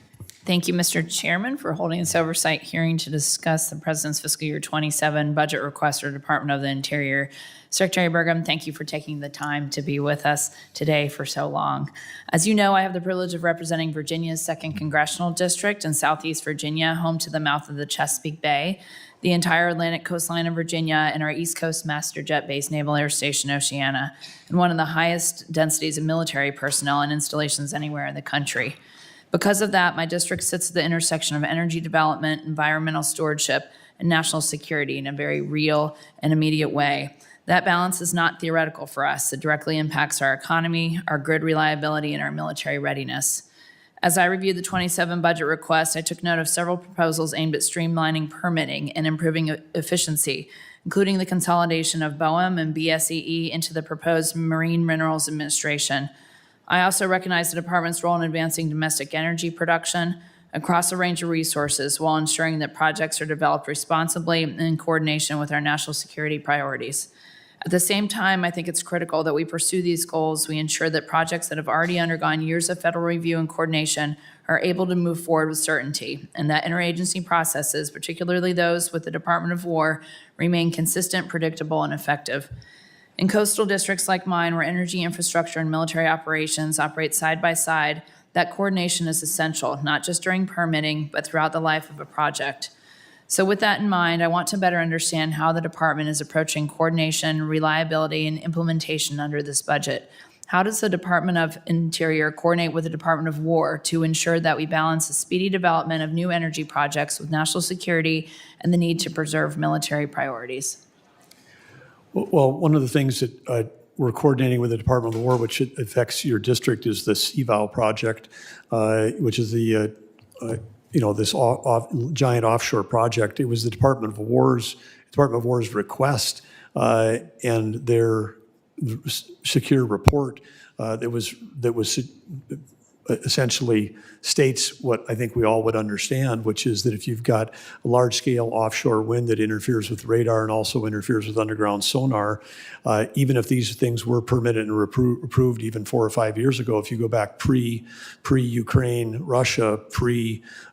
Thank you, Mr. Chairman, for holding this oversight hearing to discuss the President's fiscal year 27 budget request for the Department of the Interior. Secretary Burgum, thank you for taking the time to be with us today for so long. As you know, I have the privilege of representing Virginia's 2nd Congressional District in Southeast Virginia, home to the mouth of the Chesapeake Bay, the entire Atlantic coastline of Virginia, and our East Coast master jet-based Naval Air Station Oceana, and one of the highest densities of military personnel and installations anywhere in the country. Because of that, my district sits at the intersection of energy development, environmental stewardship, and national security in a very real and immediate way. That balance is not theoretical for us. It directly impacts our economy, our grid reliability, and our military readiness. As I reviewed the 27 budget request, I took note of several proposals aimed at streamlining permitting and improving efficiency, including the consolidation of BOEM and BSEE into the proposed Marine Minerals Administration. I also recognize the department's role in advancing domestic energy production across a range of resources while ensuring that projects are developed responsibly and in coordination with our national security priorities. At the same time, I think it's critical that we pursue these goals. We ensure that projects that have already undergone years of federal review and coordination are able to move forward with certainty, and that interagency processes, particularly those with the Department of War, remain consistent, predictable, and effective. In coastal districts like mine, where energy infrastructure and military operations operate side by side, that coordination is essential, not just during permitting, but throughout the life of a project. So with that in mind, I want to better understand how the department is approaching coordination, reliability, and implementation under this budget. How does the Department of Interior coordinate with the Department of War to ensure that we balance the speedy development of new energy projects with national security and the need to preserve military priorities? Well, one of the things that we're coordinating with the Department of War, which affects your district, is the CVOW project, which is the this giant offshore project. It was the Department of War's request and their secure report that was essentially states what I think we all would understand, which is that if you've got a large-scale offshore wind that interferes with radar and also interferes with underground sonar, even if these things were permitted and approved even 4 or 5 years ago, if you go back pre-Ukraine, Russia,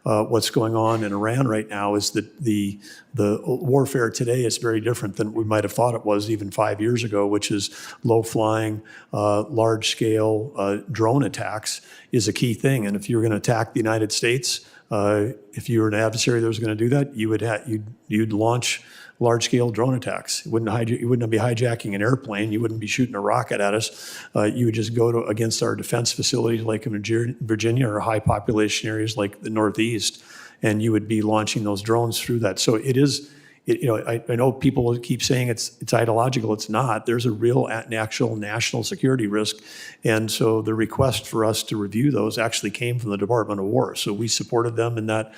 what's going on in Iran right now, is that the warfare today is very different than we might have thought it was even 5 years ago, which is low-flying, large-scale drone attacks is a key thing. And if you're going to attack the United States, if you were an adversary that was going to do that, you'd launch large-scale drone attacks. You wouldn't be hijacking an airplane. You wouldn't be shooting a rocket at us. You would just go against our defense facilities like in Virginia or high population areas like the Northeast, and you would be launching those drones through that. So it is, I know people keep saying it's ideological. It's not. There's a real actual national security risk, and so the request for us to review those actually came from the Department of War. So we supported them in that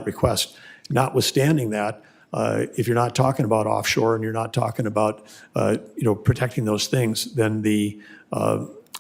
request. Notwithstanding that, if you're not talking about offshore and you're not talking about protecting those things, then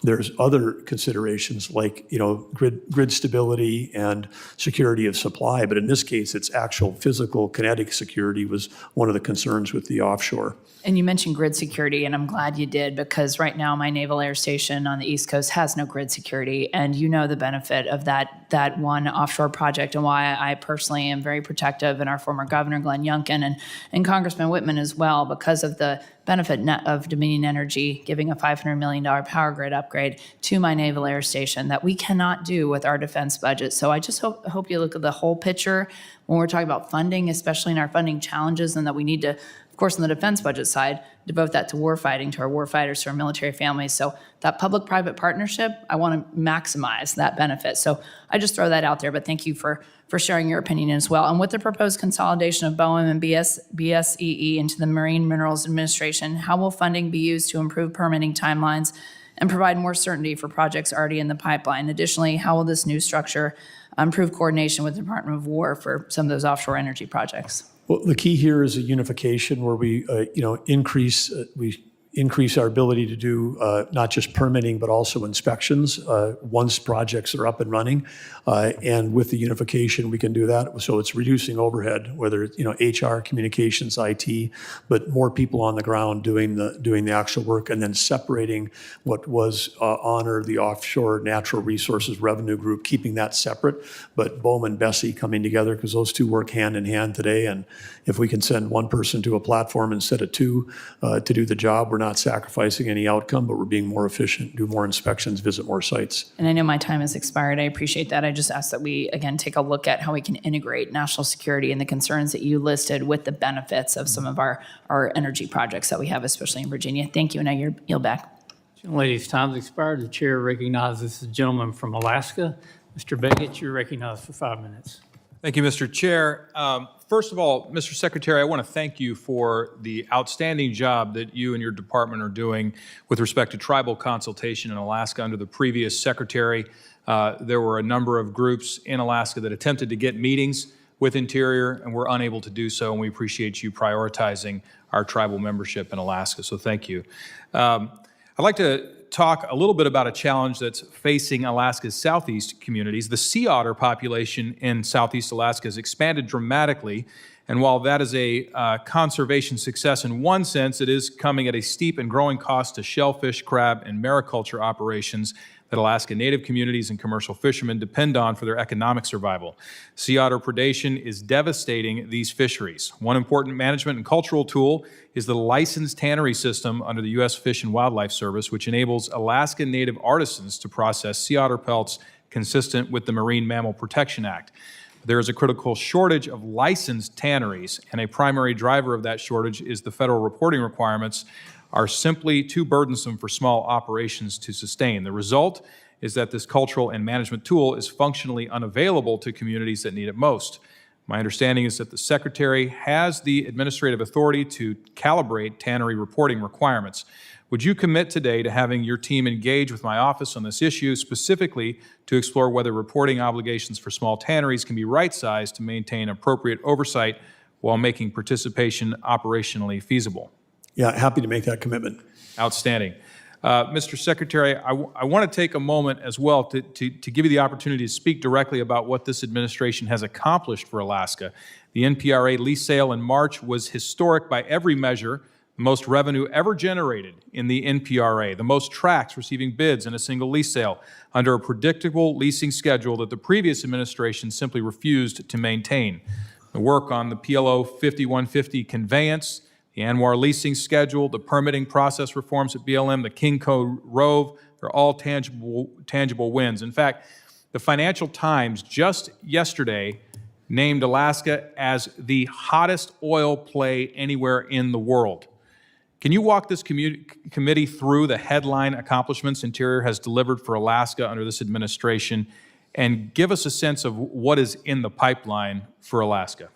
there's other considerations like grid stability and security of supply. But in this case, it's actual physical kinetic security was one of the concerns with the offshore. And you mentioned grid security, and I'm glad you did, because right now my Naval Air Station on the East Coast has no grid security, and you know the benefit of that one offshore project and why I personally am very protective, and our former Governor Glenn Youngkin and Congressman Whitman as well, because of the benefit of Dominion Energy giving a $500 million power grid upgrade to my Naval Air Station that we cannot do with our defense budget. So I just hope you look at the whole picture when we're talking about funding, especially in our funding challenges, and that we need to, of course, on the defense budget side, devote that to war fighting, to our war fighters, to our military families. So that public-private partnership, I want to maximize that benefit. So I just throw that out there, but thank you for sharing your opinion as well. And with the proposed consolidation of BOEM and BSEE into the Marine Minerals Administration, how will funding be used to improve permitting timelines and provide more certainty for projects already in the pipeline? Additionally, how will this new structure improve coordination with the Department of War for some of those offshore energy projects? Well, the key here is a unification where we, increase our ability to do not just permitting, but also inspections once projects are up and running. And with the unification, we can do that. So it's reducing overhead, whether it's HR, communications, IT, but more people on the ground doing the actual work, and then separating what was Honor, the offshore natural resources revenue group, keeping that separate, but BOEM and BSEE coming together, because those two work hand in hand today. And if we can send one person to a platform instead of two to do the job, we're not sacrificing any outcome, but we're being more efficient, do more inspections, visit more sites. And I know my time has expired. I appreciate that. I just ask that we, again, take a look at how we can integrate national security and the concerns that you listed with the benefits of some of our energy projects that we have, especially in Virginia. Thank you, and I yield back. Ladies, time's expired. The chair recognizes the gentleman from Alaska. Mr. Beggett, you're recognized for 5 minutes. Thank you, Mr. Chair. First of all, Mr. Secretary, I want to thank you for the outstanding job that you and your department are doing with respect to tribal consultation in Alaska under the previous secretary. There were a number of groups in Alaska that attempted to get meetings with Interior and were unable to do so, and we appreciate you prioritizing our tribal membership in Alaska, so thank you. I'd like to talk a little bit about a challenge that's facing Alaska's southeast communities. The sea otter population in southeast Alaska has expanded dramatically, and while that is a conservation success in one sense, it is coming at a steep and growing cost to shellfish, crab, and mariculture operations that Alaska Native communities and commercial fishermen depend on for their economic survival. Sea otter predation is devastating these fisheries. One important management and cultural tool is the licensed tannery system under the U.S. Fish and Wildlife Service, which enables Alaska Native artisans to process sea otter pelts consistent with the Marine Mammal Protection Act. There is a critical shortage of licensed tanneries, and a primary driver of that shortage is the federal reporting requirements are simply too burdensome for small operations to sustain. The result is that this cultural and management tool is functionally unavailable to communities that need it most. My understanding is that the Secretary has the administrative authority to calibrate tannery reporting requirements. Would you commit today to having your team engage with my office on this issue, specifically to explore whether reporting obligations for small tanneries can be right-sized to maintain appropriate oversight while making participation operationally feasible? Yeah, happy to make that commitment. Outstanding. Mr. Secretary, I want to take a moment as well to give you the opportunity to speak directly about what this administration has accomplished for Alaska. The NPRA lease sale in March was historic by every measure, the most revenue ever generated in the NPRA, the most tracts receiving bids in a single lease sale under a predictable leasing schedule that the previous administration simply refused to maintain. The work on the PLO 5150 conveyance, the Anwar leasing schedule, the permitting process reforms at BLM, the King Code Rove, they're all tangible wins. In fact, the Financial Times just yesterday named Alaska as the hottest oil play anywhere in the world. Can you walk this committee through the headline accomplishments Interior has delivered for Alaska under this administration and give us a sense of what is in the pipeline for Alaska?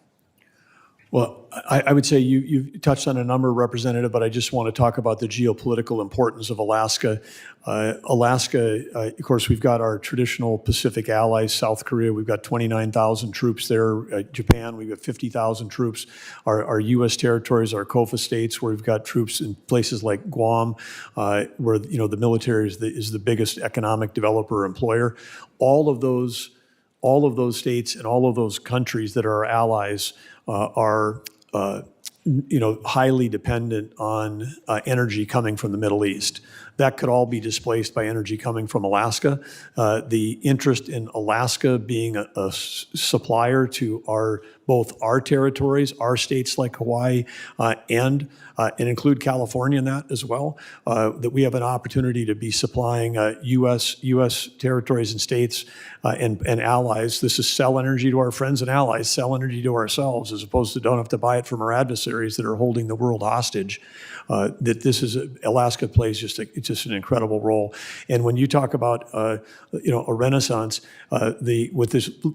Well, I would say you've touched on a number, Representative, but I just want to talk about the geopolitical importance of Alaska. Alaska, of course, we've got our traditional Pacific allies, South Korea, we've got 29,000 troops there. Japan, we've got 50,000 troops. Our U.S. territories, our COFA states, where we've got troops in places like Guam, where the military is the biggest economic developer or employer. All of those states and all of those countries that are our allies are highly dependent on energy coming from the Middle East. That could all be displaced by energy coming from Alaska. The interest in Alaska being a supplier to both our territories, our states like Hawaii, and include California in that as well, that we have an opportunity to be supplying U.S. territories and states and allies. This is sell energy to our friends and allies, sell energy to ourselves, as opposed to don't have to buy it from our adversaries that are holding the world hostage. Alaska plays just an incredible role. And when you talk about a renaissance, the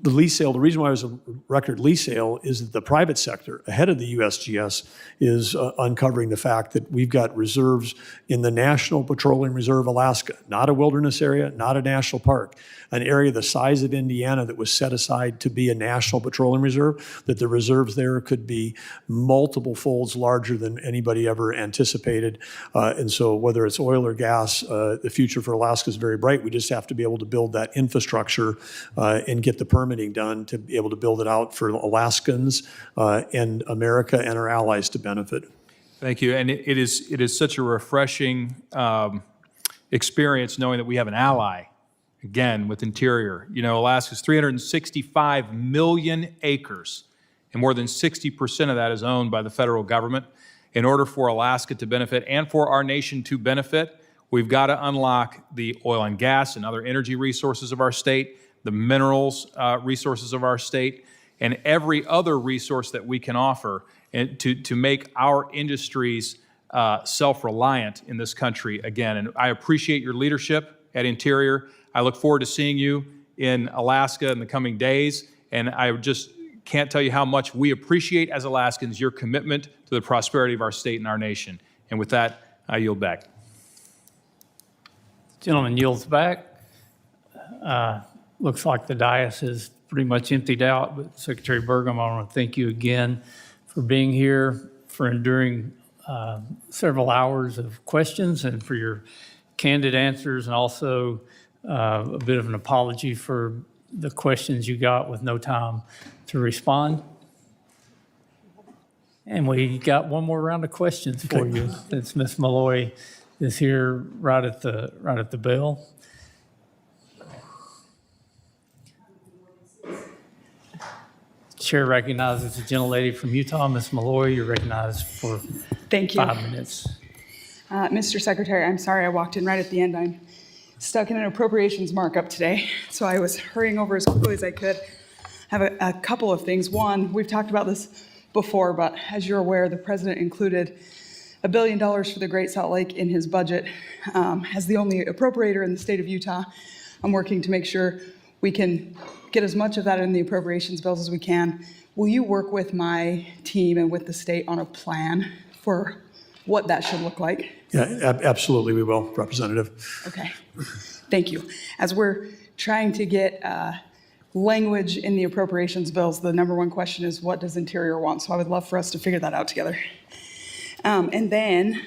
lease sale, the reason why it was a record lease sale is that the private sector, ahead of the USGS, is uncovering the fact that we've got reserves in the National Petroleum Reserve, Alaska, not a wilderness area, not a national park, an area the size of Indiana that was set aside to be a National Petroleum Reserve, that the reserves there could be multiple folds larger than anybody ever anticipated. And so whether it's oil or gas, the future for Alaska is very bright. We just have to be able to build that infrastructure and get the permitting done to be able to build it out for Alaskans and America and our allies to benefit. Thank you. And it is such a refreshing experience knowing that we have an ally, again, with Interior. Alaska's 365 million acres, and more than 60% of that is owned by the federal government. In order for Alaska to benefit and for our nation to benefit, we've got to unlock the oil and gas and other energy resources of our state, the minerals resources of our state, and every other resource that we can offer and to make our industries self-reliant in this country again. And I appreciate your leadership at Interior. I look forward to seeing you in Alaska in the coming days, and I just can't tell you how much we appreciate as Alaskans your commitment to the prosperity of our state and our nation. And with that, I yield back. Gentleman yields back. Looks like the dais is pretty much emptied out, but Secretary Burgum, I want to thank you again for being here, for enduring several hours of questions, and for your candid answers, and also a bit of an apology for the questions you got with no time to respond. And we got one more round of questions for you. That's Ms. Malloy is here right at the bell. Chair recognizes the gentlelady from Utah, Ms. Malloy. You're recognized for Thank you. 5 minutes. Mr. Secretary, I'm sorry I walked in right at the end. I'm stuck in an appropriations markup today, so I was hurrying over as quickly as I could. I have a couple of things. One, we've talked about this before, but as you're aware, the president included $1 billion for the Great Salt Lake in his budget. As the only appropriator in the state of Utah, I'm working to make sure we can get as much of that in the appropriations bills as we can. Will you work with my team and with the state on a plan for what that should look like? Yeah, absolutely we will, Representative. Okay, thank you. As we're trying to get language in the appropriations bills, the number one question is, what does Interior want? So I would love for us to figure that out together. And then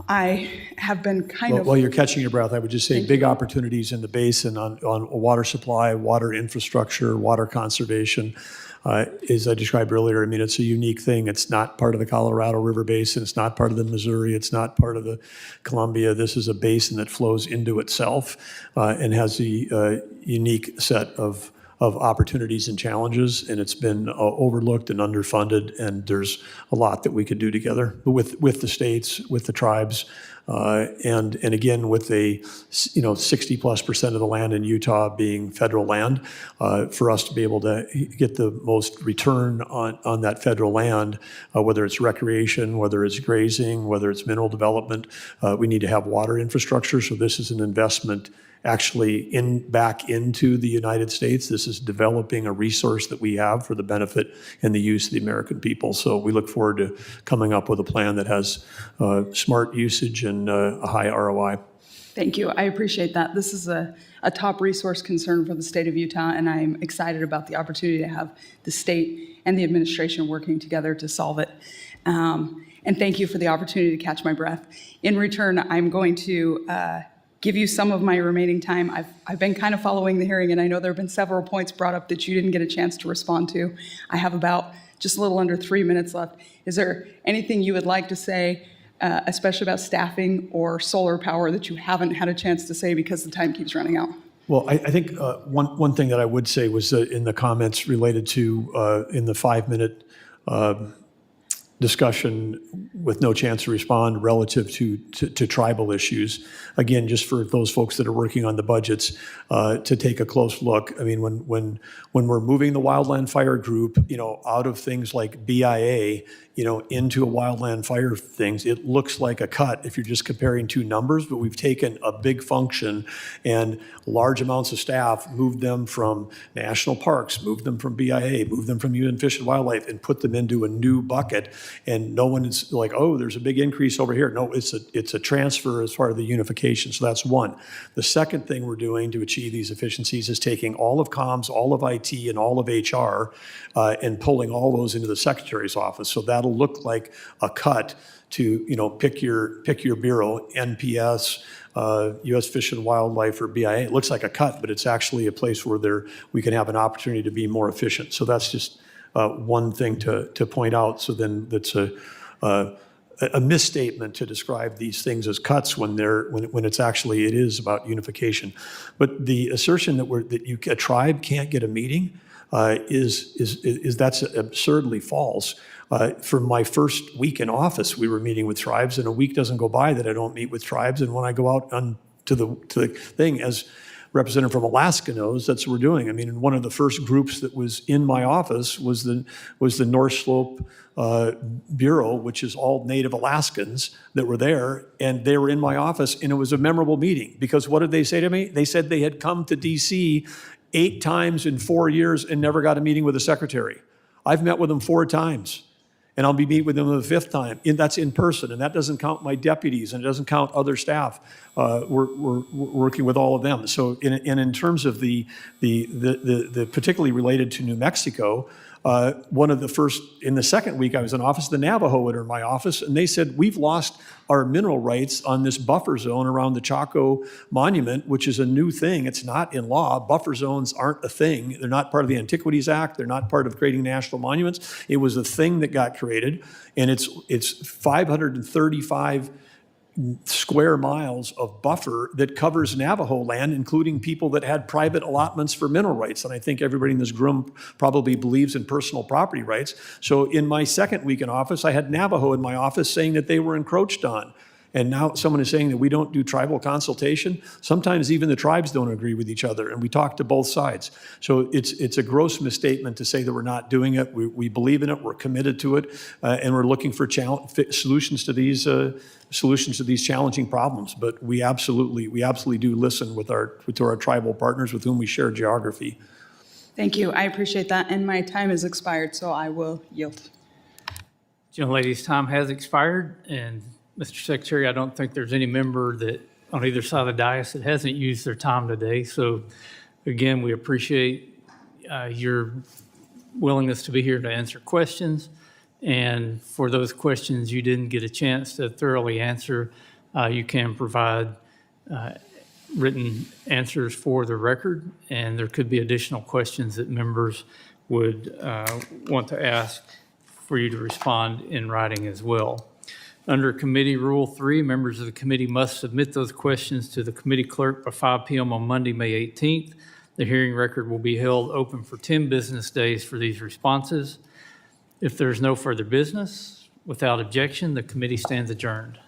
I have been While you're catching your breath, I would just say big opportunities in the basin on water supply, water infrastructure, water conservation. As I described earlier, I mean, it's a unique thing. It's not part of the Colorado River Basin. It's not part of the Missouri. It's not part of the Columbia. This is a basin that flows into itself and has a unique set of opportunities and challenges, and it's been overlooked and underfunded, and there's a lot that we could do together with the states, with the tribes, And again, with 60+% of the land in Utah being federal land, for us to be able to get the most return on that federal land, whether it's recreation, whether it's grazing, whether it's mineral development, we need to have water infrastructure. So this is an investment actually back into the United States. This is developing a resource that we have for the benefit and the use of the American people. So we look forward to coming up with a plan that has smart usage and a high ROI. Thank you. I appreciate that. This is a top resource concern for the state of Utah, and I'm excited about the opportunity to have the state and the administration working together to solve it. And thank you for the opportunity to catch my breath. In return, I'm going to give you some of my remaining time. I've been kind of following the hearing, and I know there have been several points brought up that you didn't get a chance to respond to. I have about just a little under 3 minutes left. Is there anything you would like to say, especially about staffing or solar power, that you haven't had a chance to say because the time keeps running out? Well, I think one thing that I would say was in the comments related to in the 5-minute discussion with no chance to respond relative to tribal issues. Again, just for those folks that are working on the budgets, to take a close look. I mean, when we're moving the wildland fire group, out of things like BIA, into a wildland fire things, it looks like a cut if you're just comparing two numbers, but we've taken a big function and large amounts of staff, moved them from national parks, moved them from BIA, moved them from UN Fish and Wildlife, and put them into a new bucket. And no one is like, oh, there's a big increase over here. No, it's a transfer as part of the unification. So that's one. The second thing we're doing to achieve these efficiencies is taking all of comms, all of IT, and all of HR, and pulling all those into the Secretary's office. So that'll look like a cut to, pick your bureau, NPS, U.S. Fish and Wildlife, or BIA. It looks like a cut, but it's actually a place where we can have an opportunity to be more efficient. So that's just one thing to point out. So then that's a misstatement to describe these things as cuts when it's actually, it is about unification. But the assertion that a tribe can't get a meeting that's absurdly false. For my first week in office, we were meeting with tribes, and a week doesn't go by that I don't meet with tribes. And when I go out to the thing, as representative from Alaska knows, that's what we're doing. I mean, and one of the first groups that was in my office was the North Slope Bureau, which is all Native Alaskans that were there, and they were in my office, and it was a memorable meeting because what did they say to me? They said they had come to DC 8 times in 4 years and never got a meeting with the secretary. I've met with them 4 times. And I'll be meeting with them the 5th time. That's in person, and that doesn't count my deputies, and it doesn't count other staff. We're working with all of them. So, in terms of the particularly related to New Mexico, one of the first, in the second week I was in office, the Navajo were in my office, and they said, we've lost our mineral rights on this buffer zone around the Chaco Monument, which is a new thing. It's not in law. Buffer zones aren't a thing. They're not part of the Antiquities Act. They're not part of creating national monuments. It was a thing that got created, and it's 535 square miles of buffer that covers Navajo land, including people that had private allotments for mineral rights. And I think everybody in this room probably believes in personal property rights. So in my second week in office, I had Navajo in my office saying that they were encroached on. And now someone is saying that we don't do tribal consultation. Sometimes even the tribes don't agree with each other, and we talk to both sides. So it's a gross misstatement to say that we're not doing it. We believe in it. We're committed to it, and we're looking for solutions to these challenging problems. But we absolutely do listen to our tribal partners with whom we share geography. Thank you. I appreciate that, and my time has expired, so I will yield. Young lady's time has expired, and Mr. Secretary, I don't think there's any member that on either side of the dais that hasn't used their time today. So again, we appreciate your willingness to be here to answer questions. And for those questions you didn't get a chance to thoroughly answer, you can provide written answers for the record. And there could be additional questions that members would want to ask for you to respond in writing as well. Under Committee Rule 3, members of the committee must submit those questions to the committee clerk by 5 p.m. on Monday, May 18th. The hearing record will be held open for 10 business days for these responses. If there's no further business, without objection, the committee stands adjourned.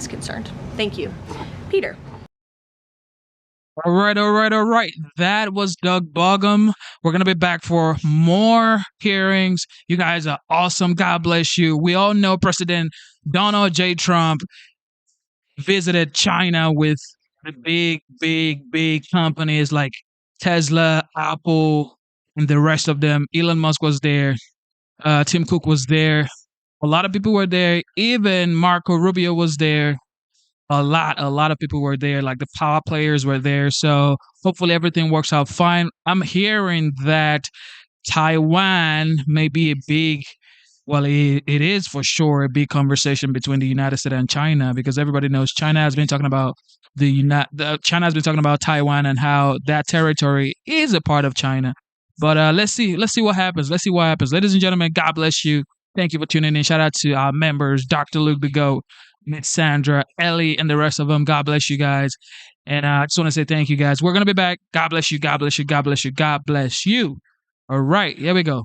is concerned. Thank you. Peter. All right, all right, all right. That was Doug Burgum. We're going to be back for more hearings. You guys are awesome. God bless you. We all know President Donald J. Trump visited China with the big companies like Tesla, Apple, and the rest of them. Elon Musk was there. Tim Cook was there. A lot of people were there. Even Marco Rubio was there. A lot of people were there, like the power players were there. So hopefully everything works out fine. I'm hearing that Taiwan may be a big, well, it is for sure a big conversation between the United States and China, because everybody knows China has been talking about China has been talking about Taiwan and how that territory is a part of China. But let's see what happens. Let's see what happens. Ladies and gentlemen, God bless you. Thank you for tuning in. Shout out to our members, Dr. Luke the Goat, Miss Sandra, Ellie, and the rest of them. God bless you guys. And I just want to say thank you guys. We're going to be back. God bless you. God bless you. God bless you. God bless you. All right. Here we go.